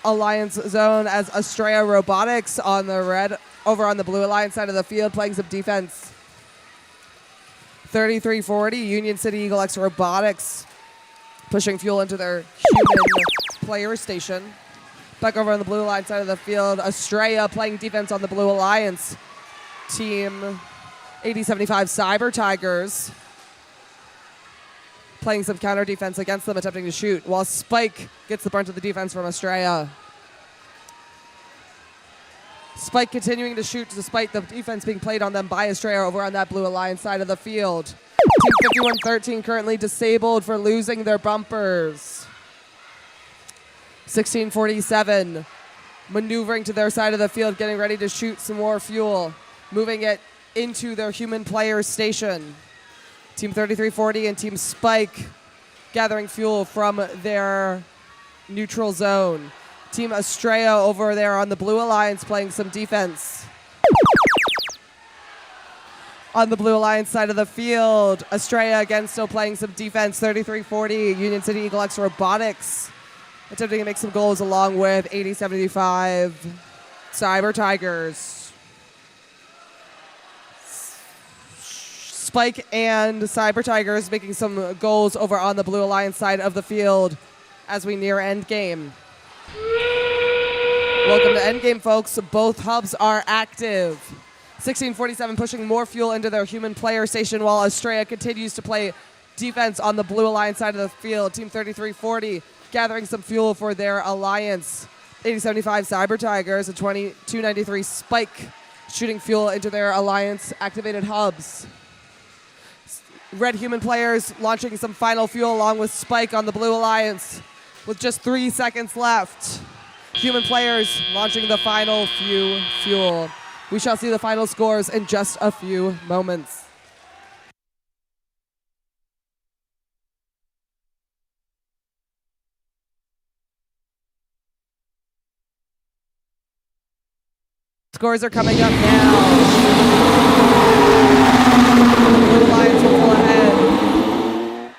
Alliance zone as Australia Robotics on the red, over on the blue Alliance side of the field, playing some defense. 3340 Union City Eagle X Robotics pushing fuel into their human player station. Back over on the blue Alliance side of the field, Australia playing defense on the blue Alliance. Team 8075 Cyber Tigers playing some counter defense against them, attempting to shoot, while Spike gets the brunt of the defense from Estrella. Spike continuing to shoot despite the defense being played on them by Estrella over on that Blue Alliance side of the field. Team 51-13 currently disabled for losing their bumpers. 1647 maneuvering to their side of the field, getting ready to shoot some more fuel, moving it into their human player station. Team 3340 and Team Spike gathering fuel from their neutral zone. Team Estrella over there on the Blue Alliance playing some defense. On the Blue Alliance side of the field, Estrella again still playing some defense. 3340 Union City Eagle X Robotics attempting to make some goals along with 8075 Cyber Tigers. Spike and Cyber Tigers making some goals over on the Blue Alliance side of the field as we near end game. Welcome to endgame, folks. Both hubs are active. 1647 pushing more fuel into their human player station while Estrella continues to play defense on the Blue Alliance side of the field. Team 3340 gathering some fuel for their alliance. 8075 Cyber Tigers and 2293 Spike shooting fuel into their alliance activated hubs. Red human players launching some final fuel along with Spike on the Blue Alliance with just 3 seconds left. Human players launching the final few fuel. We shall see the final scores in just a few moments. Scores are coming up now. Blue Alliance will pull ahead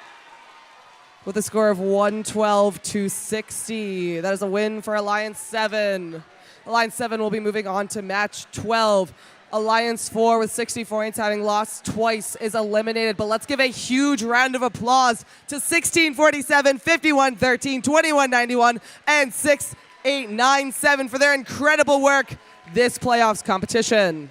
with a score of 112-60. That is a win for Alliance 7. Alliance 7 will be moving on to match 12. Alliance 4 with 60 points, having lost twice, is eliminated. But let's give a huge round of applause to 1647, 51-13, 21-91, and 6897 for their incredible work this playoffs competition.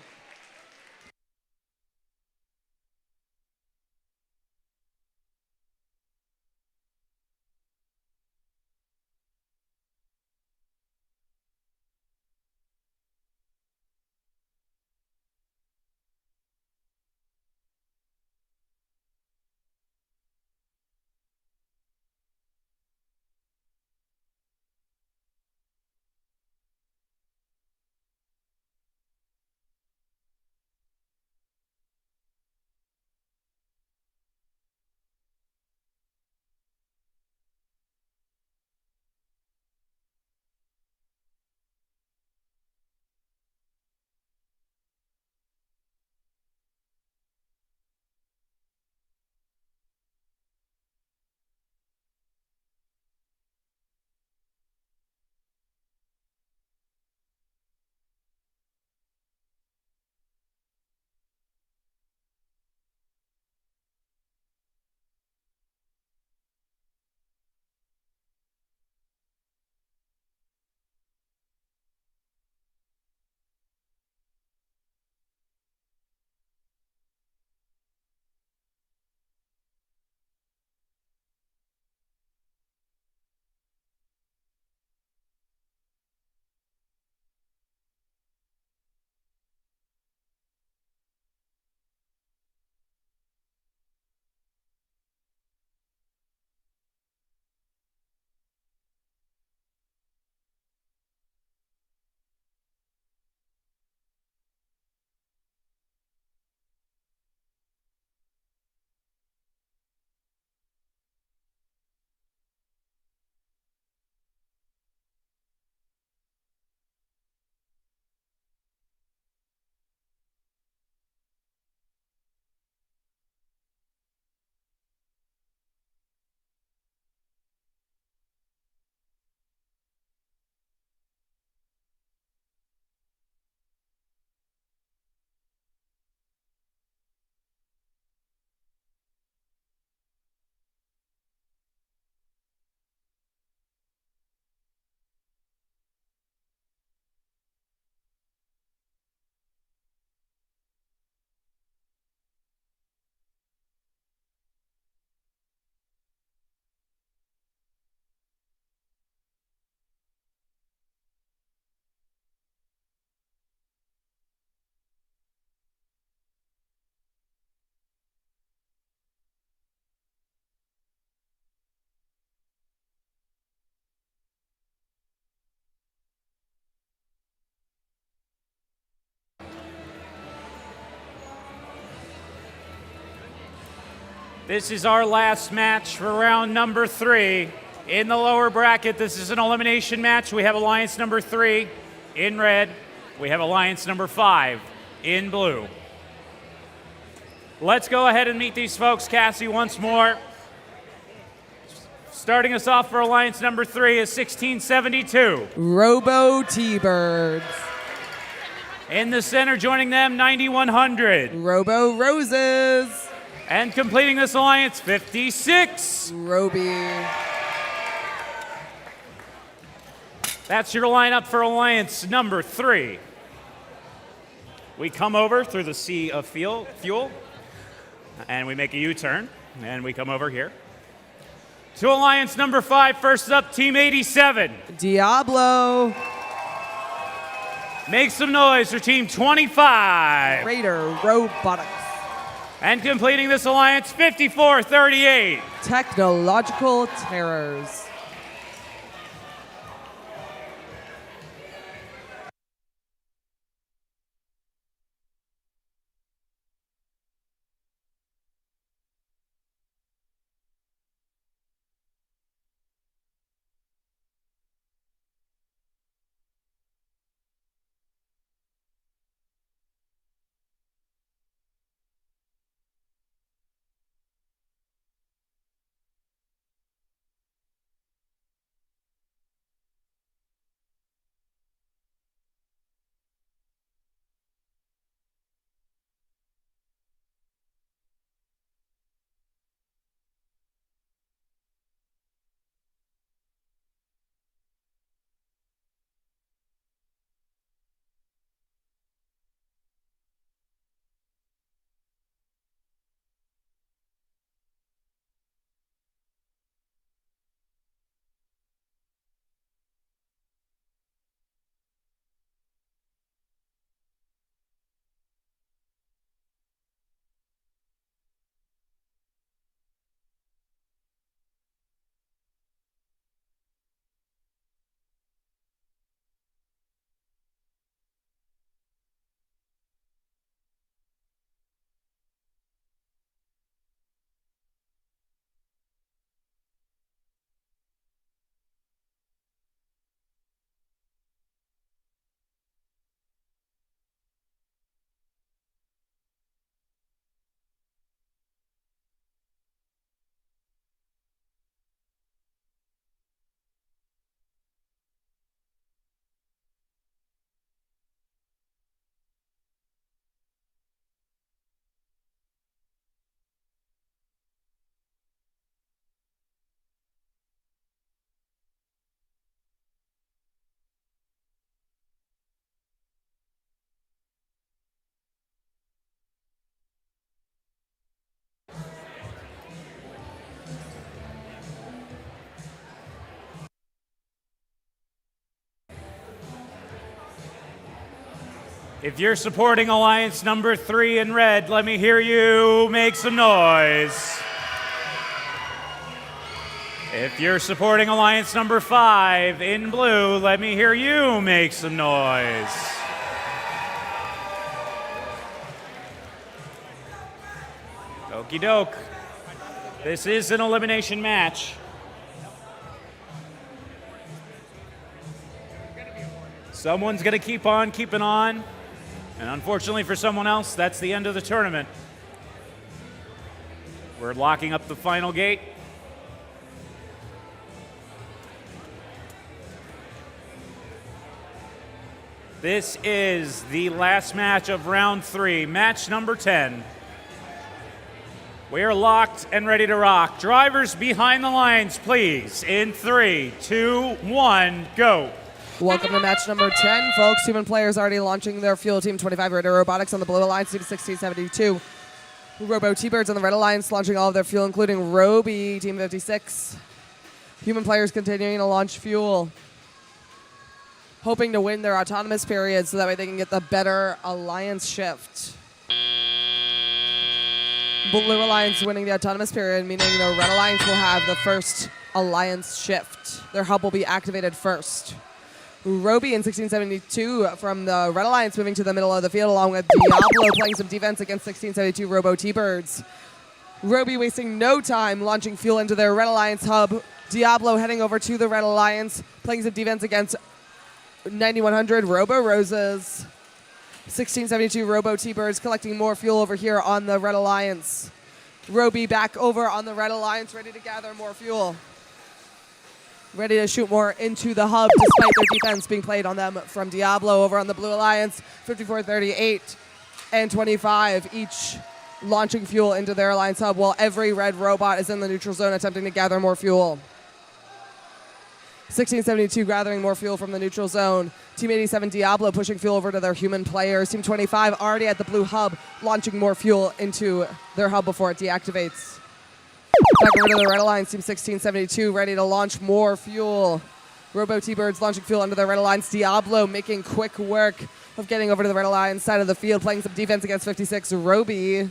This is our last match for round number 3. In the lower bracket, this is an elimination match. We have Alliance number 3 in red. We have Alliance number 5 in blue. Let's go ahead and meet these folks, Cassie, once more. Starting us off for Alliance number 3 is 1672. Robo T-Birds. In the center, joining them, 9100. Robo Roses. And completing this alliance, 56. Roby. That's your lineup for Alliance number 3. We come over through the sea of fuel, and we make a U-turn, and we come over here. To Alliance number 5, first up, Team 87. Diablo. Make some noise for Team 25. Raider Robotics. And completing this alliance, 5438. Technological Terrors. If you're supporting Alliance number 3 in red, let me hear you make some noise. If you're supporting Alliance number 5 in blue, let me hear you make some noise. Okie doke. This is an elimination match. Someone's going to keep on keeping on. And unfortunately for someone else, that's the end of the tournament. We're locking up the final gate. This is the last match of round 3, match number 10. We are locked and ready to rock. Drivers behind the lines, please. In 3, 2, 1, go. Welcome to match number 10, folks. Human players already launching their fuel. Team 25, Raider Robotics on the blue alliance. Team 1672, Robo T-Birds on the red alliance, launching all of their fuel, including Roby, Team 56. Human players continuing to launch fuel, hoping to win their autonomous period so that way they can get the better alliance shift. Blue alliance winning the autonomous period, meaning the red alliance will have the first alliance shift. Their hub will be activated first. Roby in 1672 from the Red Alliance moving to the middle of the field, along with Diablo playing some defense against 1672 Robo T-Birds. Robbi wasting no time launching fuel into their Red Alliance hub. Diablo heading over to the Red Alliance, playing some defense against 9100 Robo Roses. 1672 Robo T-Birds collecting more fuel over here on the Red Alliance. Robbi back over on the Red Alliance, ready to gather more fuel. Ready to shoot more into the hub despite their defense being played on them from Diablo over on the Blue Alliance. 54-38 and 25 each launching fuel into their Alliance hub while every red robot is in the neutral zone attempting to gather more fuel. 1672 gathering more fuel from the neutral zone. Team 87 Diablo pushing fuel over to their human players. Team 25 already at the blue hub, launching more fuel into their hub before it deactivates. Back over to the Red Alliance, Team 1672 ready to launch more fuel. Robo T-Birds launching fuel into the Red Alliance. Diablo making quick work of getting over to the Red Alliance side of the field, playing some defense against 56 Robbi.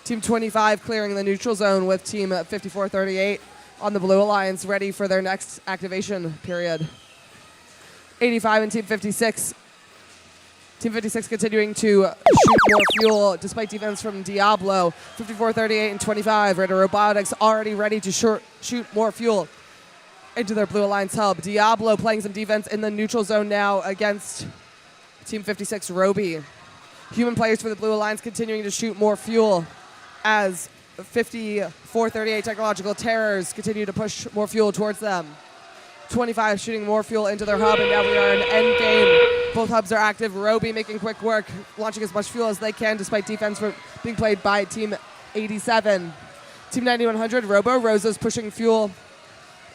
Team 25 clearing the neutral zone with Team 54-38 on the Blue Alliance, ready for their next activation period. 85 and Team 56. Team 56 continuing to shoot more fuel despite defense from Diablo. 54-38 and 25. Raider Robotics already ready to shoot more fuel into their Blue Alliance hub. Diablo playing some defense in the neutral zone now against Team 56 Robbi. Human players for the Blue Alliance continuing to shoot more fuel as 54-38 Technological Terrors continue to push more fuel towards them. 25 shooting more fuel into their hub, and now we are in end game. Both hubs are active. Robbi making quick work, launching as much fuel as they can despite defense being played by Team 87. Team 9100 Robo Roses pushing fuel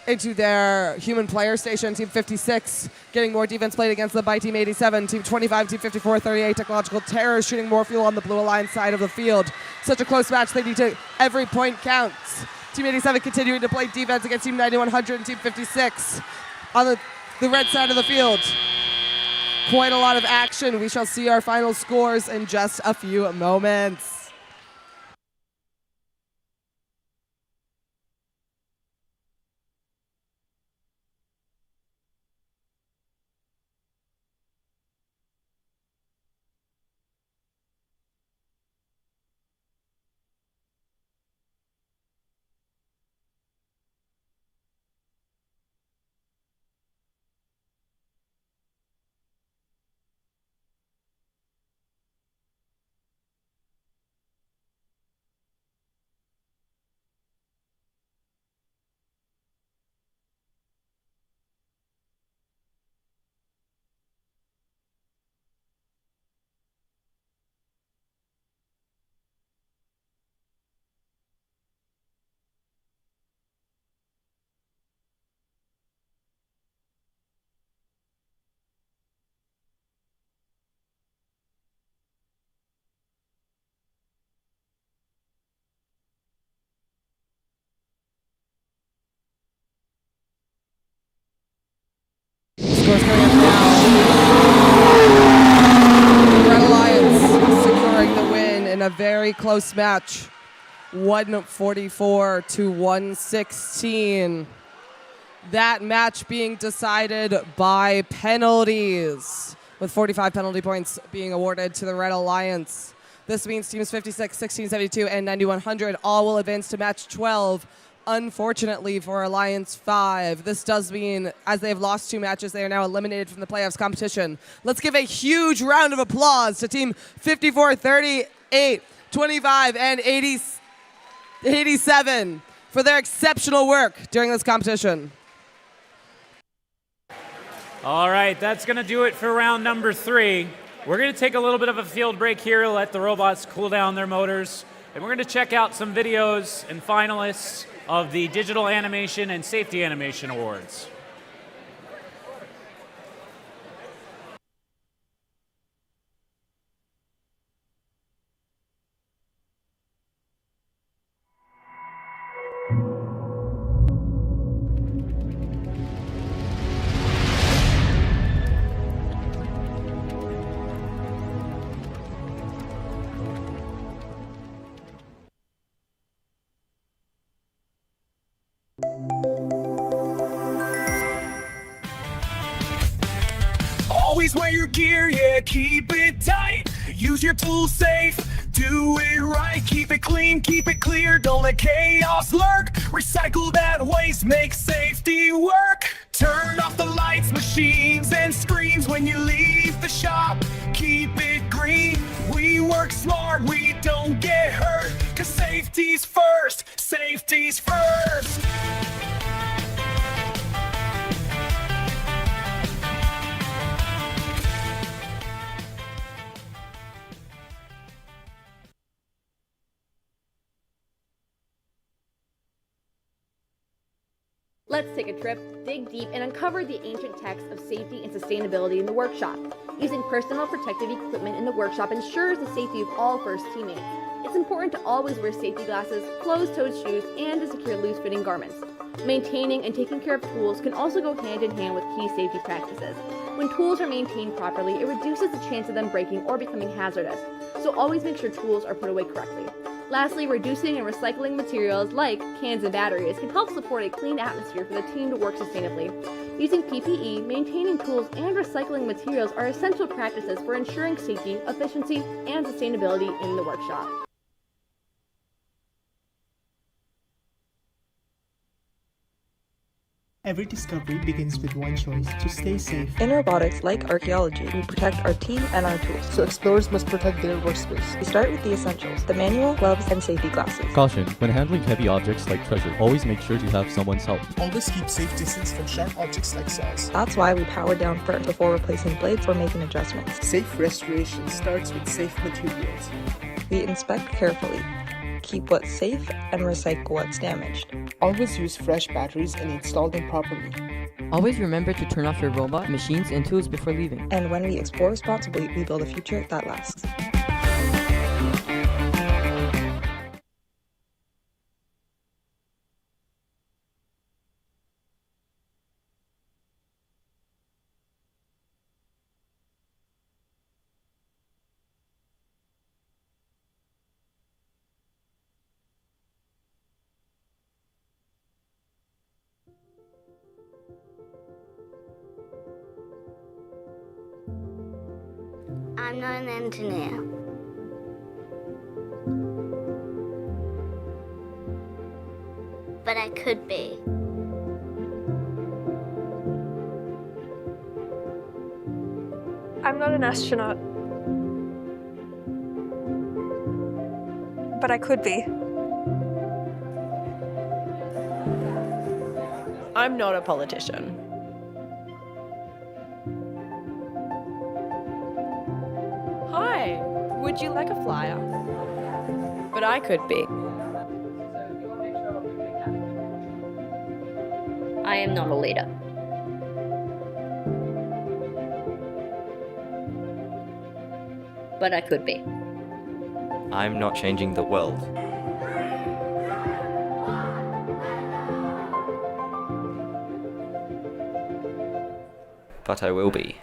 into their human player station. Team 56 getting more defense played against them by Team 87. Team 25, Team 54-38 Technological Terrors shooting more fuel on the Blue Alliance side of the field. Such a close match, they need to, every point counts. Team 87 continuing to play defense against Team 9100 and Team 56 on the red side of the field. Quite a lot of action. We shall see our final scores in just a few moments. Scores coming up now. Red Alliance securing the win in a very close match. 144 to 116. That match being decided by penalties, with 45 penalty points being awarded to the Red Alliance. This means teams 56, 1672, and 9100 all will advance to match 12. Unfortunately for Alliance 5, this does mean, as they have lost 2 matches, they are now eliminated from the playoffs competition. Let's give a huge round of applause to Team 54, 38, 25, and 87 for their exceptional work during this competition. All right, that's going to do it for round number 3. We're going to take a little bit of a field break here, let the robots cool down their motors, and we're going to check out some videos and finalists of the Digital Animation and Safety Animation Awards. Always wear your gear, yeah, keep it tight. Use your tools safe, Do it right, keep it clean, keep it clear, don't let chaos lurk. Recycle that waste, make safety work. Turn off the lights, machines, and screens when you leave the shop. Keep it green, we work smart, we don't get hurt. 'Cause safety's first, safety's first. Let's take a trip, dig deep, and uncover the ancient texts of safety and sustainability in the workshop. Using personal protective equipment in the workshop ensures the safety of all first teammates. It's important to always wear safety glasses, closed-toed shoes, and to secure loose-fitting garments. Maintaining and taking care of tools can also go hand in hand with key safety practices. When tools are maintained properly, it reduces the chance of them breaking or becoming hazardous, so always make sure tools are put away correctly. Lastly, reducing and recycling materials like cans and batteries can help support a clean atmosphere for the team to work sustainably. Using PPE, maintaining tools, and recycling materials are essential practices for ensuring safety, efficiency, and sustainability in the workshop. Every discovery begins with one choice: to stay safe. In robotics, like archaeology, we protect our team and our tools. So explorers must protect their workspace. We start with the essentials: the manual, gloves, and safety glasses. Caution: when handling heavy objects like treasure, always make sure to have someone's help. Always keep safe distance from sharp objects like saws. That's why we power down first before replacing blades or making adjustments. Safe restoration starts with safe materials. We inspect carefully, keep what's safe, and recycle what's damaged. Always use fresh batteries and install them properly. Always remember to turn off your robot, machines, and tools before leaving. And when we explore responsibly, we build a future that lasts. I'm not an engineer. But I could be. I'm not an astronaut. But I could be. I'm not a politician. Hi, would you like a flyer? But I could be. I am not a leader. But I could be. I'm not changing the world. But I will be.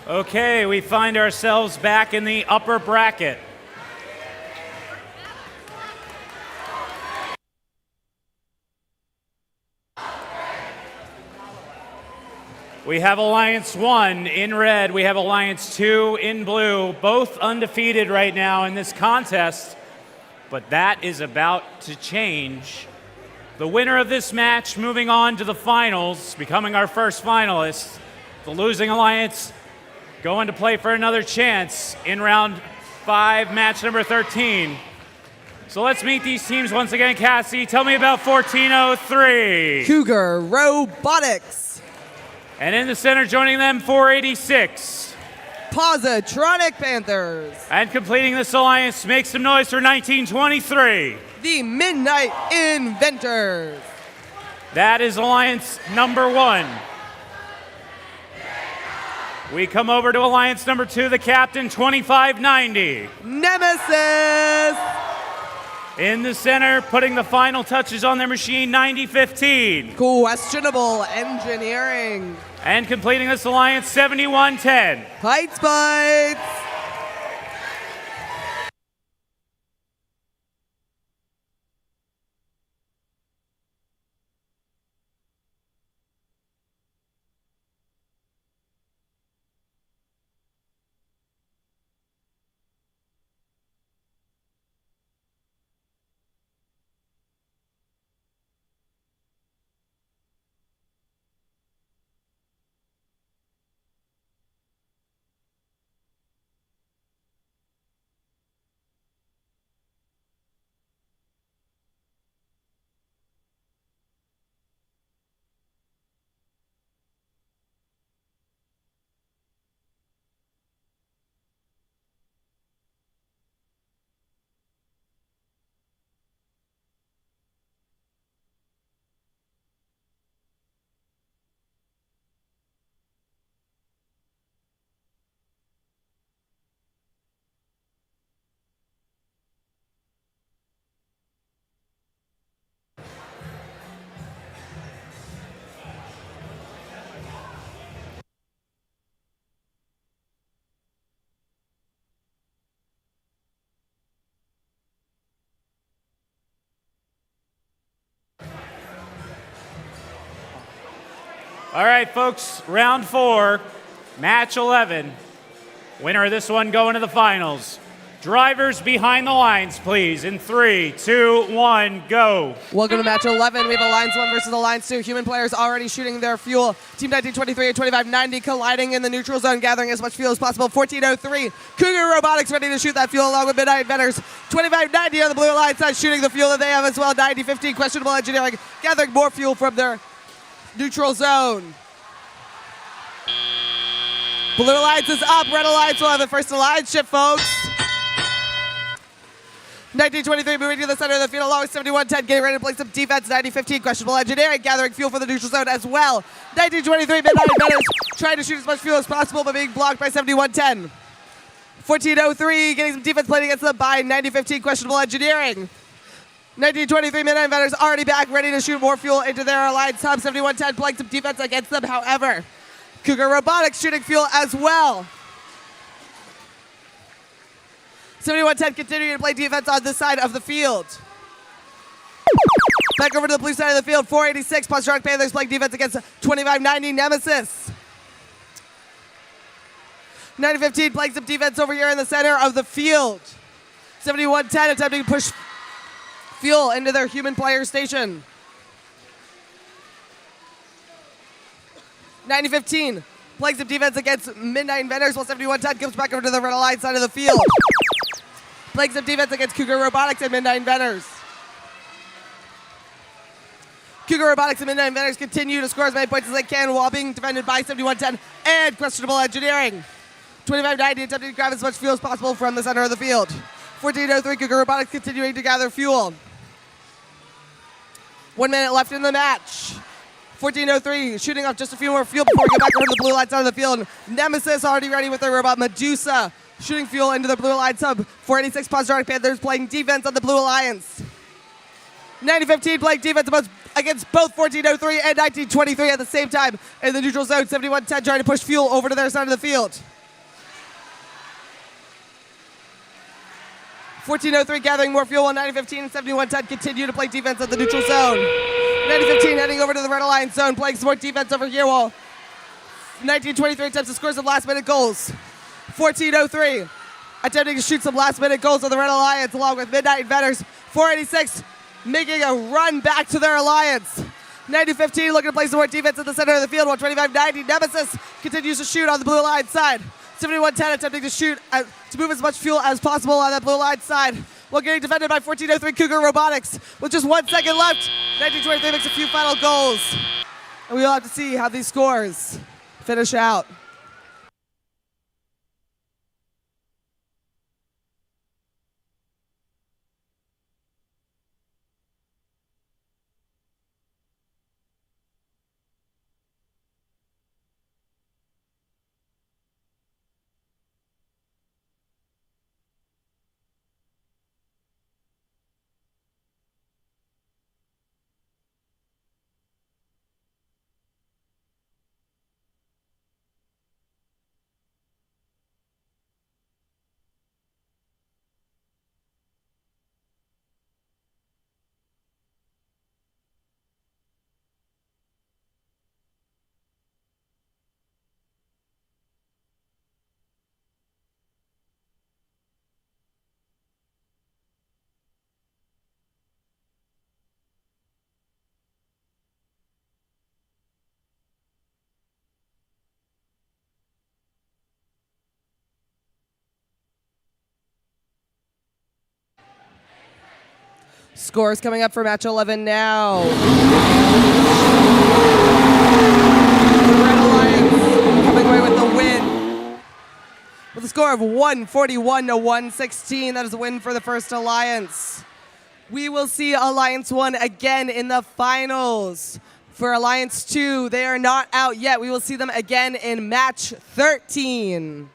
Okay, we find ourselves back in the upper bracket. We have Alliance 1 in red. We have Alliance 2 in blue, both undefeated right now in this contest. But that is about to change. The winner of this match moving on to the finals, becoming our first finalist. The losing Alliance going to play for another chance in round 5, match number 13. So let's meet these teams once again. Cassie, tell me about 1403. Cougar Robotics. And in the center, joining them, 486. Positronic Panthers. And completing this alliance, make some noise for 1923. The Midnight Inventors. That is alliance number 1. We come over to alliance number 2, the captain, 2590. Nemesis. In the center, putting the final touches on their machine, 9015. Questionable Engineering. And completing this alliance, 7110. Heights Bites. All right, folks, round 4, match 11. Winner of this one going to the finals. Drivers behind the lines, please. In 3, 2, 1, go. Welcome to match 11. We have Alliance 1 versus Alliance 2. Human players already shooting their fuel. Team 1923 and 2590 colliding in the neutral zone, gathering as much fuel as possible. 1403, Cougar Robotics ready to shoot that fuel along with Midnight Inventors. 2590 on the blue Alliance side shooting the fuel that they have as well. 9015, Questionable Engineering, gathering more fuel from their neutral zone. Blue Alliance is up. Red Alliance will have the first alliance shift, folks. 1923 moving to the center of the field along with 7110, getting ready to play some defense. 9015, Questionable Engineering, gathering fuel for the neutral zone as well. 1923, Midnight Inventors trying to shoot as much fuel as possible, but being blocked by 7110. 1403, getting some defense played against them by 9015, Questionable Engineering. 1923 Midnight Inventors already back, ready to shoot more fuel into their alliance hub. 7110 playing some defense against them, however. Cougar Robotics shooting fuel as well. 7110 continuing to play defense on this side of the field. Back over to the blue side of the field. 486 Positronic Panthers playing defense against 2590 Nemesis. 9015 playing some defense over here in the center of the field. 7110 attempting to push fuel into their human player station. 9015 playing some defense against Midnight Inventors while 7110 comes back over to the Red Alliance side of the field. Playing some defense against Cougar Robotics and Midnight Inventors. Cougar Robotics and Midnight Inventors continue to score as many points as they can while being defended by 7110 and Questionable Engineering. 2590 attempting to grab as much fuel as possible from the center of the field. 1403 Cougar Robotics continuing to gather fuel. 1 minute left in the match. 1403 shooting off just a few more fuel before we get back over to the blue light side of the field. Nemesis already ready with their robot Medusa. Shooting fuel into the Blue Alliance hub. 486 Positronic Panthers playing defense on the Blue Alliance. 9015 playing defense against both 1403 and 1923 at the same time in the neutral zone. 7110 trying to push fuel over to their side of the field. 14:03 gathering more fuel, while 9015 and 7110 continue to play defense at the neutral zone. 9015 heading over to the Red Alliance zone, playing some more defense over here, while 1923 attempts to score some last-minute goals. 14:03 attempting to shoot some last-minute goals on the Red Alliance, along with Midnight Inventors. 486 making a run back to their alliance. 9015 looking to play some more defense in the center of the field, while 2590 Nemesis continues to shoot on the Blue Alliance side. 7110 attempting to shoot, to move as much fuel as possible on that Blue Alliance side, while getting defended by 1403 Cougar Robotics. With just 1 second left, 1923 makes a few final goals. And we'll have to see how these scores finish out. Scores coming up for match 11 now. The Red Alliance coming away with the win. With a score of 141-116, that is a win for the First Alliance. We will see Alliance 1 again in the finals. For Alliance 2, they are not out yet. We will see them again in match 13.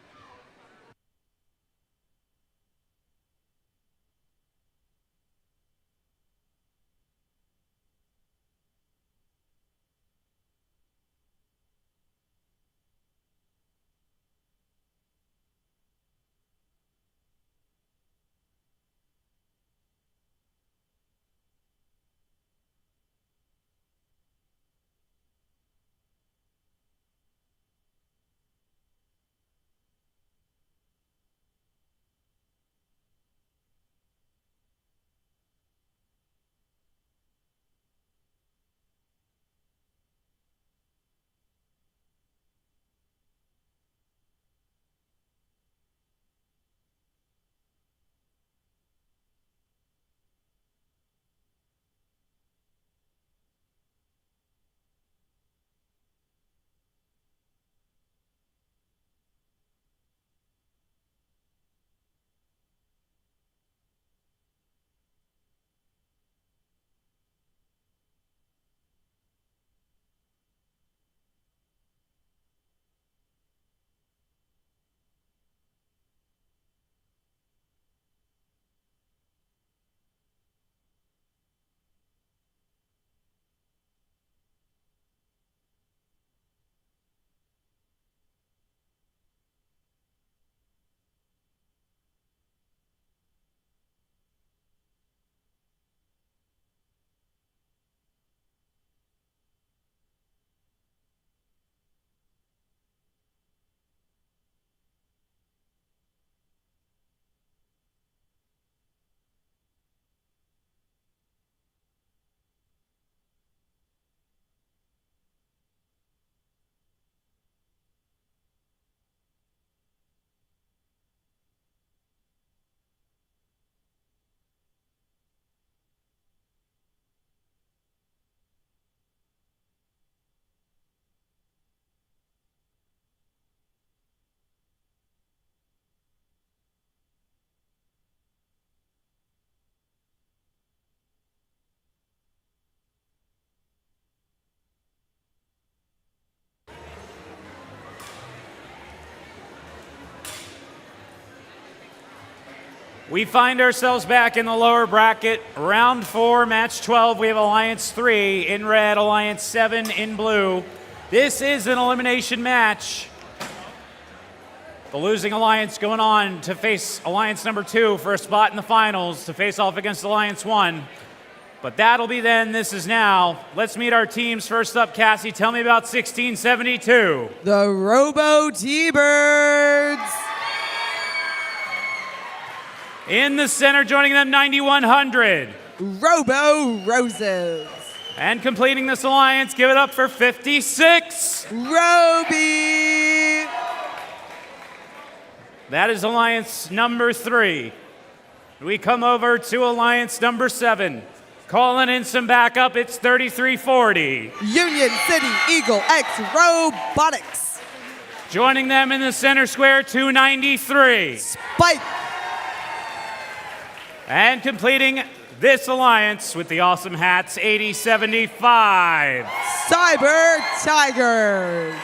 We find ourselves back in the lower bracket. Round 4, match 12. We have Alliance 3 in red, Alliance 7 in blue. This is an elimination match. The losing alliance going on to face alliance number 2 for a spot in the finals to face off against alliance 1. But that'll be then, this is now. Let's meet our teams. First up, Cassie, tell me about 1672. The Robo T-Birds. In the center, joining them, 9100. Robo Roses. And completing this alliance, give it up for 56. Roby. That is alliance number 3. We come over to alliance number 7. Calling in some backup, it's 3340. Union City Eagle X Robotics. Joining them in the center square, 293. Spike. And completing this alliance with the awesome hats, 8075. Cyber Tigers.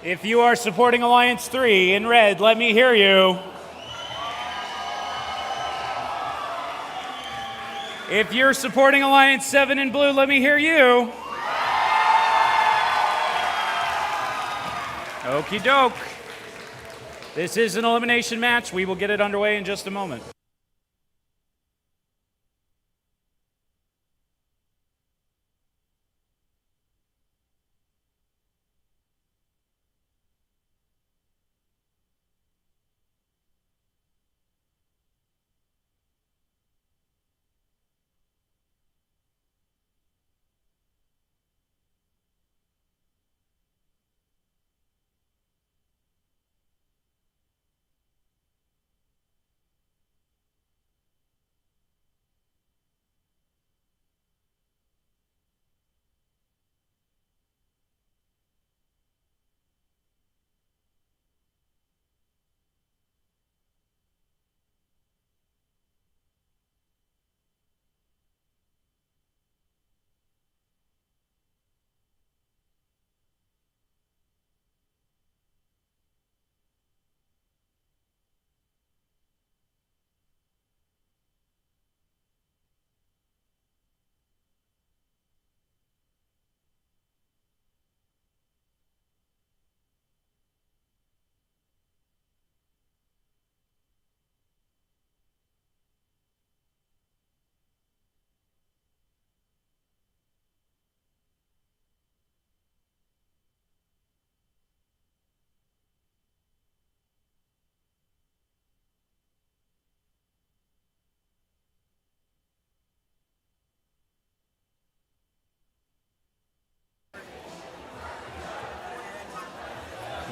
If you are supporting Alliance 3 in red, let me hear you. If you're supporting Alliance 7 in blue, let me hear you. Okie doke. This is an elimination match. We will get it underway in just a moment.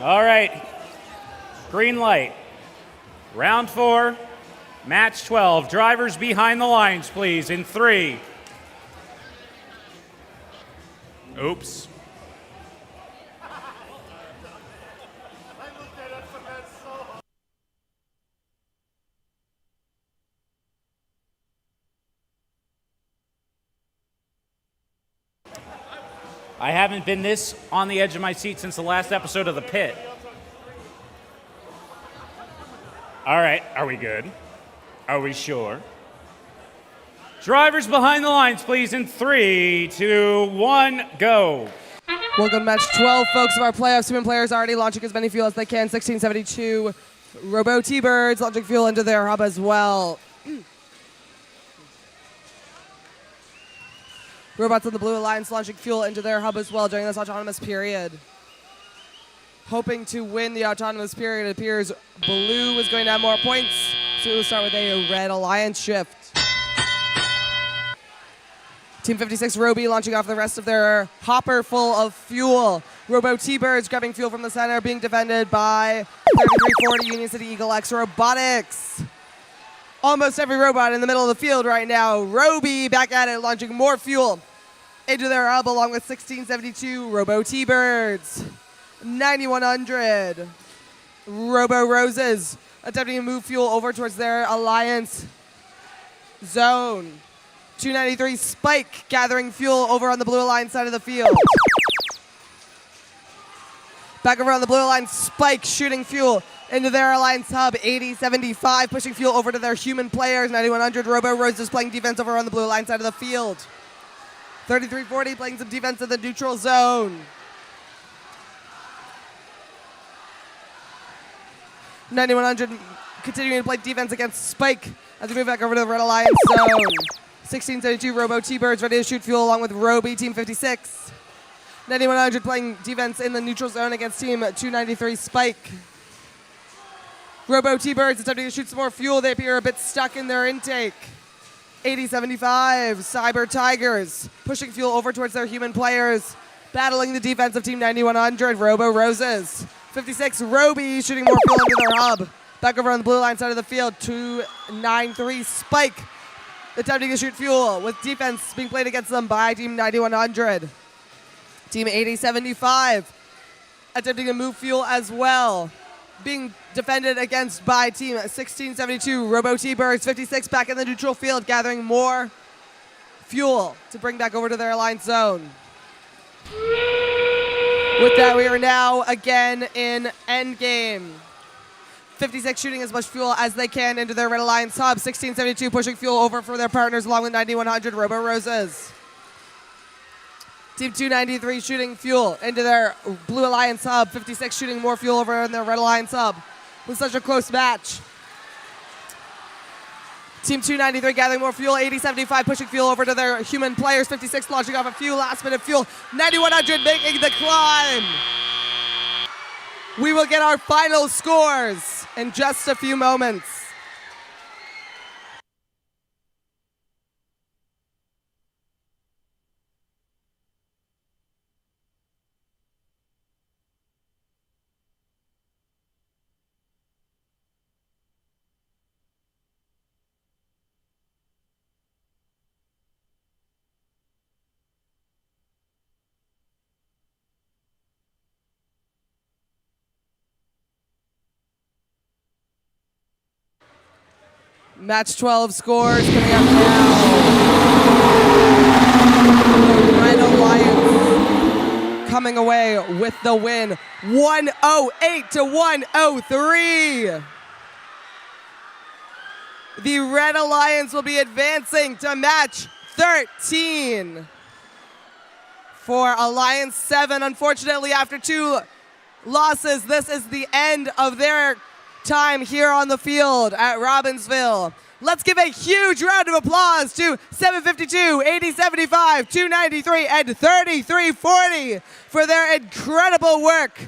All right. Green light. Round 4, match 12. Drivers behind the lines, please, in 3. Oops. I haven't been this on the edge of my seat since the last episode of The Pit. All right, are we good? Are we sure? Drivers behind the lines, please, in 3, 2, 1, go. Welcome to match 12, folks, of our playoffs. Human players already launching as many fuel as they can. 1672 Robo T-Birds launching fuel into their hub as well. Robots on the Blue Alliance launching fuel into their hub as well during this autonomous period. Hoping to win the autonomous period, it appears Blue is going to have more points, so we'll start with a Red Alliance shift. Team 56 Roby launching off the rest of their hopper full of fuel. Robo T-Birds grabbing fuel from the center, being defended by 3340 Union City Eagle X Robotics. Almost every robot in the middle of the field right now. Roby back at it, launching more fuel into their hub along with 1672 Robo T-Birds. 9100 Robo Roses attempting to move fuel over towards their alliance zone. 293 Spike gathering fuel over on the Blue Alliance side of the field. Back over on the Blue Alliance, Spike shooting fuel into their alliance hub. 8075 pushing fuel over to their human players. 9100 Robo Roses playing defense over on the Blue Alliance side of the field. 3340 playing some defense in the neutral zone. 9100 continuing to play defense against Spike as we move back over to the Red Alliance zone. 1672 Robo T-Birds ready to shoot fuel along with Roby, Team 56. 9100 playing defense in the neutral zone against Team 293 Spike. Robo T-Birds attempting to shoot some more fuel. They appear a bit stuck in their intake. 8075 Cyber Tigers pushing fuel over towards their human players. Battling the defense of Team 9100 Robo Roses. 56 Roby shooting more fuel into their hub. Back over on the Blue Line side of the field. 293 Spike attempting to shoot fuel with defense being played against them by Team 9100. Team 8075 attempting to move fuel as well. Being defended against by Team 1672 Robo T-Birds. 56 back in the neutral field gathering more fuel to bring back over to their alliance zone. With that, we are now again in endgame. 56 shooting as much fuel as they can into their Red Alliance hub. 1672 pushing fuel over for their partners along with 9100 Robo Roses. Team 293 shooting fuel into their Blue Alliance hub. 56 shooting more fuel over in their Red Alliance hub. With such a close match. Team 293 gathering more fuel. 8075 pushing fuel over to their human players. 56 launching off a few last minute fuel. 9100 making the climb. We will get our final scores in just a few moments. Match 12 scores coming up now. The Red Alliance coming away with the win. 108 to 103. The Red Alliance will be advancing to match 13. For Alliance 7, unfortunately, after 2 losses, this is the end of their time here on the field at Robbinsville. Let's give a huge round of applause to 752, 8075, 293, and 3340 for their incredible work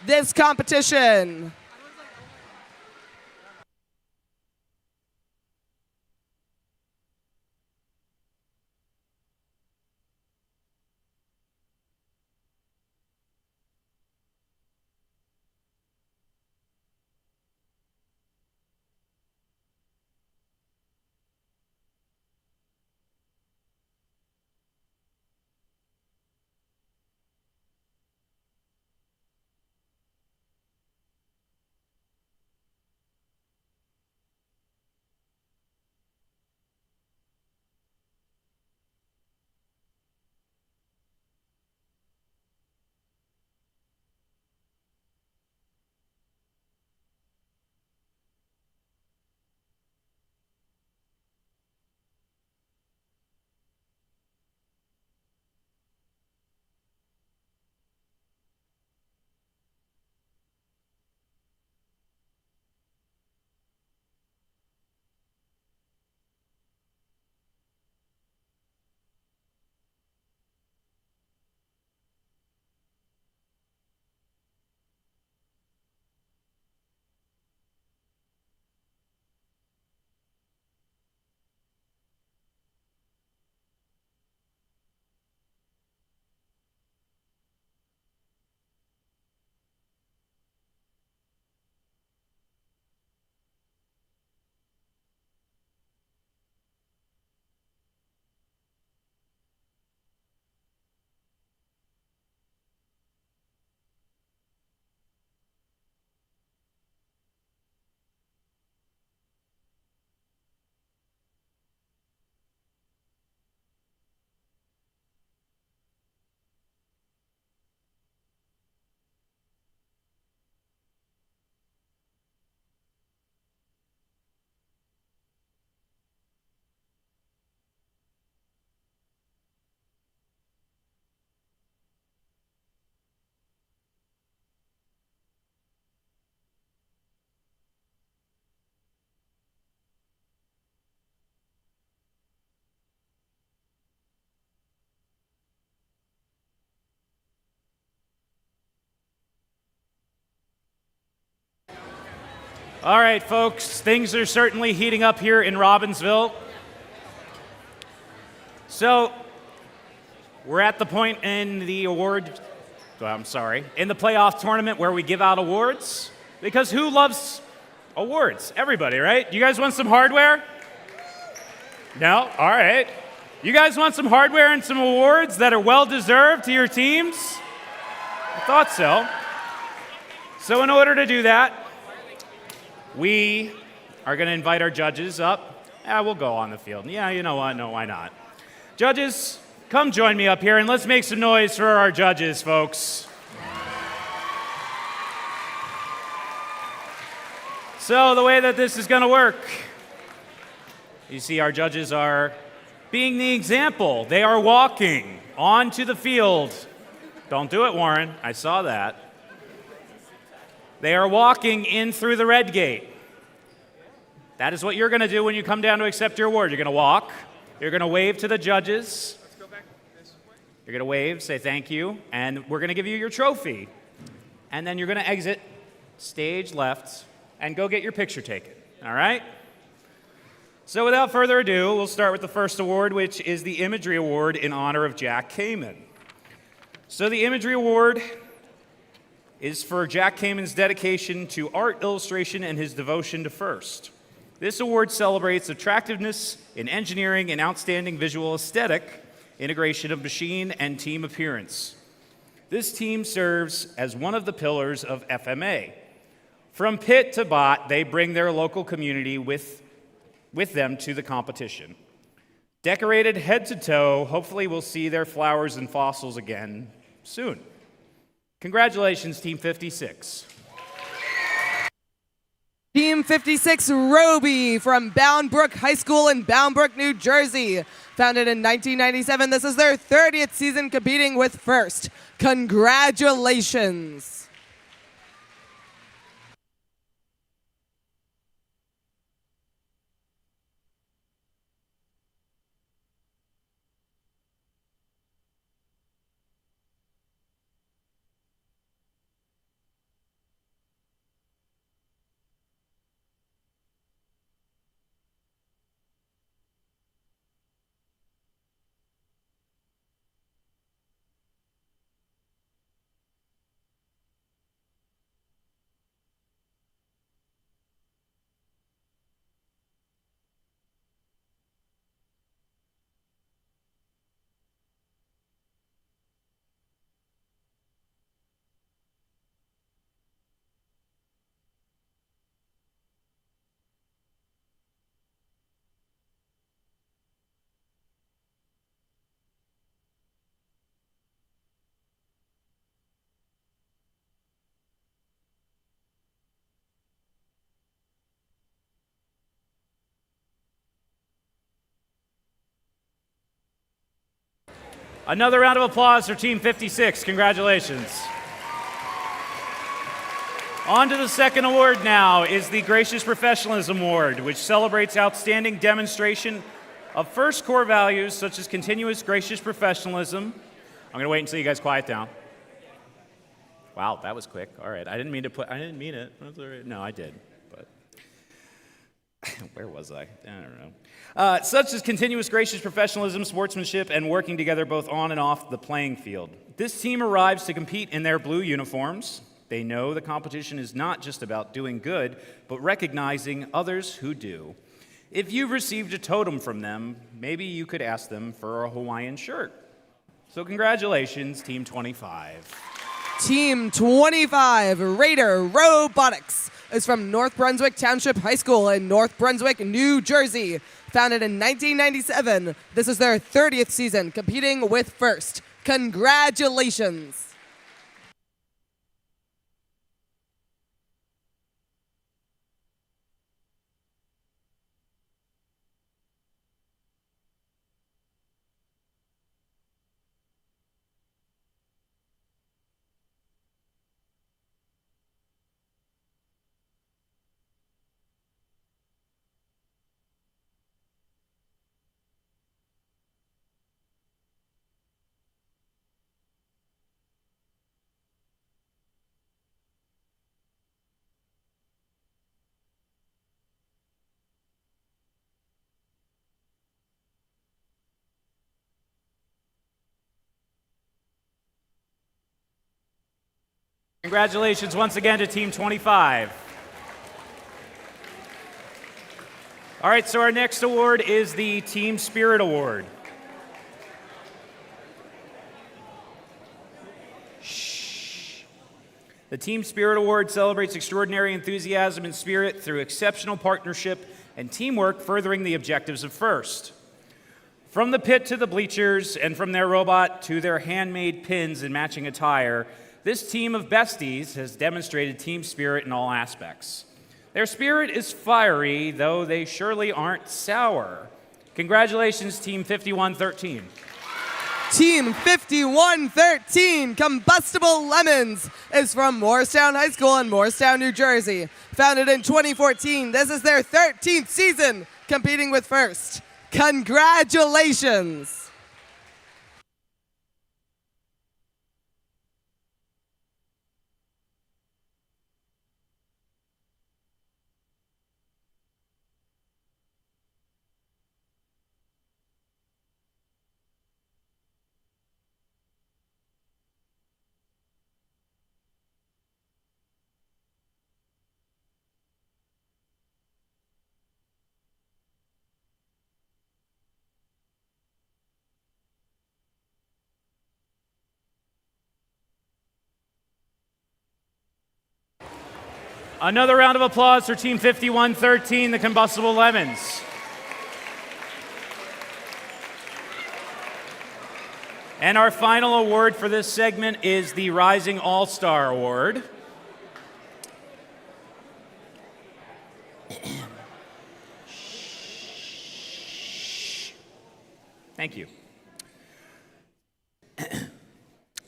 this competition. All right, folks, things are certainly heating up here in Robbinsville. So, we're at the point in the in the playoff tournament where we give out awards. Because who loves awards? Everybody, right? You guys want some hardware? No? All right. You guys want some hardware and some awards that are well-deserved to your teams? I thought so. So in order to do that, we are going to invite our judges up. We'll go on the field. Yeah, you know what? No, why not? Judges, come join me up here, and let's make some noise for our judges, folks. So the way that this is going to work, you see our judges are being the example. They are walking onto the field. Don't do it, Warren. I saw that. They are walking in through the red gate. That is what you're going to do when you come down to accept your award. You're going to walk. You're going to wave to the judges. You're going to wave, say thank you, and we're going to give you your trophy. And then you're going to exit stage left and go get your picture taken. All right? So without further ado, we'll start with the first award, which is the Imagery Award in honor of Jack Kamen. So the Imagery Award is for Jack Kamen's dedication to art illustration and his devotion to FIRST. This award celebrates attractiveness in engineering and outstanding visual aesthetic, integration of machine and team appearance. This team serves as one of the pillars of FMA. From pit to bot, they bring their local community with them to the competition. Decorated head to toe, hopefully we'll see their flowers and fossils again soon. Congratulations, Team 56. Team 56, Roby from Bound Brook High School in Bound Brook, New Jersey. Founded in 1997, this is their 30th season competing with FIRST. Congratulations. Another round of applause for Team 56. Congratulations. On to the second award now is the Gracious Professionalism Award, which celebrates outstanding demonstration of FIRST core values such as continuous gracious professionalism. I'm going to wait until you guys quiet down. Wow, that was quick. All right, I didn't mean it. That's all right. No, I did, but where was I? I don't know. Such as continuous gracious professionalism, sportsmanship, and working together both on and off the playing field. This team arrives to compete in their blue uniforms. They know the competition is not just about doing good, but recognizing others who do. If you've received a totem from them, maybe you could ask them for a Hawaiian shirt. So congratulations, Team 25. Team 25, Raider Robotics, is from North Brunswick Township High School in North Brunswick, New Jersey. Founded in 1997, this is their 30th season competing with FIRST. Congratulations. Congratulations once again to Team 25. All right, so our next award is the Team Spirit Award. The Team Spirit Award celebrates extraordinary enthusiasm and spirit through exceptional partnership and teamwork, furthering the objectives of FIRST. From the pit to the bleachers, and from their robot to their handmade pins and matching attire, this team of besties has demonstrated team spirit in all aspects. Their spirit is fiery, though they surely aren't sour. Congratulations, Team 5113. Team 5113, Combustible Lemons, is from Morristown High School in Morristown, New Jersey. Founded in 2014, this is their 13th season competing with FIRST. Congratulations! Another round of applause for Team 5113, the Combustible Lemons. And our final award for this segment is the Rising All-Star Award. Thank you.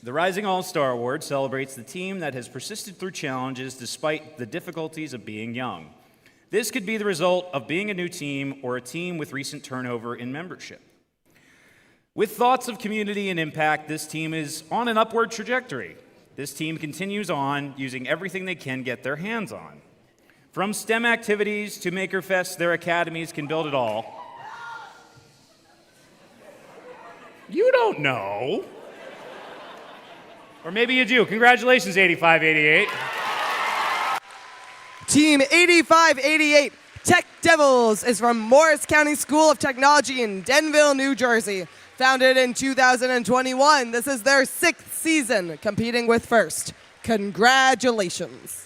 The Rising All-Star Award celebrates the team that has persisted through challenges despite the difficulties of being young. This could be the result of being a new team or a team with recent turnover in membership. With thoughts of community and impact, this team is on an upward trajectory. This team continues on using everything they can get their hands on. From STEM activities to MakerFest, their academies can build it all. You don't know. Or maybe you do. Congratulations, 8588. Team 8588, Tech Devils, is from Morris County School of Technology in Denville, New Jersey. Founded in 2021, this is their 6th season competing with FIRST. Congratulations.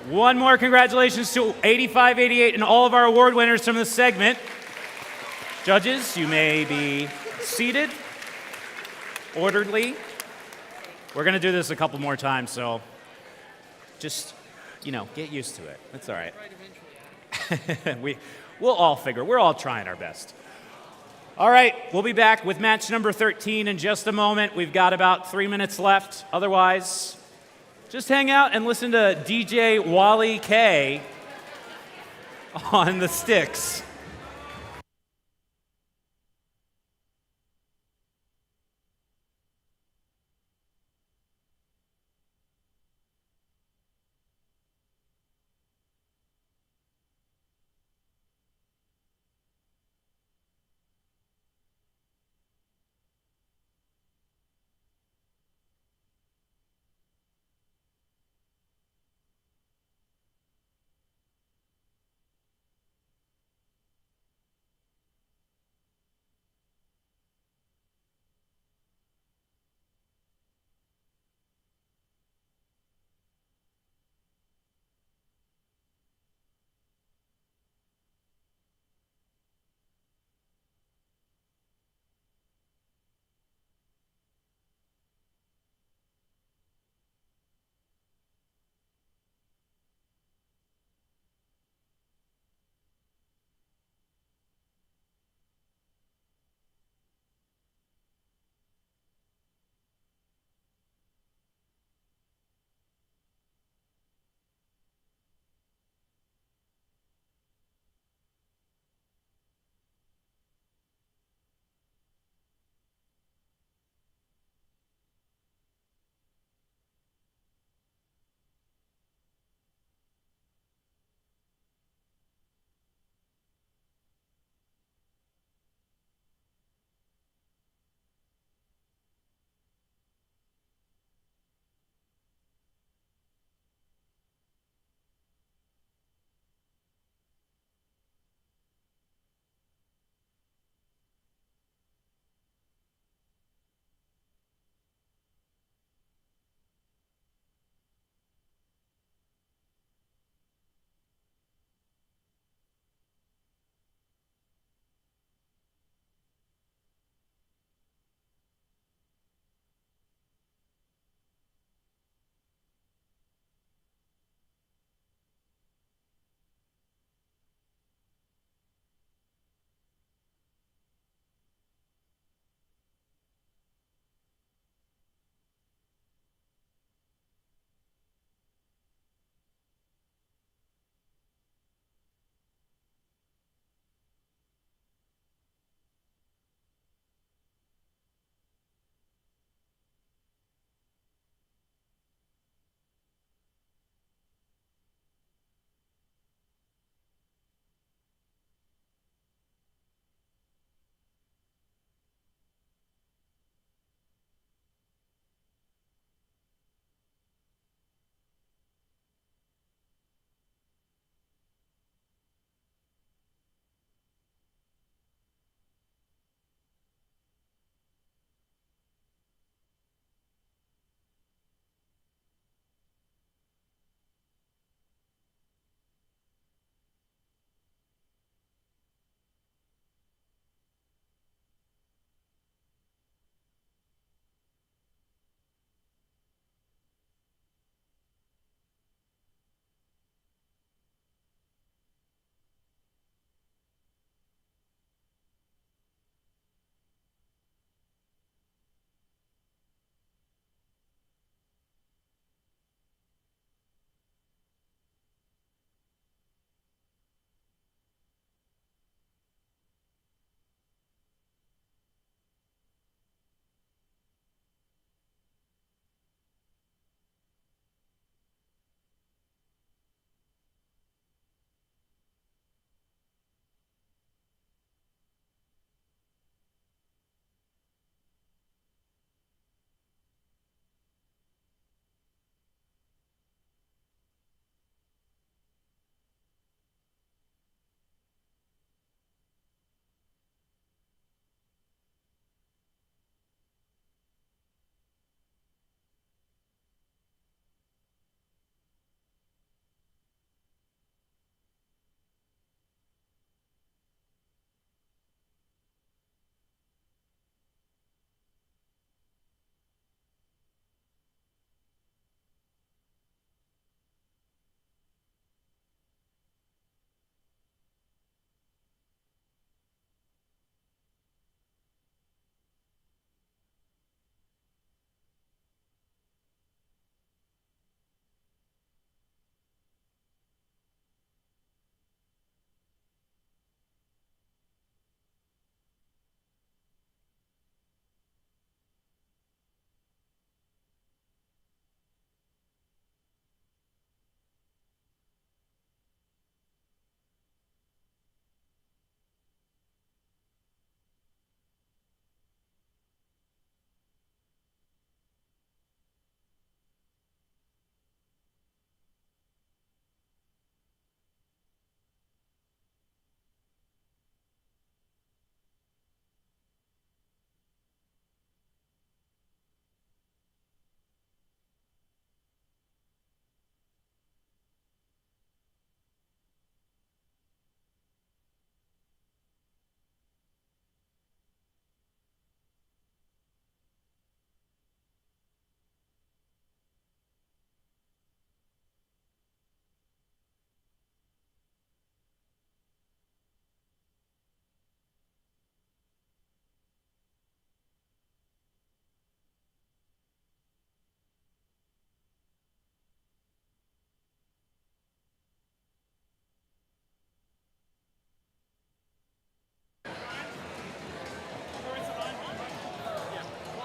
One more congratulations to 8588 and all of our award winners from this segment. Judges, you may be seated, orderly. We're going to do this a couple more times, so just, get used to it. That's all right. We'll all figure. We're all trying our best. All right, we'll be back with match number 13 in just a moment. We've got about 3 minutes left. Otherwise, just hang out and listen to DJ Wally K on the sticks.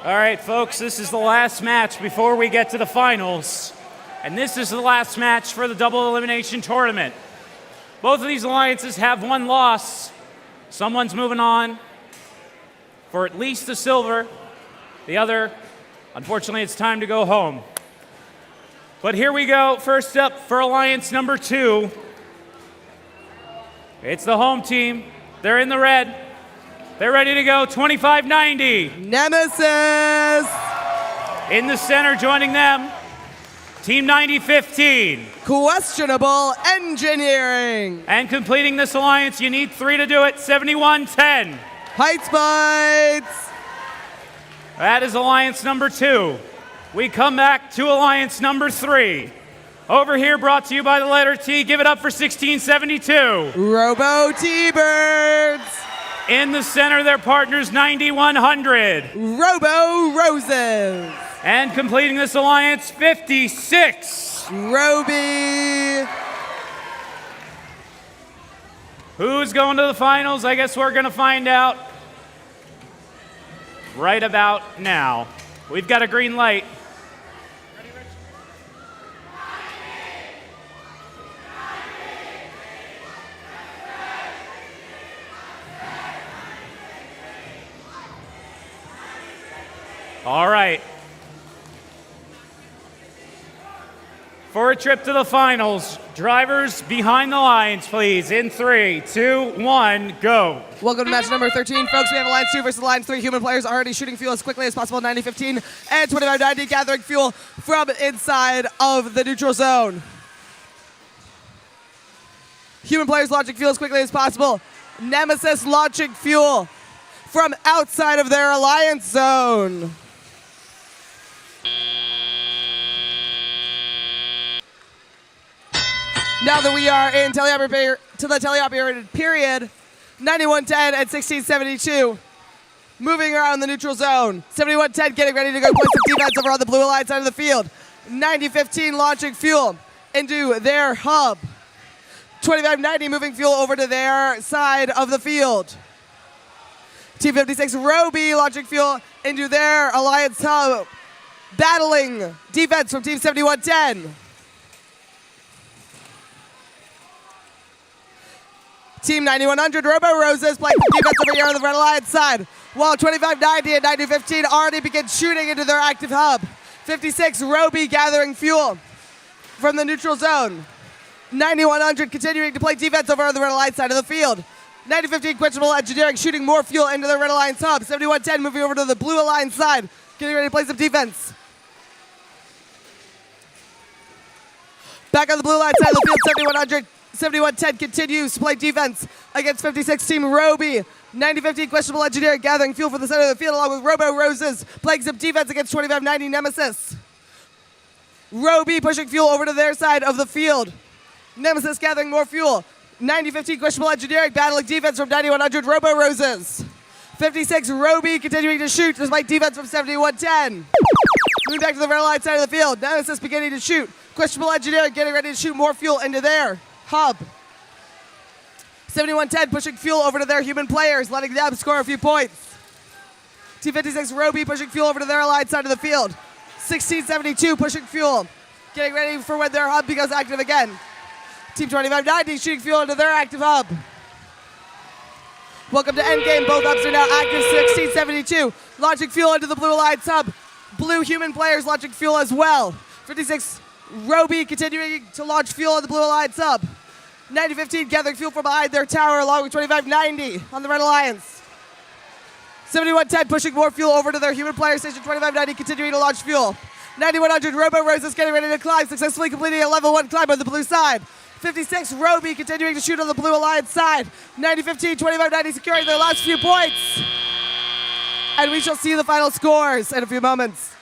All right, folks, this is the last match before we get to the finals. And this is the last match for the double elimination tournament. Both of these alliances have one loss. Someone's moving on for at least the silver. The other, unfortunately, it's time to go home. But here we go. First up for alliance number 2. It's the home team. They're in the red. They're ready to go. 2590. Nemesis. In the center, joining them, Team 9015. Questionable engineering. And completing this alliance, you need 3 to do it. 7110. Heights Bites. That is alliance number 2. We come back to alliance number 3. Over here, brought to you by the letter T. Give it up for 1672. Robo T-Birds. In the center, their partners, 9100. Robo Roses. And completing this alliance, 56. Roby. Who's going to the finals? I guess we're going to find out right about now. We've got a green light. All right. For a trip to the finals, drivers behind the lines, please. In 3, 2, 1, go. Welcome to match number 13, folks. We have Alliance 2 versus Alliance 3. Human players already shooting fuel as quickly as possible. 90-15 and 25-90, gathering fuel from inside of the neutral zone. Human players launching fuel as quickly as possible. Nemesis launching fuel from outside of their Alliance zone. Now that we are in the teleoperated period, 9110 and 1672 moving around the neutral zone. 7110 getting ready to go play some defense over on the blue alliance side of the field. 9015 launching fuel into their hub. 2590 moving fuel over to their side of the field. Team 56 Roby launching fuel into their alliance hub. Battling defense from Team 7110. Team 9100 Robo Roses playing defense over here on the Red Alliance side, while 2590 and 9015 already begin shooting into their active hub. 56 Roby gathering fuel from the neutral zone. 9100 continuing to play defense over on the Red Alliance side of the field. 9015 Questionable Engineering shooting more fuel into the Red Alliance hub. 7110 moving over to the Blue Alliance side, getting ready to play some defense. Back on the Blue Alliance side of the field, 7100. 7110 continues to play defense against 56 Team Roby. 9015 Questionable Engineering gathering fuel for the center of the field along with Robo Roses playing some defense against 2590 Nemesis. Roby pushing fuel over to their side of the field. Nemesis gathering more fuel. 9015 Questionable Engineering battling defense from 9100 Robo Roses. 56 Roby continuing to shoot despite defense from 7110. Moving back to the red line side of the field. Nemesis beginning to shoot. Questionable Engineering getting ready to shoot more fuel into their hub. 7110 pushing fuel over to their human players, letting them score a few points. Team 56 Roby pushing fuel over to their allied side of the field. 1672 pushing fuel, getting ready for when their hub becomes active again. Team 2590 shooting fuel into their active hub. Welcome to endgame. Both hubs are now active. 1672 launching fuel into the blue alliance hub. Blue human players launching fuel as well. 56 Roby continuing to launch fuel in the blue alliance hub. 9015 gathering fuel from behind their tower along with 2590 on the red alliance. 7110 pushing more fuel over to their human player station. 2590 continuing to launch fuel. 9100 Robo Roses getting ready to climb, successfully completing a level 1 climb on the blue side. 56 Roby continuing to shoot on the blue alliance side. 9015, 2590 securing their last few points. And we shall see the final scores in a few moments.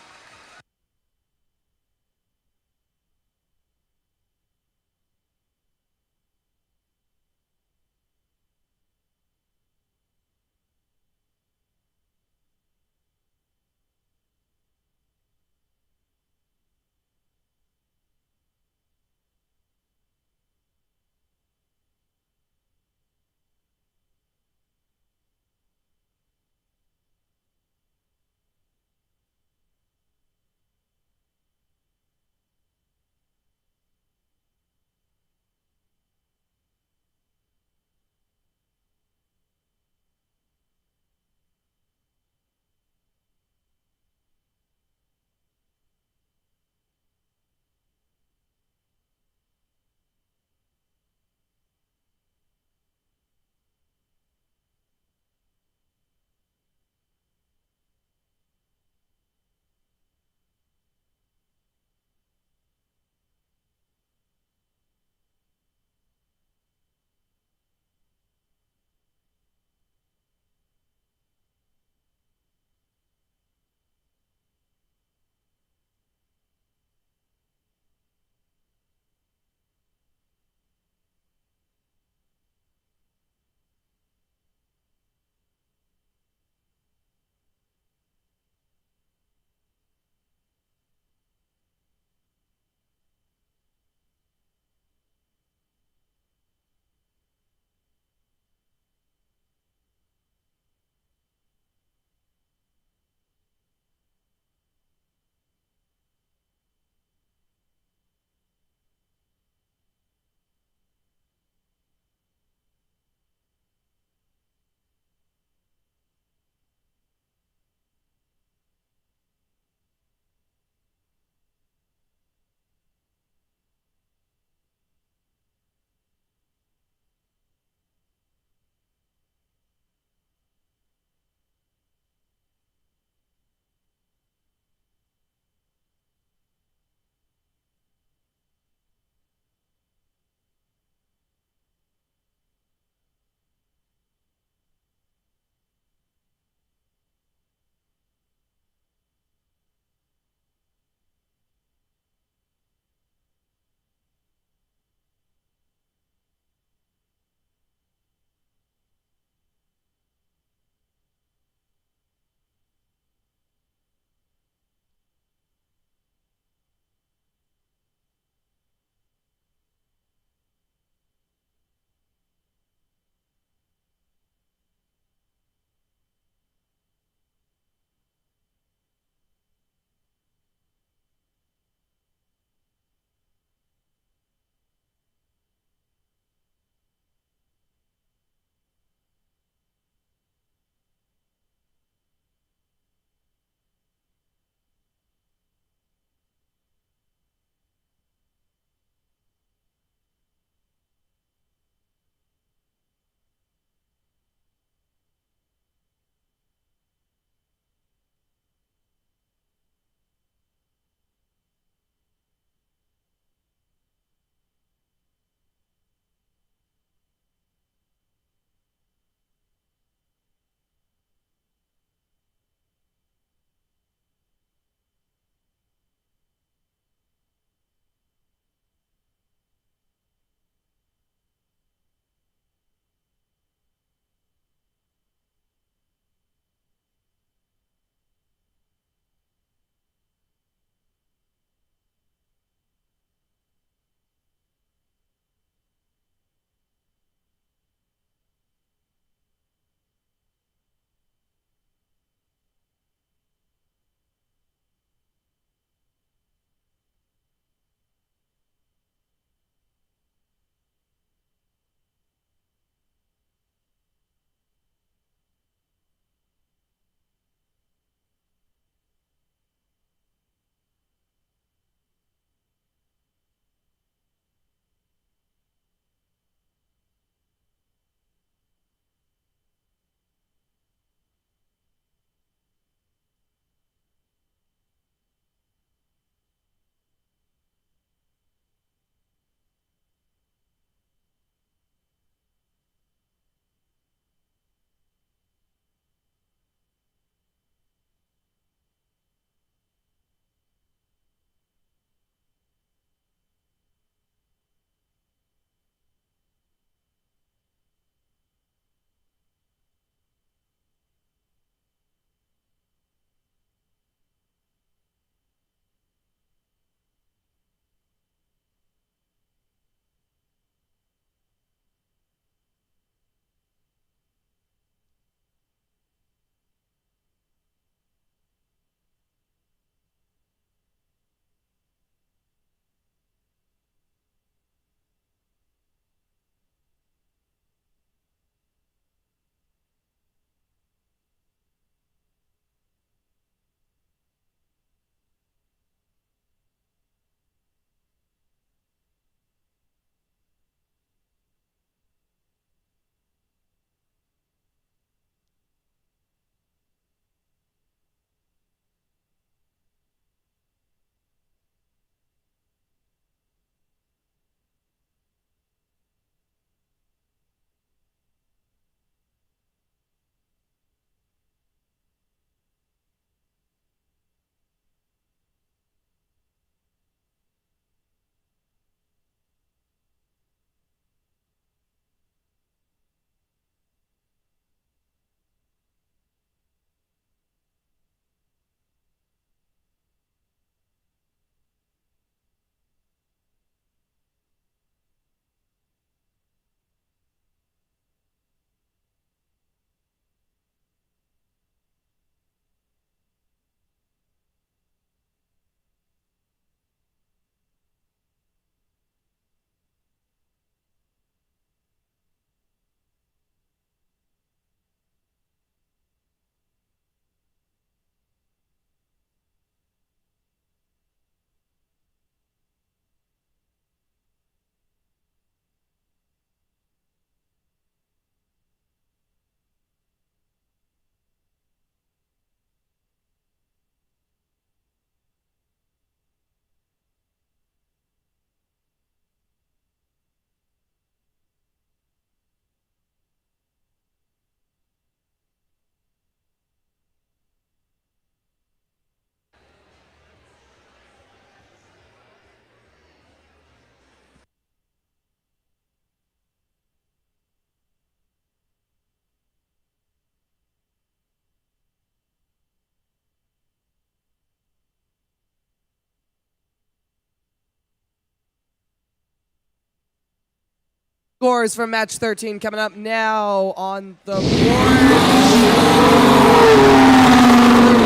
Scores from match 13 coming up now on the board. The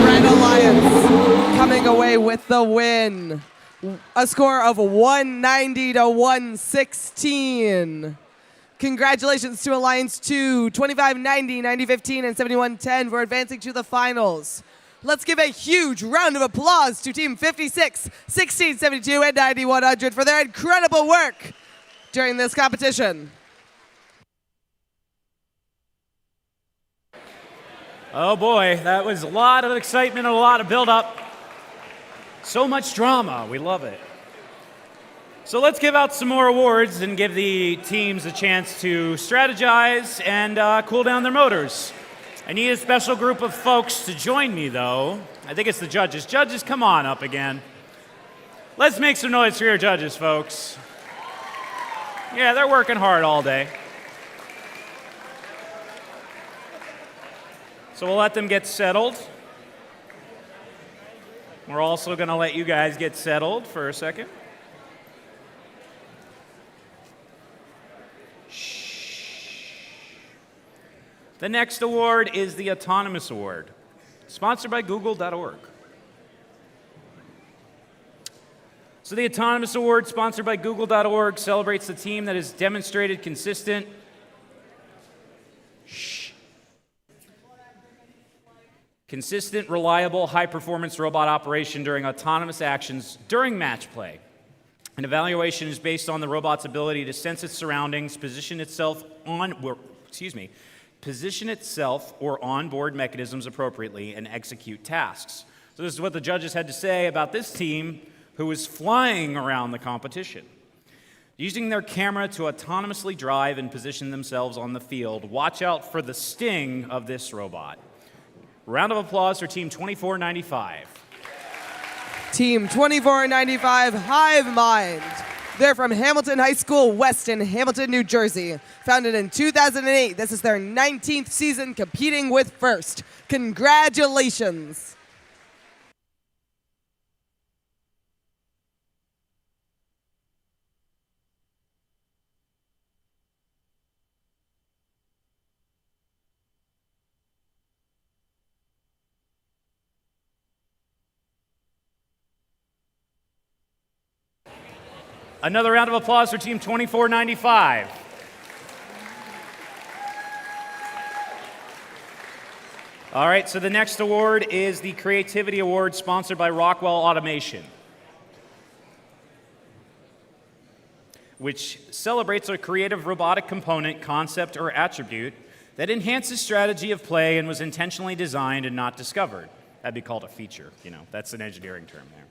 Red Alliance coming away with the win. A score of 190 to 116. Congratulations to Alliance 2, 25-90, 90-15, and 71-10 for advancing to the finals. Let's give a huge round of applause to Team 56, 16, 72, and 9100 for their incredible work during this competition. Oh boy, that was a lot of excitement and a lot of build-up. So much drama, we love it. So let's give out some more awards and give the teams a chance to strategize and cool down their motors. I need a special group of folks to join me, though. I think it's the judges. Judges, come on up again. Let's make some noise for your judges, folks. Yeah, they're working hard all day. So we'll let them get settled. We're also going to let you guys get settled for a second. The next award is the Autonomous Award, sponsored by Google.org. So the Autonomous Award, sponsored by Google.org, celebrates the team that has demonstrated consistent, reliable, high-performance robot operation during autonomous actions during match play. An evaluation is based on the robot's ability to sense its surroundings, position itself or onboard mechanisms appropriately, and execute tasks. So this is what the judges had to say about this team who was flying around the competition. Using their camera to autonomously drive and position themselves on the field, watch out for the sting of this robot. Round of applause for Team 2495. Team 2495, Hive Mind. They're from Hamilton High School West in Hamilton, New Jersey. Founded in 2008, this is their 19th season competing with First. Congratulations. Another round of applause for Team 2495. All right, so the next award is the Creativity Award, sponsored by Rockwell Automation, which celebrates a creative robotic component, concept, or attribute that enhances strategy of play and was intentionally designed and not discovered. That'd be called a feature, that's an engineering term there.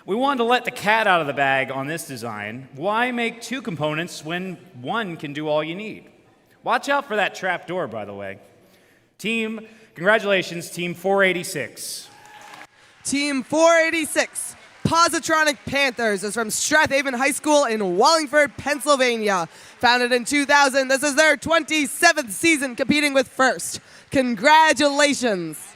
We wanted to let the cat out of the bag on this design. Why make two components when one can do all you need? Watch out for that trap door, by the way. Congratulations, Team 486. Team 486, Positronic Panthers, is from Strathaven High School in Wallingford, Pennsylvania. Founded in 2000, this is their 27th season competing with First. Congratulations.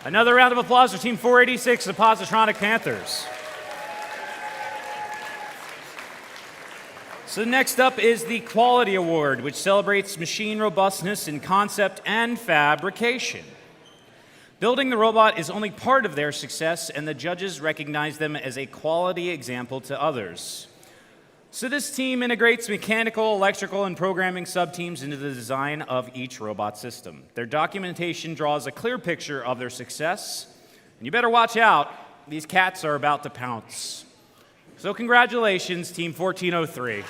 Another round of applause for Team 486, the Positronic Panthers. So next up is the Quality Award, which celebrates machine robustness in concept and fabrication. Building the robot is only part of their success, and the judges recognize them as a quality example to others. So this team integrates mechanical, electrical, and programming subteams into the design of each robot system. Their documentation draws a clear picture of their success, and you better watch out these cats are about to pounce. So congratulations, Team 1403.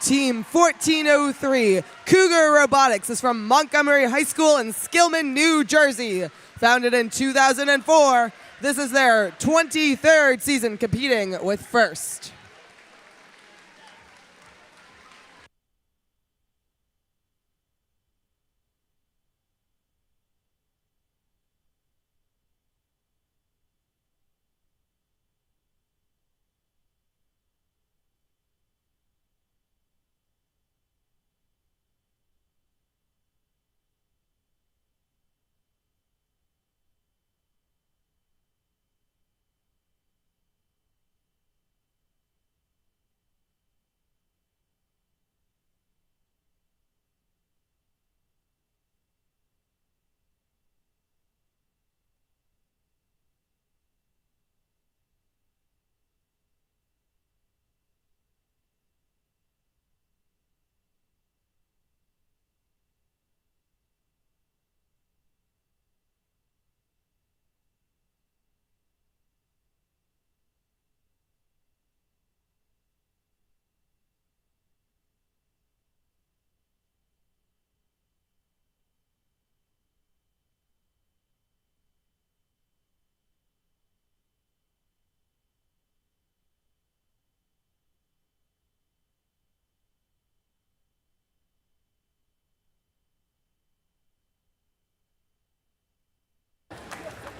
Team 1403, Cougar Robotics, is from Montgomery High School in Skillman, New Jersey. Founded in 2004, this is their 23rd season competing with First.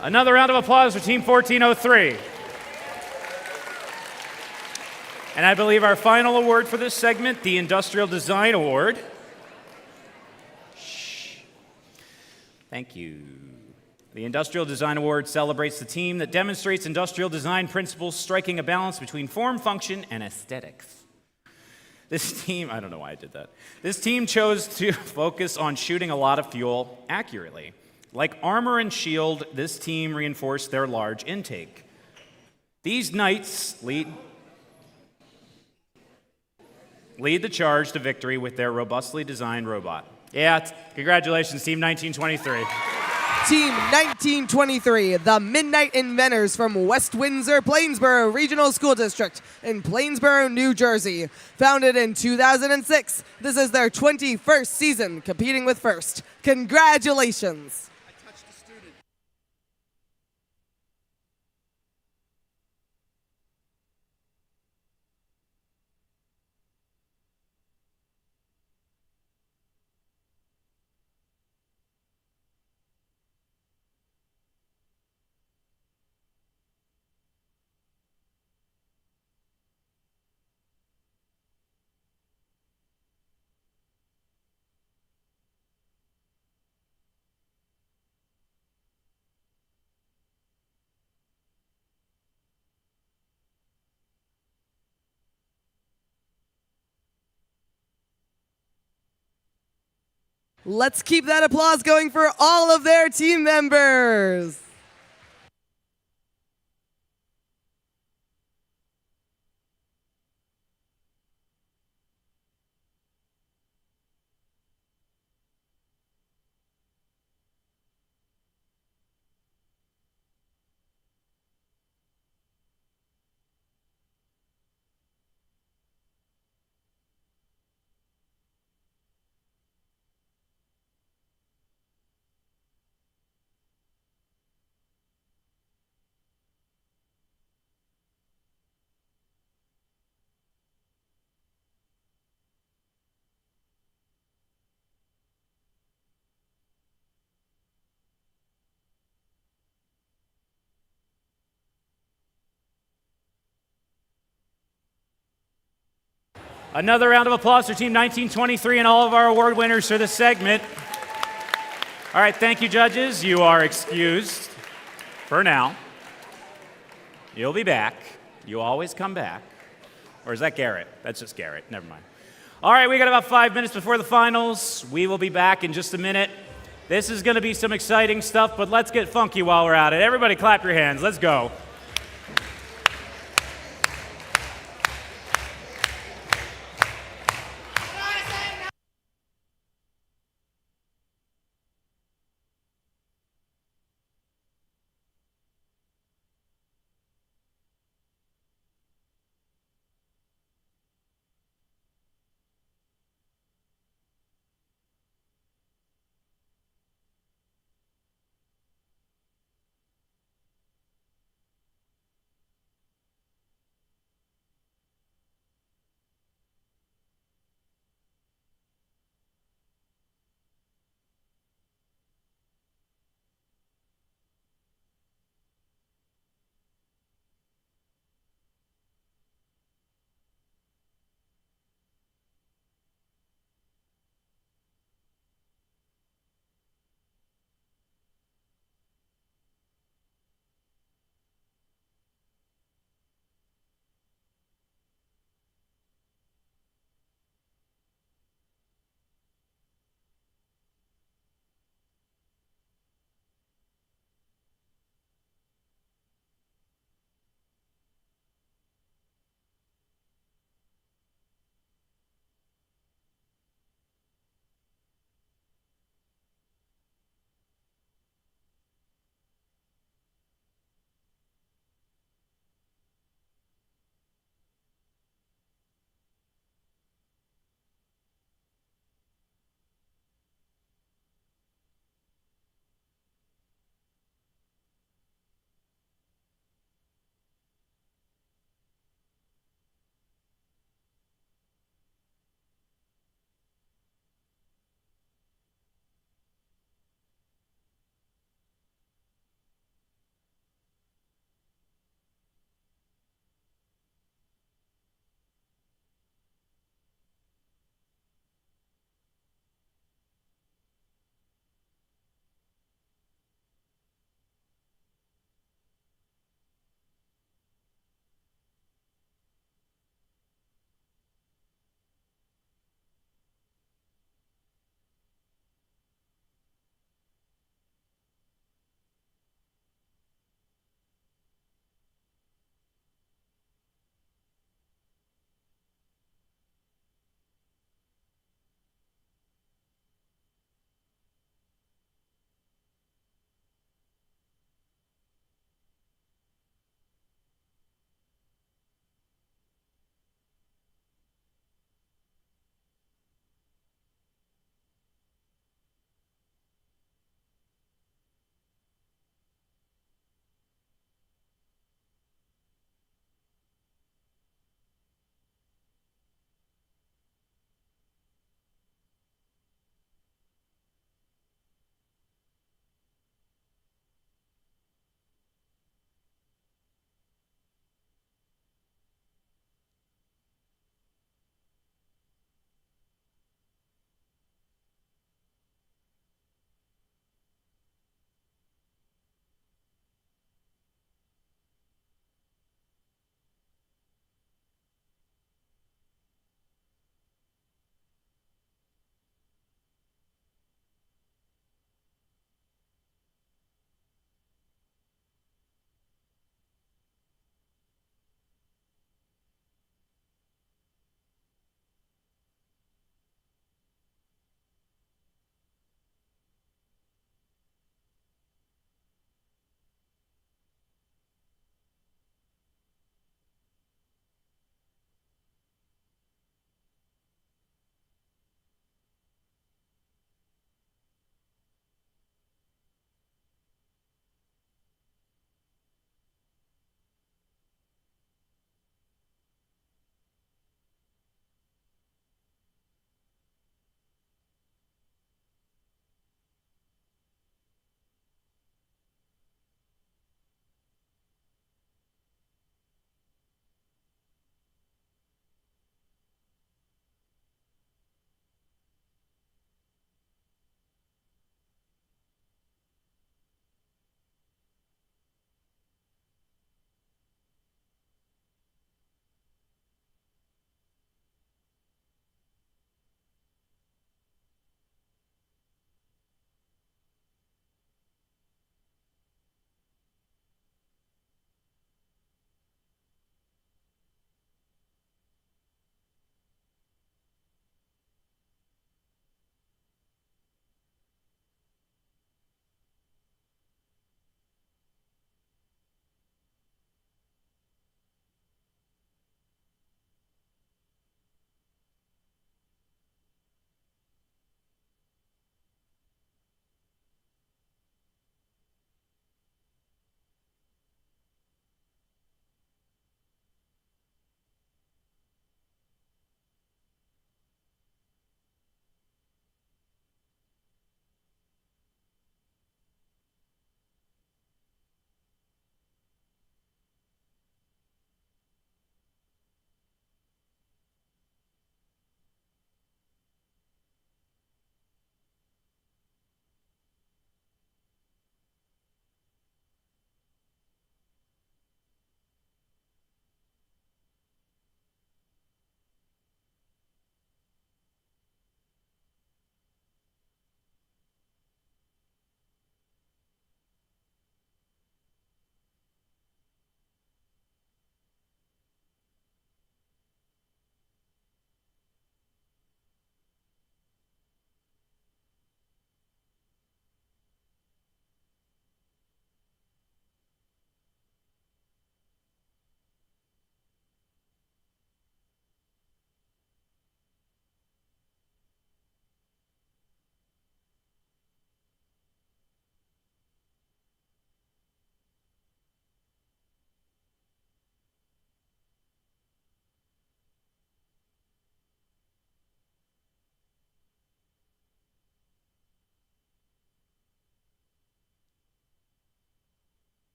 Another round of applause for Team 1403. And I believe our final award for this segment, the Industrial Design Award. Shh. Thank you. The Industrial Design Award celebrates the team that demonstrates industrial design principles, striking a balance between form, function, and aesthetics. This team, I don't know why I did that. This team chose to focus on shooting a lot of fuel accurately. Like armor and shield, this team reinforced their large intake. These knights lead the charge to victory with their robustly designed robot. Yeah, congratulations, Team 1923. Team 1923, the Midnight Inventors from West Windsor, Plainsboro Regional School District in Plainsboro, New Jersey. Founded in 2006, this is their 21st season competing with First. Congratulations. Let's keep that applause going for all of their team members. Another round of applause for Team 1923 and all of our award winners for this segment. All right, thank you, judges. You are excused for now. You'll be back. You always come back. Or is that Garrett? That's just Garrett. Never mind. All right, we got about 5 minutes before the finals. We will be back in just a minute. This is going to be some exciting stuff, but let's get funky while we're at it. Everybody clap your hands. Let's go.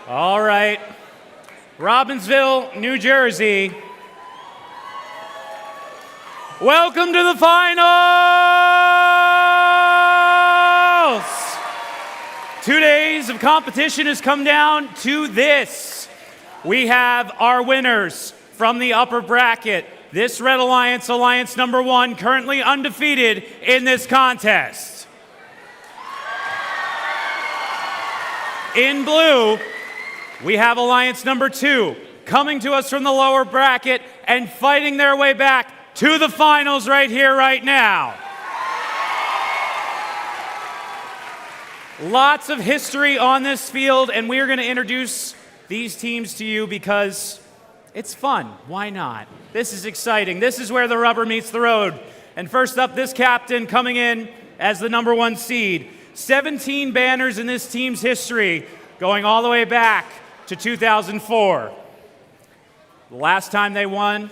All right. Robbinsville, New Jersey. Welcome to the finals! 2 days of competition has come down to this. We have our winners from the upper bracket. This Red Alliance, Alliance number 1, currently undefeated in this contest. In blue, we have Alliance number 2, coming to us from the lower bracket and fighting their way back to the finals right here, right now. Lots of history on this field, and we're going to introduce these teams to you because it's fun. Why not? This is exciting. This is where the rubber meets the road. And first up, this captain coming in as the number 1 seed. 17 banners in this team's history, going all the way back to 2004. The last time they won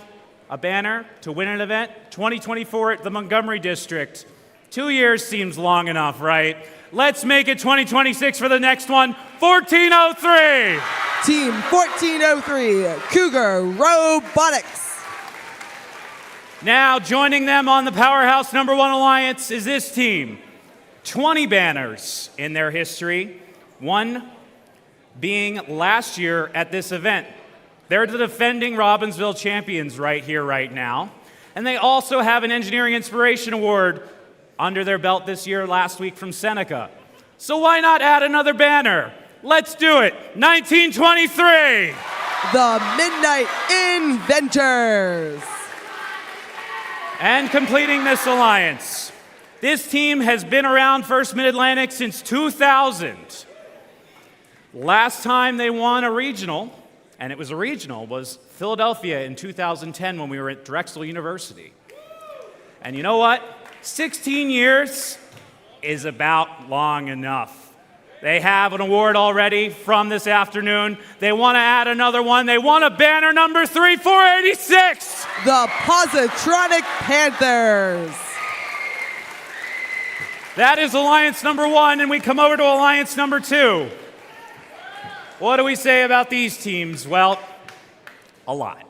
a banner to win an event, 2024 at the Montgomery District. 2 years seems long enough, right? Let's make it 2026 for the next one, 1403. Team 1403, Cougar Robotics. Now joining them on the Powerhouse number 1 Alliance is this team. 20 banners in their history, one being last year at this event. They're the defending Robbinsville champions right here, right now. And they also have an Engineering Inspiration Award under their belt this year, last week from Seneca. So why not add another banner? Let's do it. 1923. The Midnight Inventors. And completing this alliance, this team has been around First Mid-Atlantic since 2000. Last time they won a regional, and it was a regional, was Philadelphia in 2010 when we were at Drexel University. And you know what? 16 years is about long enough. They have an award already from this afternoon. They want to add another one. They want a banner number 3, 486. The Positronic Panthers. That is Alliance number 1, and we come over to Alliance number 2. What do we say about these teams? Well, a lot.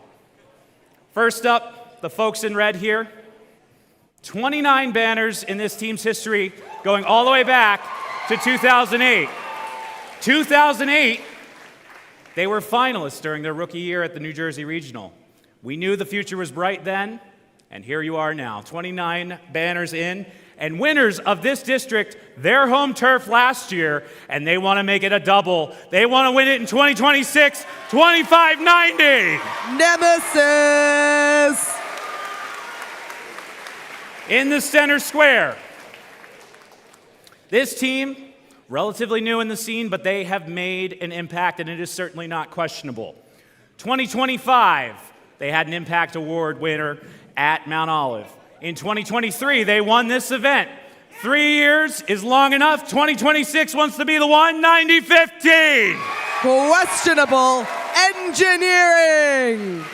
First up, the folks in red here. 29 banners in this team's history, going all the way back to 2008. 2008, they were finalists during their rookie year at the New Jersey Regional. We knew the future was bright then, and here you are now. 29 banners in, and winners of this district, their home turf last year, and they want to make it a double. They want to win it in 2026, 2590. Nemesis. In the center square. This team, relatively new in the scene, but they have made an impact, and it is certainly not questionable. 2025, they had an Impact Award winner at Mount Olive. In 2023, they won this event. 3 years is long enough. 2026 wants to be the one, 90-15. Questionable engineering.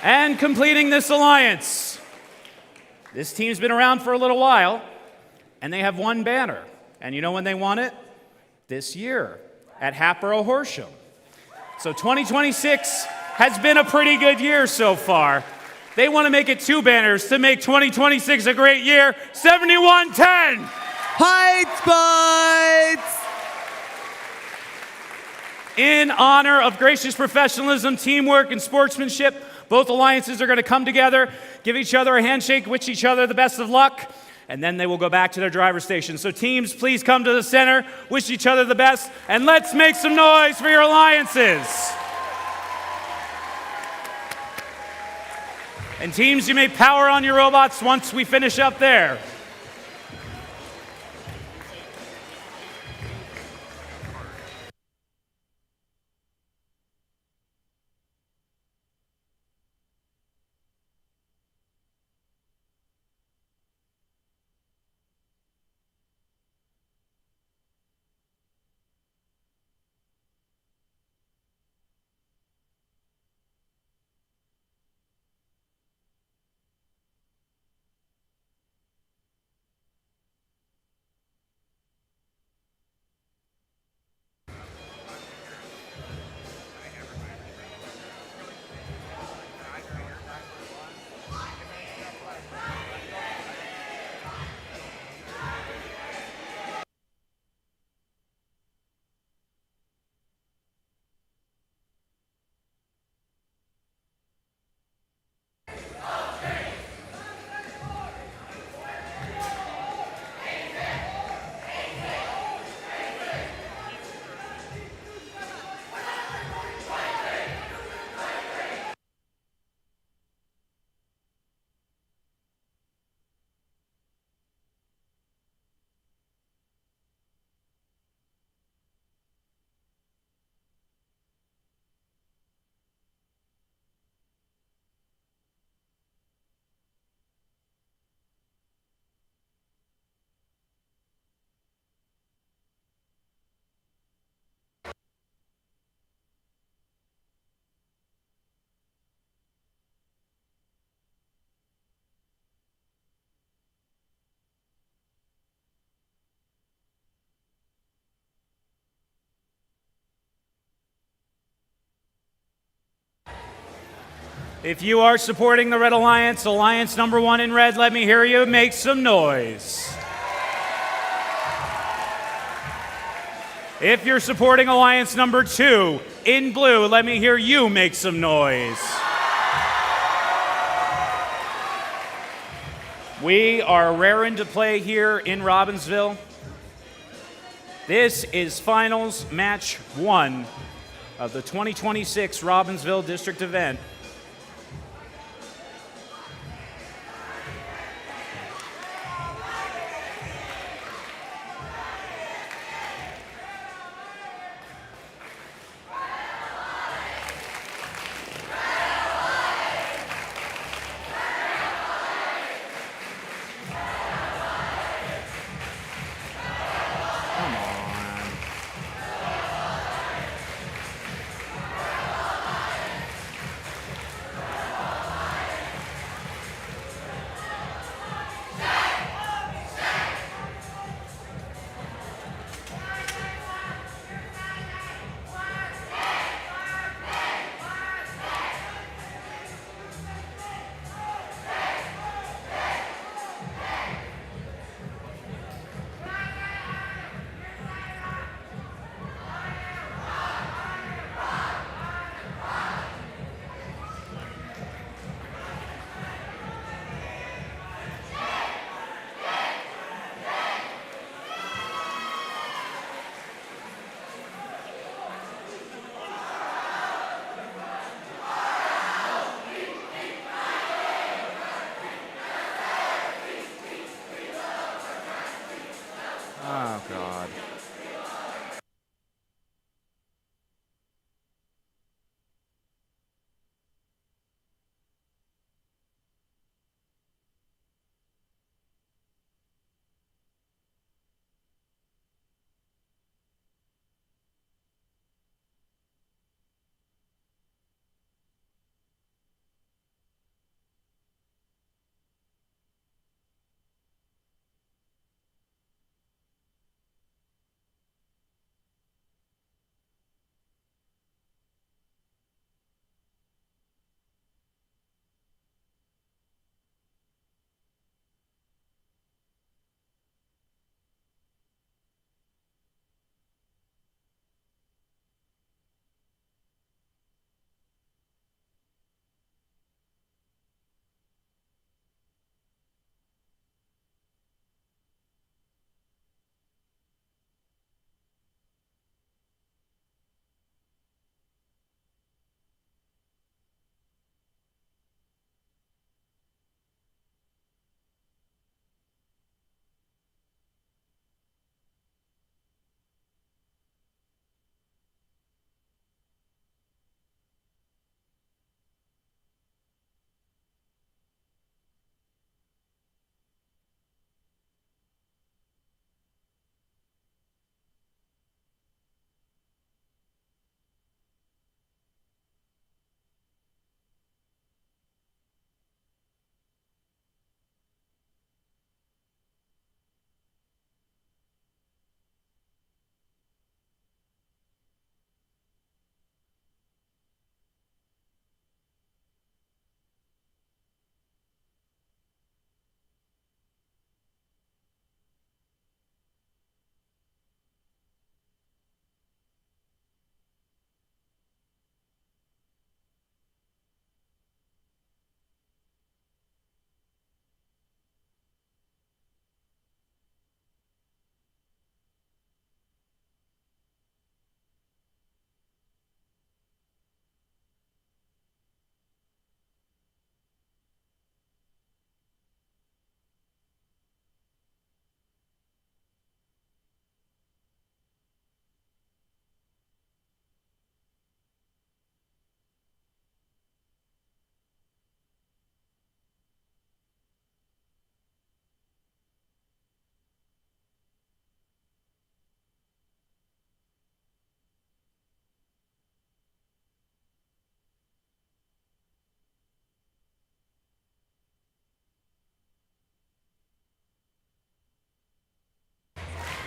And completing this alliance. This team's been around for a little while, and they have one banner. And you know when they won it? This year at Hatboro Horsham. So 2026 has been a pretty good year so far. They want to make it 2 banners to make 2026 a great year. 7110. Heights Bites. In honor of gracious professionalism, teamwork, and sportsmanship, both alliances are going to come together, give each other a handshake, wish each other the best of luck, and then they will go back to their driver's station. So teams, please come to the center, wish each other the best, and let's make some noise for your alliances. And teams, you may power on your robots once we finish up there. If you are supporting the Red Alliance, Alliance number 1 in red, let me hear you make some noise. If you're supporting Alliance number 2 in blue, let me hear you make some noise. We are raring to play here in Robbinsville. This is finals match 1 of the 2026 Robbinsville District Event. Oh, God.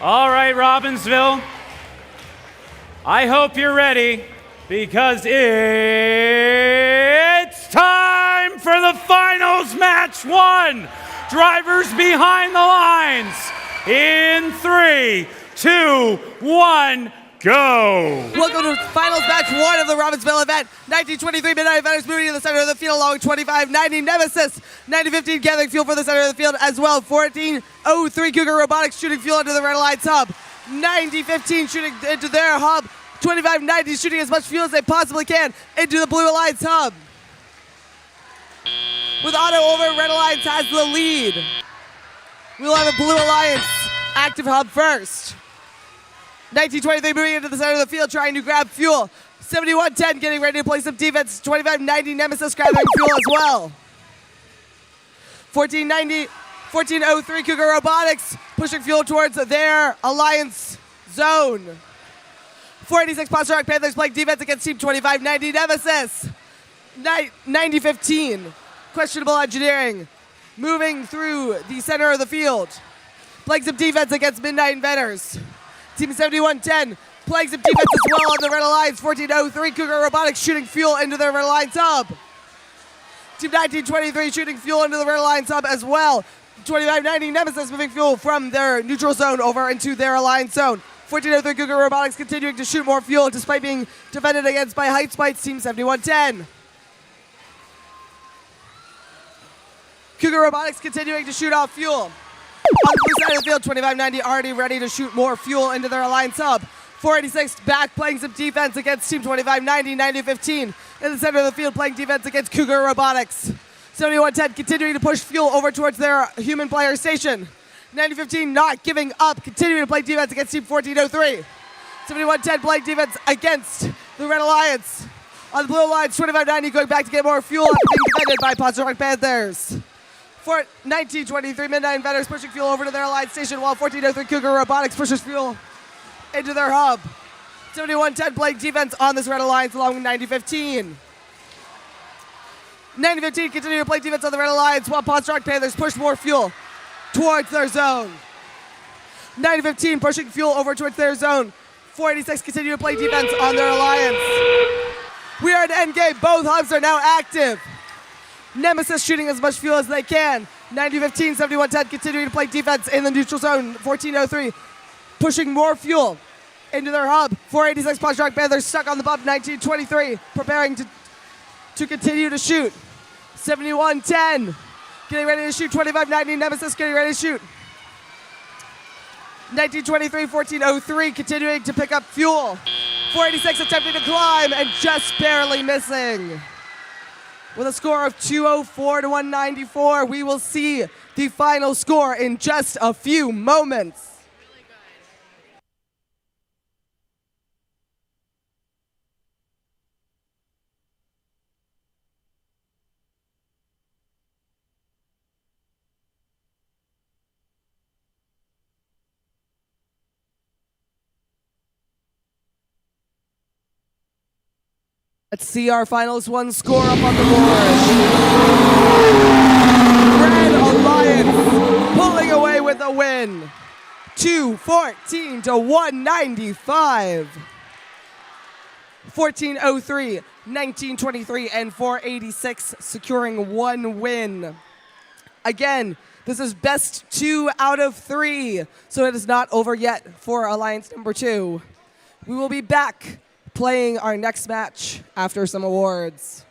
All right, Robbinsville. I hope you're ready because it's time! finals, match 1. Drivers behind the lines. In 3, 2, 1, go. Welcome to finals match 1 of the Robbinsville Event. 1923 Midnight Eventers moving to the center of the field along with 2590 Nemesis. 9015 gathering fuel for the center of the field as well. 1403 Cougar Robotics shooting fuel into the Red Alliance hub. 9015 shooting into their hub. 2590 shooting as much fuel as they possibly can into the Blue Alliance hub. With Auto over, Red Alliance has the lead. We'll have a Blue Alliance active hub first. 1923 moving into the center of the field trying to grab fuel. 7110 getting ready to play some defense. 2590 Nemesis gathering fuel as well. 1403 Cougar Robotics pushing fuel towards their Alliance zone. 486 Monster Rock Panthers playing defense against Team 2590 Nemesis. 9015 questionable engineering moving through the center of the field. Playing some defense against Midnight Inventors. Team 7110 playing some defense as well on the Red Alliance. 1403 Cougar Robotics shooting fuel into their Red Alliance hub. Team 1923 shooting fuel into the Red Alliance hub as well. 2590 Nemesis moving fuel from their neutral zone over into their Alliance zone. 1403 Cougar Robotics continuing to shoot more fuel despite being defended against by Height Spites Team 7110. Cougar Robotics continuing to shoot off fuel. On the blue side of the field, 2590 already ready to shoot more fuel into their Alliance hub. 486 back playing some defense against Team 2590, 9015 in the center of the field playing defense against Cougar Robotics. 7110 continuing to push fuel over towards their human player station. 9015 not giving up, continuing to play defense against Team 1403. 7110 playing defense against the Red Alliance. On the Blue Alliance, 2590 going back to get more fuel after being defended by Monster Rock Panthers. For 1923 Midnight Inventors pushing fuel over to their Alliance station while 1403 Cougar Robotics pushes fuel into their hub. 7110 playing defense on this Red Alliance along with 9015. 9015 continuing to play defense on the Red Alliance while Monster Rock Panthers push more fuel towards their zone. 9015 pushing fuel over towards their zone. 486 continue to play defense on their Alliance. We are at endgame. Both hubs are now active. Nemesis shooting as much fuel as they can. 9015, 7110 continuing to play defense in the neutral zone. 1403 pushing more fuel into their hub. 486 Monster Rock Panthers stuck on the bump. 1923 preparing to continue to shoot. 7110 getting ready to shoot. 2590 Nemesis getting ready to shoot. 1923, 1403 continuing to pick up fuel. 486 attempting to climb and just barely missing. With a score of 204 to 194, we will see the final score in just a few moments. Let's see our finals one score up on the board. Red Alliance pulling away with a win. 214 to 195. 1403, 1923, and 486 securing one win. Again, this is best 2 out of 3, so it is not over yet for Alliance number 2. We will be back playing our next match after some awards.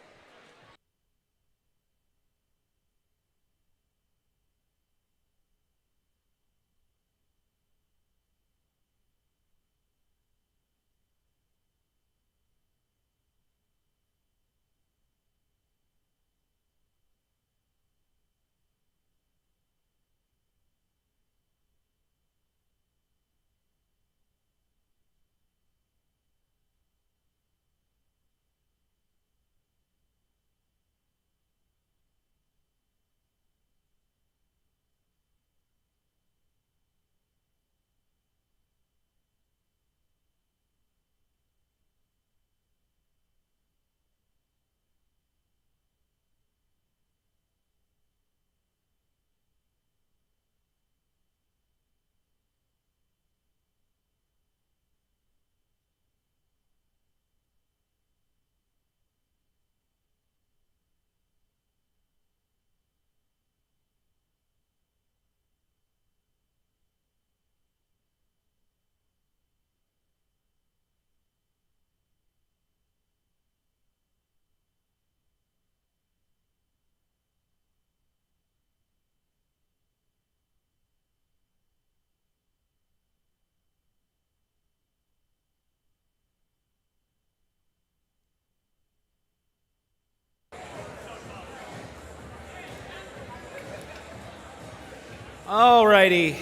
Alrighty.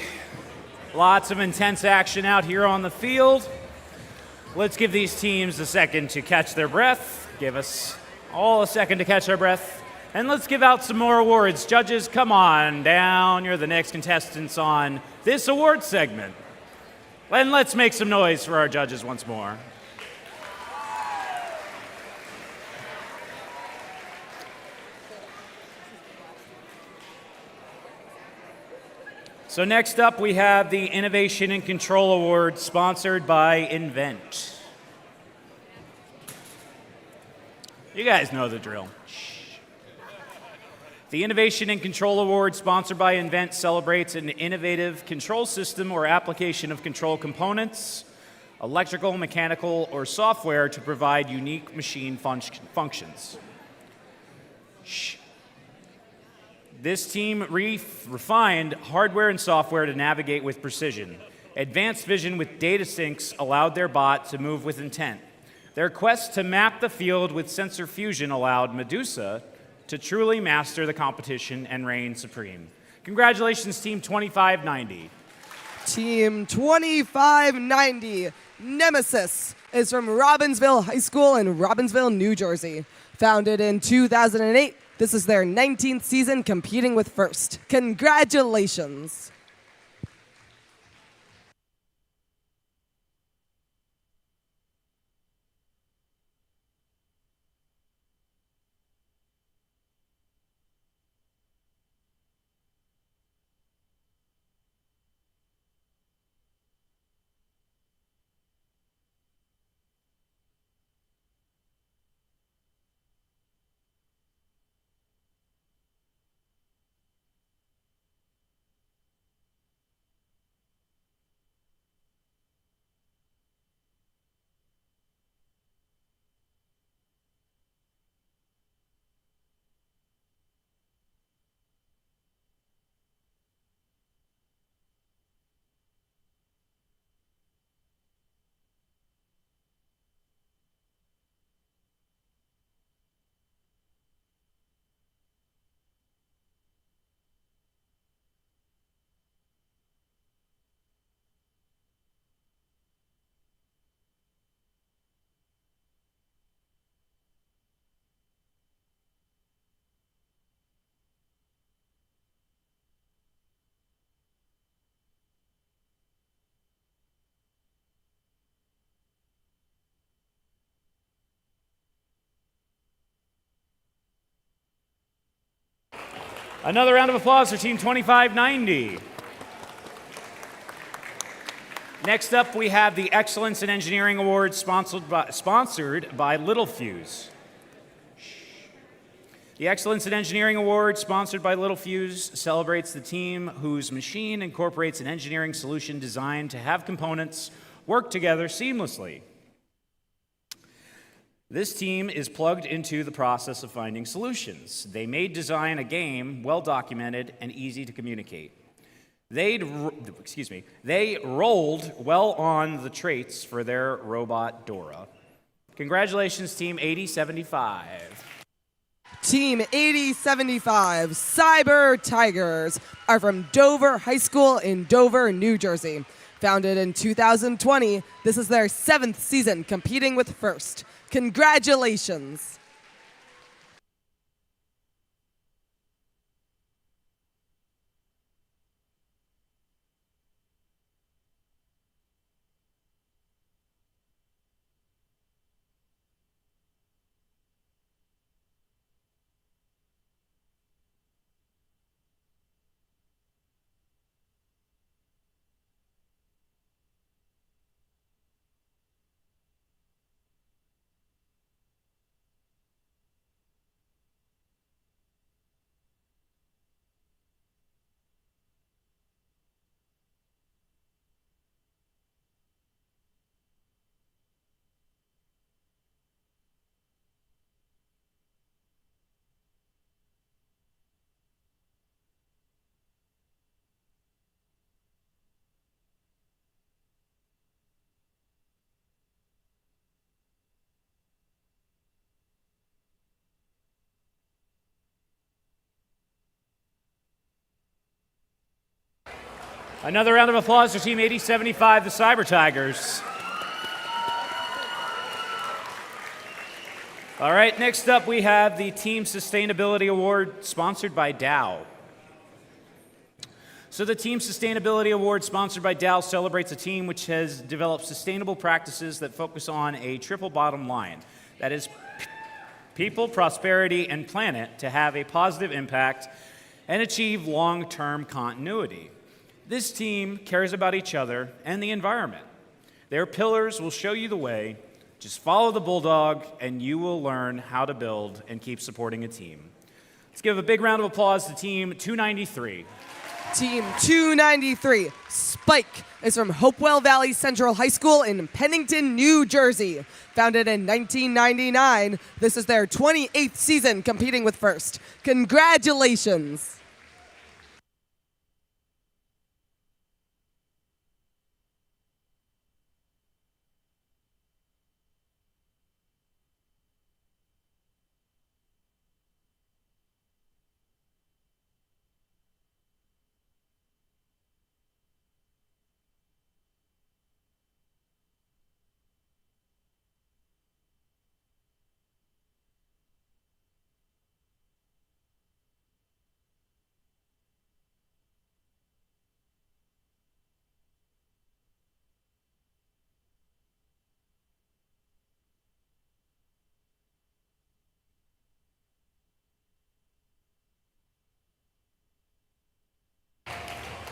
Lots of intense action out here on the field. Let's give these teams a second to catch their breath. Give us all a second to catch our breath. And let's give out some more awards. Judges, come on down. You're the next contestants on this award segment. And let's make some noise for our judges once more. So next up, we have the Innovation and Control Award, sponsored by Invent. You guys know the drill. The Innovation and Control Award, sponsored by Invent, celebrates an innovative control system or application of control components, electrical, mechanical, or software to provide unique machine functions. This team refined hardware and software to navigate with precision. Advanced vision with data syncs allowed their bot to move with intent. Their quest to map the field with sensor fusion allowed Medusa to truly master the competition and reign supreme. Congratulations, Team 2590. Team 2590, Nemesis, is from Robbinsville High School in Robbinsville, New Jersey. Founded in 2008, this is their 19th season competing with First. Congratulations. Another round of applause for Team 2590. Next up, we have the Excellence in Engineering Award, sponsored by Littlefuse. The Excellence in Engineering Award, sponsored by Littlefuse, celebrates the team whose machine incorporates an engineering solution designed to have components work together seamlessly. This team is plugged into the process of finding solutions. They may design a game well documented and easy to communicate. They rolled well on the traits for their robot Dora. Congratulations, Team 8075. Team 8075, Cyber Tigers, are from Dover High School in Dover, New Jersey. Founded in 2020, this is their 7th season competing with First. Congratulations. Another round of applause for Team 8075, the Cyber Tigers. All right, next up we have the Team Sustainability Award sponsored by Dow. So the Team Sustainability Award sponsored by Dow celebrates a team which has developed sustainable practices that focus on a triple bottom line. That is people, prosperity, and planet to have a positive impact and achieve long-term continuity. This team cares about each other and the environment. Their pillars will show you the way. Just follow the bulldog, and you will learn how to build and keep supporting a team. Let's give a big round of applause to Team 293. Team 293, Spike, is from Hopewell Valley Central High School in Pennington, New Jersey. Founded in 1999, this is their 28th season competing with First. Congratulations!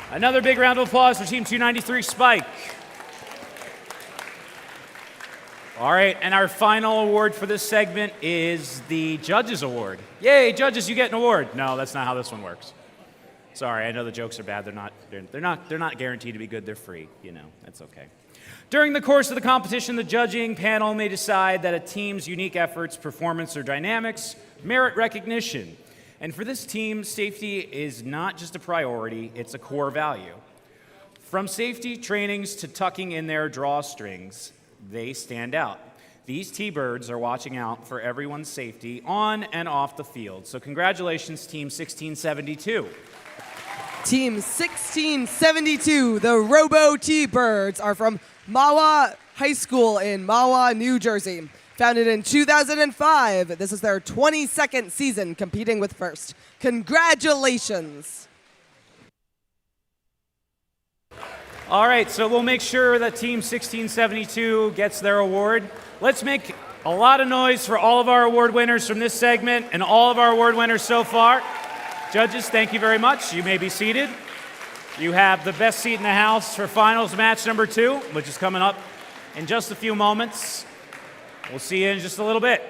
Another big round of applause for Team 293, Spike. All right, and our final award for this segment is the Judges Award. Yay, judges, you get an award. No, that's not how this one works. Sorry, I know the jokes are bad. They're not guaranteed to be good. They're free. You know, that's okay. During the course of the competition, the judging panel may decide that a team's unique efforts, performance, or dynamics merit recognition. And for this team, safety is not just a priority, it's a core value. From safety trainings to tucking in their drawstrings, they stand out. These T-Birds are watching out for everyone's safety on and off the field. So congratulations, Team 1672. Team 1672, the Robo T-Birds, are from Mahwah High School in Mahwah, New Jersey. Founded in 2005, this is their 22nd season competing with First. Congratulations! All right, so we'll make sure that Team 1672 gets their award. Let's make a lot of noise for all of our award winners from this segment and all of our award winners so far. Judges, thank you very much. You may be seated. You have the best seat in the house for finals match number 2, which is coming up in just a few moments. We'll see you in just a little bit.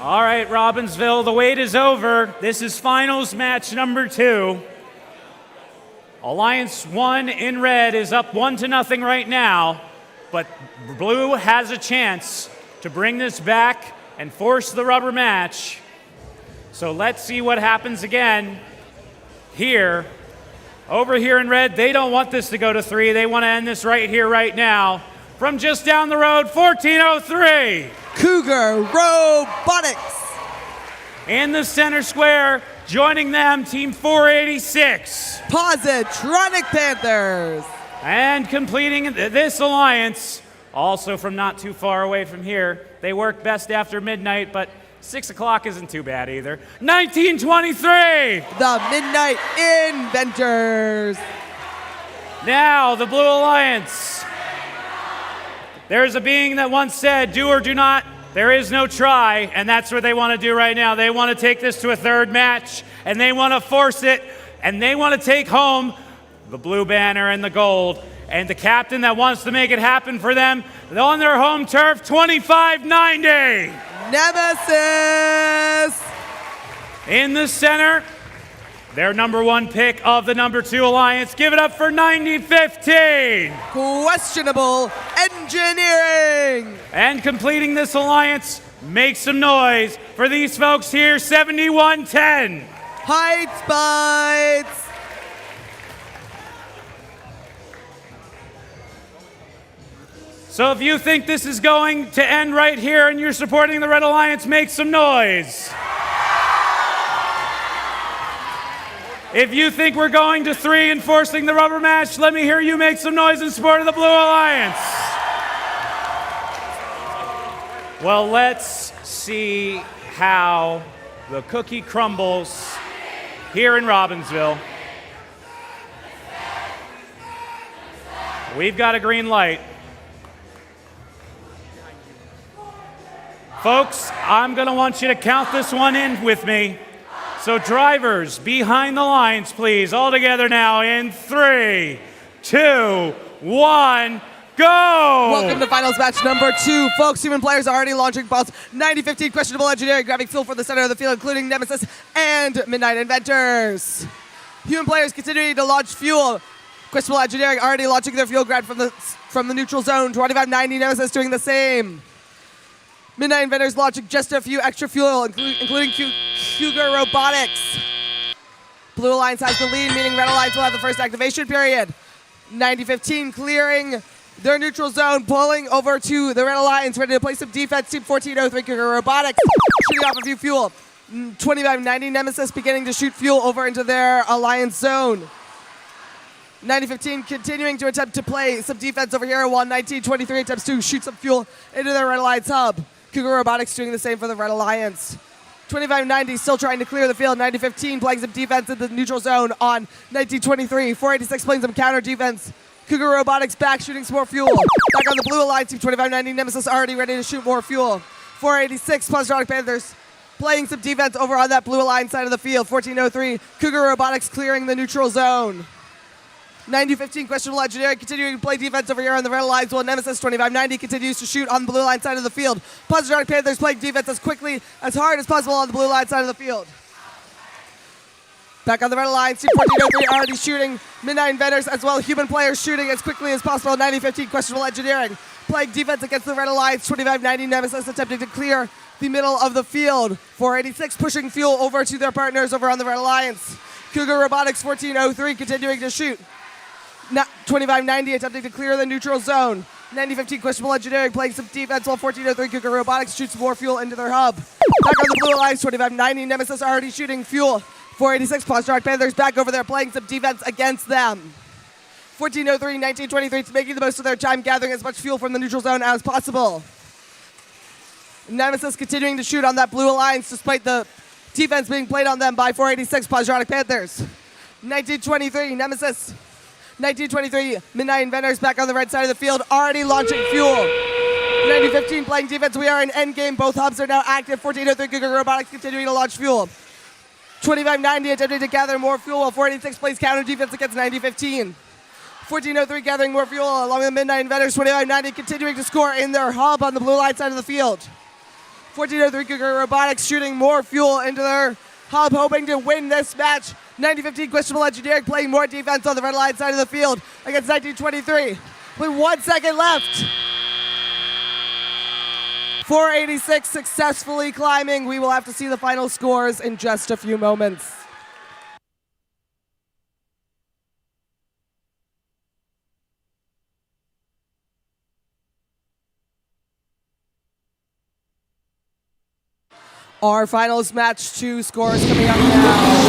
All right, Robbinsville, the wait is over. This is finals match number 2. Alliance 1 in red is up 1-0 right now, but blue has a chance to bring this back and force the rubber match. So let's see what happens again here. Over here in red, they don't want this to go to 3. They want to end this right here, right now. From just down the road, 1403. Cougar Robotics. In the center square, joining them, Team 486. Positronic Panthers. And completing this alliance, also from not too far away from here. They work best after midnight, but 6 o'clock isn't too bad either. 1923. The Midnight Inventors. Now, the Blue Alliance. There's a being that once said, do or do not, there is no try, and that's what they want to do right now. They want to take this to a 3rd match, and they want to force it, and they want to take home the blue banner and the gold. And the captain that wants to make it happen for them, on their home turf, 2590. Nemesis. In the center, their number 1 pick of the number 2 alliance. Give it up for 9015. Questionable Engineering. And completing this alliance, make some noise for these folks here, 7110. Heights Bites. So if you think this is going to end right here and you're supporting the Red Alliance, make some noise. If you think we're going to 3 and forcing the rubber match, let me hear you make some noise in support of the Blue Alliance. Well, let's see how the cookie crumbles here in Robbinsville. We've got a green light. Folks, I'm going to want you to count this one in with me. So drivers, behind the lines, please. All together now in 3, 2, 1, go! Welcome to finals match number 2. Folks, human players are already launching balls. 90-15 questionable engineering, grabbing fuel from the center of the field, including Nemesis and Midnight Inventors. Human players continuing to launch fuel. Questionable engineering already launching their fuel grab from the neutral zone. 2590 Nemesis doing the same. Midnight Inventors launching just a few extra fuel, including Cougar Robotics. Blue Alliance has the lead, meaning Red Alliance will have the first activation period. 90-15 clearing their neutral zone, pulling over to the Red Alliance, ready to play some defense. Team 1403 Cougar Robotics shooting off a few fuel. 2590 Nemesis beginning to shoot fuel over into their Alliance zone. 90-15 continuing to attempt to play some defense over here, while 1923 attempts to shoot some fuel into their Red Alliance hub. Cougar Robotics doing the same for the Red Alliance. 2590 still trying to clear the field. 90-15 playing some defense in the neutral zone on 1923. 486 playing some counter defense. Cougar Robotics back shooting some more fuel. Back on the Blue Alliance team. 2590 Nemesis already ready to shoot more fuel. 486 Positronic Panthers playing some defense over on that Blue Alliance side of the field. 1403 Cougar Robotics clearing the neutral zone. 90-15 questionable engineering continuing to play defense over here on the Red Alliance, while Nemesis 2590 continues to shoot on the Blue Line side of the field. Positronic Panthers playing defense as quickly, as hard as possible on the Blue Line side of the field. Back on the Red Alliance, Team 1403 already shooting. Midnight Inventors as well, human players shooting as quickly as possible. 90-15 questionable engineering playing defense against the Red Alliance. 2590 Nemesis attempting to clear the middle of the field. 486 pushing fuel over to their partners over on the Red Alliance. Cougar Robotics 1403 continuing to shoot. 2590 attempting to clear the neutral zone. 90-15 questionable engineering playing some defense, while 1403 Cougar Robotics shoots more fuel into their hub. Back on the Blue Alliance, 2590 Nemesis already shooting fuel. 486 Positronic Panthers back over there playing some defense against them. 1403 1923 making the most of their time, gathering as much fuel from the neutral zone as possible. Nemesis continuing to shoot on that Blue Alliance despite the defense being played on them by 486 Positronic Panthers. 1923 Nemesis. 1923 Midnight Inventors back on the red side of the field, already launching fuel. 90-15 playing defense. We are in endgame. Both hubs are now active. 1403 Cougar Robotics continuing to launch fuel. 2590 attempting to gather more fuel, while 486 plays counter defense against 90-15. 1403 gathering more fuel along with the Midnight Inventors. 2590 continuing to score in their hub on the Blue Line side of the field. 1403 Cougar Robotics shooting more fuel into their hub, hoping to win this match. 1915 Questionable Engineering playing more defense on the red line side of the field against 1923. With 1 second left. 486 successfully climbing. We will have to see the final scores in just a few moments. Our finals match 2 scores coming up now.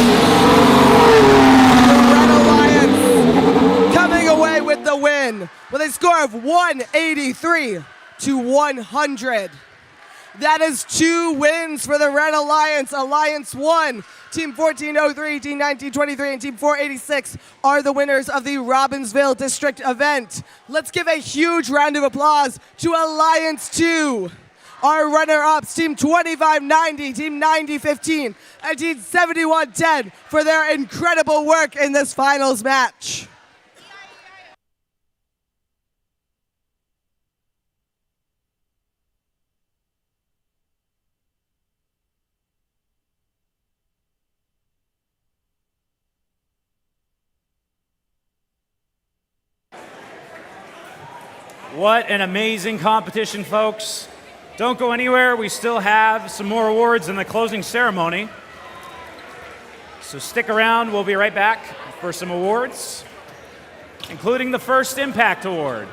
The Red Alliance coming away with the win with a score of 183 to 100. That is 2 wins for the Red Alliance. Alliance 1, Team 1403, Team 1923, and Team 486 are the winners of the Robbinsville District event. Let's give a huge round of applause to Alliance 2. Our runner-ups, Team 2590, Team 9015, and Team 7110 for their incredible work in this finals match. What an amazing competition, folks. Don't go anywhere. We still have some more awards in the closing ceremony. So stick around. We'll be right back for some awards, including the first Impact Award.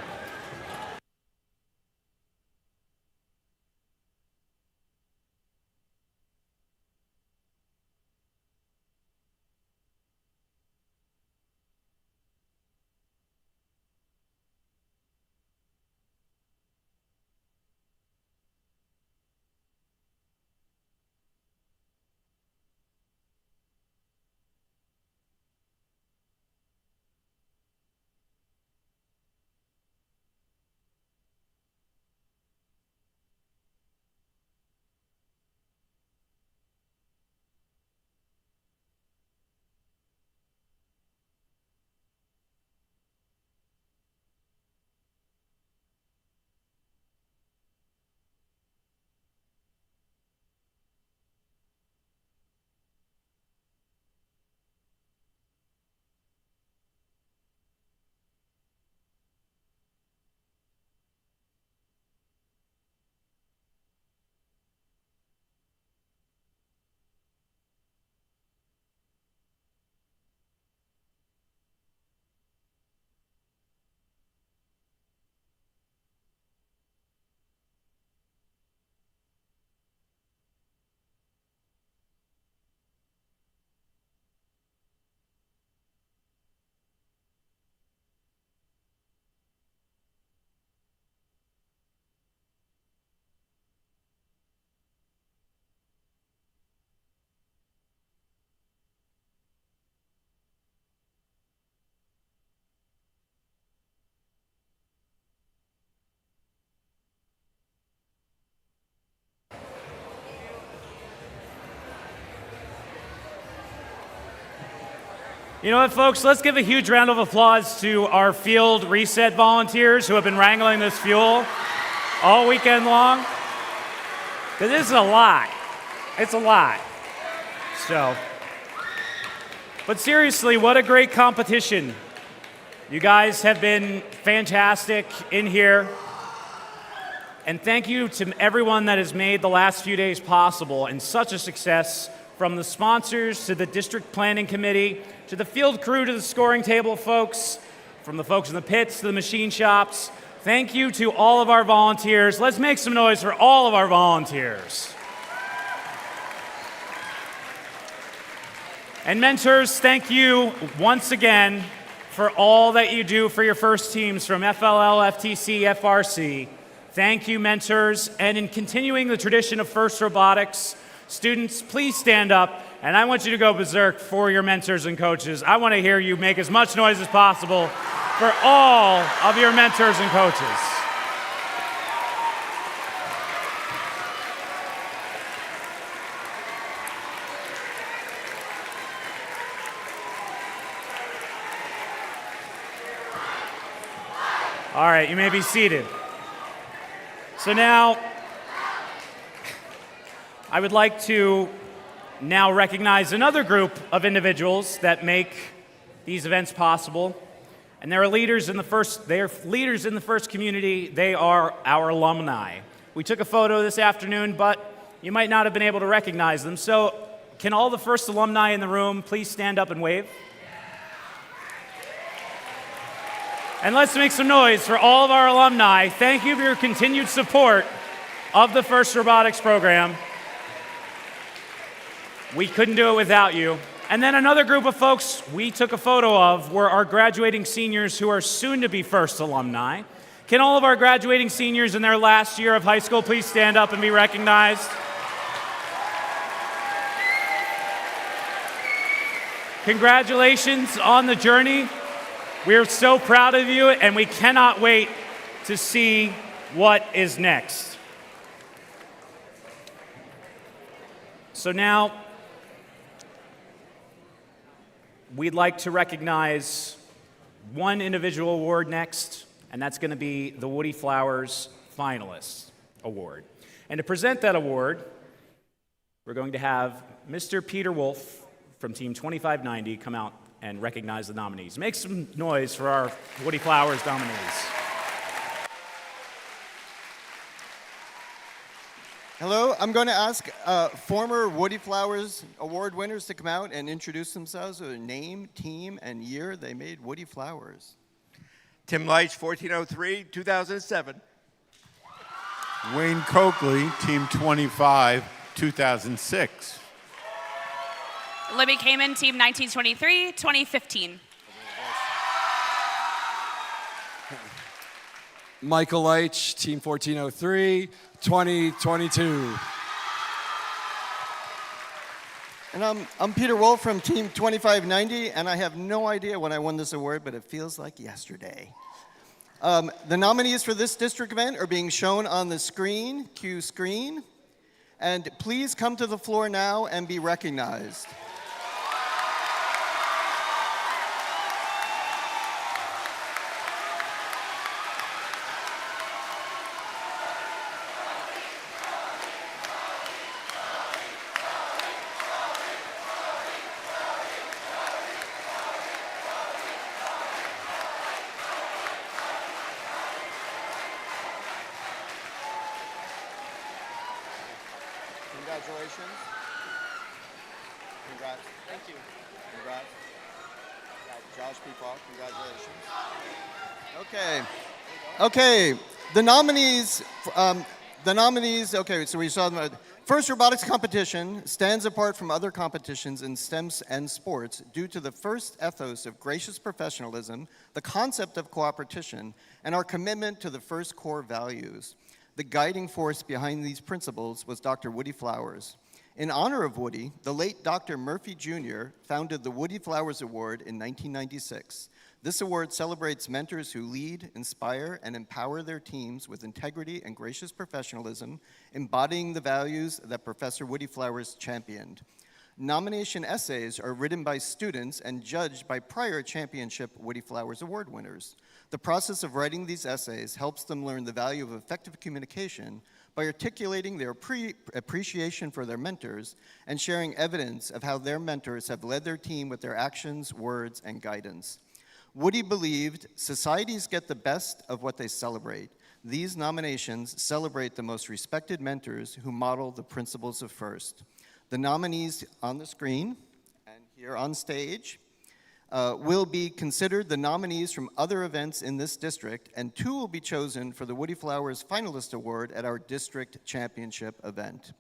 You know what, folks? Let's give a huge round of applause to our field reset volunteers who have been wrangling this fuel all weekend long. Because this is a lot. It's a lot. So, but seriously, what a great competition. You guys have been fantastic in here. And thank you to everyone that has made the last few days possible and such a success, from the sponsors to the district planning committee, to the field crew, to the scoring table folks, from the folks in the pits to the machine shops. Thank you to all of our volunteers. Let's make some noise for all of our volunteers. And mentors, thank you once again for all that you do for your first teams from FLL, FTC, FRC. Thank you, mentors. And in continuing the tradition of FIRST Robotics, students, please stand up, and I want you to go berserk for your mentors and coaches. I want to hear you make as much noise as possible for all of your mentors and coaches. All right, you may be seated. So now, I would like to now recognize another group of individuals that make these events possible. And they're leaders in the first community. They are our alumni. We took a photo this afternoon, but you might not have been able to recognize them. So can all the first alumni in the room please stand up and wave? And let's make some noise for all of our alumni. Thank you for your continued support of the FIRST Robotics program. We couldn't do it without you. And then another group of folks we took a photo of were our graduating seniors who are soon to be FIRST alumni. Can all of our graduating seniors in their last year of high school please stand up and be recognized? Congratulations on the journey. We're so proud of you, and we cannot wait to see what is next. So now, we'd like to recognize one individual award next, and that's going to be the Woody Flowers Finalists Award. And to present that award, we're going to have Mr. Peter Wolf from Team 2590 come out and recognize the nominees. Make some noise for our Woody Flowers nominees. Hello, I'm going to ask former Woody Flowers Award winners to come out and introduce themselves with their name, team, and year they made Woody Flowers. Tim Leitch, 1403, 2007. Wayne Coakley, Team 25, 2006. Libby Kamen, Team 1923, 2015. Michael Leitch, Team 1403, 2022. And I'm Peter Wolf from Team 2590, and I have no idea when I won this award, but it feels like yesterday. The nominees for this district event are being shown on the screen, cue screen, and please come to the floor now and be recognized. Congratulations. Congrats. Thank you. Congrats. Josh P. Falk, congratulations. Okay. The nominees, okay, so we saw them. First Robotics Competition stands apart from other competitions in STEM and sports due to the first ethos of gracious professionalism, the concept of cooperation, and our commitment to the first core values. The guiding force behind these principles was Dr. Woody Flowers. In honor of Woody, the late Dr. Murphy Jr. founded the Woody Flowers Award in 1996. This award celebrates mentors who lead, inspire, and empower their teams with integrity and gracious professionalism, embodying the values that Professor Woody Flowers championed. Nomination essays are written by students and judged by prior championship Woody Flowers Award winners. The process of writing these essays helps them learn the value of effective communication by articulating their appreciation for their mentors and sharing evidence of how their mentors have led their team with their actions, words, and guidance. Woody believed societies get the best of what they celebrate. These nominations celebrate the most respected mentors who model the principles of FIRST. The nominees on the screen and here on stage will be considered the nominees from other events in this district, and 2 will be chosen for the Woody Flowers Finalist Award at our district championship event.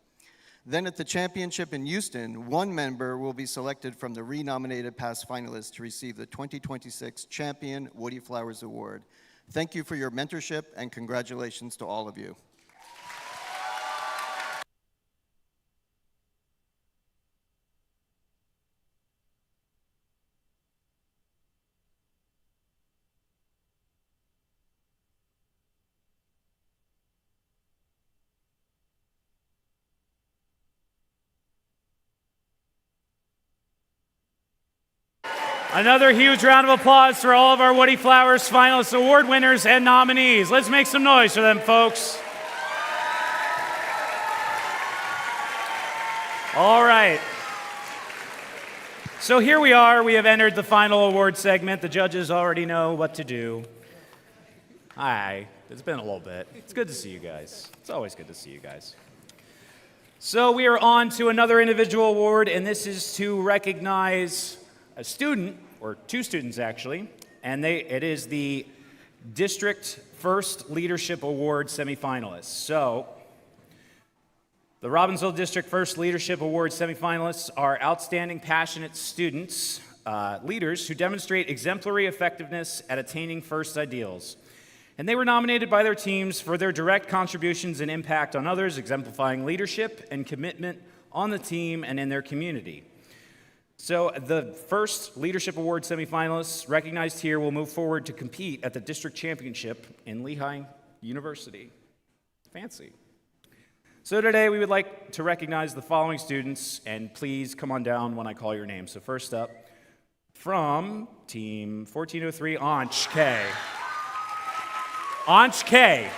Then at the championship in Houston, 1 member will be selected from the renominated past finalists to receive the 2026 Champion Woody Flowers Award. Thank you for your mentorship, and congratulations to all of you. Another huge round of applause for all of our Woody Flowers Finalists Award winners and nominees. Let's make some noise for them, folks. All right. So here we are. We have entered the final award segment. The judges already know what to do. Hi. It's been a little bit. It's good to see you guys. It's always good to see you guys. So we are on to another individual award, and this is to recognize a student, or two students actually, and it is the District First Leadership Award semifinalists. So the Robbinsville District First Leadership Award semifinalists are outstanding, passionate students, leaders who demonstrate exemplary effectiveness at attaining first ideals. And they were nominated by their teams for their direct contributions and impact on others, exemplifying leadership and commitment on the team and in their community. So the first Leadership Award semifinalists recognized here will move forward to compete at the district championship in Lehigh University. Fancy. So today we would like to recognize the following students, and please come on down when I call your name. So first up, from Team 1403, Anch K. Anch K.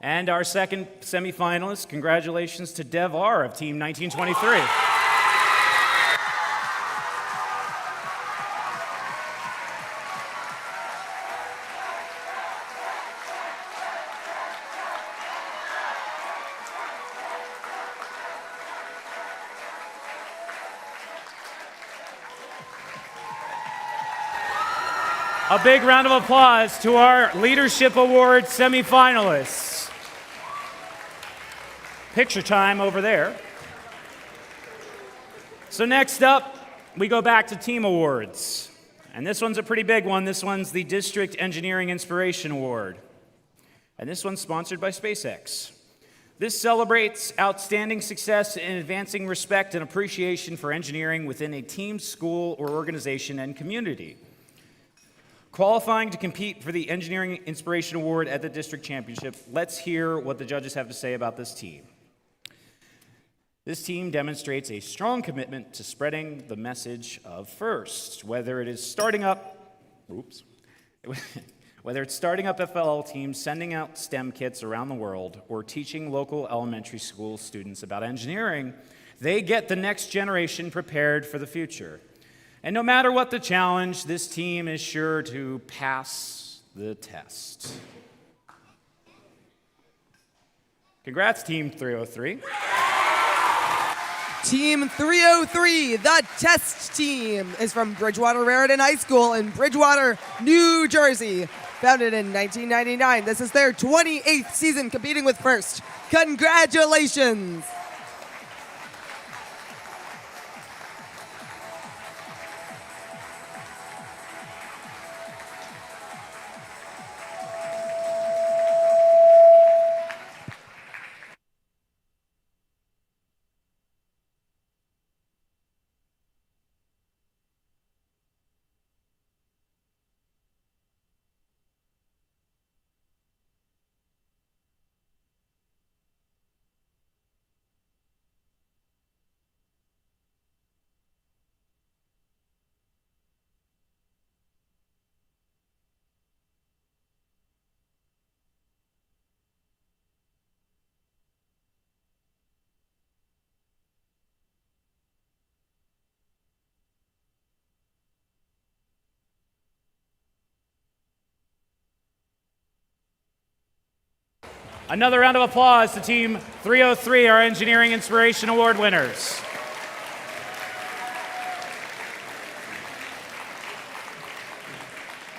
And our second semifinalist, congratulations to Dev R of Team 1923. A big round of applause to our Leadership Award semifinalists. Picture time over there. So next up, we go back to team awards. And this one's a pretty big one. This one's the District Engineering Inspiration Award. And this one's sponsored by SpaceX. This celebrates outstanding success in advancing respect and appreciation for engineering within a team, school, or organization and community. Qualifying to compete for the Engineering Inspiration Award at the District Championship, let's hear what the judges have to say about this team. This team demonstrates a strong commitment to spreading the message of first, whether it's starting up FLL teams, sending out STEM kits around the world, or teaching local elementary school students about engineering, they get the next generation prepared for the future. And no matter what the challenge, this team is sure to pass the test. Congrats, Team 303. Team 303, the test team, is from Bridgewater Raritan High School in Bridgewater, New Jersey. Founded in 1999, this is their 28th season competing with First. Congratulations! Another round of applause to Team 303, our Engineering Inspiration Award winners.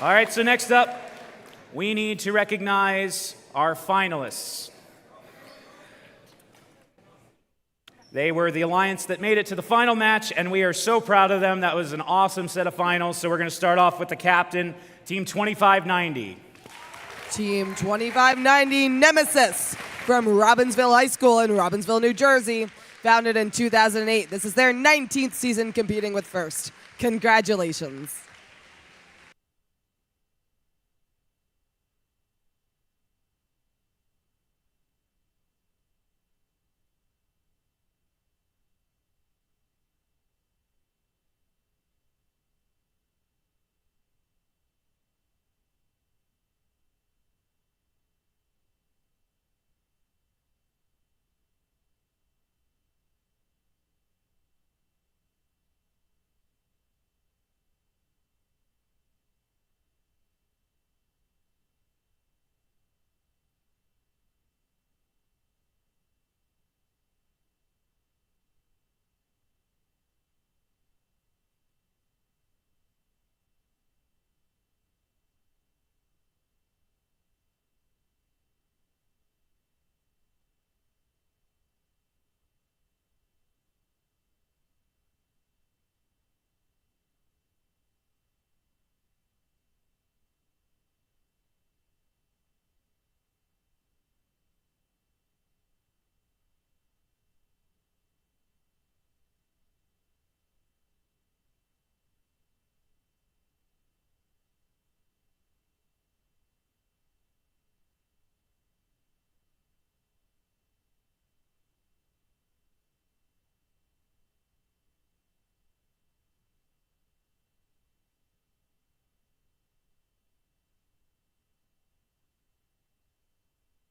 All right, so next up, we need to recognize our finalists. They were the alliance that made it to the final match, and we are so proud of them. That was an awesome set of finals. So we're going to start off with the captain, Team 2590. Team 2590, Nemesis. from Robbinsville High School in Robbinsville, New Jersey. Founded in 2008. This is their 19th season competing with First. Congratulations.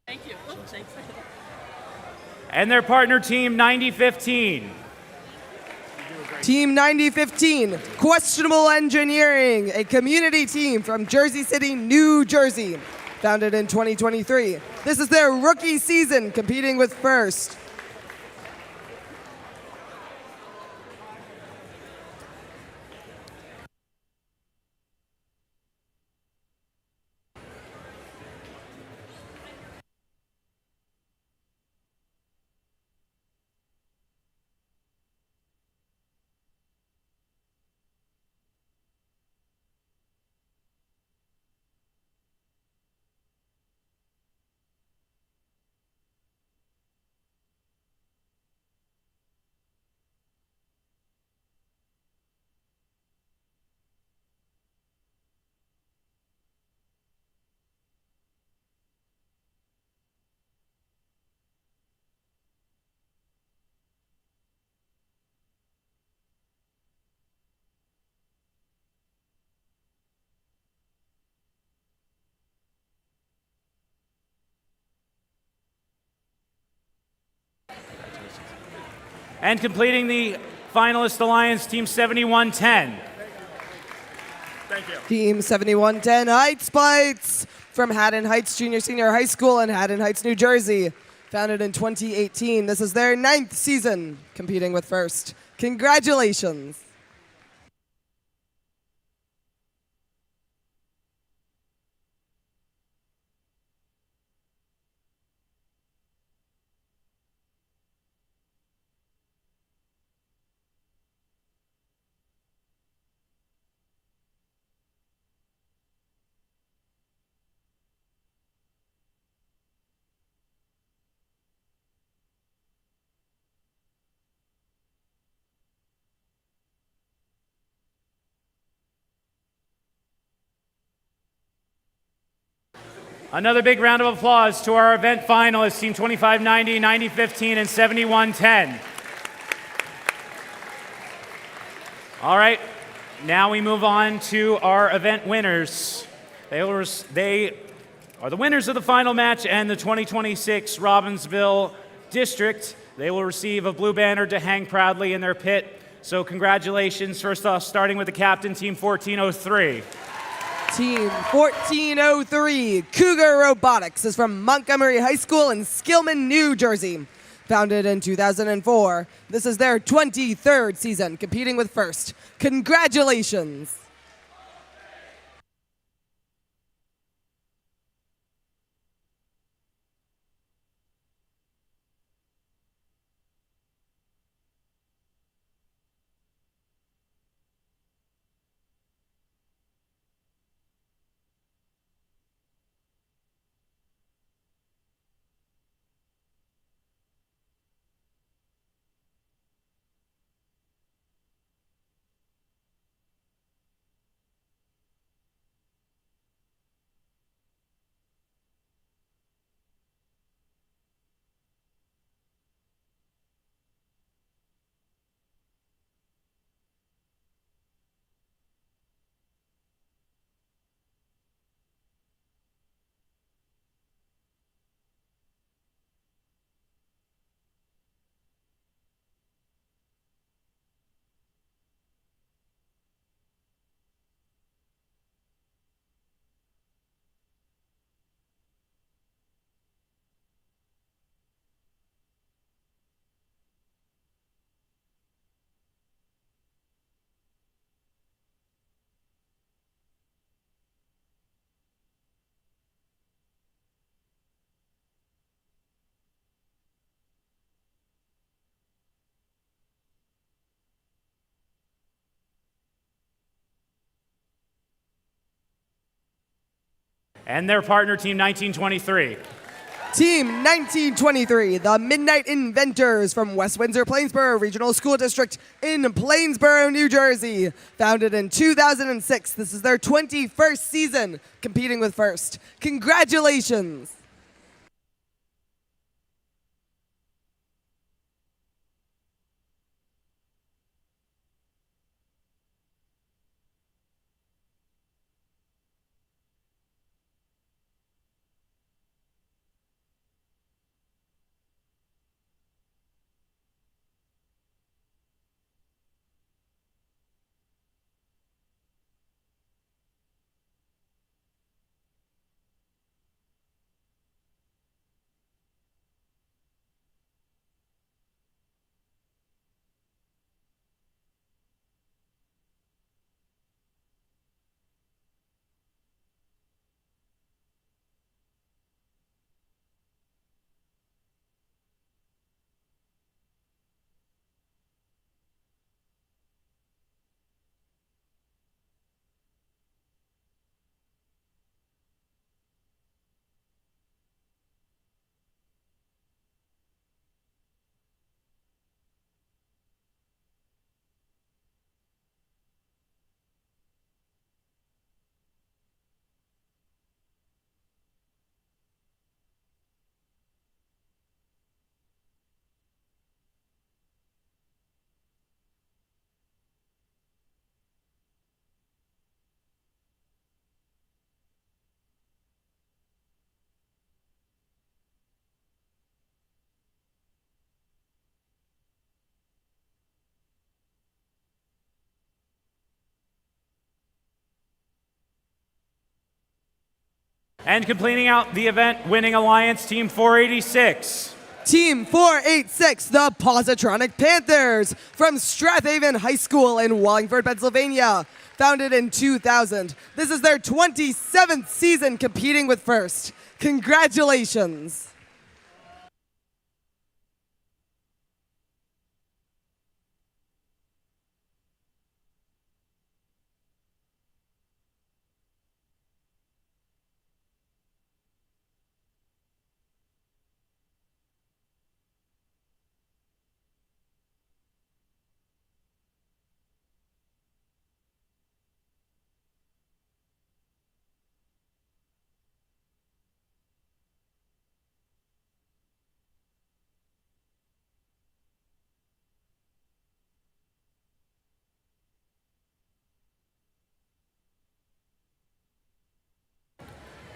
Thank you. And their partner team, 9015. Team 9015, Questionable Engineering, a community team from Jersey City, New Jersey. Founded in 2023. This is their rookie season competing with First. And completing the finalist alliance, Team 7110. Thank you. Team 7110, Heights Bites from Haddon Heights Junior Senior High School in Haddon Heights, New Jersey. Founded in 2018. This is their 9th season competing with First. Congratulations. Another big round of applause to our event finalists, Team 2590, 9015, and 7110. All right, now we move on to our event winners. They are the winners of the final match and the 2026 Robbinsville District. They will receive a blue banner to hang proudly in their pit. So congratulations, first off, starting with the captain, Team 1403. Team 1403, Cougar Robotics, is from Montgomery High School in Skillman, New Jersey. Founded in 2004, this is their 23rd season competing with First. Congratulations. And their partner, Team 1923. Team 1923, the Midnight Inventors from West Windsor Plainsboro Regional School District in Plainsboro, New Jersey. Founded in 2006, this is their 21st season competing with First. Congratulations! And completing out the event, winning alliance, Team 486. Team 486, the Positronic Panthers from Strathaven High School in Wallingford, Pennsylvania. Founded in 2000. This is their 27th season competing with First. Congratulations.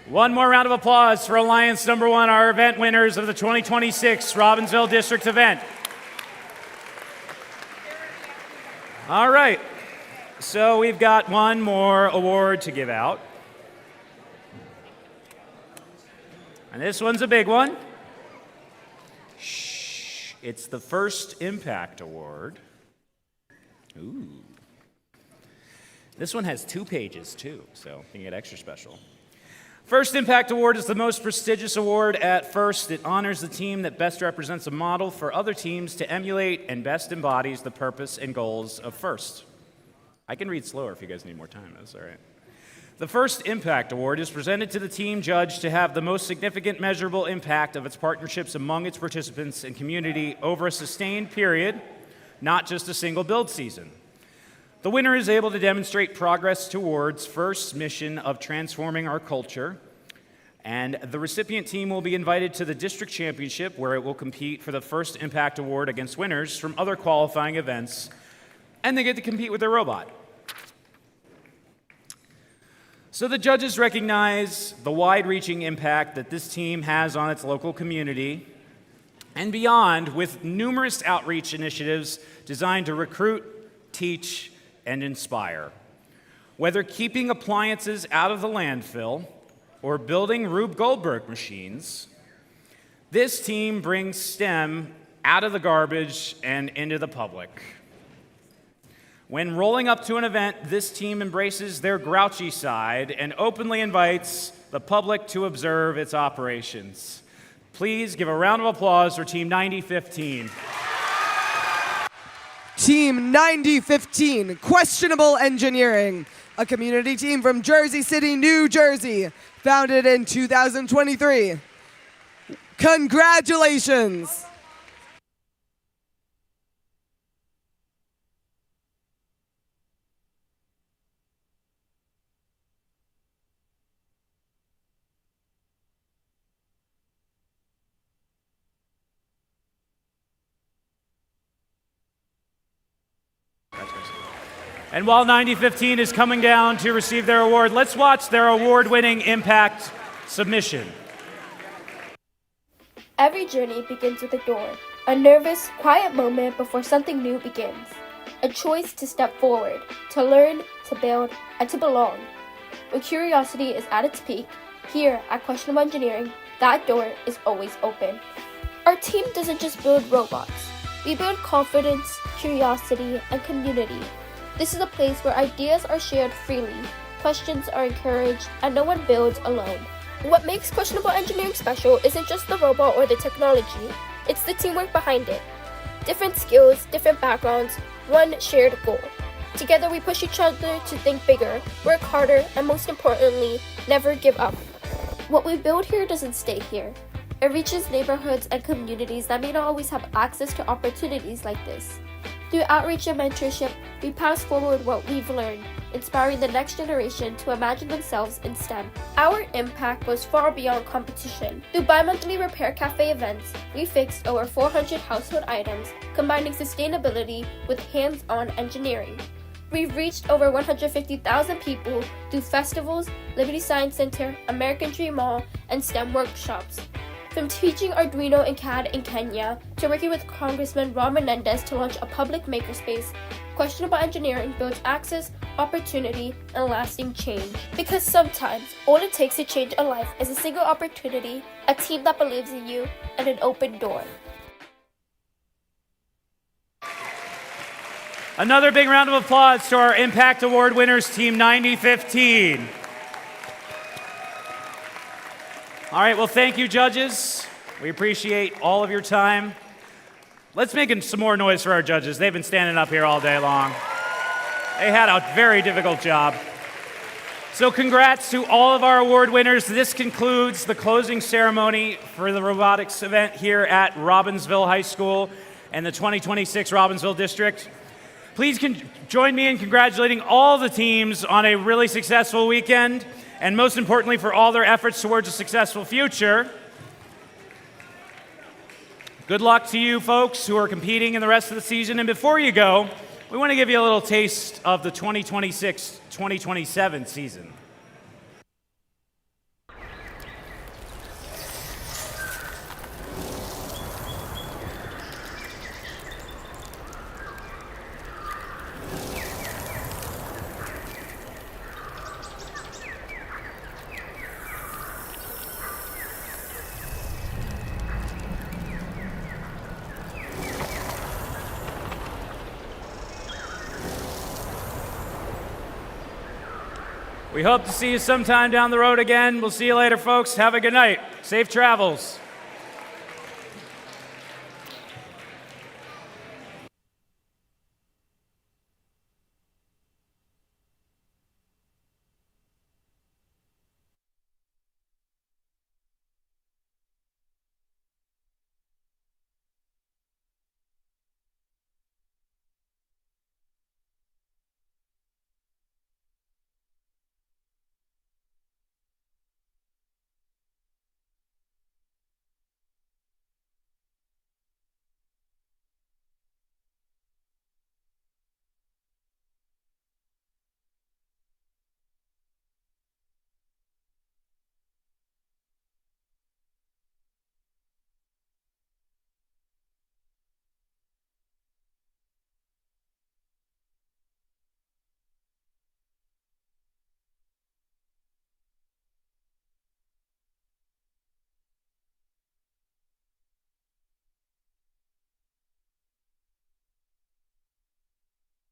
One more round of applause for Alliance number 1, our event winners of the 2026 Robbinsville District event. All right, so we've got one more award to give out. And this one's a big one. Shh, it's the First Impact Award. Ooh. This one has 2 pages too, so you can get extra special. First Impact Award is the most prestigious award at First. It honors the team that best represents a model for other teams to emulate and best embodies the purpose and goals of First. I can read slower if you guys need more time. That's all right. The First Impact Award is presented to the team judged to have the most significant measurable impact of its partnerships among its participants and community over a sustained period, not just a single build season. The winner is able to demonstrate progress towards First's mission of transforming our culture, and the recipient team will be invited to the district championship where it will compete for the First Impact Award against winners from other qualifying events, and they get to compete with their robot. So the judges recognize the wide-reaching impact that this team has on its local community and beyond, with numerous outreach initiatives designed to recruit, teach, and inspire. Whether keeping appliances out of the landfill or building Rube Goldberg machines, this team brings STEM out of the garbage and into the public. When rolling up to an event, this team embraces their grouchy side and openly invites the public to observe its operations. Please give a round of applause for Team 9015. Team 9015, Questionable Engineering, a community team from Jersey City, New Jersey, founded in 2023. Congratulations! And while 9015 is coming down to receive their award, let's watch their award-winning impact submission. Every journey begins with a door, a nervous, quiet moment before something new begins. A choice to step forward, to learn, to build, and to belong. When curiosity is at its peak, here at Questionable Engineering, that door is always open. Our team doesn't just build robots. We build confidence, curiosity, and community. This is a place where ideas are shared freely, questions are encouraged, and no one builds alone. What makes Questionable Engineering special isn't just the robot or the technology, it's the teamwork behind it. Different skills, different backgrounds, one shared goal. Together we push each other to think bigger, work harder, and most importantly, never give up. What we build here doesn't stay here. It reaches neighborhoods and communities that may not always have access to opportunities like this. Through outreach and mentorship, we pass forward what we've learned, inspiring the next generation to imagine themselves in STEM. Our impact goes far beyond competition. Through bi-monthly Repair Cafe events, we fixed over 400 household items, combining sustainability with hands-on engineering. We've reached over 150,000 people through festivals, Liberty Science Center, American Dream Mall, and STEM workshops. From teaching Arduino and CAD in Kenya to working with Congressman Ron Menendez to launch a public makerspace, Questionable Engineering builds access, opportunity, and lasting change. Because sometimes, all it takes to change a life is a single opportunity, a team that believes in you, and an open door. Another big round of applause to our Impact Award winners, Team 9015. All right, well, thank you, judges. We appreciate all of your time. Let's make some more noise for our judges. They've been standing up here all day long. They had a very difficult job. So congrats to all of our award winners. This concludes the closing ceremony for the robotics event here at Robbinsville High School and the 2026 Robbinsville District. Please join me in congratulating all the teams on a really successful weekend, and most importantly, for all their efforts towards a successful future. Good luck to you folks who are competing in the rest of the season. And before you go, we want to give you a little taste of the 2026-2027 season. We hope to see you sometime down the road again. We'll see you later, folks. Have a good night. Safe travels.